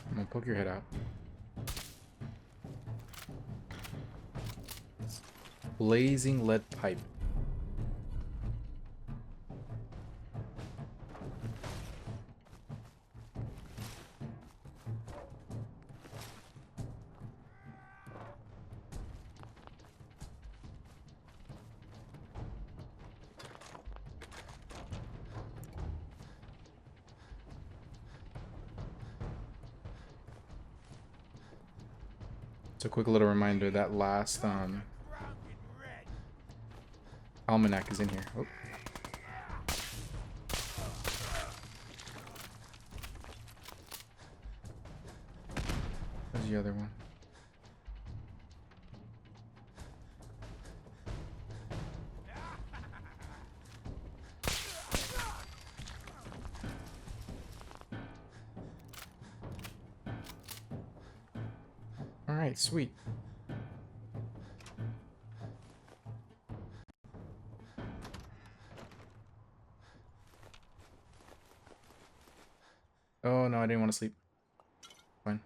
Speaker 1: I'm gonna poke your head out. Blazing lead pipe. So a quick little reminder, that last almanac is in here. Oh. There's the other one. All right, sweet. Oh no, I didn't want to sleep. Fine.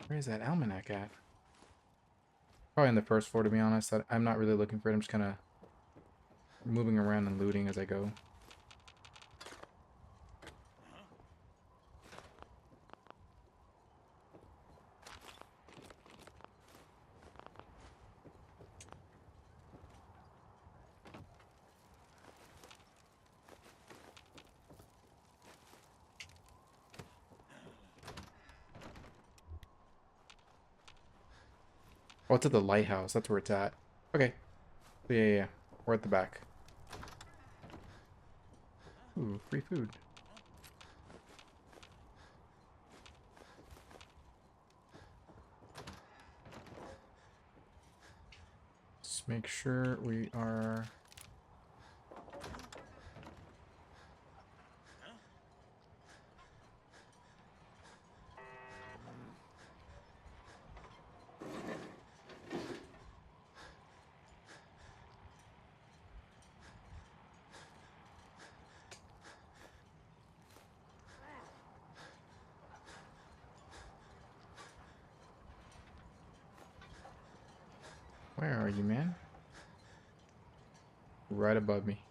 Speaker 1: Where is that almanac at? Probably in the first floor, to be honest. I'm not really looking for it. I'm just kind of moving around and looting as I go. Oh, it's at the lighthouse. That's where it's at. Okay. Yeah. We're at the back. Ooh, free food. Let's make sure we are... Where are you, man? Right above me.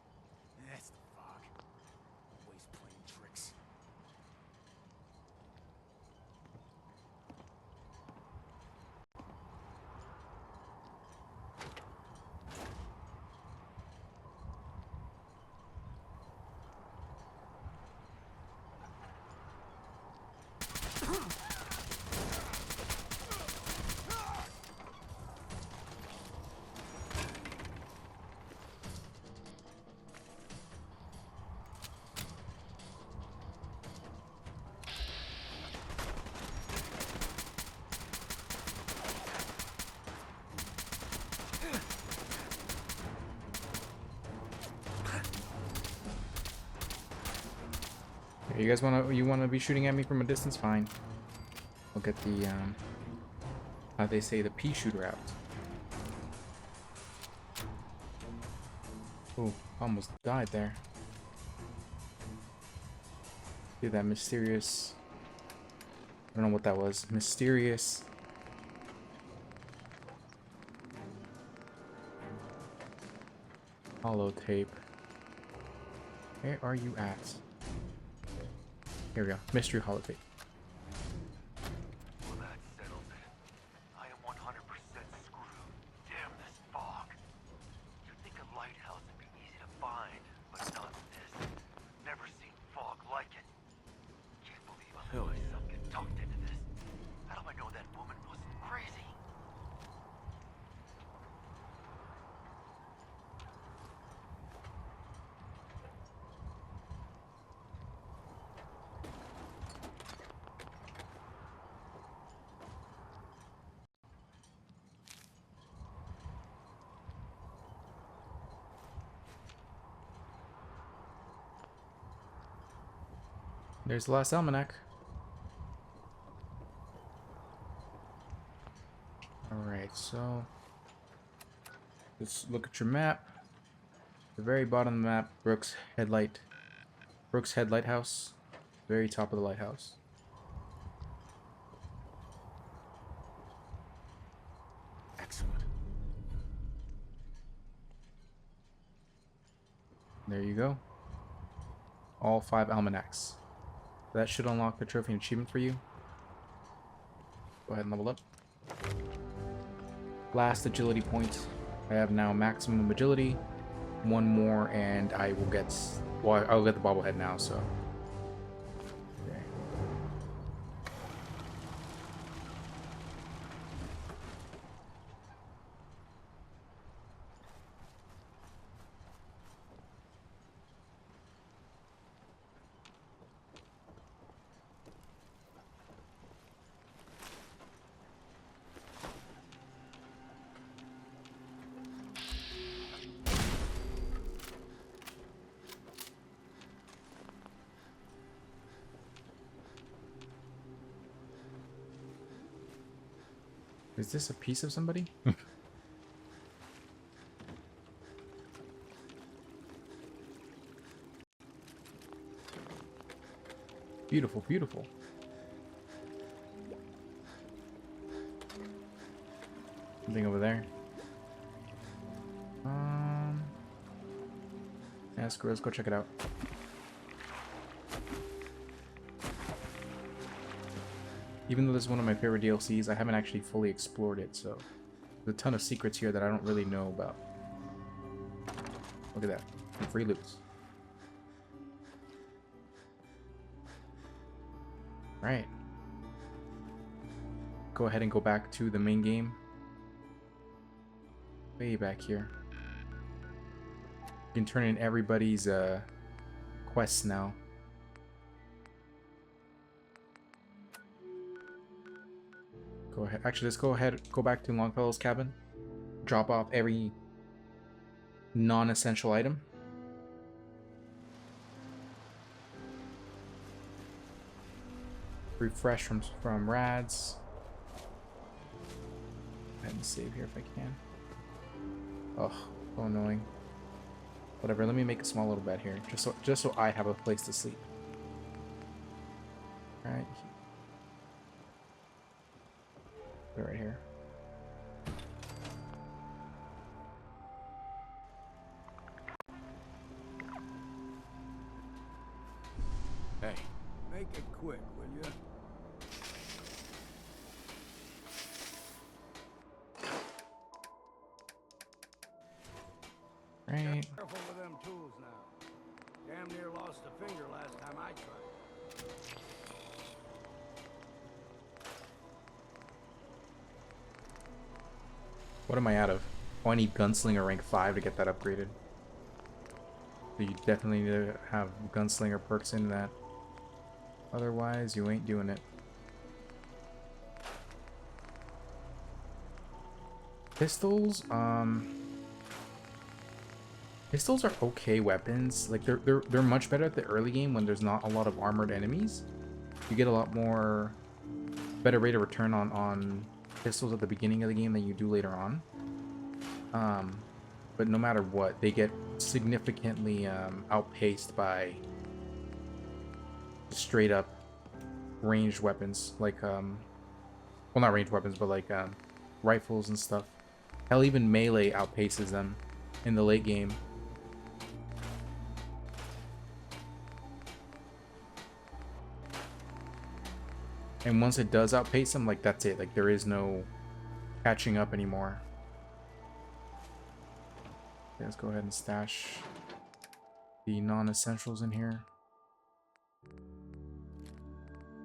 Speaker 9: That's the fog. Always playing tricks.
Speaker 1: You guys wanna be shooting at me from a distance? Fine. We'll get the how they say, the pea shooter out. Oh, almost died there. See that mysterious... I don't know what that was. Mysterious... holotape. Where are you at? Here we go. Mystery holotape.
Speaker 6: Well, that settles it. I am 100% screwed. Damn this fog. You'd think a lighthouse would be easy to find, but not this. Never seen fog like it. Can't believe I let myself get talked into this. How do I know that woman wasn't crazy?
Speaker 1: There's the last almanac. Alright, so let's look at your map. The very bottom of the map, Brooks Head Lighthouse. Very top of the lighthouse.
Speaker 9: Excellent.
Speaker 1: There you go. All 5 almanacs. That should unlock the trophy and achievement for you. Go ahead and level up. Last agility point. I have now maximum agility. One more and I will get... Well, I'll get the bobblehead now, so... Okay. Is this a piece of somebody? Beautiful, beautiful. Something over there. Yeah, screw it, let's go check it out. Even though this is one of my favorite DLCs, I haven't actually fully explored it, so there's a ton of secrets here that I don't really know about. Look at that. And free loots. Alright. Go ahead and go back to the main game. Way back here. You can turn in everybody's quests now. Go ahead. Actually, let's go ahead. Go back to Longfellow's cabin. Drop off every non-essential item. Refresh from Rads. Go ahead and save here if I can. Oh, so annoying. Whatever. Let me make a small little bed here, just so I have a place to sleep. All right. Put it right here.
Speaker 11: Hey. Make it quick, will you?
Speaker 1: Right.
Speaker 11: Careful with them tools now. Damn near lost a finger last time I tried.
Speaker 1: What am I out of? Oh, I need Gunslinger rank 5 to get that upgraded. So you definitely need to have Gunslinger perks in that. Otherwise, you ain't doing it. Pistols, pistols are okay weapons. Like they're much better at the early game when there's not a lot of armored enemies. You get a lot more better rate of return on pistols at the beginning of the game than you do later on. But no matter what, they get significantly outpaced by straight up ranged weapons, like well, not ranged weapons, but like rifles and stuff. Hell, even melee outpaces them in the late game. And once it does outpace them, like that's it. Like there is no catching up anymore. Okay, let's go ahead and stash the non-essentials in here.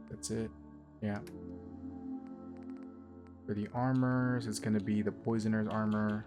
Speaker 1: That's it. Yeah. For the armors, it's going to be the Poisoner's armor.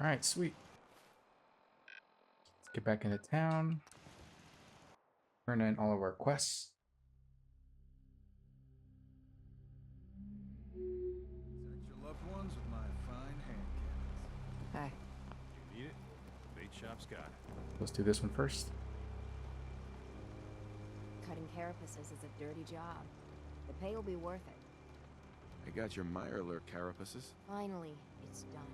Speaker 1: Alright, sweet. Let's get back into town. Turn in all of our quests.
Speaker 9: Protect your loved ones with my fine hand cannons.
Speaker 4: Hey.
Speaker 3: You need it? Bait shop's got it.
Speaker 1: Let's do this one first.
Speaker 10: Cutting carapaces is a dirty job. The pay will be worth it.
Speaker 14: I got your Mirelurk carapaces.
Speaker 10: Finally, it's done.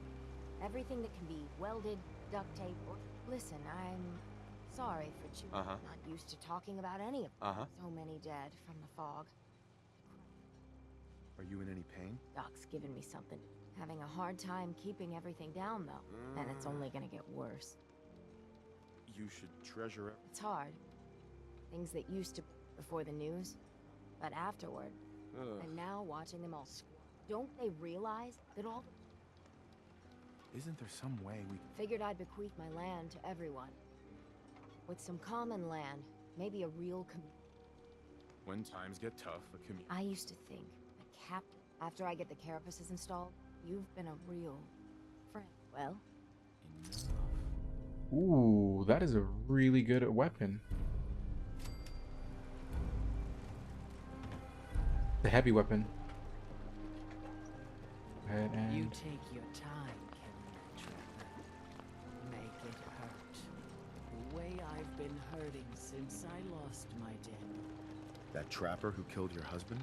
Speaker 10: Everything that can be welded, duct tape, or... Listen, I'm sorry for chewing. Not used to talking about any of them. So many dead from the fog.
Speaker 14: Are you in any pain?
Speaker 10: Doc's given me something. Having a hard time keeping everything down, though. And it's only gonna get worse.
Speaker 14: You should treasure it.
Speaker 10: It's hard. Things that used to before the news, but afterward. And now watching them all don't they realize that all...
Speaker 14: Isn't there some way we can...
Speaker 10: Figured I'd bequeath my land to everyone. With some common land, maybe a real
Speaker 14: When times get tough, a community.
Speaker 10: I used to think a captain. After I get the carapaces installed, you've been a real friend. Well,
Speaker 1: Ooh, that is a really good weapon. The heavy weapon. Go ahead and...
Speaker 13: You take your time killing that trapper. Make it hurt. The way I've been hurting since I lost my dad.
Speaker 14: That trapper who killed your husband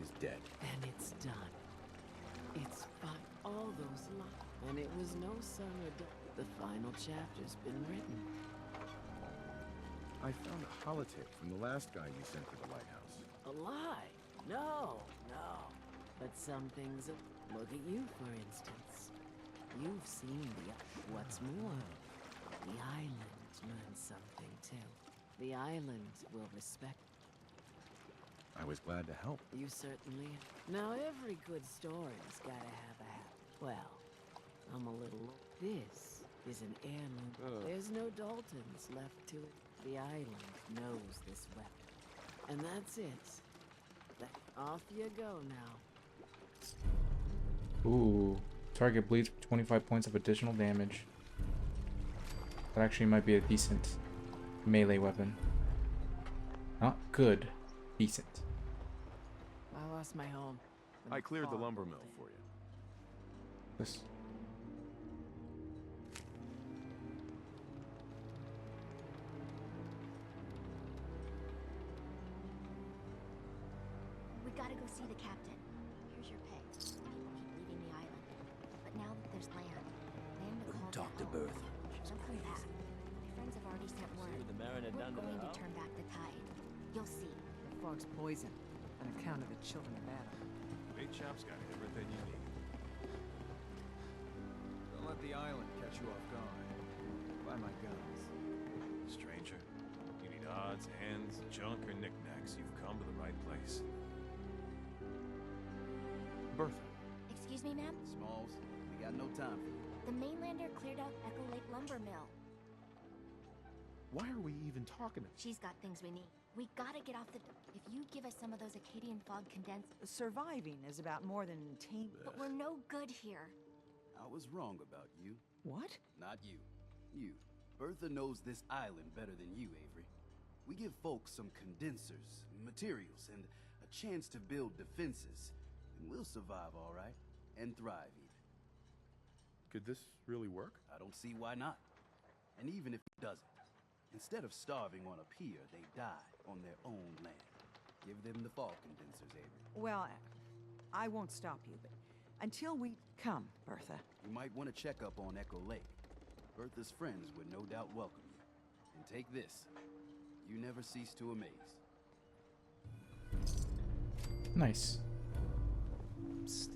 Speaker 14: is dead.
Speaker 13: And it's done. It's fine. All those lies. And it was no summer day. The final chapter's been written.
Speaker 14: I found a holotape from the last guy you sent to the lighthouse.
Speaker 13: A lie? No, no. But some things... Look at you, for instance. You've seen the... What's more, the island learned something, too. The island will respect...
Speaker 14: I was glad to help.
Speaker 13: You certainly... Now, every good story's gotta have a hat. Well, I'm a little... This is an heirloom. There's no Daltons left to it. The island knows this weapon. And that's it. Off you go now.
Speaker 1: Ooh. Target bleeds for 25 points of additional damage. That actually might be a decent melee weapon. Not good. Decent.
Speaker 13: I lost my home.
Speaker 14: I cleared the lumber mill for you.
Speaker 1: This.
Speaker 10: we gotta go see the captain. Here's your pay. People keep leaving the island. But now that there's land to call
Speaker 2: Talk to
Speaker 10: home.
Speaker 2: Bertha.
Speaker 10: She'll come back. My friends have already sent word.
Speaker 2: with the Mariner
Speaker 10: We're
Speaker 2: down to the
Speaker 10: going to
Speaker 2: house?
Speaker 10: turn back the tide. You'll see.
Speaker 4: The fog's poison, on account of the children of Adam.
Speaker 3: Big chap's got everything you need.
Speaker 9: Don't let the island catch you off guard. Buy my guns.
Speaker 3: Stranger, you need odds, ends, junk, or knickknacks. You've come to the right place.
Speaker 14: Bertha.
Speaker 10: Excuse me, ma'am?
Speaker 21: Smalls, we got no time for you.
Speaker 10: The mainlander cleared out Echo Lake Lumber Mill.
Speaker 14: Why are we even talking?
Speaker 10: She's got things we need. We gotta get off the... If you give us some of those Acadian fog condensed...
Speaker 5: Surviving is about more than team...
Speaker 10: But we're no good here.
Speaker 21: I was wrong about you.
Speaker 5: What?
Speaker 21: Not you. You. Bertha knows this island better than you, Avery. We give folks some condensers, materials, and a chance to build defenses. And we'll survive all right. And thrive, even.
Speaker 14: Could this really work?
Speaker 21: I don't see why not. And even if it doesn't, instead of starving on a pier, they die on their own land. Give them the fog condensers, Avery.
Speaker 5: Well, I won't stop you, but until we come, Bertha.
Speaker 21: You might want to check up on Echo Lake. Bertha's friends would no doubt welcome you. And take this. You never cease to amaze.
Speaker 1: Nice.
Speaker 3: Psst.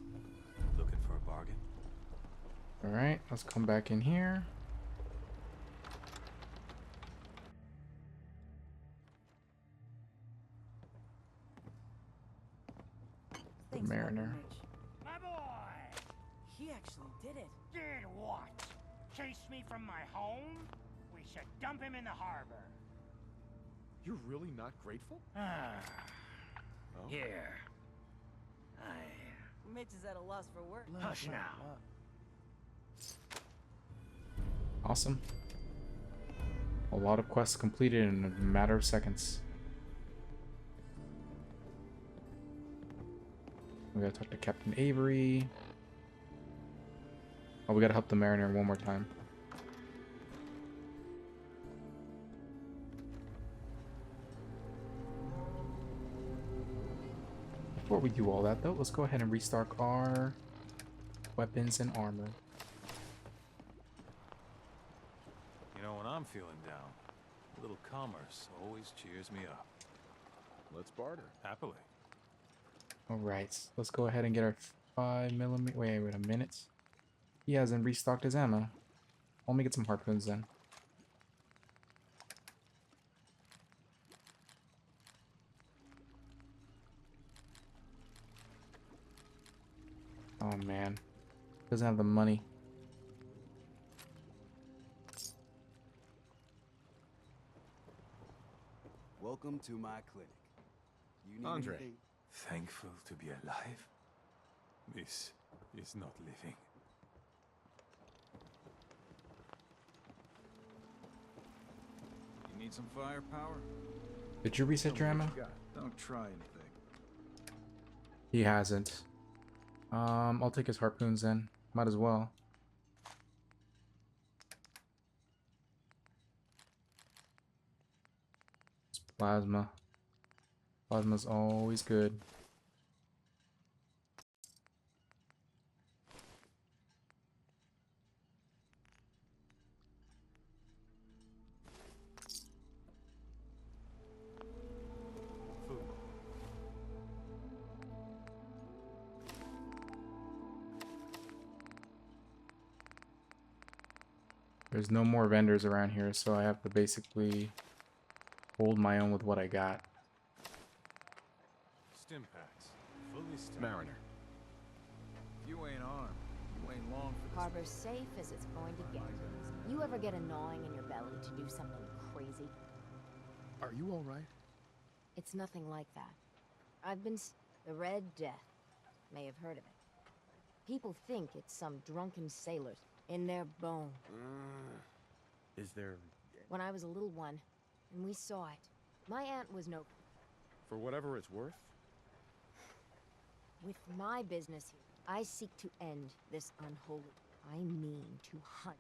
Speaker 3: Looking for a bargain?
Speaker 1: Alright, let's come back in here. The Mariner.
Speaker 15: My boy!
Speaker 4: He actually did it.
Speaker 15: Did what? Chase me from my home? We should dump him in the harbor.
Speaker 14: You're really not grateful?
Speaker 15: Here.
Speaker 4: Mitch is at a loss for words.
Speaker 15: Hush now.
Speaker 1: Awesome. A lot of quests completed in a matter of seconds. We gotta talk to Captain Avery. Oh, we gotta help the Mariner one more time. Before we do all that, though, let's go ahead and restock our weapons and armor.
Speaker 3: You know, when I'm feeling down, a little commerce always cheers me up.
Speaker 14: Let's barter.
Speaker 3: Happily.
Speaker 1: Alright, let's go ahead and get our 5mm. Wait a minute. He hasn't restocked his ammo. Let me get some harpoons then. Oh man. Doesn't have the money.
Speaker 21: Welcome to my clinic. You need
Speaker 3: Andre.
Speaker 21: anything?
Speaker 3: Thankful to be alive? This is not living.
Speaker 9: You need some firepower?
Speaker 1: Did you reset your ammo?
Speaker 9: Don't try anything.
Speaker 1: He hasn't. I'll take his harpoons then. Might as well. It's plasma. Plasma's always good. There's no more vendors around here, so I have to basically hold my own with what I got.
Speaker 3: Stim packs. Fully stim.
Speaker 14: Mariner.
Speaker 9: You ain't armed. You ain't long for this.
Speaker 10: Harbor's safe as it's going to get. You ever get a gnawing in your belly to do something crazy?
Speaker 14: Are you all right?
Speaker 10: It's nothing like that. I've been... The Red Death. May have heard of it. People think it's some drunken sailors in their bone.
Speaker 14: Is there...
Speaker 10: When I was a little one, and we saw it, my aunt was no...
Speaker 14: For whatever it's worth?
Speaker 10: With my business here, I seek to end this unholy... I mean to hunt.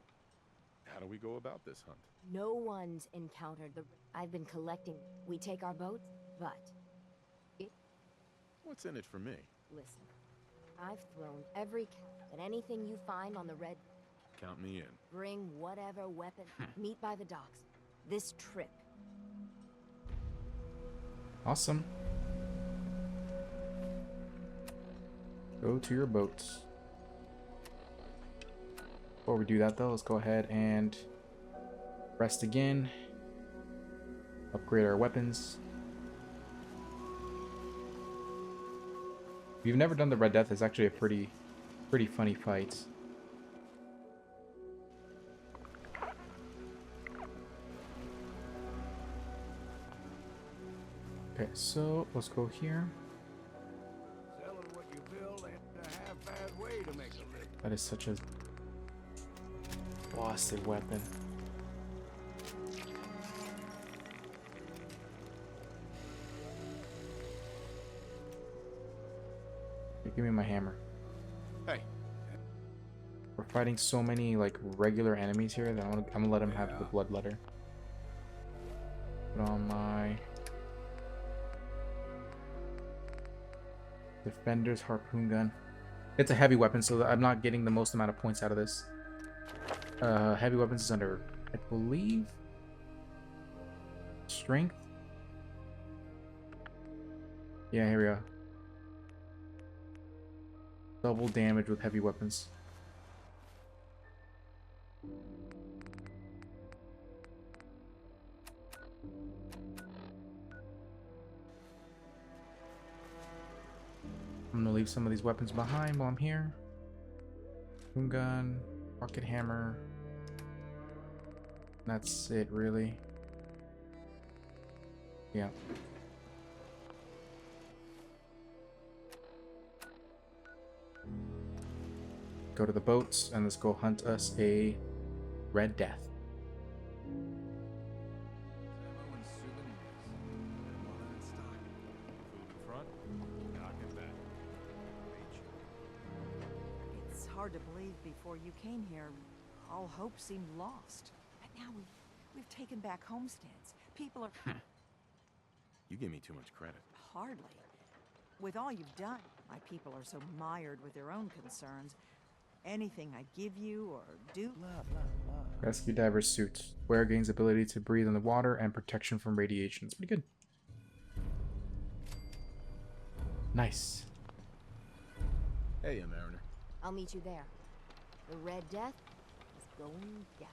Speaker 14: How do we go about this hunt?
Speaker 10: No one's encountered the... I've been collecting... We take our boats, but...
Speaker 14: What's in it for me?
Speaker 10: Listen, I've thrown every... And anything you find on the Red...
Speaker 14: Count me in.
Speaker 10: Bring whatever weapon. Meet by the docks. This trip.
Speaker 1: Awesome. Go to your boats. Before we do that though, let's go ahead and rest again. Upgrade our weapons. If you've never done the Red Death, it's actually a pretty funny fight. Okay, so let's go here.
Speaker 11: Selling what you build ain't a half-bad way to make a living.
Speaker 1: That is such a busted weapon. Hey, give me my hammer.
Speaker 14: Hey.
Speaker 1: We're fighting so many like regular enemies here that I'm gonna let him have the bloodletter. Put on my Defender's harpoon gun. It's a heavy weapon, so I'm not getting the most amount of points out of this. Heavy weapons is under, I believe, strength. Yeah, here we go. Double damage with heavy weapons. I'm gonna leave some of these weapons behind while I'm here. Boom gun, rocket hammer. That's it, really. Yeah. Go to the boats and let's go hunt us a Red Death.
Speaker 4: It's hard to believe before you came here, all hope seemed lost. But now we've taken back homesteads. People are...
Speaker 14: You give me too much credit.
Speaker 4: Hardly. With all you've done, my people are so mired with their own concerns. Anything I give you or do...
Speaker 1: Rescue diver suit. Wearer gains ability to breathe in the water and protection from radiation. It's pretty good. Nice.
Speaker 14: Hey, Mariner.
Speaker 10: I'll meet you there. The Red Death is going down.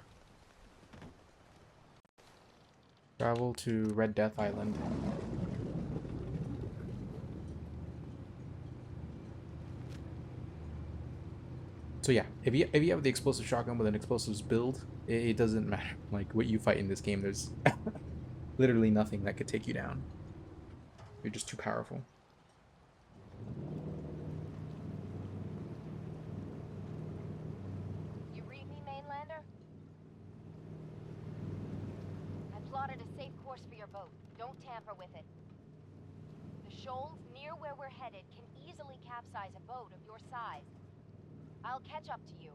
Speaker 1: Travel to Red Death Island. So yeah, if you have the explosive shotgun with an explosives build, it doesn't matter like what you fight in this game. There's literally nothing that could take you down. You're just too powerful.
Speaker 10: You read me, Mainlander? I plotted a safe course for your boat. Don't tamper with it. The shoals near where we're headed can easily capsize a boat of your size. I'll catch up to you.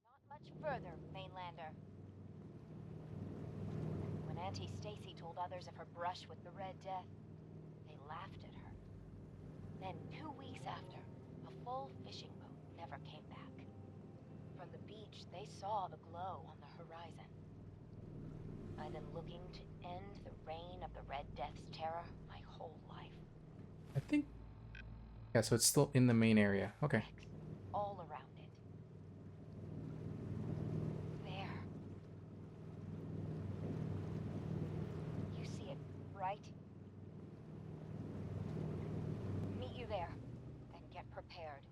Speaker 10: Not much further, Mainlander. When Auntie Stacy told others of her brush with the Red Death, they laughed at her. Then 2 weeks after, a full fishing boat never came back. From the beach, they saw the glow on the horizon. I've been looking to end the reign of the Red Death's terror my whole life.
Speaker 1: I think. Yeah, so it's still in the main area. Okay.
Speaker 10: All around it. There. You see it, right? Meet you there, and get prepared.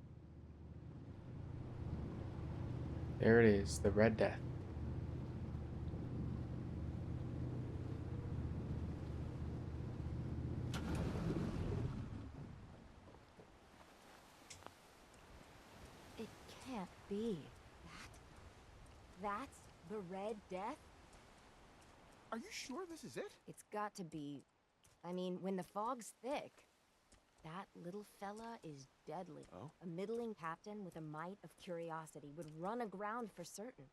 Speaker 1: There it is, the Red Death.
Speaker 10: It can't be. That's the Red Death?
Speaker 7: Are you sure this is it?
Speaker 10: It's got to be. I mean, when the fog's thick. That little fella is deadly.
Speaker 7: Oh?
Speaker 10: A middling captain with a mite of curiosity would run aground for certain.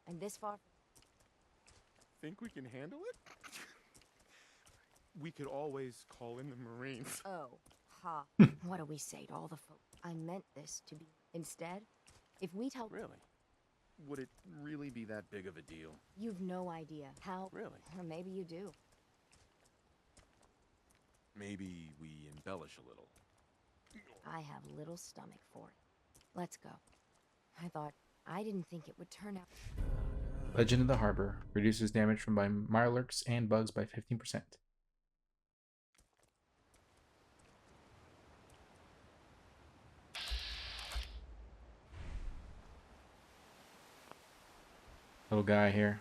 Speaker 10: And this far...
Speaker 7: Think we can handle it? We could always call in the Marines.
Speaker 10: Oh, ha. What do we say to all the folk? I meant this to be... Instead, if we tell...
Speaker 14: Really? Would it really be that big of a deal?
Speaker 10: You've no idea how...
Speaker 14: Really?
Speaker 10: Or maybe you do.
Speaker 14: Maybe we embellish a little.
Speaker 10: I have little stomach for it. Let's go. I didn't think it would turn out...
Speaker 1: Legend of the Harbor. Reduces damage from by mirelurks and bugs by 15%. Little guy here.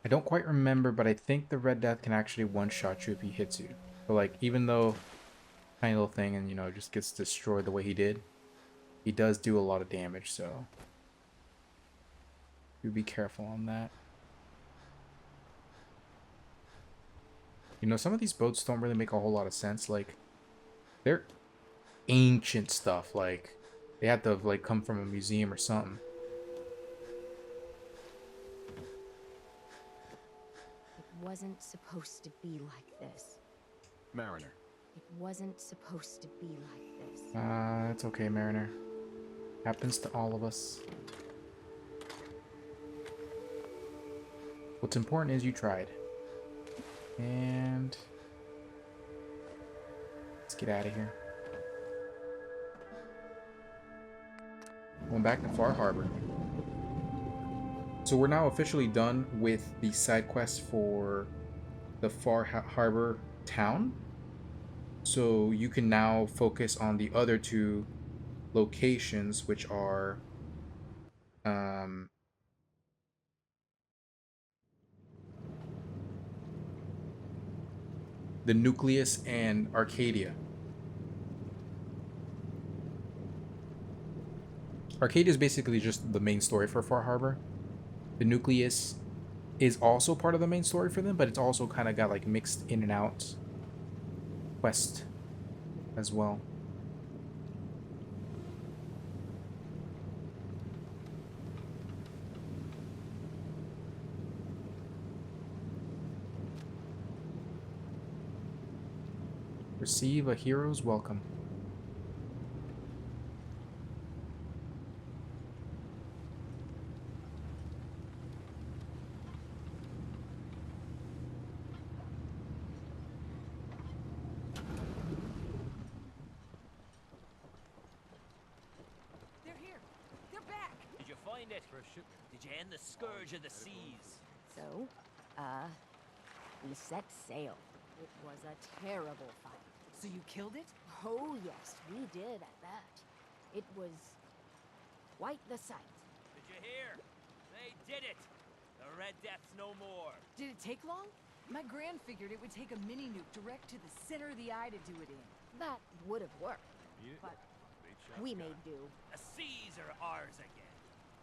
Speaker 1: I don't quite remember, but I think the Red Death can actually one-shot you if he hits you. So, like, even though tiny little thing and, you know, just gets destroyed the way he did, he does do a lot of damage, so you be careful on that. You know, some of these boats don't really make a whole lot of sense. Like, they're ancient stuff. Like, they had to have, like, come from a museum or something.
Speaker 10: It wasn't supposed to be like this.
Speaker 14: Mariner.
Speaker 10: It wasn't supposed to be like this.
Speaker 1: It's okay, Mariner. Happens to all of us. What's important is you tried. And let's get out of here. Going back to Far Harbor. So we're now officially done with the side quest for the Far Harbor town. So you can now focus on the other two locations, which are the Nucleus and Arcadia. Arcadia is basically just the main story for Far Harbor. The Nucleus is also part of the main story for them, but it's also kind of got like mixed in and out quest as well. Receive a hero's welcome.
Speaker 2: find it? Did you end the scourge of the seas?
Speaker 10: So, we set sail. It was a terrible fight.
Speaker 4: So you killed it?
Speaker 10: Oh, yes, we did at that. It was quite the sight.
Speaker 2: Did you hear? They did it! The Red Death's no more.
Speaker 4: Did it take long? My gran figured it would take a mini nuke direct to the center of the eye to do it in.
Speaker 10: That would have worked, but we made do.
Speaker 2: The seas are ours again.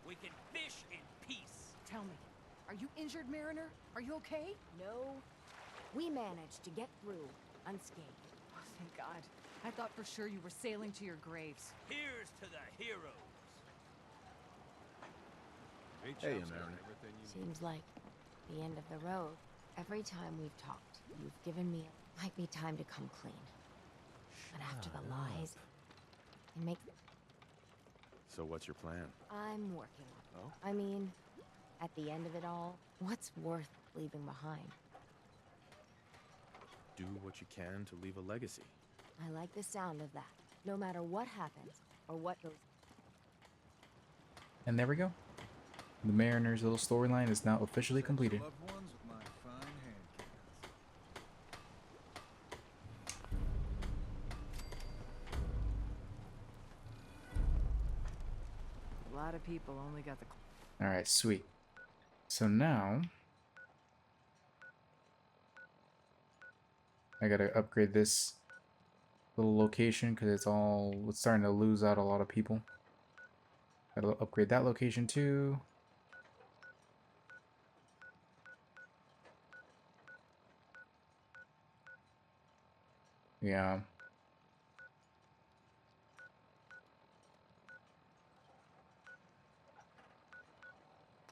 Speaker 2: We can fish in peace.
Speaker 4: Tell me, are you injured, Mariner? Are you okay?
Speaker 10: No, we managed to get through unscathed.
Speaker 4: Oh, thank God. I thought for sure you were sailing to your graves.
Speaker 2: Here's to the heroes.
Speaker 14: Hey, Mariner.
Speaker 10: Seems like the end of the road. Every time we've talked, you've given me might be time to come clean. But after the lies, it makes...
Speaker 14: So what's your plan?
Speaker 10: I'm working on it.
Speaker 14: Oh?
Speaker 10: I mean, at the end of it all, what's worth leaving behind?
Speaker 14: Do what you can to leave a legacy.
Speaker 10: I like the sound of that. No matter what happens, or what goes...
Speaker 1: And there we go. The Mariner's little storyline is now officially completed.
Speaker 9: Loved ones with my fine hand cannons.
Speaker 4: A lot of people only got the...
Speaker 1: Alright, sweet. So now... I gotta upgrade this little location because it's starting to lose out a lot of people. Gotta upgrade that location too. Yeah.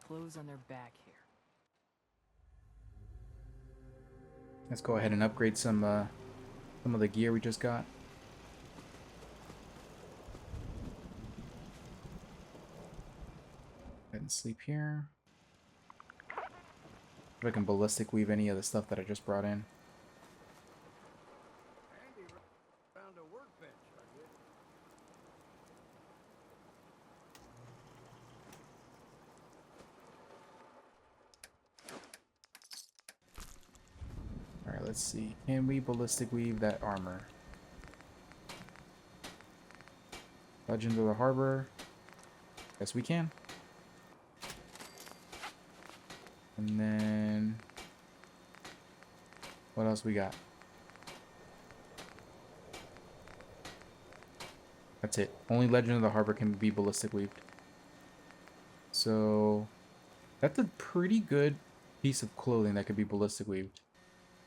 Speaker 4: Clothes on their back here.
Speaker 1: Let's go ahead and upgrade some of the gear we just got. Go ahead and sleep here. If I can ballistic weave any of the stuff that I just brought in.
Speaker 11: Andy found a workbench, I guess.
Speaker 1: Alright, let's see. Can we ballistic weave that armor? Legend of the Harbor. Yes, we can. And then... what else we got? That's it. Only Legend of the Harbor can be ballistic weaved. So... that's a pretty good piece of clothing that could be ballistic weaved.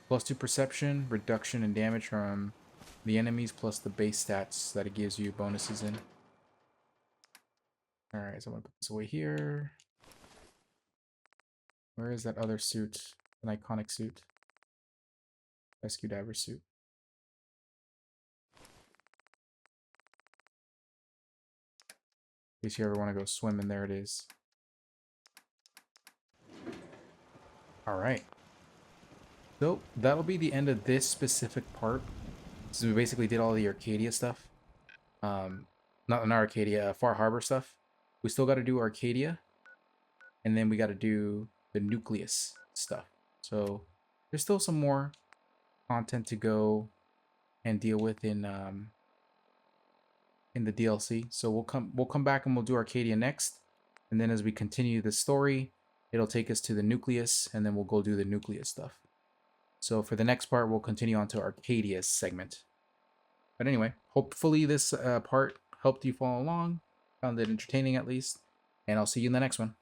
Speaker 1: +2 perception, reduction in damage from the enemies, plus the base stats that it gives you bonuses in. Alright, so I'm gonna put this away here. Where is that other suit? An iconic suit. Rescue diver suit. In case you ever want to go swimming, there it is. Alright. So, that'll be the end of this specific part. So we basically did all the Arcadia stuff. Not Arcadia, Far Harbor stuff. We still got to do Arcadia. And then we got to do the Nucleus stuff. So, there's still some more content to go and deal with in the DLC. So we'll come back and we'll do Arcadia next. And then as we continue the story, it'll take us to the Nucleus, and then we'll go do the Nucleus stuff. So for the next part, we'll continue on to Arcadia's segment. But anyway, hopefully this part helped you follow along, found it entertaining at least, and I'll see you in the next one.